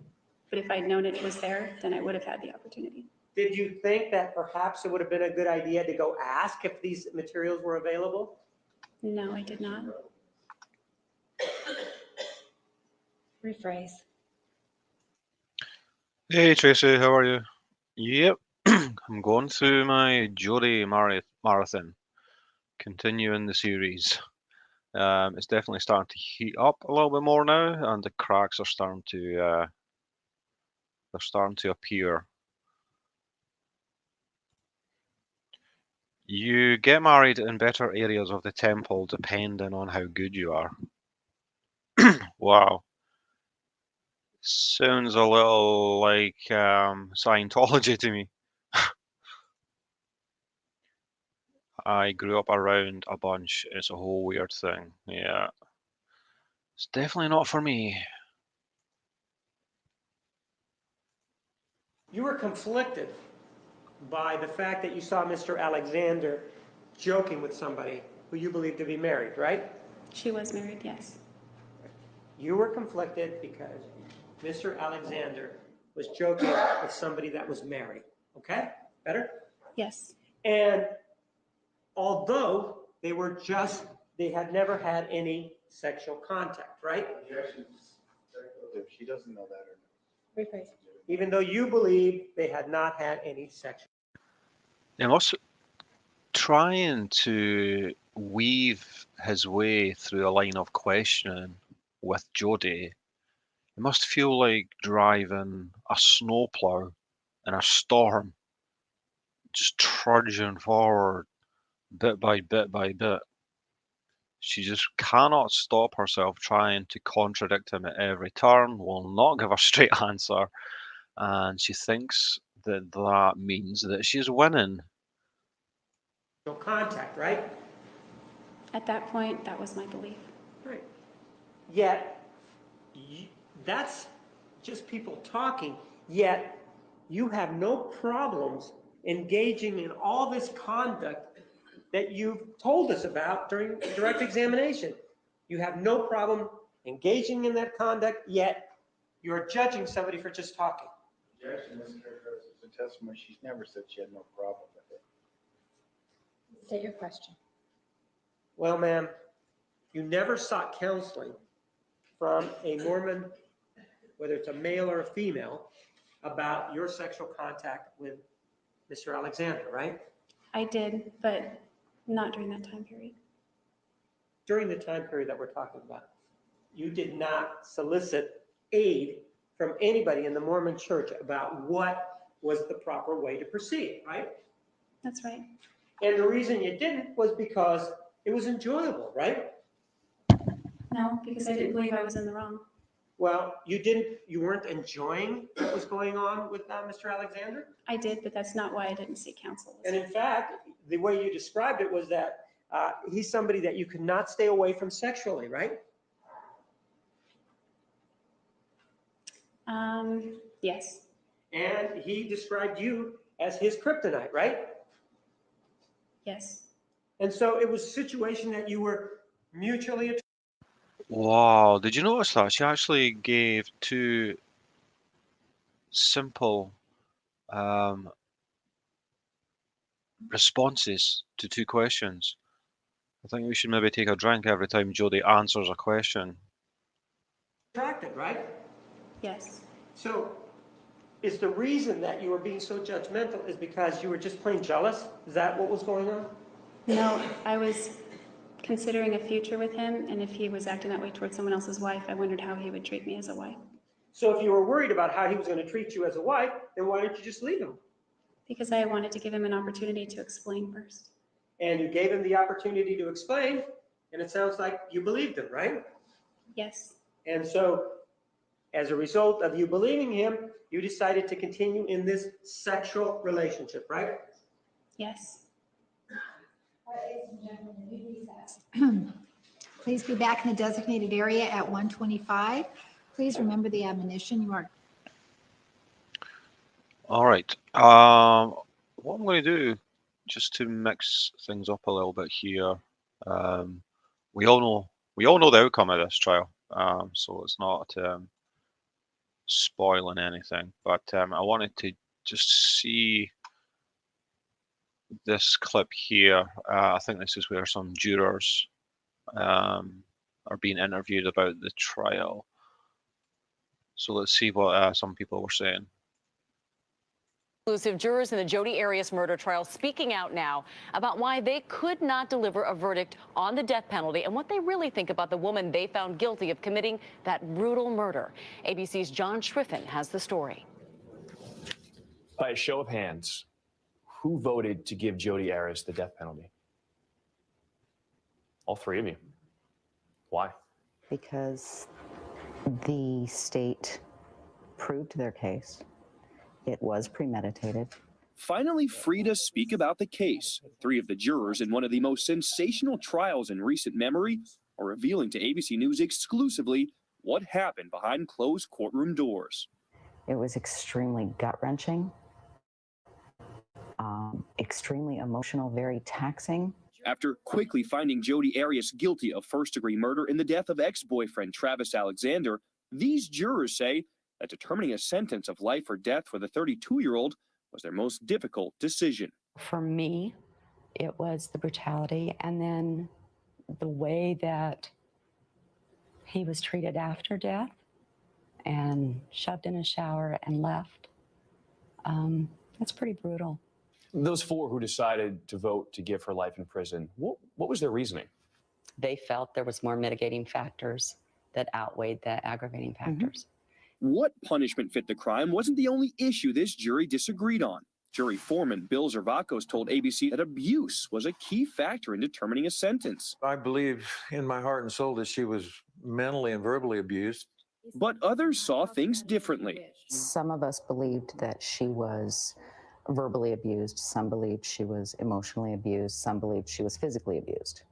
But if I'd known it was there, then I would have had the opportunity. Did you think that perhaps it would have been a good idea to go ask if these materials were available? No, I did not. Rephrase. Hey Tracy, how are you? Yep, I'm going through my JODIE marathon, continuing the series. It's definitely starting to heat up a little bit more now, and the cracks are starting to appear. You get married in better areas of the temple depending on how good you are. Wow. Sounds a little like Scientology to me. I grew up around a bunch. It's a whole weird thing. Yeah. It's definitely not for me. conflicted by the fact that you saw Mr. Alexander joking with somebody who you believe to be married, right? She was married, yes. You were conflicted because Mr. Alexander was joking with somebody that was married. Okay? Better? Yes. And although they had never had any sexual contact, right? She doesn't know that or Rephrase. Even though you believe they had not had any sexual. And also trying to weave his way through a line of questioning with Jodie, it must feel like driving a snowplow in a storm, just trudging forward bit by bit by bit. She just cannot stop herself trying to contradict him at every turn, will not give a straight answer, and she thinks that that means that she's winning. Contact, right? At that point, that was my belief. Right. Yet, that's just people talking, yet you have no problems engaging in all this conduct that you've told us about during direct examination. You have no problem engaging in that conduct, yet you're judging somebody for just talking. objection. Mischaracterizes the testimony. She's never said she had no problem with it. State your question. Well, ma'am, you never sought counseling from a Mormon, whether it's a male or a female, about your sexual contact with Mr. Alexander, right? I did, but not during that time period. During the time period that we're talking about, you did not solicit aid from anybody in the Mormon church about what was the proper way to proceed, right? That's right. And the reason you didn't was because it was enjoyable, right? No, because I didn't believe I was in the wrong. Well, you weren't enjoying what was going on with Mr. Alexander? I did, but that's not why I didn't seek counsel. And in fact, the way you described it was that he's somebody that you could not stay away from sexually, right? Yes. And he described you as his kryptonite, right? Yes. And so it was a situation that you were mutually attracted. Wow, did you notice that? She actually gave two simple responses to two questions. I think we should maybe take a drink every time Jodie answers a question. Right? Yes. So is the reason that you were being so judgmental is because you were just plain jealous? Is that what was going on? No, I was considering a future with him, and if he was acting that way towards someone else's wife, I wondered how he would treat me as a wife. So if you were worried about how he was going to treat you as a wife, then why didn't you just leave him? Because I wanted to give him an opportunity to explain first. And you gave him the opportunity to explain, and it sounds like you believed him, right? Yes. And so as a result of you believing him, you decided to continue in this sexual relationship, right? Yes. Please be back in the designated area at 1:25. Please remember the admonition. You are. All right. What I'm going to do, just to mix things up a little bit here, we all know the outcome of this trial, so it's not spoiling anything. But I wanted to just see this clip here. I think this is where some jurors are being interviewed about the trial. So let's see what some people were saying. Exclusive jurors in the JODIE Arias murder trial speaking out now about why they could not deliver a verdict on the death penalty and what they really think about the woman they found guilty of committing that brutal murder. ABC's John Schriffen has the story. By a show of hands, who voted to give JODIE Arias the death penalty? All three of you. Why? Because the state proved their case. It was premeditated. Finally free to speak about the case. Three of the jurors in one of the most sensational trials in recent memory are revealing to ABC News exclusively what happened behind closed courtroom doors. It was extremely gut-wrenching extremely emotional, very taxing. After quickly finding Jodie Arias guilty of first-degree murder in the death of ex-boyfriend Travis Alexander, these jurors say that determining a sentence of life or death for the 32-year-old was their most difficult decision. For me, it was the brutality, and then the way that he was treated after death and shoved in a shower and left. That's pretty brutal. Those four who decided to vote to give her life in prison, what was their reasoning? They felt there was more mitigating factors that outweighed the aggravating factors. What punishment fit the crime wasn't the only issue this jury disagreed on. Jury foreman Bill Zervakos told ABC that abuse was a key factor in determining a sentence. I believe in my heart and soul that she was mentally and verbally abused. But others saw things differently. Some of us believed that she was verbally abused. Some believed she was emotionally abused. Some believed she was physically abused.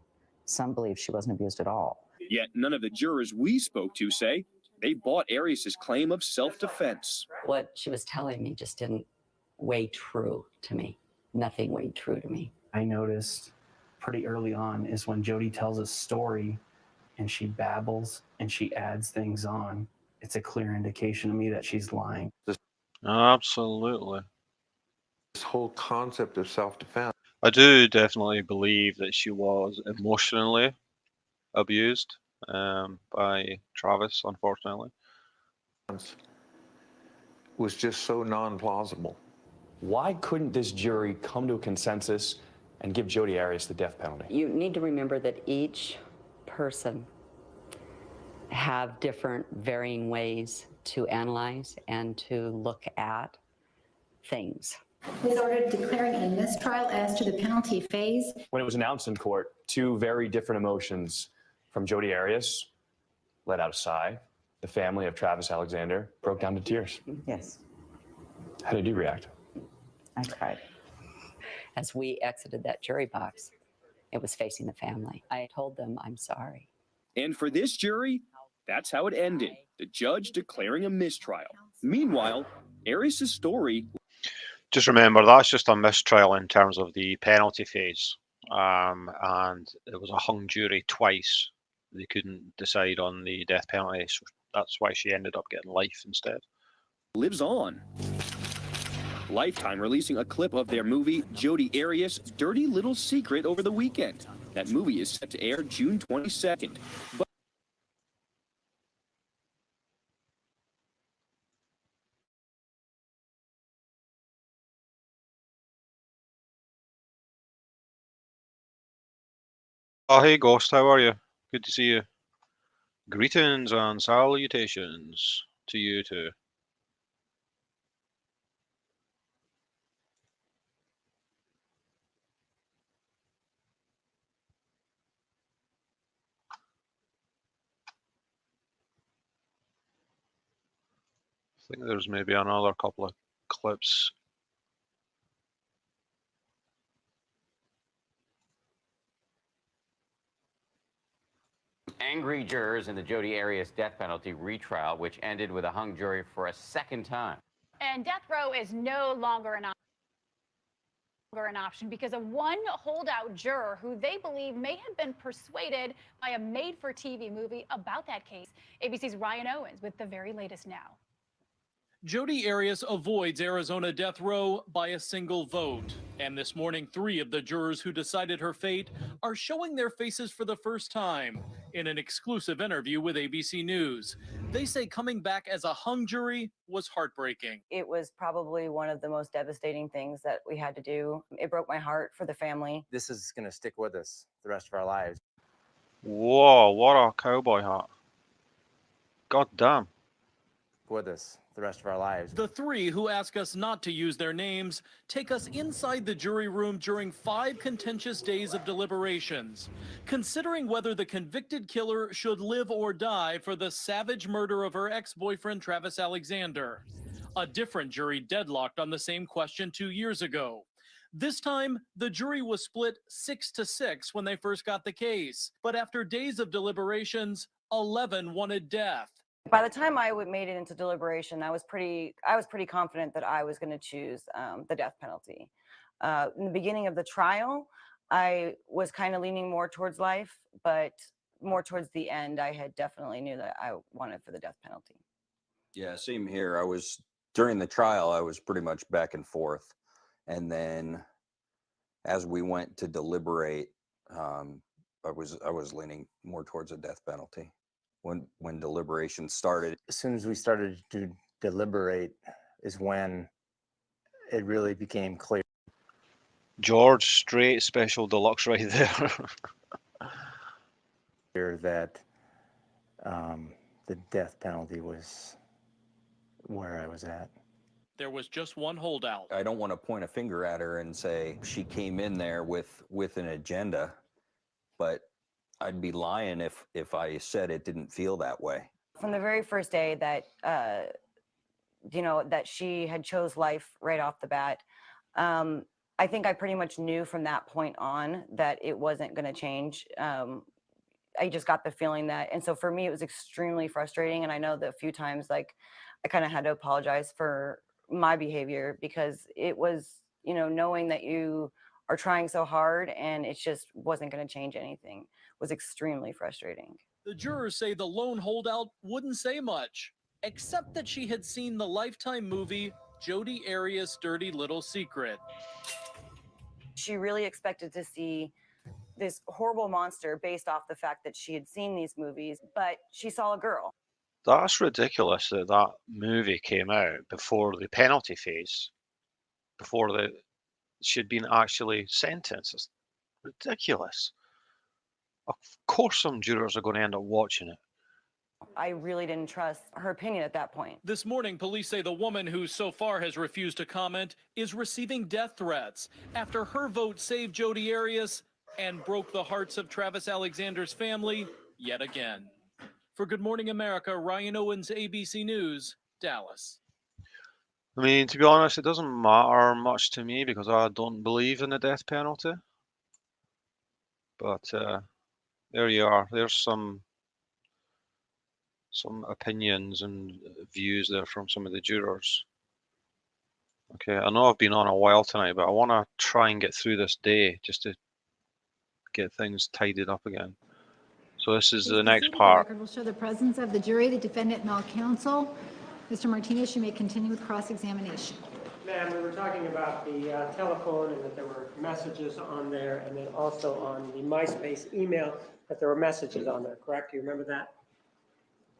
Some believed she wasn't abused at all. Yet none of the jurors we spoke to say they bought Arias' claim of self-defense. What she was telling me just didn't weigh true to me. Nothing weighed true to me. I noticed pretty early on is when Jodie tells a story and she babbles and she adds things on. It's a clear indication to me that she's lying. Absolutely. This whole concept of self-defense. I do definitely believe that she was emotionally abused by Travis, unfortunately. Was just so non-plausible. Why couldn't this jury come to a consensus and give Jodie Arias the death penalty? You need to remember that each person have different varying ways to analyze and to look at things. Is ordered declaring a mistrial as to the penalty phase. When it was announced in court, two very different emotions from Jodie Arias let out a sigh. The family of Travis Alexander broke down to tears. Yes. How did you react? I cried. As we exited that jury box, it was facing the family. I told them, I'm sorry. And for this jury, that's how it ended. The judge declaring a mistrial. Meanwhile, Arias' story... Just remember, that's just a mistrial in terms of the penalty phase. And it was a hung jury twice. They couldn't decide on the death penalty, so that's why she ended up getting life instead. Lives on. Lifetime releasing a clip of their movie Jodie Arias' Dirty Little Secret over the weekend. That movie is set to air June 22nd. But oh, hey Ghost, how are you? Good to see you. Greetings and salutations to you too. I think there's maybe another couple of clips. Angry jurors in the Jodie Arias death penalty retrial, which ended with a hung jury for a second time. And death row is no longer an option because of one holdout juror who they believe may have been persuaded by a made-for-TV movie about that case. ABC's Ryan Owens with the very latest now. Jodie Arias avoids Arizona death row by a single vote. And this morning, 3 of the jurors who decided her fate are showing their faces for the first time in an exclusive interview with ABC News. They say coming back as a hung jury was heartbreaking. It was probably one of the most devastating things that we had to do. It broke my heart for the family. This is going to stick with us the rest of our lives. Whoa, what a cowboy hat. God damn. With us the rest of our lives. The 3 who ask us not to use their names take us inside the jury room during 5 contentious days of deliberations, considering whether the convicted killer should live or die for the savage murder of her ex-boyfriend Travis Alexander. A different jury deadlocked on the same question 2 years ago. This time, the jury was split 6-6 when they first got the case, but after days of deliberations, 11 wanted death. By the time I made it into deliberation, I was pretty confident that I was going to choose the death penalty. In the beginning of the trial, I was kind of leaning more towards life, but more towards the end, I had definitely knew that I wanted for the death penalty. Yeah, same here. During the trial, I was pretty much back and forth. And then as we went to deliberate, I was leaning more towards a death penalty when deliberation started. As soon as we started to deliberate is when it really became clear. George, straight special deluxe right there. That the death penalty was where I was at. There was just one holdout. I don't want to point a finger at her and say she came in there with an agenda, but I'd be lying if I said it didn't feel that way. From the very first day that, that she had chose life right off the bat, I think I pretty much knew from that point on that it wasn't going to change. I just got the feeling that, and so for me, it was extremely frustrating. And I know that a few times, like, I kind of had to apologize for my behavior because it was, knowing that you are trying so hard and it just wasn't going to change anything was extremely frustrating. The jurors say the lone holdout wouldn't say much, except that she had seen the Lifetime movie JODIE Arias' Dirty Little Secret. She really expected to see this horrible monster based off the fact that she had seen these movies, but she saw a girl. That's ridiculous that that movie came out before the penalty phase, before she'd been actually sentenced. It's ridiculous. Of course some jurors are going to end up watching it. I really didn't trust her opinion at that point. This morning, police say the woman who so far has refused to comment is receiving death threats after her vote saved JODIE Arias and broke the hearts of Travis Alexander's family yet again. For Good Morning America, Ryan Owens, ABC News, Dallas. I mean, to be honest, it doesn't matter much to me because I don't believe in the death penalty. But there you are. There's some opinions and views there from some of the jurors. Okay, I know I've been on a while tonight, but I want to try and get through this day just to get things tidied up again. So this is the next part. The record will show the presence of the jury, the defendant, and all counsel. Mr. Martinez, you may continue with cross-examination. Ma'am, we were talking about the telephone and that there were messages on there, and then also on the MySpace email that there were messages on there, correct? Do you remember that?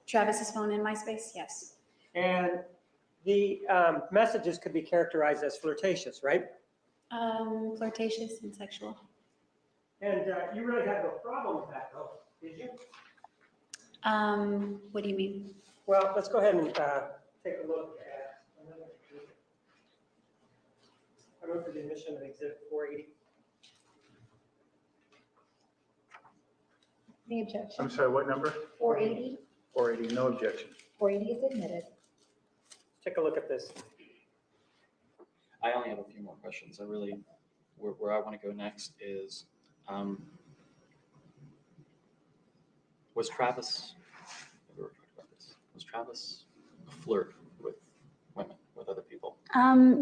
Travis's phone in MySpace, yes. And the messages could be characterized as flirtatious, right? Flirtatious and sexual. And you really had no problem with that, though, did you? What do you mean? Well, let's go ahead and take a look at another. I wrote for the admission of Exhibit 480. The objection. I'm sorry, what number? 480. 480, no objection. 480 is admitted. Take a look at this. I only have a few more questions. Where I want to go next is, was Travis a flirt with women, with other people?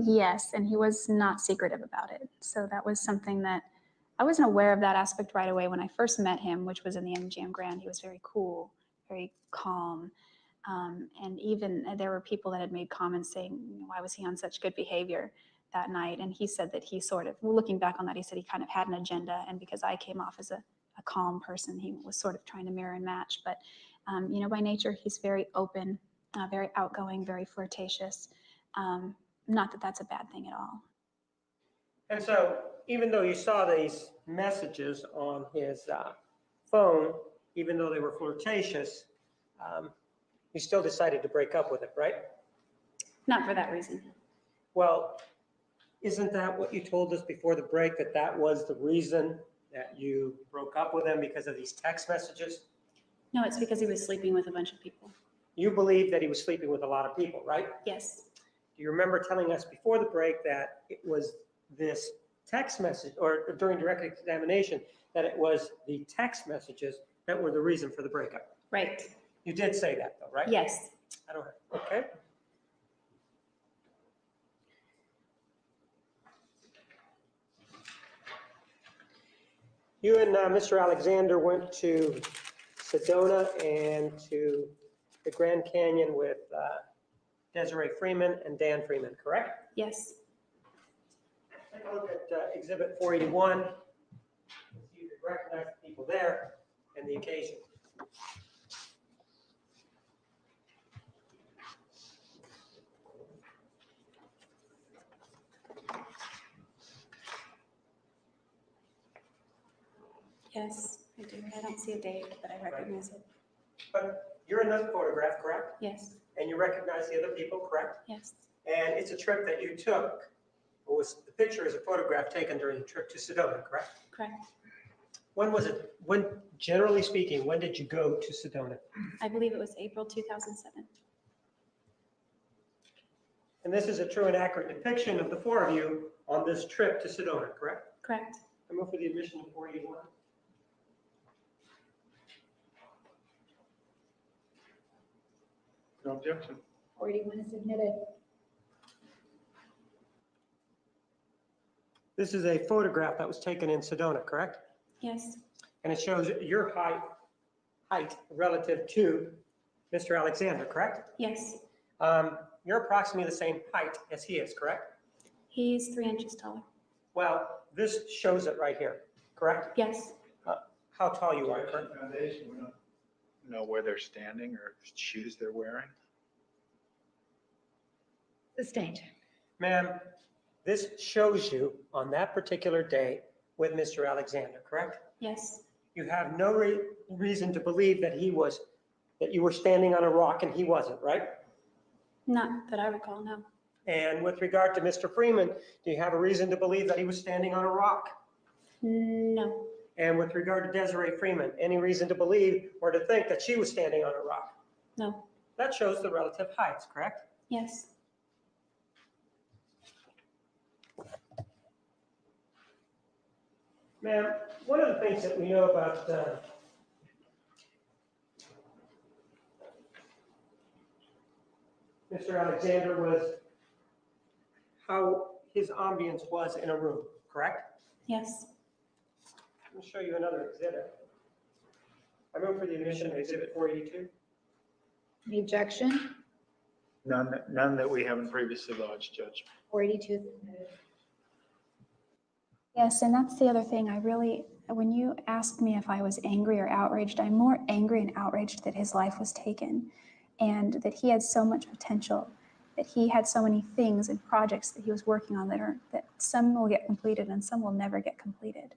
Yes, and he was not secretive about it. So that was something that I wasn't aware of that aspect right away when I first met him, which was in the MGM Grand. He was very cool, very calm. And even there were people that had made comments saying, why was he on such good behavior that night? And he said that he sort of, looking back on that, he said he kind of had an agenda. And because I came off as a calm person, he was sort of trying to mirror and match. But, by nature, he's very open, very outgoing, very flirtatious. Not that that's a bad thing at all. And so, even though you saw these messages on his phone, even though they were flirtatious, you still decided to break up with him, right? Not for that reason. Well, isn't that what you told us before the break, that that was the reason that you broke up with him, because of these text messages? No, it's because he was sleeping with a bunch of people. You believe that he was sleeping with a lot of people, right? Yes. Do you remember telling us before the break that it was this text message, or during direct examination, that it was the text messages that were the reason for the breakup? Right. You did say that, though, right? Yes. I don't. Okay. You and Mr. Alexander went to Sedona and to the Grand Canyon with Desiree Freeman and Dan Freeman, correct? Yes. Take a look at Exhibit 481. See if you can recognize the people there and the occasion. Yes, I do. I don't see a date, but I recognize it. But you're in this photograph, correct? Yes. And you recognize the other people, correct? Yes. And it's a trip that you took. The picture is a photograph taken during the trip to Sedona, correct? Correct. When was it? When, generally speaking, when did you go to Sedona? I believe it was April 2007. And this is a true and accurate depiction of the four of you on this trip to Sedona, correct? Correct. I move for the admission of 481. No objection. 481 is admitted. This is a photograph that was taken in Sedona, correct? Yes. And it shows your height relative to Mr. Alexander, correct? Yes. You're approximately the same height as he is, correct? He's 3 inches taller. Well, this shows it right here, correct? Yes. How tall you are, correct? Foundation, we don't know where they're standing or shoes they're wearing. Sustained. Ma'am, this shows you on that particular day with Mr. Alexander, correct? Yes. You have no reason to believe that that you were standing on a rock and he wasn't, right? Not that I recall, no. And with regard to Mr. Freeman, do you have a reason to believe that he was standing on a rock? No. And with regard to Desiree Freeman, any reason to believe or to think that she was standing on a rock? No. That shows the relative heights, correct? Yes. Ma'am, one of the things that we know about Mr. Alexander was how his ambience was in a room, correct? Yes. Let me show you another exhibit. I move for the admission of Exhibit 482. Any objection? None that we haven't previously lodged, Judge. 482 is admitted. Yes, and that's the other thing. When you asked me if I was angry or outraged, I'm more angry and outraged that his life was taken and that he had so much potential, that he had so many things and projects that he was working on that some will get completed and some will never get completed.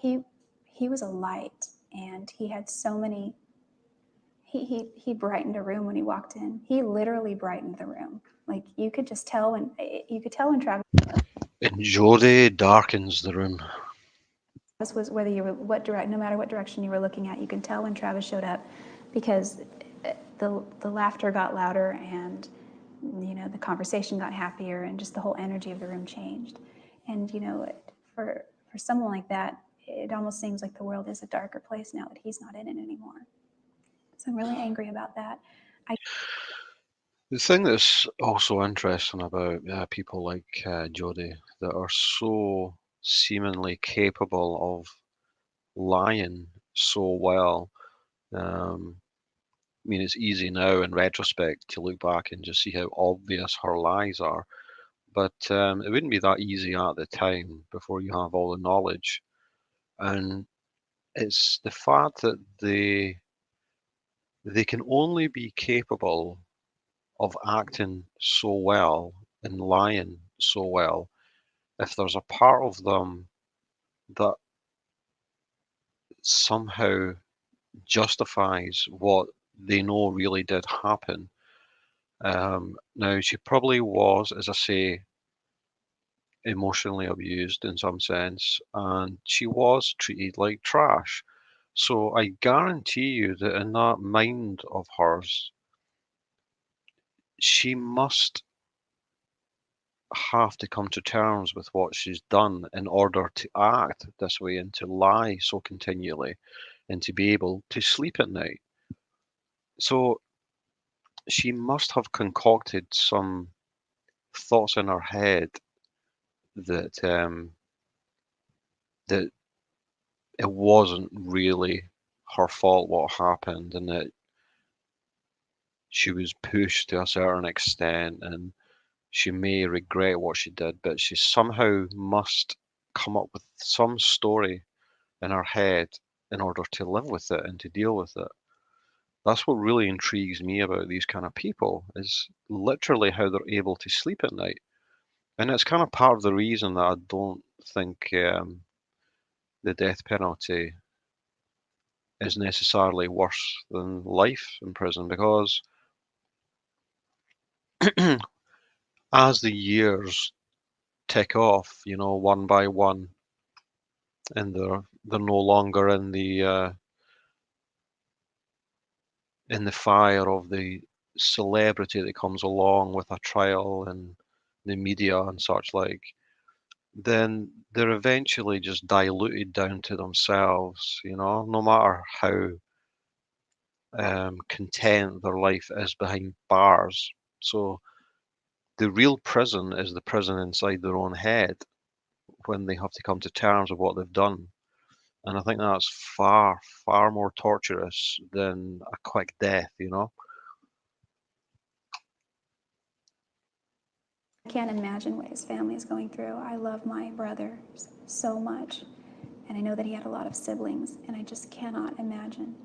He was a light, and he had so many. He brightened a room when he walked in. He literally brightened the room. Like you could just tell when Travis. And JODIE darkens the room. This was whether you were no matter what direction you were looking at, you could tell when Travis showed up, because the laughter got louder, and the conversation got happier, and just the whole energy of the room changed. And for someone like that, it almost seems like the world is a darker place now that he's not in it anymore. So I'm really angry about that. The thing that's also interesting about people like JODIE that are so seemingly capable of lying so well. I mean, it's easy now in retrospect to look back and just see how obvious her lies are, but it wouldn't be that easy at the time before you have all the knowledge. And it's the fact that they can only be capable of acting so well and lying so well if there's a part of them that somehow justifies what they know really did happen. Now, she probably was, as I say, emotionally abused in some sense, and she was treated like trash. So I guarantee you that in that mind of hers, she must have to come to terms with what she's done in order to act this way and to lie so continually and to be able to sleep at night. So she must have concocted some thoughts in her head that that it wasn't really her fault what happened, and that she was pushed to a certain extent, and she may regret what she did, but she somehow must come up with some story in her head in order to live with it and to deal with it. That's what really intrigues me about these kind of people, is literally how they're able to sleep at night. And it's kind of part of the reason that I don't think the death penalty is necessarily worse than life in prison, because as the years tick off, you know, one by one, and they're no longer in the fire of the celebrity that comes along with a trial and the media and such like, then they're eventually just diluted down to themselves, you know, no matter how content their life is behind bars. So the real prison is the prison inside their own head when they have to come to terms with what they've done. And I think that's far, far more torturous than a quick death, you know? I can't imagine what his family is going through. I love my brother so much, and I know that he had a lot of siblings, and I just cannot imagine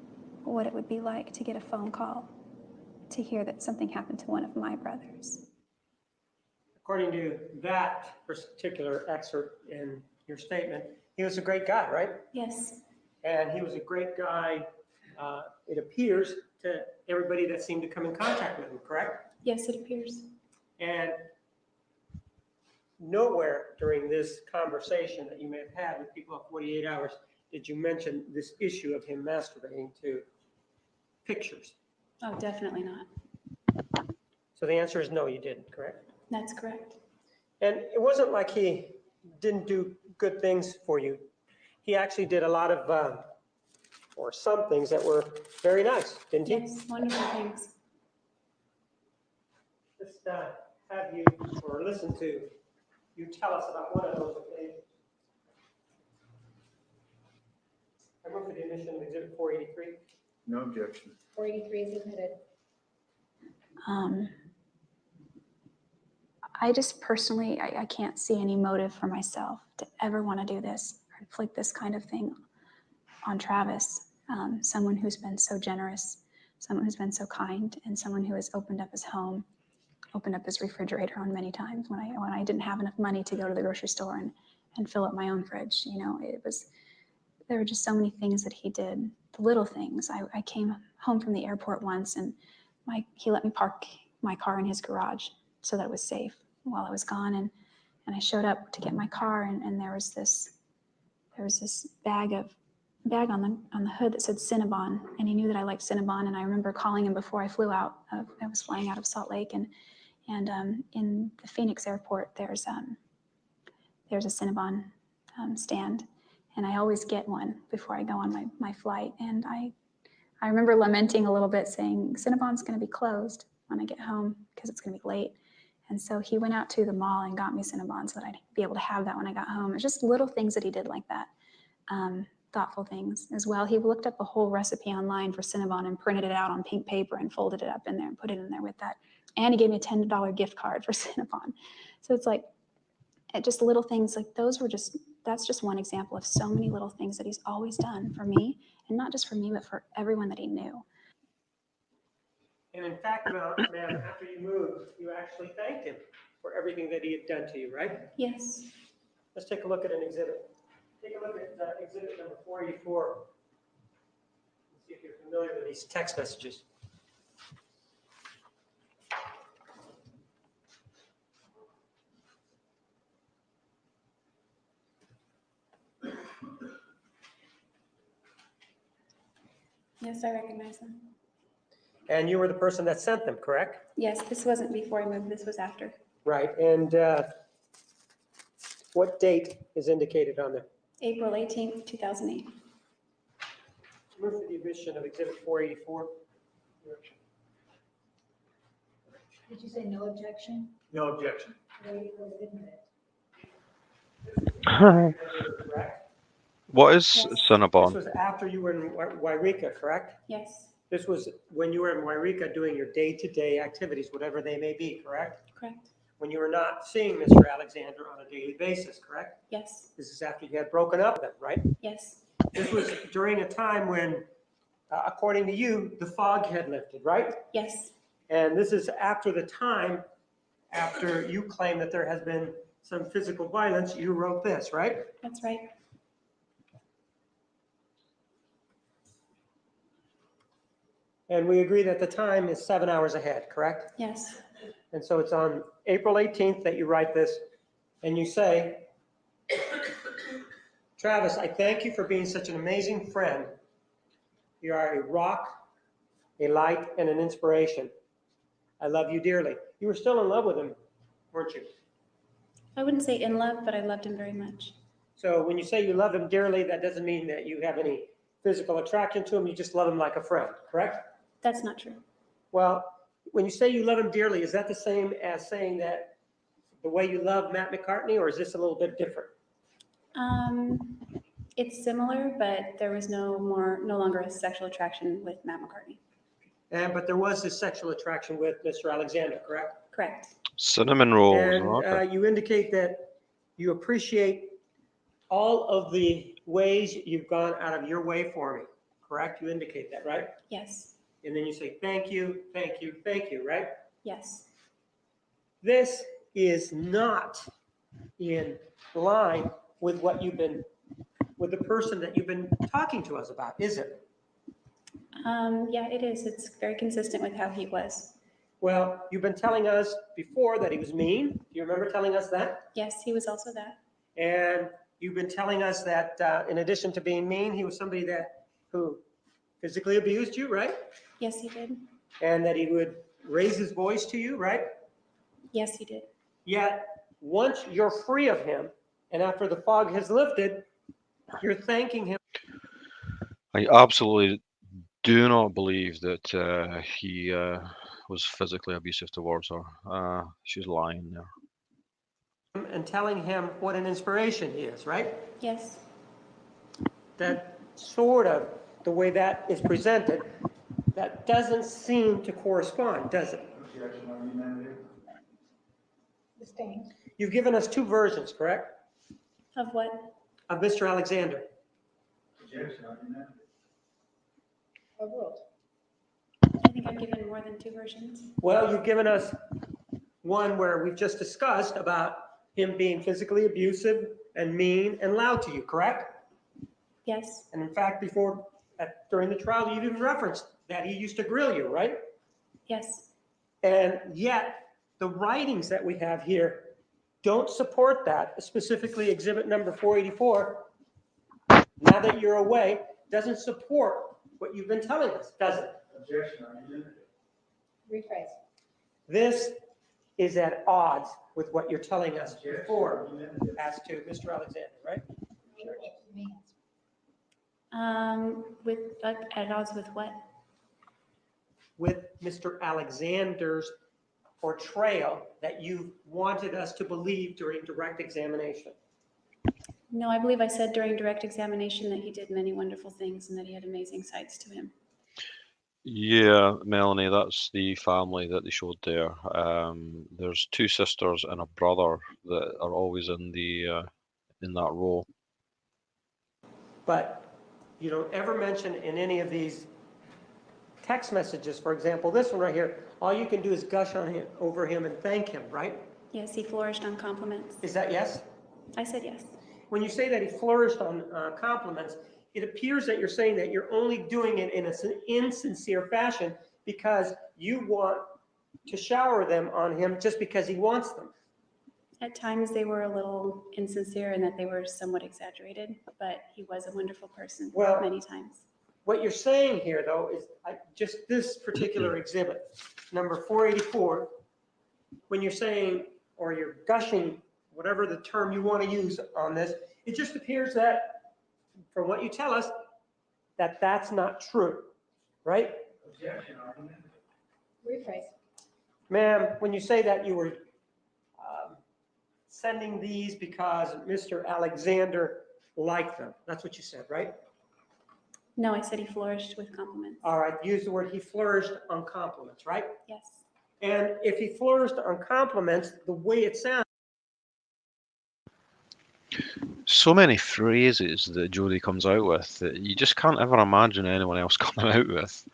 what it would be like to get a phone call to hear that something happened to one of my brothers. According to that particular excerpt in your statement, he was a great guy, right? Yes. And he was a great guy, it appears, to everybody that seemed to come in contact with him, correct? Yes, it appears. And nowhere during this conversation that you may have had with people of 48 hours did you mention this issue of him masturbating to pictures. Oh, definitely not. So the answer is no, you didn't, correct? That's correct. And it wasn't like he didn't do good things for you. He actually did a lot of, or some things that were very nice, didn't he? Yes, wonderful things. Just have you, or listen to you tell us about one of those occasions. I move for the admission of Exhibit 483. No objection. 483 is admitted. I just personally, I can't see any motive for myself to ever want to do this or inflict this kind of thing on Travis. Someone who's been so generous, someone who's been so kind, and someone who has opened up his home, opened up his refrigerator on many times when I didn't have enough money to go to the grocery store and fill up my own fridge. You know, there were just so many things that he did, the little things. I came home from the airport once, and he let me park my car in his garage so that it was safe while I was gone. And I showed up to get my car, and there was this bag on the hood that said Cinnabon, and he knew that I liked Cinnabon. And I remember calling him before I flew out. I was flying out of Salt Lake, and in the Phoenix airport, there's a Cinnabon stand, and I always get one before I go on my flight. And I remember lamenting a little bit, saying Cinnabon's going to be closed when I get home because it's going to be late. And so he went out to the mall and got me Cinnabon so that I'd be able to have that when I got home. It's just little things that he did like that. Thoughtful things as well. He looked up a whole recipe online for Cinnabon and printed it out on pink paper and folded it up in there and put it in there with that. And he gave me a $10 gift card for Cinnabon. So it's like, just little things like those that's just one example of so many little things that he's always done for me, and not just for me, but for everyone that he knew. And in fact, ma'am, after you moved, you actually thanked him for everything that he had done to you, right? Yes. Let's take a look at an exhibit. Take a look at exhibit number 484. Let's see if you're familiar with these text messages. Yes, I recognize them. And you were the person that sent them, correct? Yes, this wasn't before I moved. This was after. Right. And what date is indicated on there? April 18th, 2008. Move for the admission of exhibit 484. Did you say no objection? No objection. 484 is admitted. Correct. What is Yes. This Cinnabon? was after you were in Wairika, correct? Yes, This was when you were in Wairika doing your day-to-day activities, whatever they may be, correct? correct. When you were not seeing Mr. Alexander on a daily basis, correct? Yes, This is after you had broken up with him, right? yes, This was during a time when, according to you, the fog had lifted, right? yes, And this is after the time after you claim that there has been some physical violence, you wrote this, right? that's right. And we agree that the time is 7 hours ahead, correct? Yes, And so it's on April 18th that you write this, and you say, Travis, I thank you for being such an amazing friend. You are a rock, a light, and an inspiration. I love you dearly. You were still in love with him, weren't you? I wouldn't say in love, but I loved him very much. So when you say you love him dearly, that doesn't mean that you have any physical attraction to him. You just love him like a friend, correct? That's not true. Well, when you say you love him dearly, is that the same as saying that the way you love Matt McCartney, or is this a little bit different? It's similar, but there was no longer a sexual attraction with Matt McCartney. But there was this sexual attraction with Mr. Alexander, correct? Correct. Cinnamon rolls. And Okay. you indicate that you appreciate all of the ways you've gone out of your way for me, correct? You indicate that, right? Yes, And then you say, thank you, thank you, thank you, right? yes, This is not in line with what you've been, with the person that you've been talking to us about, is it? yeah, it is. It's very consistent with how he was. Well, you've been telling us before that he was mean. Do you remember telling us that? Yes, he was also that. And you've been telling us that in addition to being mean, he was somebody who physically abused you, right? Yes, he did. And that he would raise his voice to you, right? Yes, he did. Yet, once you're free of him, and after the fog has lifted, you're thanking him. I absolutely do not believe that he was physically abusive towards her. She's lying there. And telling him what an inspiration he is, right? Yes. That sort of, the way that is presented, that doesn't seem to correspond, does it? Sustained. You've given us two versions, correct? Of what? Of Mr. Alexander. Overruled. I think I've given more than two versions. Well, you've given us one where we've just discussed about him being physically abusive and mean and loud to you, correct? Yes, And in fact, during the trial, you even referenced that he used to grill you, right? yes, And yet, the writings that we have here don't support that, specifically exhibit number 484. Now that you're away, doesn't support what you've been telling us, does it? Rephrase. This is at odds with what you're telling us before as to Mr. Alexander, right? with, at odds with what? With Mr. Alexander's portrayal that you wanted us to believe during direct examination. No, I believe I said during direct examination that he did many wonderful things and that he had amazing sides to him. Yeah, Melanie, that's the family that they showed there. There's two sisters and a brother that are always in that role. But you don't ever mention in any of these text messages, for example, this one right here, all you can do is gush on him, over him and thank him, right? Yes, he flourished on compliments. Is that yes? I said yes. When you say that he flourished on compliments, it appears that you're saying that you're only doing it in an insincere fashion because you want to shower them on him just because he wants them. At times they were a little insincere and that they were somewhat exaggerated, but he was a wonderful person many times. What you're saying here, though, is just this particular exhibit, number 484, when you're saying, or you're gushing, whatever the term you want to use on this, it just appears that, from what you tell us, that that's not true, right? Rephrase. Ma'am, when you say that you were sending these because Mr. Alexander like them. That's what you said, right? No, I said he flourished with compliments. All right, use the word he flourished on compliments, right? Yes. And if he flourished on compliments, the way it sounds. So many phrases that Jodie comes out with that you just can't ever imagine anyone else coming out with.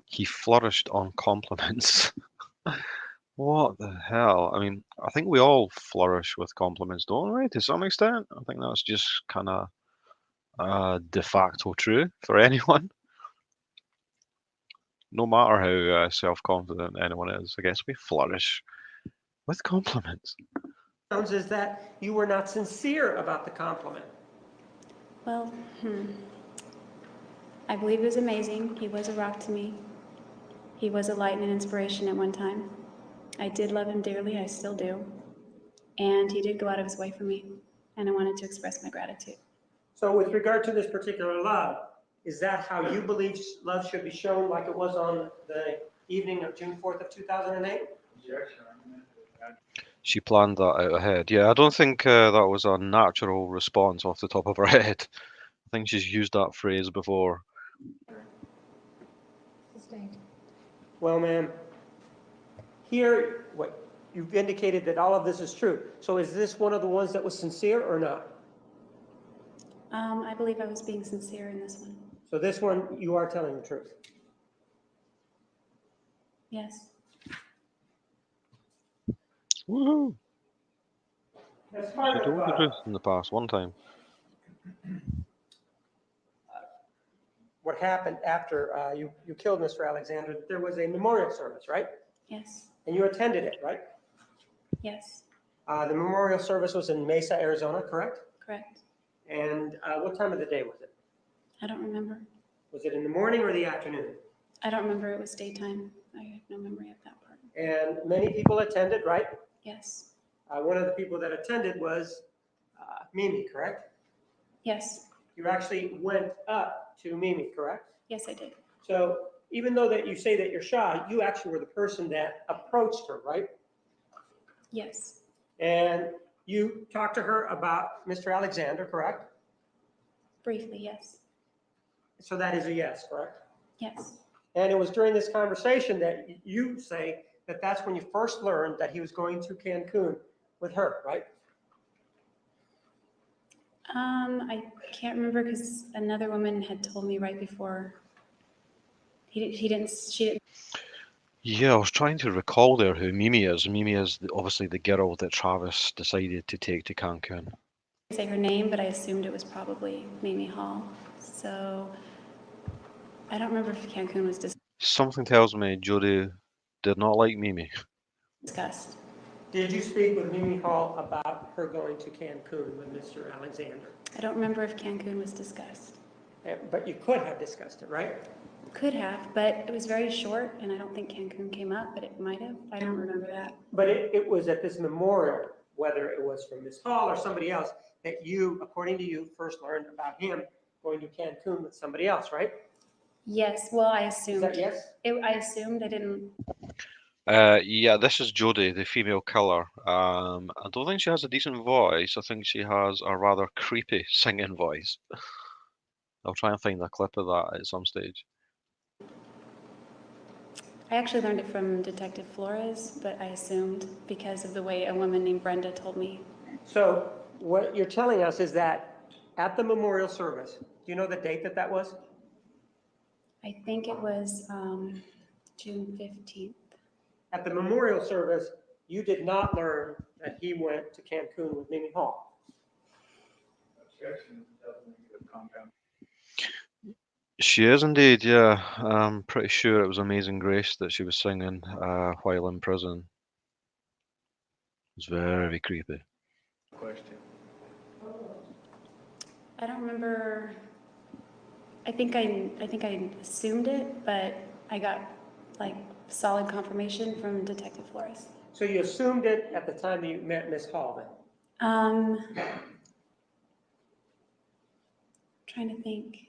He flourished on compliments. What the hell? I mean, I think we all flourish with compliments, don't we? To some extent. I think that's just kind of de facto true for anyone. No matter how self-confident anyone is, I guess we flourish with compliments. Is that you were not sincere about the compliment. Well, I believe he was amazing. He was a rock to me. He was a light and an inspiration at one time. I did love him dearly. I still do. And he did go out of his way for me. And I wanted to express my gratitude. So with regard to this particular love, is that how you believe love should be shown like it was on the evening of June 4th of 2008? She planned that out ahead. Yeah, I don't think that was a natural response off the top of her head. I think she's used that phrase before. Sustained. Well, ma'am, here, what you've indicated that all of this is true. So is this one of the ones that was sincere or not? I believe I was being sincere in this one. So this one, you are telling the truth. Yes. Woohoo! As She part told the of truth in the past one time. what happened after you killed Mr. Alexander, there was a memorial service, right? Yes. And you attended it, right? Yes. The memorial service was in Mesa, Arizona, correct? Correct. And what time of the day was it? I don't remember. Was it in the morning or the afternoon? I don't remember. It was daytime. I have no memory of that part. And many people attended, right? Yes. One of the people that attended was Mimi, correct? Yes. You actually went up to Mimi, correct? Yes, I did. So even though that you say that you're shy, you actually were the person that approached her, right? Yes. And you talked to her about Mr. Alexander, correct? Briefly, yes. So that is a yes, correct? Yes. And it was during this conversation that you say that that's when you first learned that he was going to Cancun with her, right? I can't remember because another woman had told me right before. She didn't. Yeah, I was trying to recall there who Mimi is. Mimi is obviously the girl that Travis decided to take to Cancun. Say her name, but I assumed it was probably Mimi Hall. So I don't remember if Cancun was Something tells me Jodie did not like Mimi. discussed. Did you speak with Mimi Hall about her going to Cancun with Mr. Alexander? I don't remember if Cancun was discussed. But you could have discussed it, right? Could have, but it was very short, and I don't think Cancun came up, but it might have. I don't remember that. But it was at this memorial, whether it was from Ms. Hall or somebody else, that you, according to you, first learned about him going to Cancun with somebody else, right? Yes, well, I assumed. Is that yes? I assumed. I didn't. Yeah, this is Jodie, the female killer. I don't think she has a decent voice. I think she has a rather creepy singing voice. I'll try and find a clip of that at some stage. I actually learned it from Detective Flores, but I assumed because of the way a woman named Brenda told me. So what you're telling us is that at the memorial service, do you know the date that was? I think it was June 15th. At the memorial service, you did not learn that he went to Cancun with Mimi Hall. Objection, doesn't make it a compound. She is indeed, yeah. I'm pretty sure it was Amazing Grace that she was singing while in prison. It was very creepy. Question. I don't remember. I think I assumed it, but I got like solid confirmation from Detective Flores. So you assumed it at the time that you met Miss Hall then? Trying to think.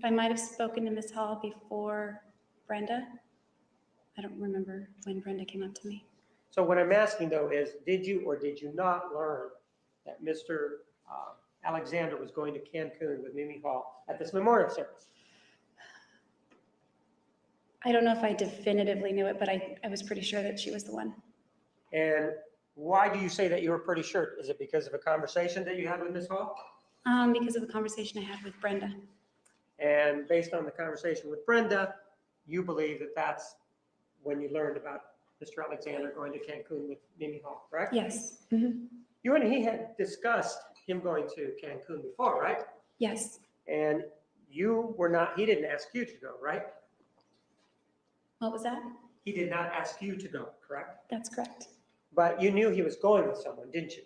I might have spoken to Miss Hall before Brenda. I don't remember when Brenda came up to me. So what I'm asking though is, did you or did you not learn that Mr. Alexander was going to Cancun with Mimi Hall at this memorial service? I don't know if I definitively knew it, but I was pretty sure that she was the one. And why do you say that you were pretty sure? Is it because of a conversation that you had with Ms. Hall? Because of the conversation I had with Brenda. And based on the conversation with Brenda, you believe that that's when you learned about Mr. Alexander going to Cancun with Mimi Hall, correct? Yes. Mm-hmm. You and he had discussed him going to Cancun before, right? Yes. And you were not, he didn't ask you to go, right? What was that? He did not ask you to go, correct? That's correct. But you knew he was going with someone, didn't you?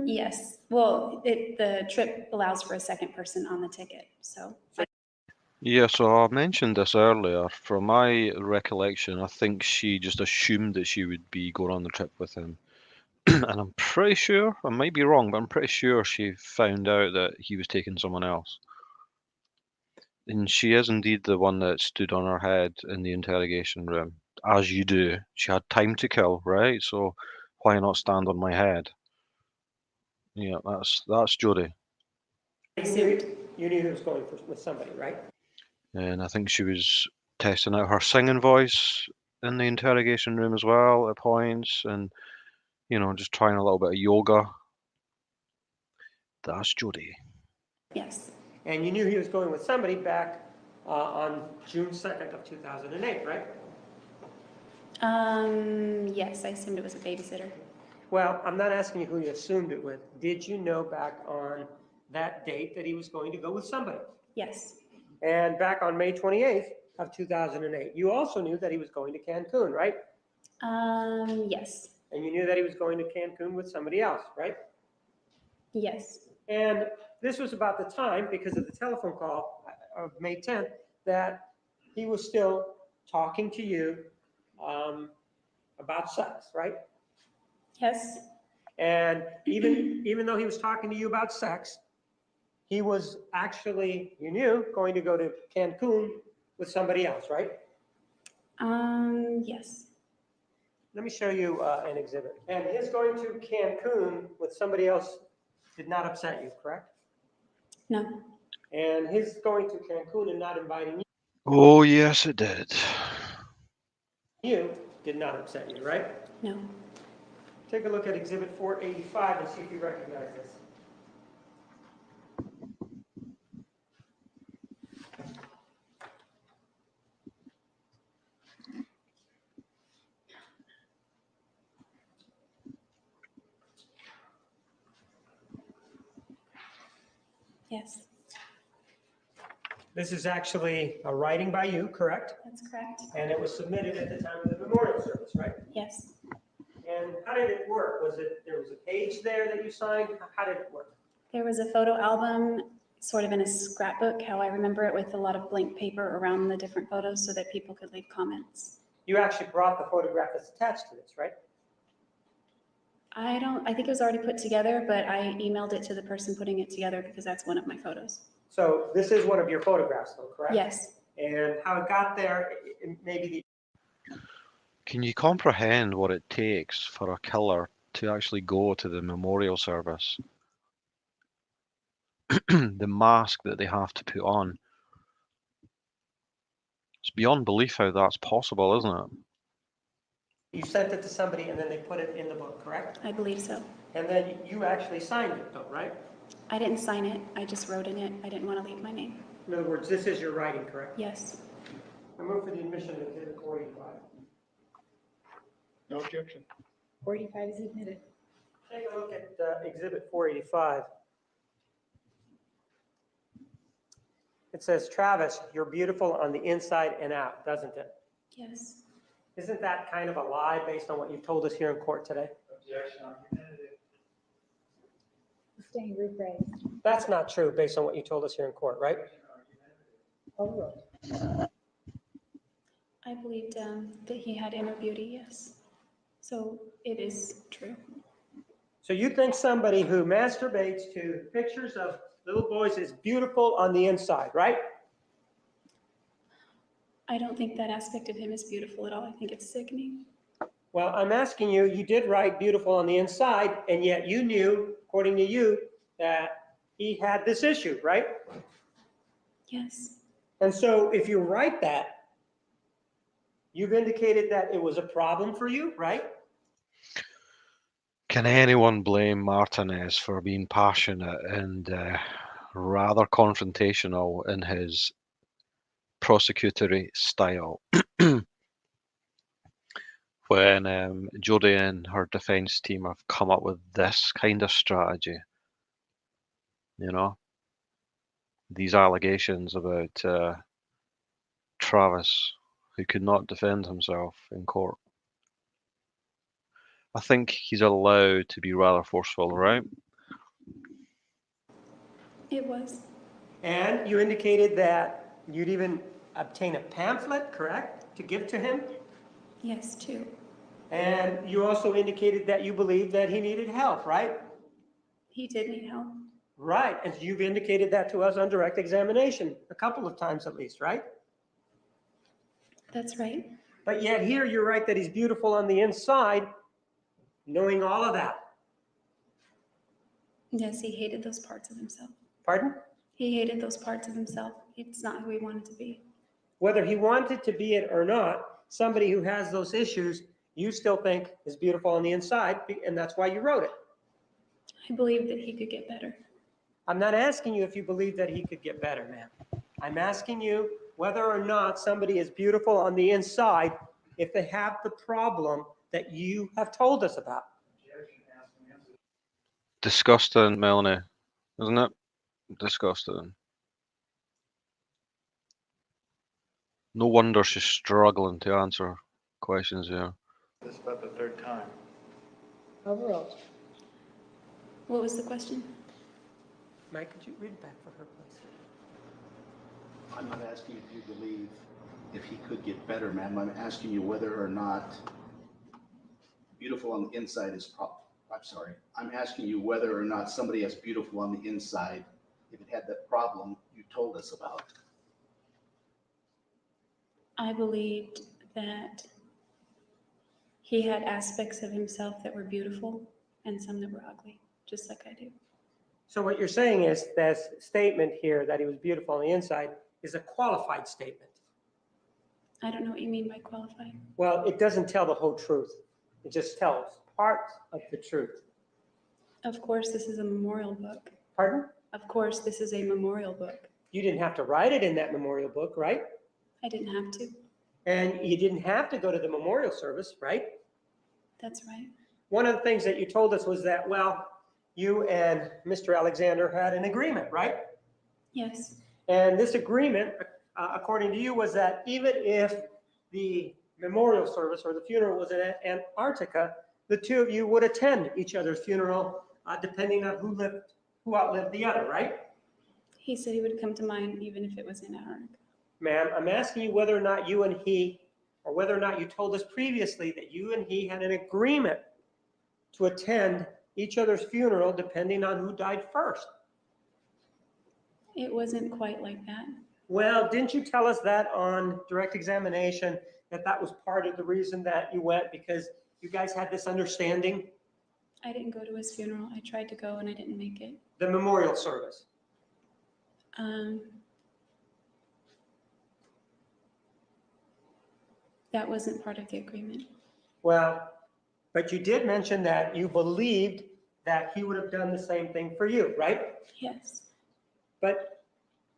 Yes. Well, the trip allows for a second person on the ticket, so. Yeah, so I mentioned this earlier. From my recollection, I think she just assumed that she would be going on the trip with him. And I'm pretty sure, I might be wrong, but I'm pretty sure she found out that he was taking someone else. And she is indeed the one that stood on her head in the interrogation room, as you do. She had time to kill, right? So why not stand on my head? Yeah, that's Jodie. You knew he was going with somebody, right? And I think she was testing out her singing voice in the interrogation room as well at points, and just trying a little bit of yoga. That's Jodie. Yes. And you knew he was going with somebody back on June 2nd of 2008, right? Yes, I assumed it was a babysitter. Well, I'm not asking you who you assumed it with. Did you know back on that date that he was going to go with somebody? Yes. And back on May 28th of 2008, you also knew that he was going to Cancun, right? Yes. And you knew that he was going to Cancun with somebody else, right? Yes. And this was about the time, because of the telephone call of May 10th, that he was still talking to you about sex, right? Yes. And even though he was talking to you about sex, he was actually, you knew, going to go to Cancun with somebody else, right? Yes. Let me show you an exhibit. And his going to Cancun with somebody else did not upset you, correct? No. And his going to Cancun and not inviting Oh, yes, it did. you did not upset you, right? No. Take a look at exhibit 485 and see if you recognize this. Yes. This is actually a writing by you, correct? That's correct. And it was submitted at the time of the memorial service, right? Yes. And how did it work? There was a page there that you signed? How did it work? There was a photo album, sort of in a scrapbook, how I remember it, with a lot of blank paper around the different photos so that people could leave comments. You actually brought the photograph that's attached to this, right? I think it was already put together, but I emailed it to the person putting it together because that's one of my photos. So this is one of your photographs though, correct? Yes. And how it got there, maybe Can you comprehend what it takes for a killer to actually go to the memorial service? The mask that they have to put on. It's beyond belief how that's possible, isn't it? you sent it to somebody and then they put it in the book, correct? I believe so. And then you actually signed it though, right? I didn't sign it. I just wrote in it. I didn't want to leave my name. In other words, this is your writing, correct? Yes. I move for the admission of exhibit 485. No objection. 45 is admitted. Take a look at exhibit 485. It says, Travis, you're beautiful on the inside and out, doesn't it? Yes. Isn't that kind of a lie based on what you've told us here in court today? Objection. Sustained, rephrased. That's not true based on what you told us here in court, right? Overruled. I believed that he had inner beauty, yes. So it is true. So you think somebody who masturbates to pictures of little boys is beautiful on the inside, right? I don't think that aspect of him is beautiful at all. I think it's sickening. Well, I'm asking you, you did write beautiful on the inside, and yet you knew, according to you, that he had this issue, right? Yes. And so if you write that, you've indicated that it was a problem for you, right? Can anyone blame Martinez for being passionate and rather confrontational in his prosecutory style? When Jodie and her defense team have come up with this kind of strategy, you know, these allegations about Travis, who could not defend himself in court. I think he's allowed to be rather forceful, right? It was. And you indicated that you'd even obtain a pamphlet, correct, to give to him? Yes, too. And you also indicated that you believed that he needed help, right? He did need help. Right, and you've indicated that to us on direct examination, a couple of times at least, right? That's right. But yet here you're right that he's beautiful on the inside, knowing all of that. Yes, he hated those parts of himself. Pardon? He hated those parts of himself. It's not who he wanted to be. Whether he wanted to be it or not, somebody who has those issues, you still think is beautiful on the inside, and that's why you wrote it. I believed that he could get better. I'm not asking you if you believe that he could get better, ma'am. I'm asking you whether or not somebody is beautiful on the inside if they have the problem that you have told us about. Disgusting, Melanie, isn't it? Disgusting. No wonder she's struggling to answer questions here. This is about the third time. Overall. What was the question? Mike, could you read it back for her, please? I'm not asking if you believe if he could get better, ma'am. I'm asking you whether or not beautiful on the inside is I'm sorry. I'm asking you whether or not somebody that's beautiful on the inside, if it had that problem you told us about. I believed that he had aspects of himself that were beautiful and some that were ugly, just like I do. So what you're saying is that statement here that he was beautiful on the inside is a qualified statement. I don't know what you mean by qualified. Well, it doesn't tell the whole truth. It just tells parts of the truth. Of course, this is a memorial book. Pardon? Of course, this is a memorial book. You didn't have to write it in that memorial book, right? I didn't have to. And you didn't have to go to the memorial service, right? That's right. One of the things that you told us was that, well, you and Mr. Alexander had an agreement, right? Yes. And this agreement, according to you, was that even if the memorial service or the funeral was in Antarctica, the two of you would attend each other's funeral, depending on who outlived the other, right? He said he would come to mine even if it was in Antarctica. Ma'am, I'm asking you whether or not you and he, or whether or not you told us previously that you and he had an agreement to attend each other's funeral depending on who died first. It wasn't quite like that. Well, didn't you tell us that on direct examination, that that was part of the reason that you went, because you guys had this understanding? I didn't go to his funeral. I tried to go and I didn't make it. The memorial service. That wasn't part of the agreement. Well, but you did mention that you believed that he would have done the same thing for you, right? Yes. But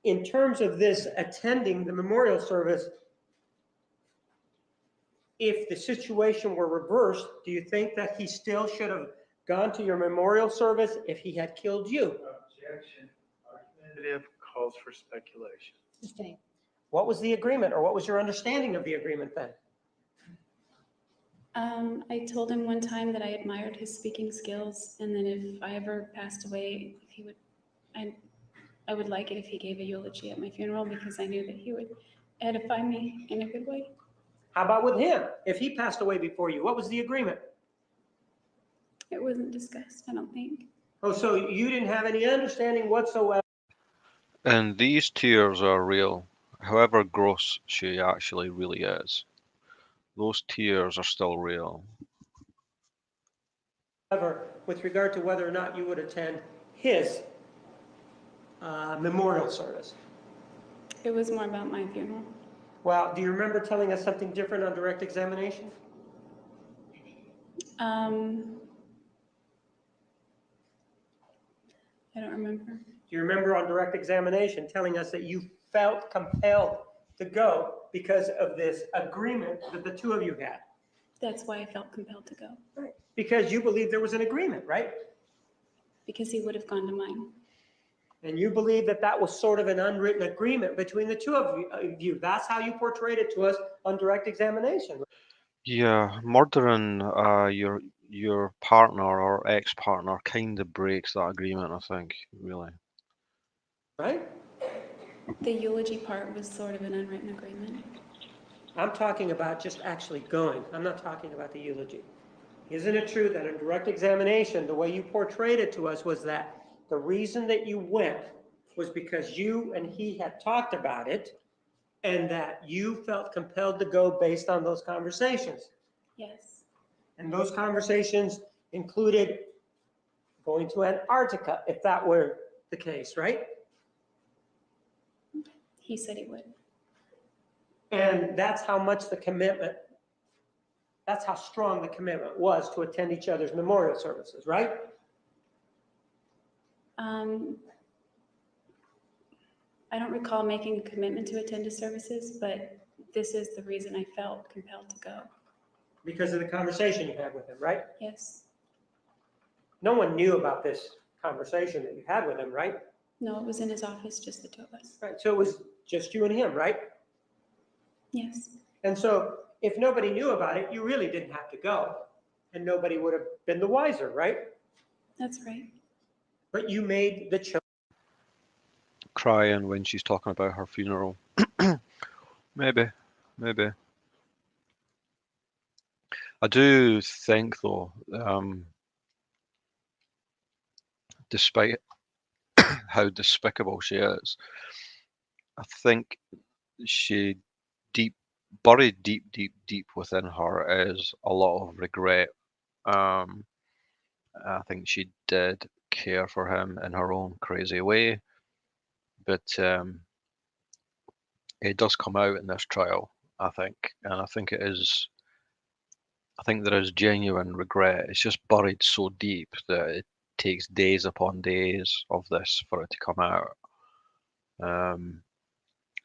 in terms of this attending the memorial service, if the situation were reversed, do you think that he still should have gone to your memorial service if he had killed you? Objection. Argumentative calls for speculation. Sustained. What was the agreement, or what was your understanding of the agreement then? I told him one time that I admired his speaking skills, and then if I ever passed away, he would, I would like it if he gave a eulogy at my funeral, because I knew that he would edify me in a good way. How about with him? If he passed away before you, what was the agreement? It wasn't discussed, I don't think. Oh, so you didn't have any understanding whatsoever? And these tears are real, however gross she actually really is. Those tears are still real. With regard to whether or not you would attend his memorial service? It was more about my funeral. Well, do you remember telling us something different on direct examination? I don't remember. Do you remember on direct examination telling us that you felt compelled to go because of this agreement that the two of you had? That's why I felt compelled to go. Right. Because you believed there was an agreement, right? Because he would have gone to mine. And you believe that that was sort of an unwritten agreement between the two of you. That's how you portrayed it to us on direct examination. Yeah, murdering your partner or ex-partner kind of breaks that agreement, I think, really. Right? The eulogy part was sort of an unwritten agreement. I'm talking about just actually going. I'm not talking about the eulogy. Isn't it true that in direct examination, the way you portrayed it to us was that the reason that you went was because you and he had talked about it and that you felt compelled to go based on those conversations? Yes. And those conversations included going to Antarctica, if that were the case, right? He said he would. And that's how much the commitment, that's how strong the commitment was to attend each other's memorial services, right? I don't recall making a commitment to attend his services, but this is the reason I felt compelled to go. Because of the conversation you had with him, right? Yes. No one knew about this conversation that you had with him, right? No, it was in his office, just the two of us. Right. So it was just you and him, right? Yes. And so if nobody knew about it, you really didn't have to go, and nobody would have been the wiser, right? That's right. But you made the choice. Crying when she's talking about her funeral. Maybe. I do think, though, despite how despicable she is, I think she buried deep within her is a lot of regret. I think she did care for him in her own crazy way, but it does come out in this trial, I think, and I think there is genuine regret. It's just buried so deep that it takes days upon days of this for it to come out.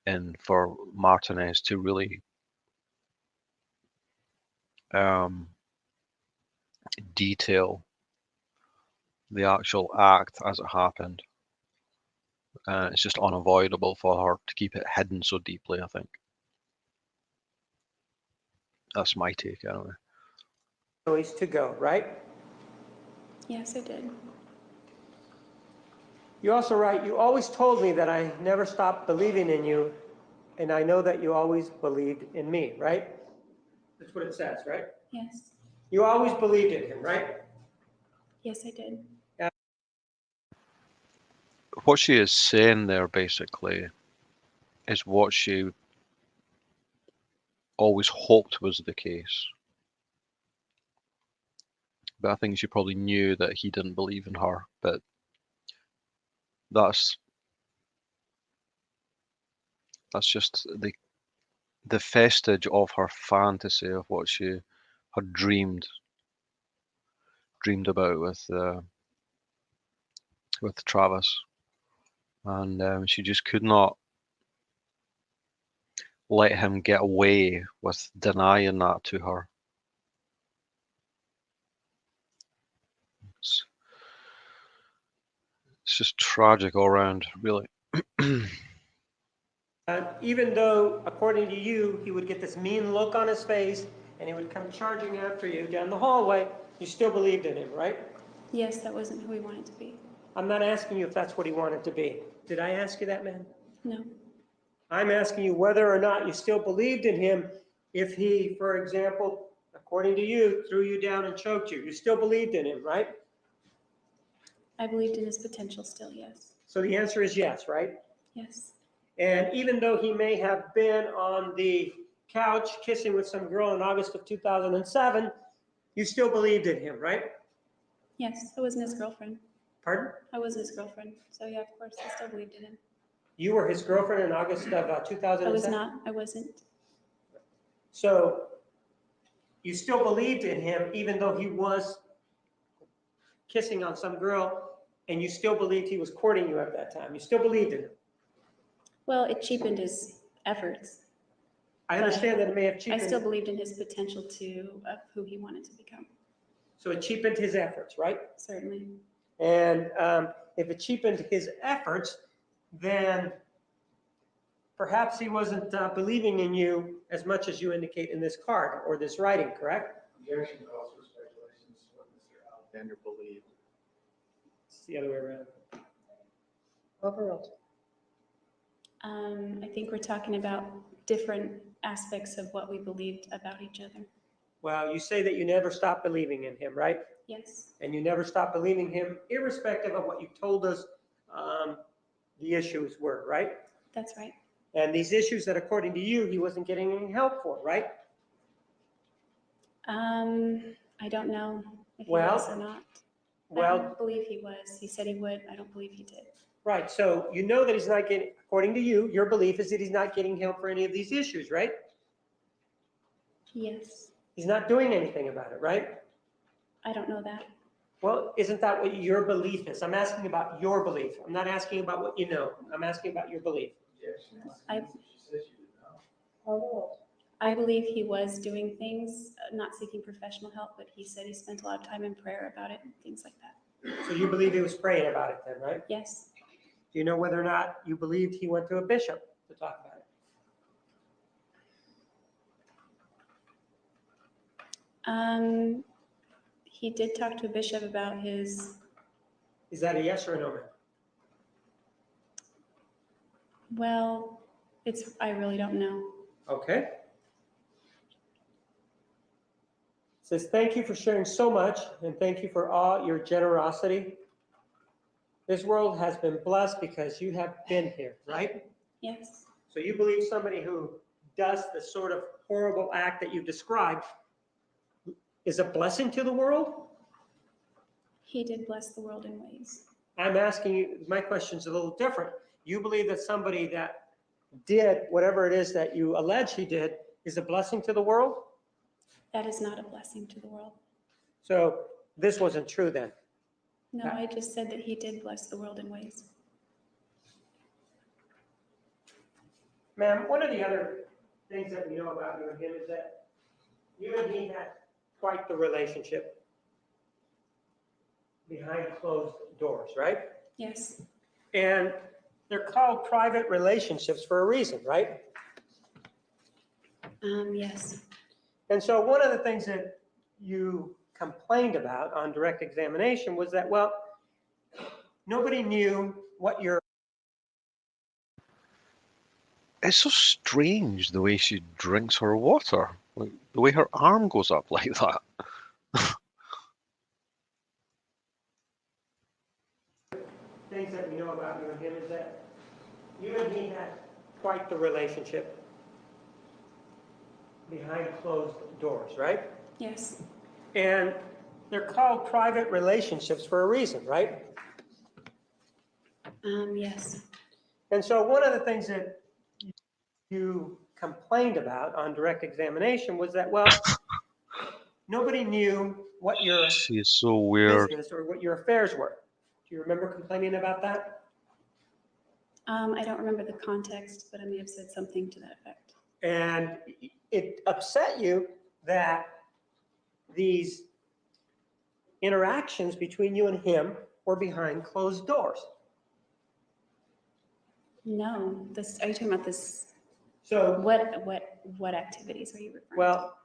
And for Martinez to really detail the actual act as it happened. It's just unavoidable for her to keep it hidden so deeply, I think. That's my take, anyway. Choice to go, right? Yes, I did. You're also right. You always told me that I never stopped believing in you, and I know that you always believed in me, right? That's what it says, right? Yes. You always believed in him, right? Yes, I did. What she is saying there, basically, is what she always hoped was the case. But I think she probably knew that he didn't believe in her, but that's just the vestige of her fantasy of what she had dreamed about with Travis, and she just could not let him get away with denying that to her. It's just tragic all around, really. Even though, according to you, he would get this mean look on his face and he would come charging after you down the hallway, you still believed in him, right? Yes, that wasn't who he wanted to be. I'm not asking you if that's what he wanted to be. Did I ask you that, man? No. I'm asking you whether or not you still believed in him if he, for example, according to you, threw you down and choked you. You still believed in him, right? I believed in his potential still, yes. So the answer is yes, right? Yes. And even though he may have been on the couch kissing with some girl in August of 2007, you still believed in him, right? Yes, I wasn't his girlfriend. Pardon? I was his girlfriend, so yeah, of course, I still believed in him. You were his girlfriend in August of 2007? I was not, I wasn't. So you still believed in him even though he was kissing on some girl, and you still believed he was courting you at that time. You still believed in him. Well, it cheapened his efforts. I understand that it may have I cheapened. still believed in his potential to, who he wanted to become. So it cheapened his efforts, right? Certainly. And if it cheapened his efforts, then perhaps he wasn't believing in you as much as you indicate in this card or this writing, correct? Objection calls for speculations what Mr. Alexander believed. It's the other way around. Overruled. I think we're talking about different aspects of what we believed about each other. Well, you say that you never stopped believing in him, right? Yes. And you never stopped believing him, irrespective of what you told us the issues were, right? That's right. And these issues that, according to you, he wasn't getting any help for, right? I don't know if he Well, was or not. I well, don't believe he was. He said he would. I don't believe he did. right. So you know that he's not getting, according to you, your belief is that he's not getting help for any of these issues, right? Yes. He's not doing anything about it, right? I don't know that. Well, isn't that what your belief is? I'm asking about your belief. I'm not asking about what you know. I'm asking about your belief. I believe he was doing things, not seeking professional help, but he said he spent a lot of time in prayer about it and things like that. So you believe he was praying about it then, right? Yes. Do you know whether or not you believed he went to a bishop to talk about it? He did talk to a bishop about his. Is that a yes or a no, ma'am? Well, I really don't know. Okay. Says, thank you for sharing so much, and thank you for all your generosity. This world has been blessed because you have been here, right? Yes. So you believe somebody who does the sort of horrible act that you described is a blessing to the world? He did bless the world in ways. I'm asking you, my question's a little different. You believe that somebody that did whatever it is that you allege he did is a blessing to the world? That is not a blessing to the world. So this wasn't true then? No, I just said that he did bless the world in ways. Ma'am, one of the other things that we know about you and him is that you and he had quite the relationship behind closed doors, right? Yes. And they're called private relationships for a reason, right? Yes. And so one of the things that you complained about on direct examination was that, well, nobody knew what your... It's so strange the way she drinks her water. Like, the way her arm goes up like that. Things that we know about you and him is that you and he had quite the relationship behind closed doors, right? Yes. And they're called private relationships for a reason, right? Yes. And so one of the things that you complained about on direct examination was that, well, nobody knew what your She is so weird. business or what your affairs were. Do you remember complaining about that? I don't remember the context, but I may have said something to that effect. And it upset you that these interactions between you and him were behind closed doors. No, this, are you talking about this? So what activities are you referring to? Well,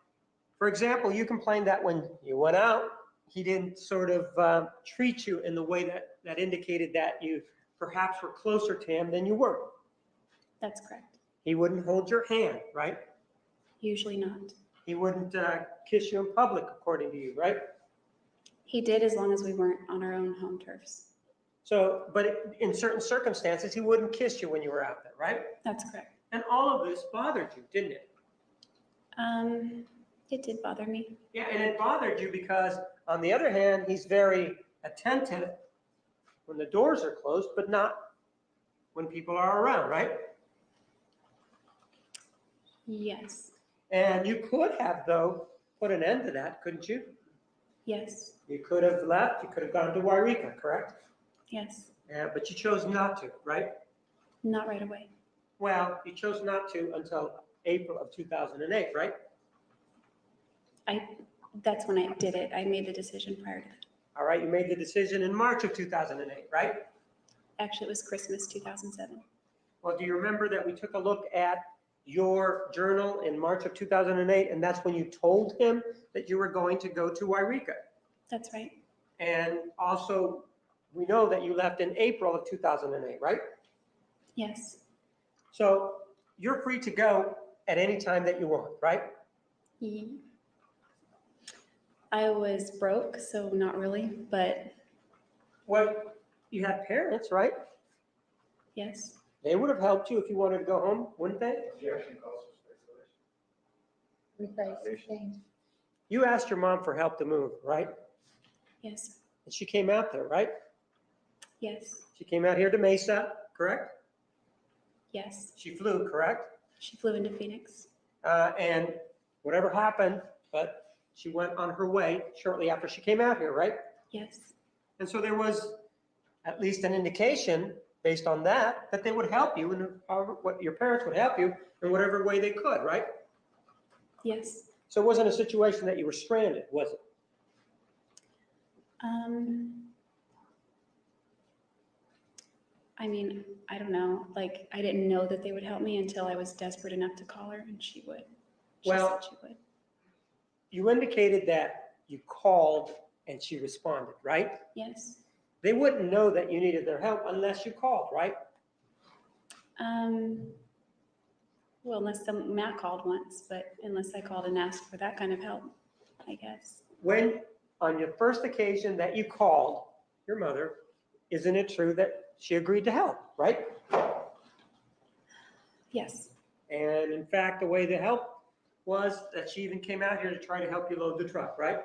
for example, you complained that when you went out, he didn't sort of treat you in the way that indicated that you perhaps were closer to him than you were. That's correct. He wouldn't hold your hand, right? Usually not. He wouldn't kiss you in public, according to you, right? He did, as long as we weren't on our own home turfs. So, but in certain circumstances, he wouldn't kiss you when you were out there, right? That's correct. And all of this bothered you, didn't it? It did bother me. Yeah, and it bothered you because, on the other hand, he's very attentive when the doors are closed, but not when people are around, right? Yes. And you could have, though, put an end to that, couldn't you? Yes. You could have left, you could have gone to Wairika, correct? Yes. Yeah, but you chose not to, right? Not right away. Well, you chose not to until April of 2008, right? That's when I did it. I made the decision prior to that. All right, you made the decision in March of 2008, right? Actually, it was Christmas 2007. Well, do you remember that we took a look at your journal in March of 2008, and that's when you told him that you were going to go to Wairika? That's right. And also, we know that you left in April of 2008, right? Yes. So you're free to go at any time that you want, right? I was broke, so not really, but Well, you had parents, right? yes. They would have helped you if you wanted to go home, wouldn't they? You asked your mom for help to move, right? Yes. And she came out there, right? Yes. She came out here to Mesa, correct? Yes. She flew, correct? She flew into Phoenix. And whatever happened, but she went on her way shortly after she came out here, right? Yes. And so there was at least an indication based on that, that they would help you and what your parents would help you in whatever way they could, right? Yes. So it wasn't a situation that you were stranded, was it? I mean, I don't know. Like, I didn't know that they would help me until I was desperate enough to call her, and she would. She Well, said she would. you indicated that you called and she responded, right? Yes. They wouldn't know that you needed their help unless you called, right? Well, Matt called once, but unless I called and asked for that kind of help, I guess. When, on your first occasion that you called your mother, isn't it true that she agreed to help, right? Yes. And in fact, the way the help was that she even came out here to try to help you load the truck, right?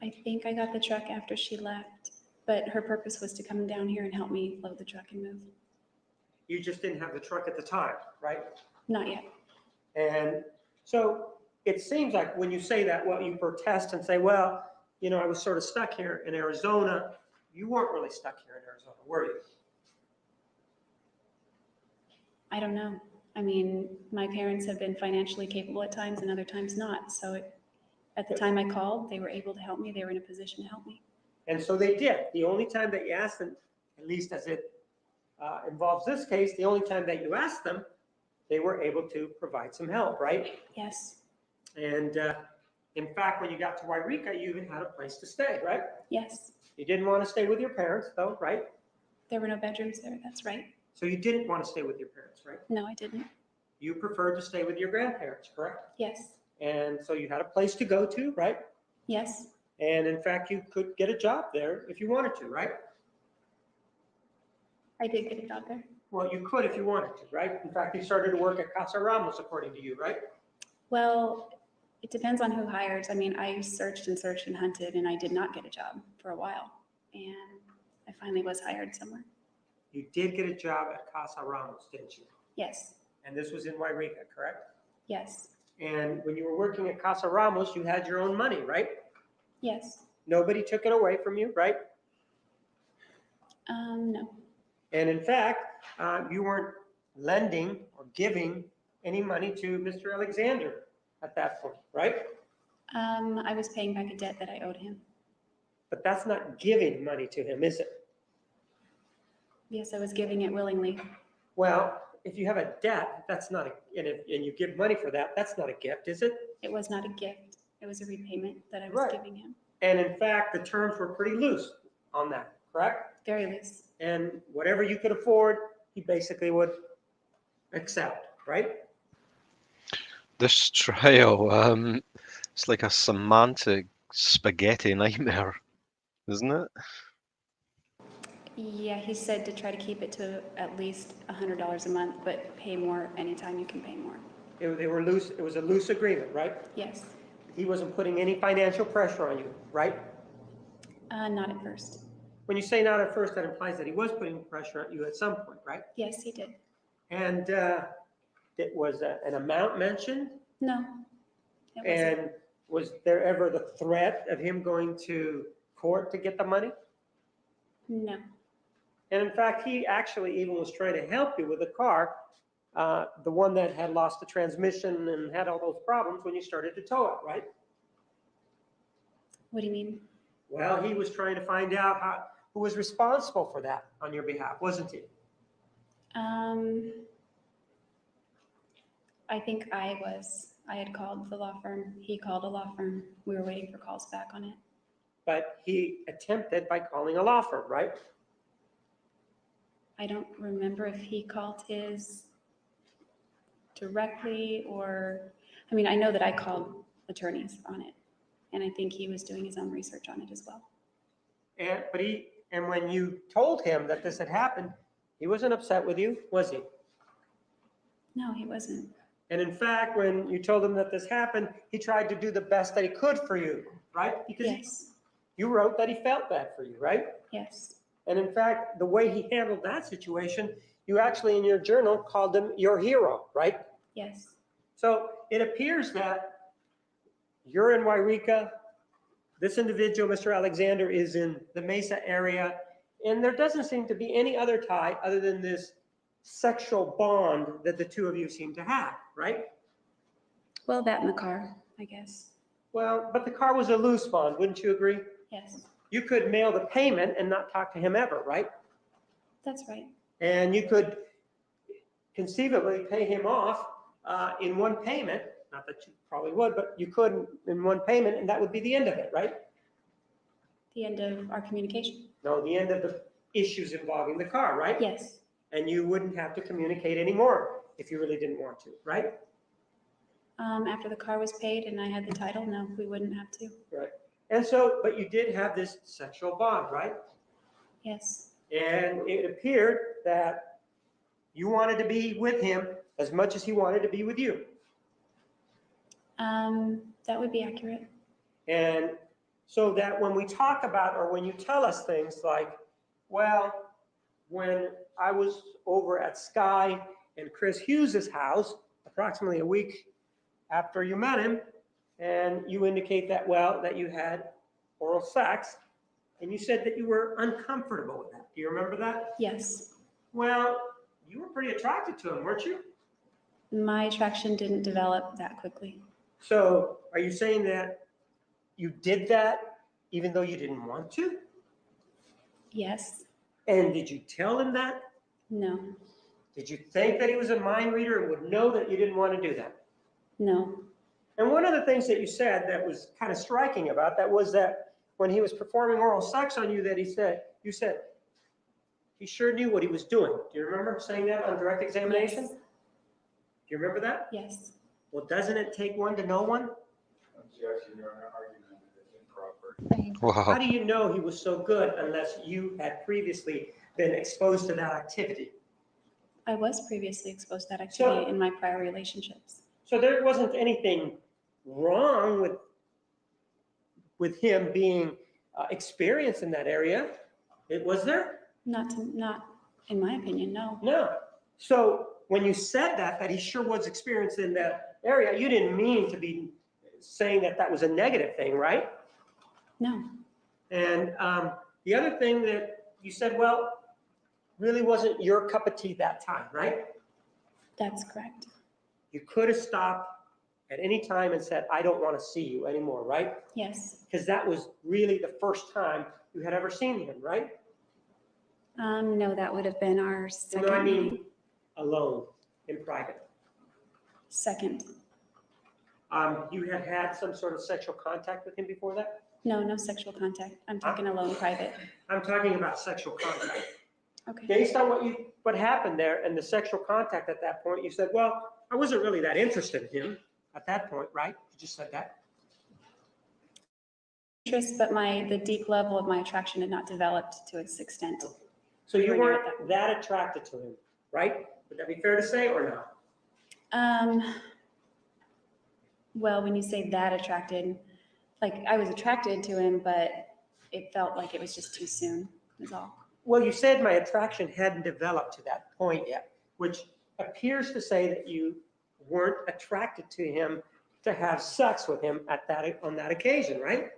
I think I got the truck after she left, but her purpose was to come down here and help me load the truck and move. You just didn't have the truck at the time, right? Not yet. And so it seems like when you say that, well, you protest and say, well, you know, I was sort of stuck here in Arizona. You weren't really stuck here in Arizona, were you? I don't know. I mean, my parents have been financially capable at times and other times not. So at the time I called, they were able to help me. They were in a position to help me. And so they did. The only time that you asked them, at least as it involves this case, the only time that you asked them, they were able to provide some help, right? Yes. And in fact, when you got to Wairika, you even had a place to stay, right? Yes. You didn't want to stay with your parents, though, right? There were no bedrooms there. That's right. So you didn't want to stay with your parents, right? No, I didn't. You preferred to stay with your grandparents, correct? Yes. And so you had a place to go to, right? Yes. And in fact, you could get a job there if you wanted to, right? I did get a job there. Well, you could if you wanted to, right? In fact, you started to work at Casa Ramos, according to you, right? Well, it depends on who hires. I mean, I searched and searched and hunted, and I did not get a job for a while. And I finally was hired somewhere. You did get a job at Casa Ramos, didn't you? Yes. And this was in Wairika, correct? Yes. And when you were working at Casa Ramos, you had your own money, right? Yes. Nobody took it away from you, right? No. And in fact, you weren't lending or giving any money to Mr. Alexander at that point, right? I was paying back a debt that I owed him. But that's not giving money to him, is it? Yes, I was giving it willingly. Well, if you have a debt, that's not and you give money for that, that's not a gift, is it? It was not a gift. It was a repayment that I was giving him. And in fact, the terms were pretty loose on that, correct? Very loose. And whatever you could afford, he basically would accept, right? This trial, it's like a semantic spaghetti nightmare, isn't it? Yeah, he said to try to keep it to at least $100 a month, but pay more anytime you can pay more. They were loose. It was a loose agreement, right? Yes. he wasn't putting any financial pressure on you, right? Not at first. When you say not at first, that implies that he was putting pressure on you at some point, right? Yes, he did. And it was an amount mentioned? No. It wasn't. And was there ever the threat of him going to court to get the money? No. And in fact, he actually even was trying to help you with the car, the one that had lost the transmission and had all those problems when you started to tow it, right? What do you mean? Well, he was trying to find out who was responsible for that on your behalf, wasn't he? I think I was. I had called the law firm. He called a law firm. We were waiting for calls back on it. But he attempted by calling a law firm, right? I don't remember if he called his directly or, I mean, I know that I called attorneys on it, and I think he was doing his own research on it as well. And when you told him that this had happened, he wasn't upset with you, was he? No, he wasn't. And in fact, when you told him that this happened, he tried to do the best that he could for you, right? Because yes. You wrote that he felt bad for you, right? Yes. And in fact, the way he handled that situation, you actually in your journal called him your hero, right? Yes. So it appears that you're in Wairika, this individual, Mr. Alexander, is in the Mesa area, and there doesn't seem to be any other tie other than this sexual bond that the two of you seem to have, right? Well, that in the car, I guess. Well, but the car was a loose bond, wouldn't you agree? Yes. You could mail the payment and not talk to him ever, right? That's right. And you could conceivably pay him off in one payment, not that you probably would, but you could in one payment, and that would be the end of it, right? The end of our communication? No, the end of the issues involving the car, right? Yes. And you wouldn't have to communicate anymore if you really didn't want to, right? After the car was paid and I had the title, no, we wouldn't have to. Right. And so, but you did have this sexual bond, right? Yes. And it appeared that you wanted to be with him as much as he wanted to be with you. That would be accurate. And so that when we talk about, or when you tell us things like, well, when I was over at Sky and Chris Hughes's house, approximately a week after you met him, and you indicate that, well, that you had oral sex, and you said that you were uncomfortable with that. Do you remember that? Yes. Well, you were pretty attracted to him, weren't you? My attraction didn't develop that quickly. So are you saying that you did that even though you didn't want to? Yes. And did you tell him that? No. Did you think that he was a mind reader and would know that you didn't want to do that? No. And one of the things that you said that was kind of striking about that was that when he was performing oral sex on you, that you said he sure knew what he was doing. Do you remember saying that on direct examination? Yes. Do you remember that? Yes. Well, doesn't it take one to know one? Objection, Your Honor, argument is improper. Wow. How do you know he was so good unless you had previously been exposed to that activity? I was previously exposed to that activity in my prior relationships. So there wasn't anything wrong with him being experienced in that area. Was there? Not in my opinion, no. No. So when you said that he sure was experienced in that area, you didn't mean to be saying that was a negative thing, right? No. And the other thing that you said, well, really wasn't your cup of tea that time, right? That's correct. You could have stopped at any time and said, I don't want to see you anymore, right? Yes. Because that was really the first time you had ever seen him, right? No, that would have been our second. No, I mean alone, in private. Second. You had had some sort of sexual contact with him before that? No, no sexual contact. I'm talking alone, private. I'm talking about sexual contact. Okay. Based on what happened there and the sexual contact at that point, you said, well, I wasn't really that interested in him at that point, right? You just said that. Interest, but the deep level of my attraction had not developed to its extent. So you weren't that attracted to him, right? Would that be fair to say or not? Well, when you say that attracted, like I was attracted to him, but it felt like it was just too soon, is all. Well, you said my attraction hadn't developed to that point yet, which appears to say that you weren't attracted to him to have sex with him on that occasion, right?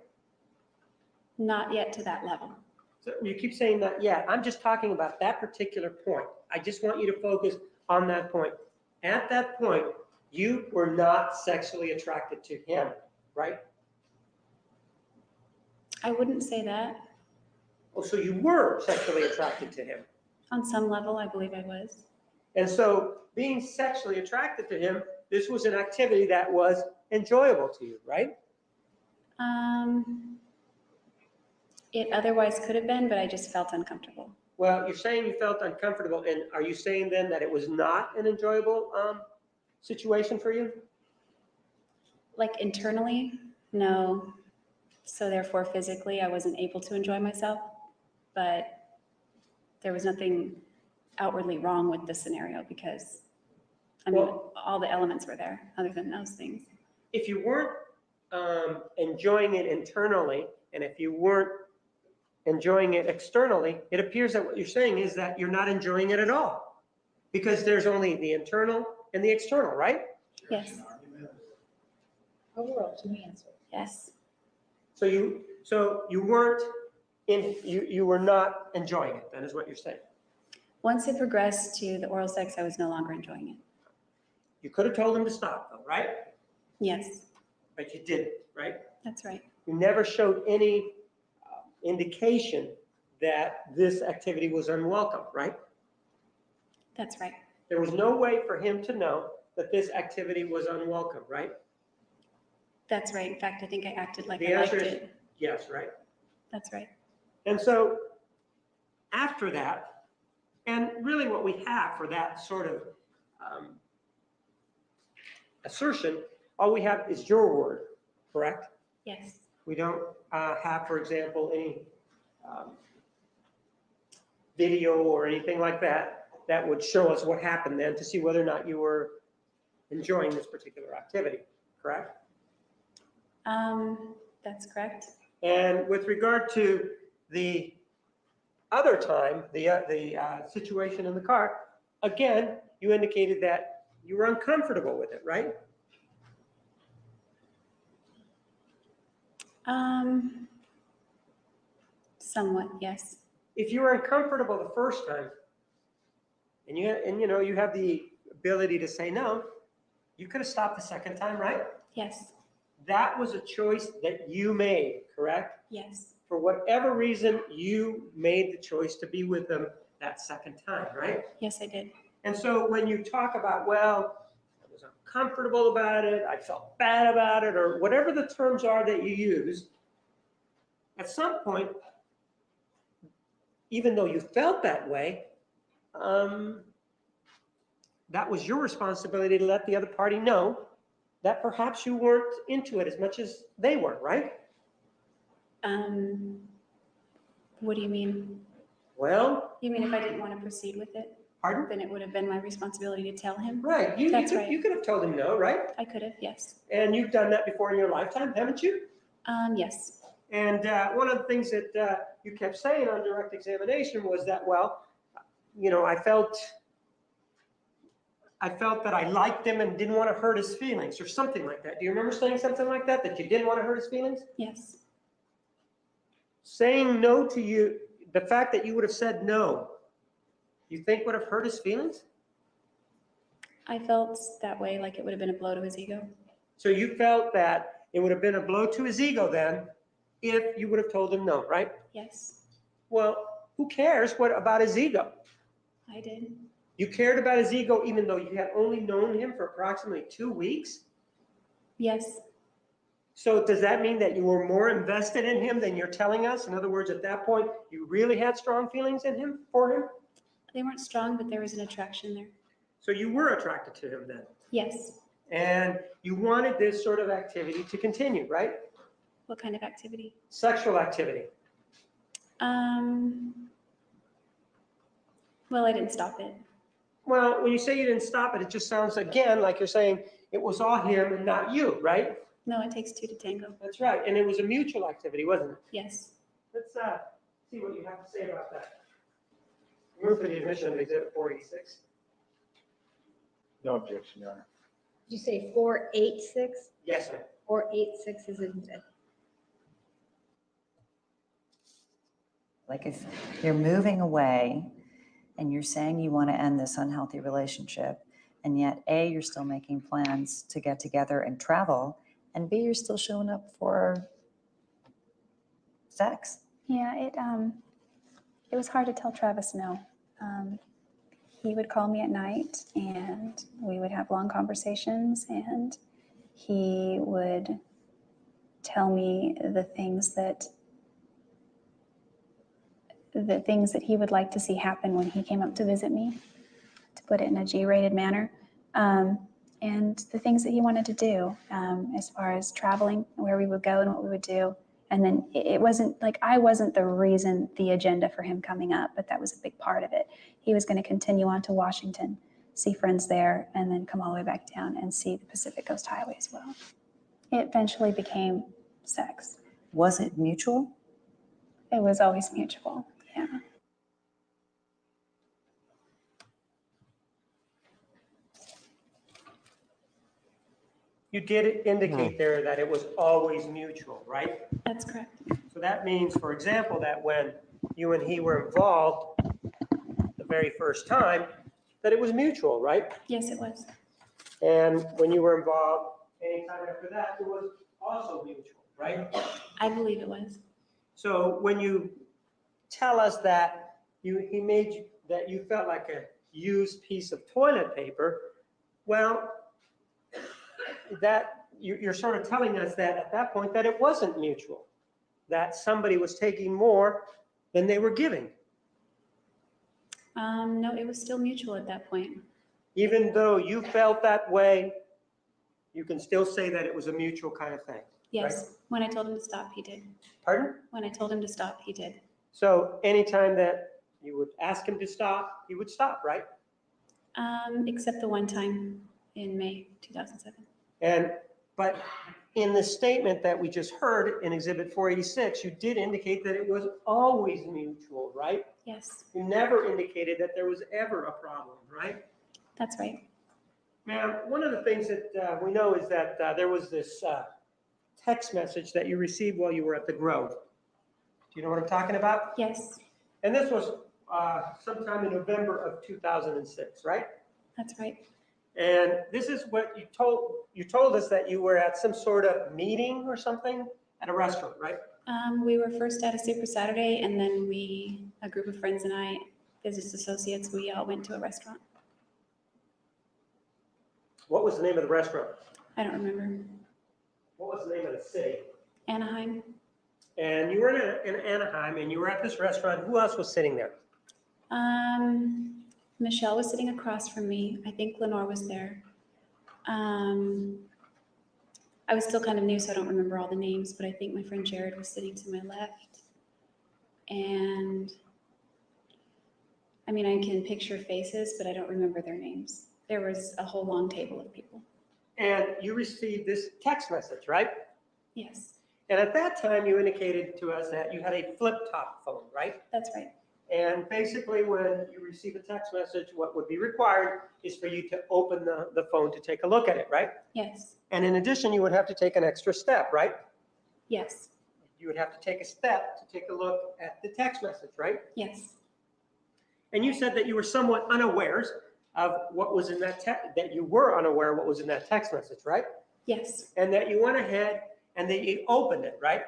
Not yet to that level. So you keep saying not yet. I'm just talking about that particular point. I just want you to focus on that point. At that point, you were not sexually attracted to him, right? I wouldn't say that. Oh, so you were sexually attracted to him. On some level, I believe I was. And so being sexually attracted to him, this was an activity that was enjoyable to you, right? It otherwise could have been, but I just felt uncomfortable. Well, you're saying you felt uncomfortable, and are you saying then that it was not an enjoyable situation for you? Like internally, no. So therefore, physically, I wasn't able to enjoy myself, but there was nothing outwardly wrong with the scenario because, I mean, all the elements were there other than those things. If you weren't enjoying it internally, and if you weren't enjoying it externally, it appears that what you're saying is that you're not enjoying it at all because there's only the internal and the external, right? Yes. Overall, to answer. Yes. So you weren't you were not enjoying it, then is what you're saying. Once it progressed to the oral sex, I was no longer enjoying it. You could have told him to stop though, right? Yes. But you didn't, right? That's right. You never showed any indication that this activity was unwelcome, right? That's right. There was no way for him to know that this activity was unwelcome, right? That's right. In fact, I think I acted like The I liked answer is it. yes, right? That's right. And so after that, and really what we have for that sort of assertion, all we have is your word, correct? Yes. We don't have, for example, any video or anything like that that would show us what happened then to see whether or not you were enjoying this particular activity, correct? That's correct. And with regard to the other time, the situation in the car, again, you indicated that you were uncomfortable with it, right? Somewhat, yes. If you were uncomfortable the first time, and you have the ability to say no, you could have stopped the second time, right? Yes. That was a choice that you made, correct? Yes. For whatever reason, you made the choice to be with them that second time, right? Yes, I did. And so when you talk about, well, I was uncomfortable about it, I felt bad about it, or whatever the terms are that you use, at some point, even though you felt that way, that was your responsibility to let the other party know that perhaps you weren't into it as much as they were, right? What do you mean? Well, you mean if I didn't want to proceed with it? Pardon? Then it would have been my responsibility to tell him? Right. That's right. You could have told him no, right? I could have, yes. And you've done that before in your lifetime, haven't you? Yes. And one of the things that you kept saying on direct examination was that, well, I felt that I liked him and didn't want to hurt his feelings or something like that. Do you remember saying something like that, that you didn't want to hurt his feelings? Yes. Saying no to you, the fact that you would have said no, you think would have hurt his feelings? I felt that way, like it would have been a blow to his ego. So you felt that it would have been a blow to his ego then if you would have told him no, right? Yes. Well, who cares about his ego? I did. You cared about his ego even though you had only known him for approximately 2 weeks? Yes. So does that mean that you were more invested in him than you're telling us? In other words, at that point, you really had strong feelings in him, for him? They weren't strong, but there was an attraction there. So you were attracted to him then? Yes. And you wanted this sort of activity to continue, right? What kind of activity? Sexual activity. Well, I didn't stop it. Well, when you say you didn't stop it, it just sounds again like you're saying it was all him and not you, right? No, it takes two to tango. That's right. And it was a mutual activity, wasn't it? Yes. Let's see what you have to say about that. Move for the admission of Exhibit 486. No objection, Your Honor. Did you say 486? Yes, ma'am. 486 is admitted. Like if you're moving away and you're saying you want to end this unhealthy relationship, and yet A, you're still making plans to get together and travel, and B, you're still showing up for sex. Yeah, it was hard to tell Travis no. He would call me at night and we would have long conversations, and he would tell me the things that he would like to see happen when he came up to visit me, to put it in a G-rated manner, and the things that he wanted to do as far as traveling, where we would go and what we would do. And then it wasn't like I wasn't the agenda for him coming up, but that was a big part of it. He was going to continue on to Washington, see friends there, and then come all the way back down and see the Pacific Coast Highway as well. It eventually became sex. Was it mutual? It was always mutual, yeah. You did indicate there that it was always mutual, right? That's correct. So that means, for example, that when you and he were involved the very first time, that it was mutual, right? Yes, it was. And when you were involved anytime after that, it was also mutual, right? I believe it was. So when you tell us that he made you, that you felt like a used piece of toilet paper, well, that you're sort of telling us that at that point that it wasn't mutual, that somebody was taking more than they were giving. No, it was still mutual at that point. Even though you felt that way, you can still say that it was a mutual kind of thing. Yes, right? when I told him to stop, he did. Pardon? When I told him to stop, he did. So anytime that you would ask him to stop, he would stop, right? Except the one time in May 2007. But in the statement that we just heard in Exhibit 486, you did indicate that it was always mutual, right? Yes. You never indicated that there was ever a problem, right? That's right. Ma'am, one of the things that we know is that there was this text message that you received while you were at the Grove. Do you know what I'm talking about? Yes. And this was sometime in November of 2006, right? That's right. And this is what you told us that you were at some sort of meeting or something at a restaurant, right? We were first at a Super Saturday, and then a group of friends and I, business associates, we all went to a restaurant. What was the name of the restaurant? I don't remember. What was the name of the city? Anaheim. And you were in Anaheim, and you were at this restaurant. Who else was sitting there? Michelle was sitting across from me. I think Lenore was there. I was still kind of new, so I don't remember all the names, but I think my friend Jared was sitting to my left. And I mean, I can picture faces, but I don't remember their names. There was a whole long table of people. And you received this text message, right? Yes. And at that time, you indicated to us that you had a flip-top phone, right? That's right. And basically, when you receive a text message, what would be required is for you to open the phone to take a look at it, right? Yes. And in addition, you would have to take an extra step, right? Yes. You would have to take a step to take a look at the text message, right? Yes. And you said that you were somewhat unawares of what was in that that you were unaware of what was in that text message, right? Yes. And that you went ahead and that you opened it, right?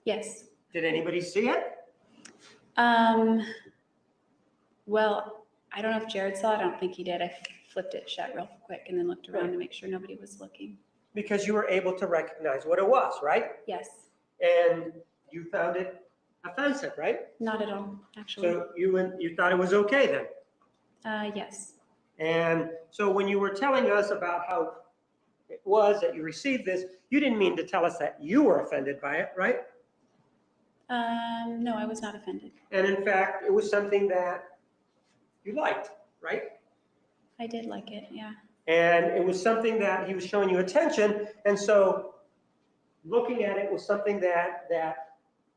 Yes. Did anybody see it? Well, I don't know if Jared saw it. I don't think he did. I flipped it shut real quick and then looked around to make sure nobody was looking. Because you were able to recognize what it was, right? Yes. And you found it offensive, right? Not at all, actually. So you thought it was okay then? Yes. And so when you were telling us about how it was that you received this, you didn't mean to tell us that you were offended by it, right? No, I was not offended. And in fact, it was something that you liked, right? I did like it, yeah. And it was something that he was showing you attention. And so looking at it was something that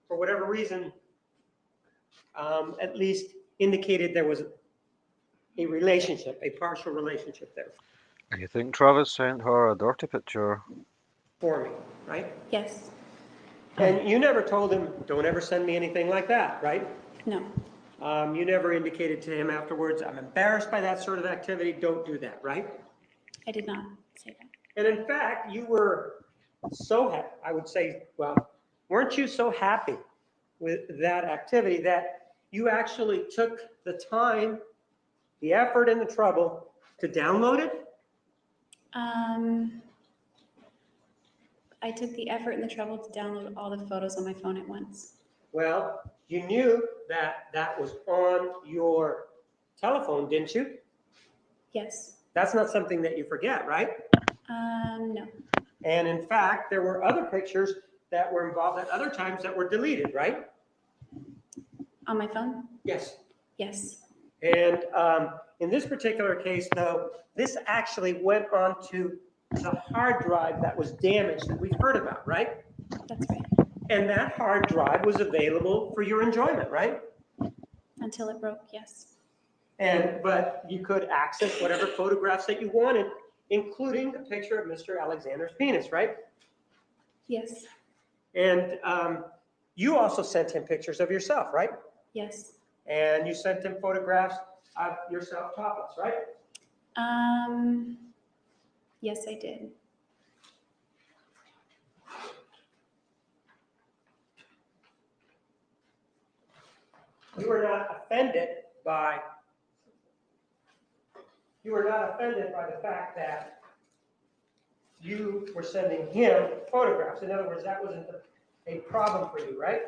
for whatever reason, at least indicated there was a relationship, a partial relationship there You think Travis sent her a dirty picture? for me, right? Yes. And you never told him, don't ever send me anything like that, right? No. You never indicated to him afterwards, I'm embarrassed by that sort of activity, don't do that, right? I did not say that. And in fact, you were so happy, I would say, well, weren't you so happy with that activity that you actually took the time, the effort and the trouble to download it? I took the effort and the trouble to download all the photos on my phone at once. Well, you knew that that was on your telephone, didn't you? Yes. That's not something that you forget, right? No. And in fact, there were other pictures that were involved at other times that were deleted, right? On my phone? Yes. Yes. And in this particular case, though, this actually went on to the hard drive that was damaged that we've heard about, right? That's right. And that hard drive was available for your enjoyment, right? Until it broke, yes. But you could access whatever photographs that you wanted, including a picture of Mr. Alexander's penis, right? Yes. And you also sent him pictures of yourself, right? Yes. And you sent him photographs of yourself topless, right? Yes, I did. You were not offended by the fact that you were sending him photographs. In other words, that wasn't a problem for you, right?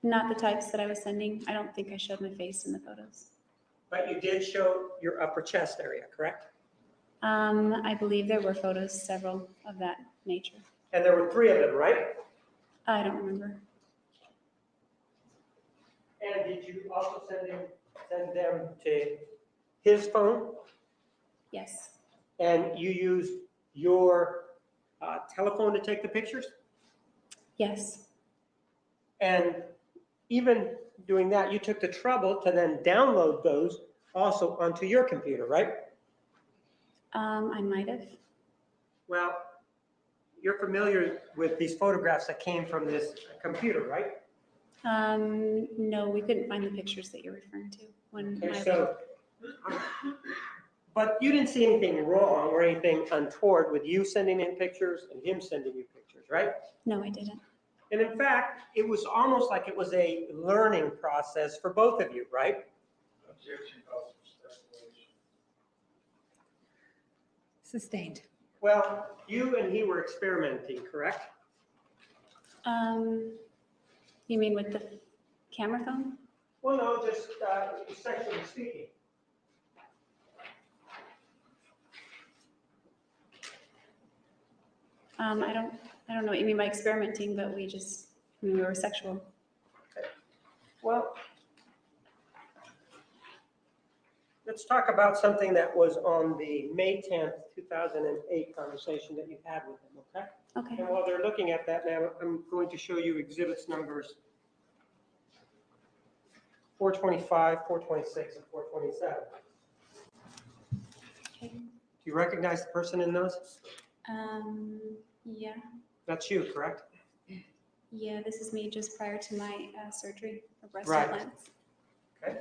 Not the types that I was sending. I don't think I showed my face in the photos. But you did show your upper chest area, correct? I believe there were photos, several of that nature. And there were 3 of them, right? I don't remember. And did you also send them to his phone? Yes. And you used your telephone to take the pictures? Yes. And even doing that, you took the trouble to then download those also onto your computer, right? I might have. Well, you're familiar with these photographs that came from this computer, right? No, we couldn't find the pictures that you're referring to. Okay, but you didn't see anything wrong or anything untoward with you sending in pictures and him sending you pictures, right? No, I didn't. And in fact, it was almost like it was a learning process for both of you, right? Objection calls for speculation. Sustained. Well, you and he were experimenting, correct? You mean with the camera phone? Well, no, just sexually speaking. I don't know what you mean by experimenting, but we were sexual. Okay. Well, let's talk about something that was on the May 10th, 2008 conversation that you had with him, okay? Okay. And while they're looking at that now, I'm going to show you exhibits numbers 425, 426, and 427. Okay. Do you recognize the person in those? Yeah. That's you, correct? Yeah, this is me just prior to my surgery for breast Right. implants Okay.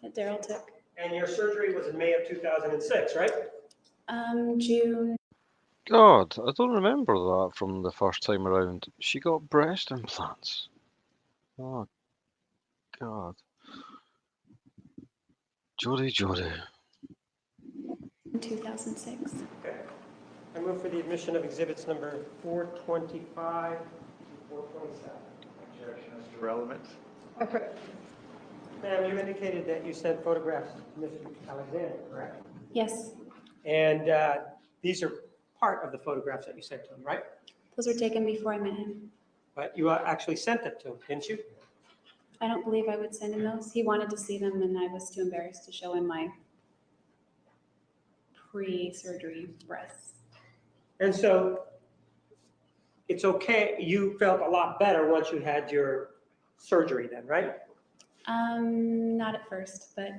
that Daryl took. And your surgery was in May of 2006, right? June. God, I don't remember that from the first time around. She got breast implants. Oh, God. Jodie. 2006. Okay. I move for the admission of exhibits number 425 and 427. Objection is irrelevant. Okay. Ma'am, you indicated that you sent photographs to Mr. Alexander, correct? Yes, And these are part of the photographs that you sent to him, right? those were taken before I met him. But you actually sent them to him, didn't you? I don't believe I would send him those. He wanted to see them and I was too embarrassed to show him my pre-surgery breasts. And so it's okay, you felt a lot better once you had your surgery then, right? Not at first, but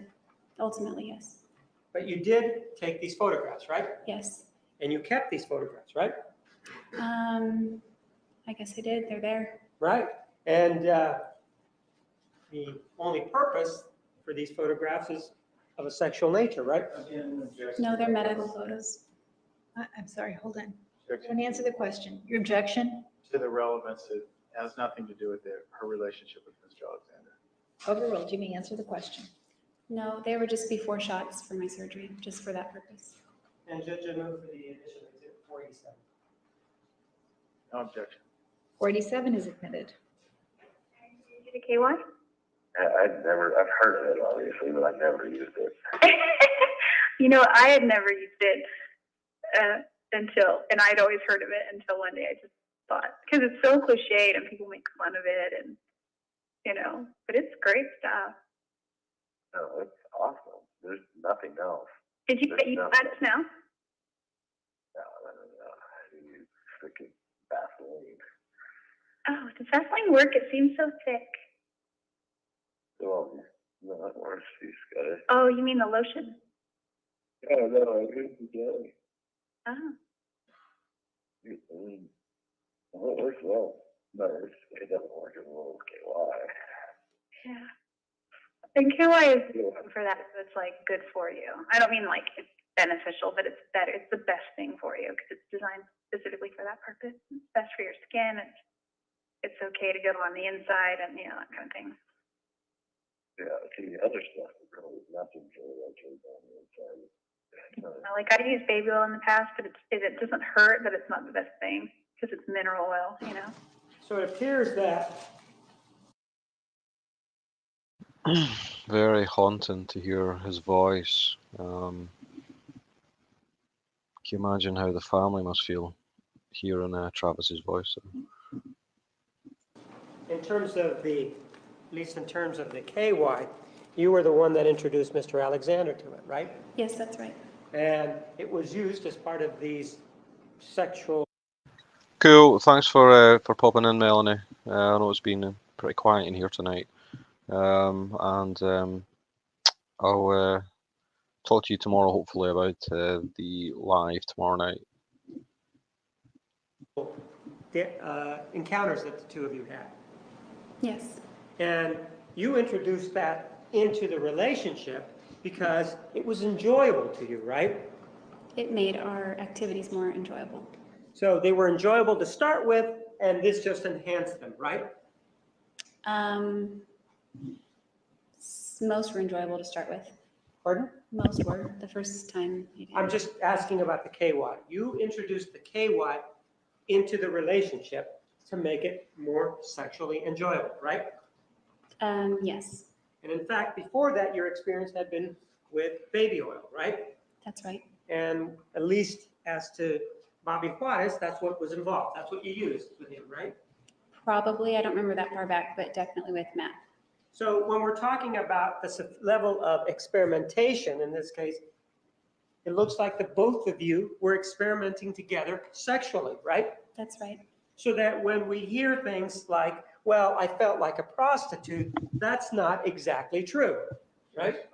ultimately, yes. But you did take these photographs, right? Yes. And you kept these photographs, right? I guess I did. They're there. Right. And the only purpose for these photographs is of a sexual nature, right? No, they're medical photos. I'm sorry, hold on. Let me answer the question. Your objection? To the relevance, it has nothing to do with her relationship with Mr. Alexander. Overruled. You may answer the question. No, they were just before shots for my surgery, just for that purpose. And Judge, I move for the addition of exhibit 487. No objection. 487 is admitted. The KY? I've heard of it, obviously, but I've never used it. You know, I had never used it and I'd always heard of it until one day I just thought, because it's so cliched and people make fun of it and, you know, but it's great stuff. No, it's awesome. There's nothing else. Did you add it now? No. I use freaking Vaseline. Oh, does Vaseline work? It seems so thick. Well, no, that works. She's got it. Oh, you mean the lotion? Oh, no, I use the jelly. Oh. Well, it works well. No, it doesn't work as well as KY. Yeah. And KY is for that, so it's like good for you. I don't mean like it's beneficial, but it's better. It's the best thing for you because it's designed specifically for that purpose. It's best for your skin. It's okay to go on the inside and, you know, that kind of thing. Yeah, see, the other stuff is really nothing really okay on the inside. Like I've used baby oil in the past, but it doesn't hurt, but it's not the best thing because it's mineral oil, you know. So it appears that very haunting to hear his voice. Can you imagine how the family must feel hearing Travis's voice? in terms of the, at least in terms of the KY, you were the one that introduced Mr. Alexander to it, right? Yes, that's right. And it was used as part of these sexual. Cool. Thanks for popping in, Melanie. I know it's been pretty quiet in here tonight, and I'll talk to you tomorrow, hopefully, about the live tomorrow night. Encounters that the two of you had. Yes. And you introduced that into the relationship because it was enjoyable to you, right? It made our activities more enjoyable. So they were enjoyable to start with, and this just enhanced them, right? Most were enjoyable to start with. Pardon? Most were the first time. I'm just asking about the KY. You introduced the KY into the relationship to make it more sexually enjoyable, right? Yes. And in fact, before that, your experience had been with baby oil, right? That's right. And at least as to Bobby Juarez, that's what was involved. That's what you used with him, right? Probably. I don't remember that far back, but definitely with Matt. So when we're talking about this level of experimentation, in this case, it looks like the both of you were experimenting together sexually, right? That's right. So that when we hear things like, well, I felt like a prostitute, that's not exactly true, right?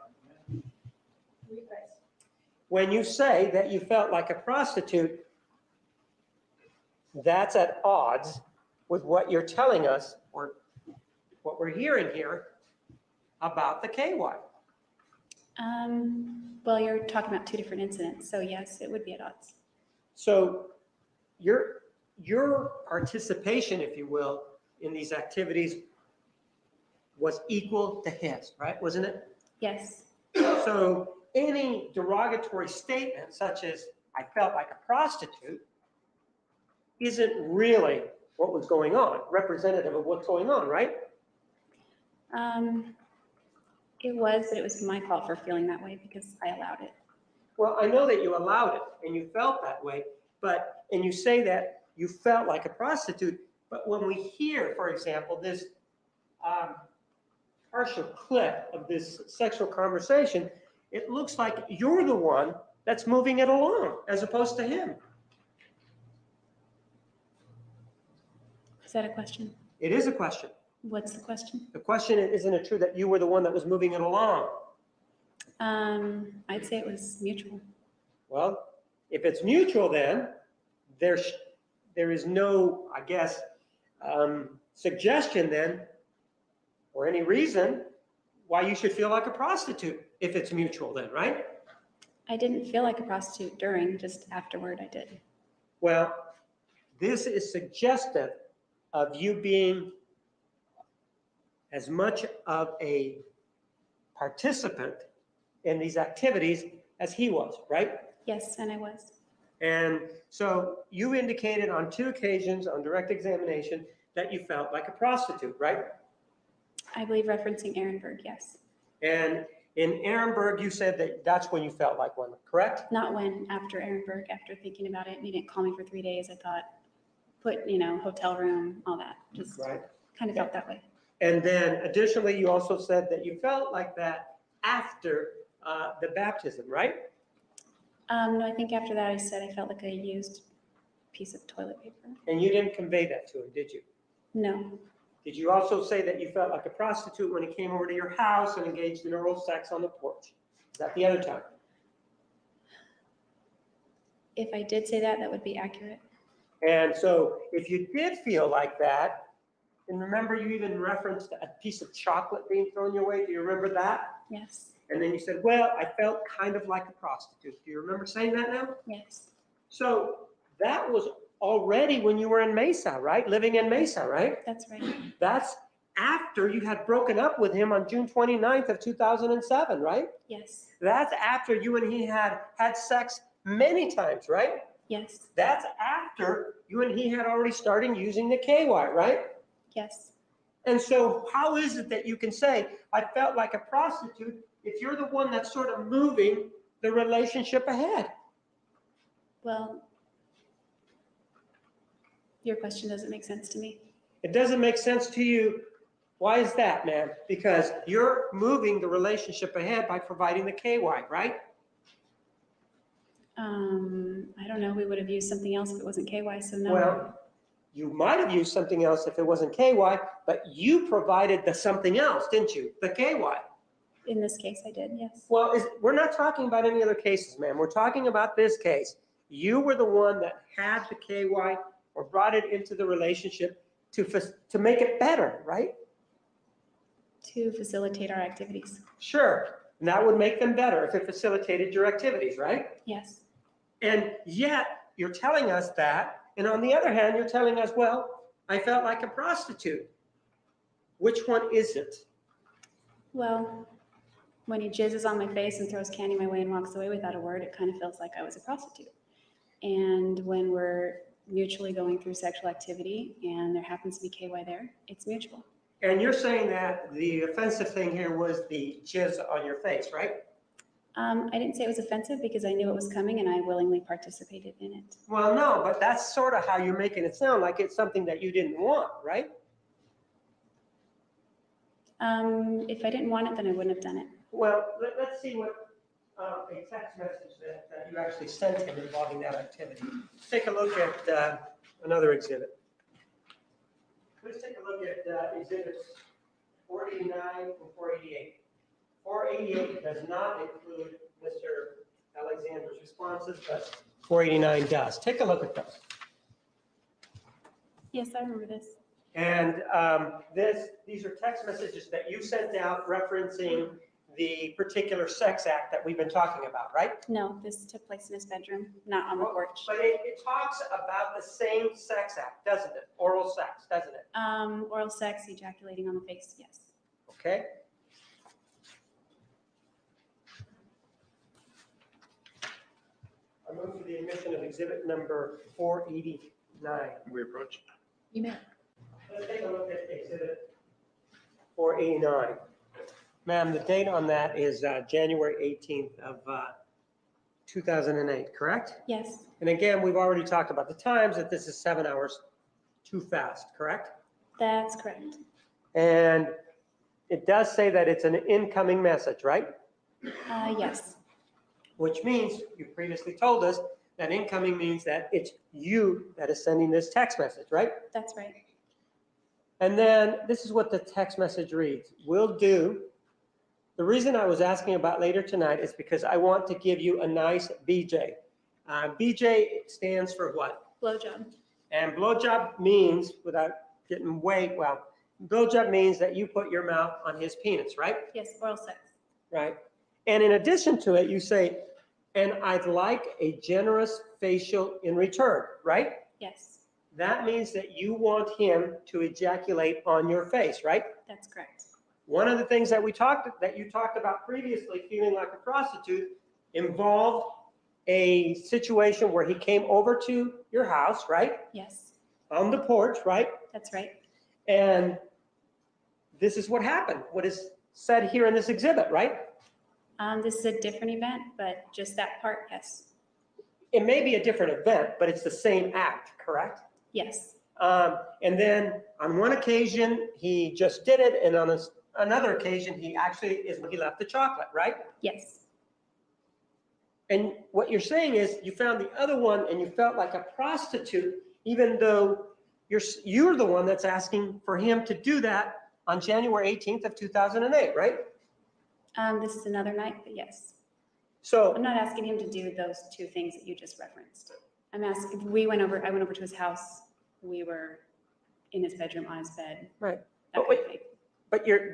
When you say that you felt like a prostitute, that's at odds with what you're telling us or what we're hearing here about the KY. Well, you're talking about two different incidents, so yes, it would be at odds. So your participation, if you will, in these activities was equal to his, right? Wasn't it? Yes. So any derogatory statement such as I felt like a prostitute isn't really what was going on, representative of what's going on, right? It was, but it was my fault for feeling that way because I allowed it. Well, I know that you allowed it and you felt that way, and you say that you felt like a prostitute, but when we hear, for example, this partial clip of this sexual conversation, it looks like you're the one that's moving it along as opposed to him. Is that a question? It is a question. What's the question? The question is, isn't it true that you were the one that was moving it along? I'd say it was mutual. Well, if it's mutual, then there is no, I guess, suggestion then, or any reason why you should feel like a prostitute if it's mutual then, right? I didn't feel like a prostitute during, just afterward I did. Well, this is suggestive of you being as much of a participant in these activities as he was, right? Yes, and I was. And so you indicated on 2 occasions on direct examination that you felt like a prostitute, right? I believe referencing Ehrenberg, yes. And in Ehrenberg, you said that that's when you felt like one, correct? Not when, after Ehrenberg, after thinking about it, and he didn't call me for 3 days, I thought, put, you know, hotel room, all that, just right. Kind of felt that way. And then additionally, you also said that you felt like that after the baptism, right? No, I think after that I said I felt like a used piece of toilet paper. And you didn't convey that to him, did you? No. Did you also say that you felt like a prostitute when he came over to your house and engaged in oral sex on the porch? Is that the other time? If I did say that, that would be accurate. And so if you did feel like that, and remember you even referenced a piece of chocolate being thrown your way, do you remember that? Yes. And then you said, well, I felt kind of like a prostitute. Do you remember saying that now? Yes. So that was already when you were in Mesa, right? Living in Mesa, right? That's right. That's after you had broken up with him on June 29th of 2007, right? Yes. That's after you and he had sex many times, right? Yes. That's after you and he had already started using the KY, right? Yes. And so how is it that you can say, I felt like a prostitute, if you're the one that's sort of moving the relationship ahead? Well, your question doesn't make sense to me. It doesn't make sense to you. Why is that, ma'am? Because you're moving the relationship ahead by providing the KY, right? I don't know. We would have used something else if it wasn't KY, so no. Well, you might have used something else if it wasn't KY, but you provided the something else, didn't you? The KY. In this case, I did, yes. Well, we're not talking about any other cases, ma'am. We're talking about this case. You were the one that had the KY or brought it into the relationship to make it better, right? To facilitate our activities. Sure. And that would make them better if it facilitated your activities, right? Yes. And yet you're telling us that. And on the other hand, you're telling us, well, I felt like a prostitute. Which one is it? Well, when he jizzes on my face and throws candy my way and walks away without a word, it kind of feels like I was a prostitute. And when we're mutually going through sexual activity and there happens to be KY there, it's mutual. And you're saying that the offensive thing here was the jizz on your face, right? I didn't say it was offensive because I knew it was coming and I willingly participated in it. Well, no, but that's sort of how you're making it sound like it's something that you didn't want, right? If I didn't want it, then I wouldn't have done it. Well, let's see what a text message that you actually sent him involving that activity. Let's take a look at another exhibit. Let's take a look at exhibits 489 and 488. 488 does not include Mr. Alexander's responses, but 489 does. Take a look at those. Yes, I remember this. And these are text messages that you sent out referencing the particular sex act that we've been talking about, right? No, this took place in his bedroom, not on the porch. But it talks about the same sex act, doesn't it? Oral sex, doesn't it? Oral sex, ejaculating on the face, yes. Okay. I move to the admission of exhibit number 489. We approach. You may. Let's take a look at exhibit 489. Ma'am, the date on that is January 18th of 2008, correct? Yes. And again, we've already talked about the times, that this is 7 hours too fast, correct? That's correct. And it does say that it's an incoming message, right? Yes, Which means, you previously told us, that incoming means that it's you that is sending this text message, right? that's right. And then this is what the text message reads. Will do. The reason I was asking about later tonight is because I want to give you a nice BJ. BJ stands for what? Blowjob. And blowjob means, without getting way, well, blowjob means that you put your mouth on his penis, right? Yes, oral sex. Right. And in addition to it, you say, and I'd like a generous facial in return, right? Yes, That means that you want him to ejaculate on your face, right? that's correct. One of the things that you talked about previously, feeling like a prostitute, involved a situation where he came over to your house, right? Yes, On the porch, right? that's right. And this is what happened. What is said here in this exhibit, right? This is a different event, but just that part, yes. It may be a different event, but it's the same act, correct? Yes, And then on one occasion, he just did it, and on another occasion, he left the chocolate, right? yes, And what you're saying is you found the other one and you felt like a prostitute, even though you're the one that's asking for him to do that on January 18th of 2008, right? this is another night, but yes. So I'm not asking him to do those two things that you just referenced. I'm asking, I went over to his house. We were in his bedroom, on his bed. Right. That kind of thing.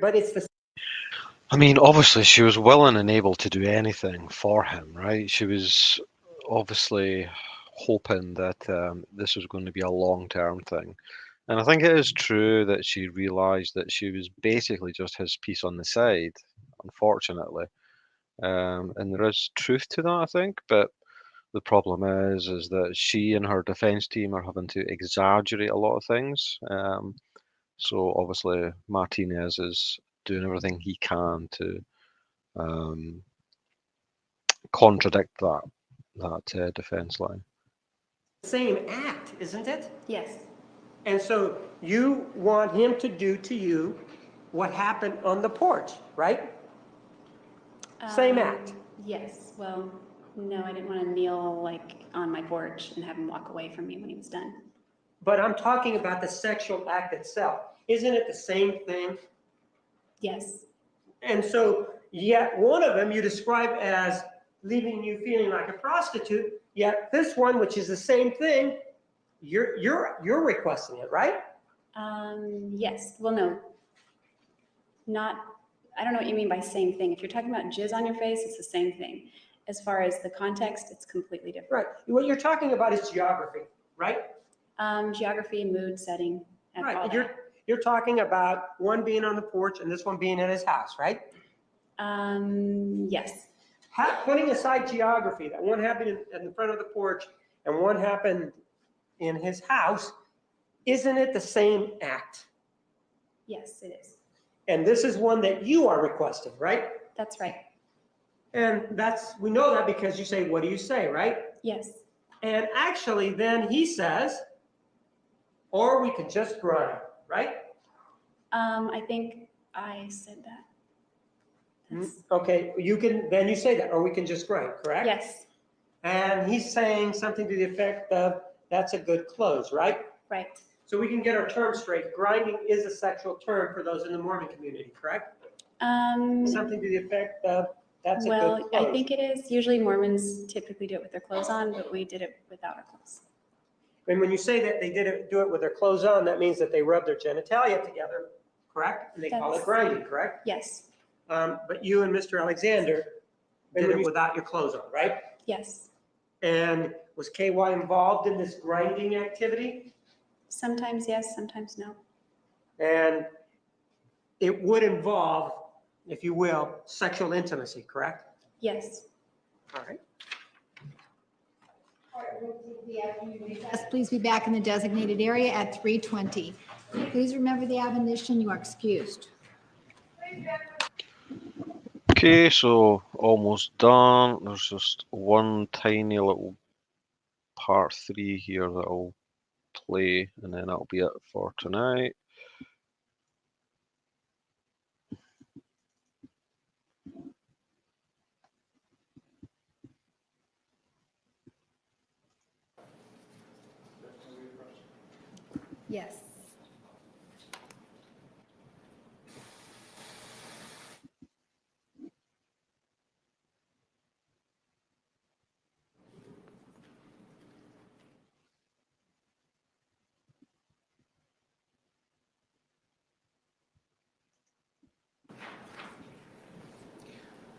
But it's the I mean, obviously, she was willing and able to do anything for him, right? She was obviously hoping that this was going to be a long-term thing. And I think it is true that she realized that she was basically just his piece on the side, unfortunately. And there is truth to that, I think, but the problem is that she and her defense team are having to exaggerate a lot of things. So obviously Martinez is doing everything he can to um, contradict that defense line. same act, isn't it? Yes, And so you want him to do to you what happened on the porch, right? Same act. Yes, well, no, I didn't want to kneel like on my porch and have him walk away from me when he was done. But I'm talking about the sexual act itself. Isn't it the same thing? Yes, And so, yet one of them you describe as leaving you feeling like a prostitute, yet this one, which is the same thing, you're requesting it, right? yes, well, no. Not, I don't know what you mean by same thing. If you're talking about jizz on your face, it's the same thing. As far as the context, it's completely different. Right. What you're talking about is geography, right? Geography, mood, setting, and all Right. that. You're talking about one being on the porch and this one being in his house, right? Yes. Putting aside geography, that one happened in the front of the porch and one happened in his house, isn't it the same act? Yes, it is. And this is one that you are requesting, right? That's right. And we know that because you say, what do you say, right? Yes. And actually then he says, or we could just grind, right? I think I said that. Okay, then you say that, or we can just grind, correct? Yes. And he's saying something to the effect of, that's a good close, right? Right. So we can get our terms straight. Grinding is a sexual term for those in the Mormon community, correct? Something to the effect of, that's a good close. Well, I think it is. Usually Mormons typically do it with their clothes on, but we did it without our clothes. And when you say that they do it with their clothes on, that means that they rub their genitalia together, correct? And they call it grinding, correct? Yes. But you and Mr. Alexander did it without your clothes on, right? Yes. And was KY involved in this grinding activity? Sometimes yes, sometimes no. And it would involve, if you will, sexual intimacy, correct? Yes. All right. Please be back in the designated area at 3:20. Please remember the admonition, you are excused. Okay, so almost done. There's just one tiny little part 3 here that I'll play, and then that'll be it for tonight. Yes.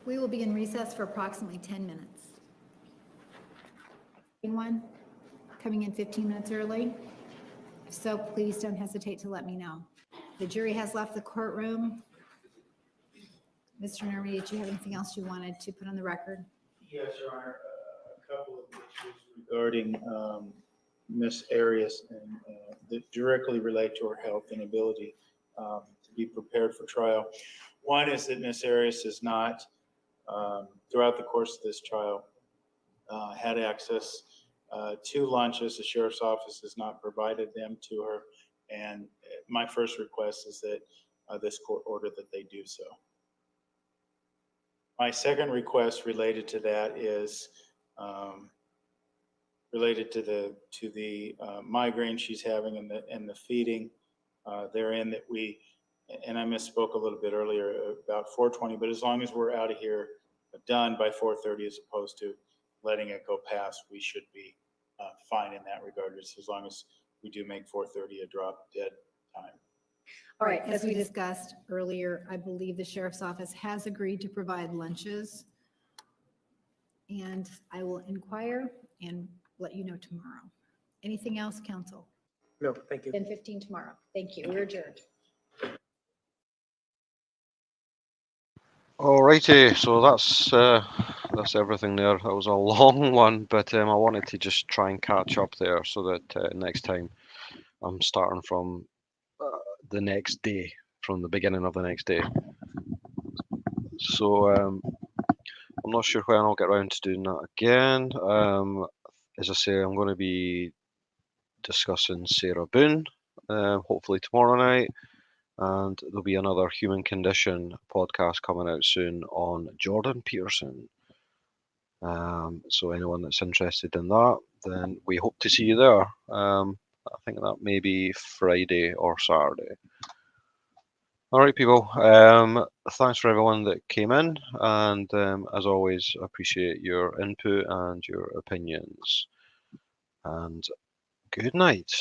We will be in recess for approximately 10 minutes. Anyone coming in 15 minutes early? If so, please don't hesitate to let me know. The jury has left the courtroom. Mr. Nermy, did you have anything else you wanted to put on the record? Yes, Your Honor, a couple of issues regarding Ms. Arias and that directly relate to her health and ability to be prepared for trial. One is that Ms. Arias has not, throughout the course of this trial, had access to lunches. The sheriff's office has not provided them to her. And my first request is that this court order that they do so. My second request related to that is related to the migraine she's having and the feeding therein that we, and I misspoke a little bit earlier about 4:20, but as long as we're out of here done by 4:30 as opposed to letting it go past, we should be fine in that regard, just as long as we do make 4:30 a drop dead time. All right, as we discussed earlier, I believe the sheriff's office has agreed to provide lunches. And I will inquire and let you know tomorrow. Anything else, council? No, thank you. 10:15 tomorrow. Thank you. We're adjourned. Alrighty, so that's everything there. That was a long one, but I wanted to just try and catch up there so that next time I'm starting from the next day, from the beginning of the next day. So I'm not sure when I'll get around to doing that again. As I say, I'm going to be discussing Sarah Boone, hopefully tomorrow night. And there'll be another Human Condition podcast coming out soon on Jordan Peterson. So anyone that's interested in that, then we hope to see you there. I think that may be Friday or Saturday. All right, people. Thanks for everyone that came in, and as always, appreciate your input and your opinions. And good night.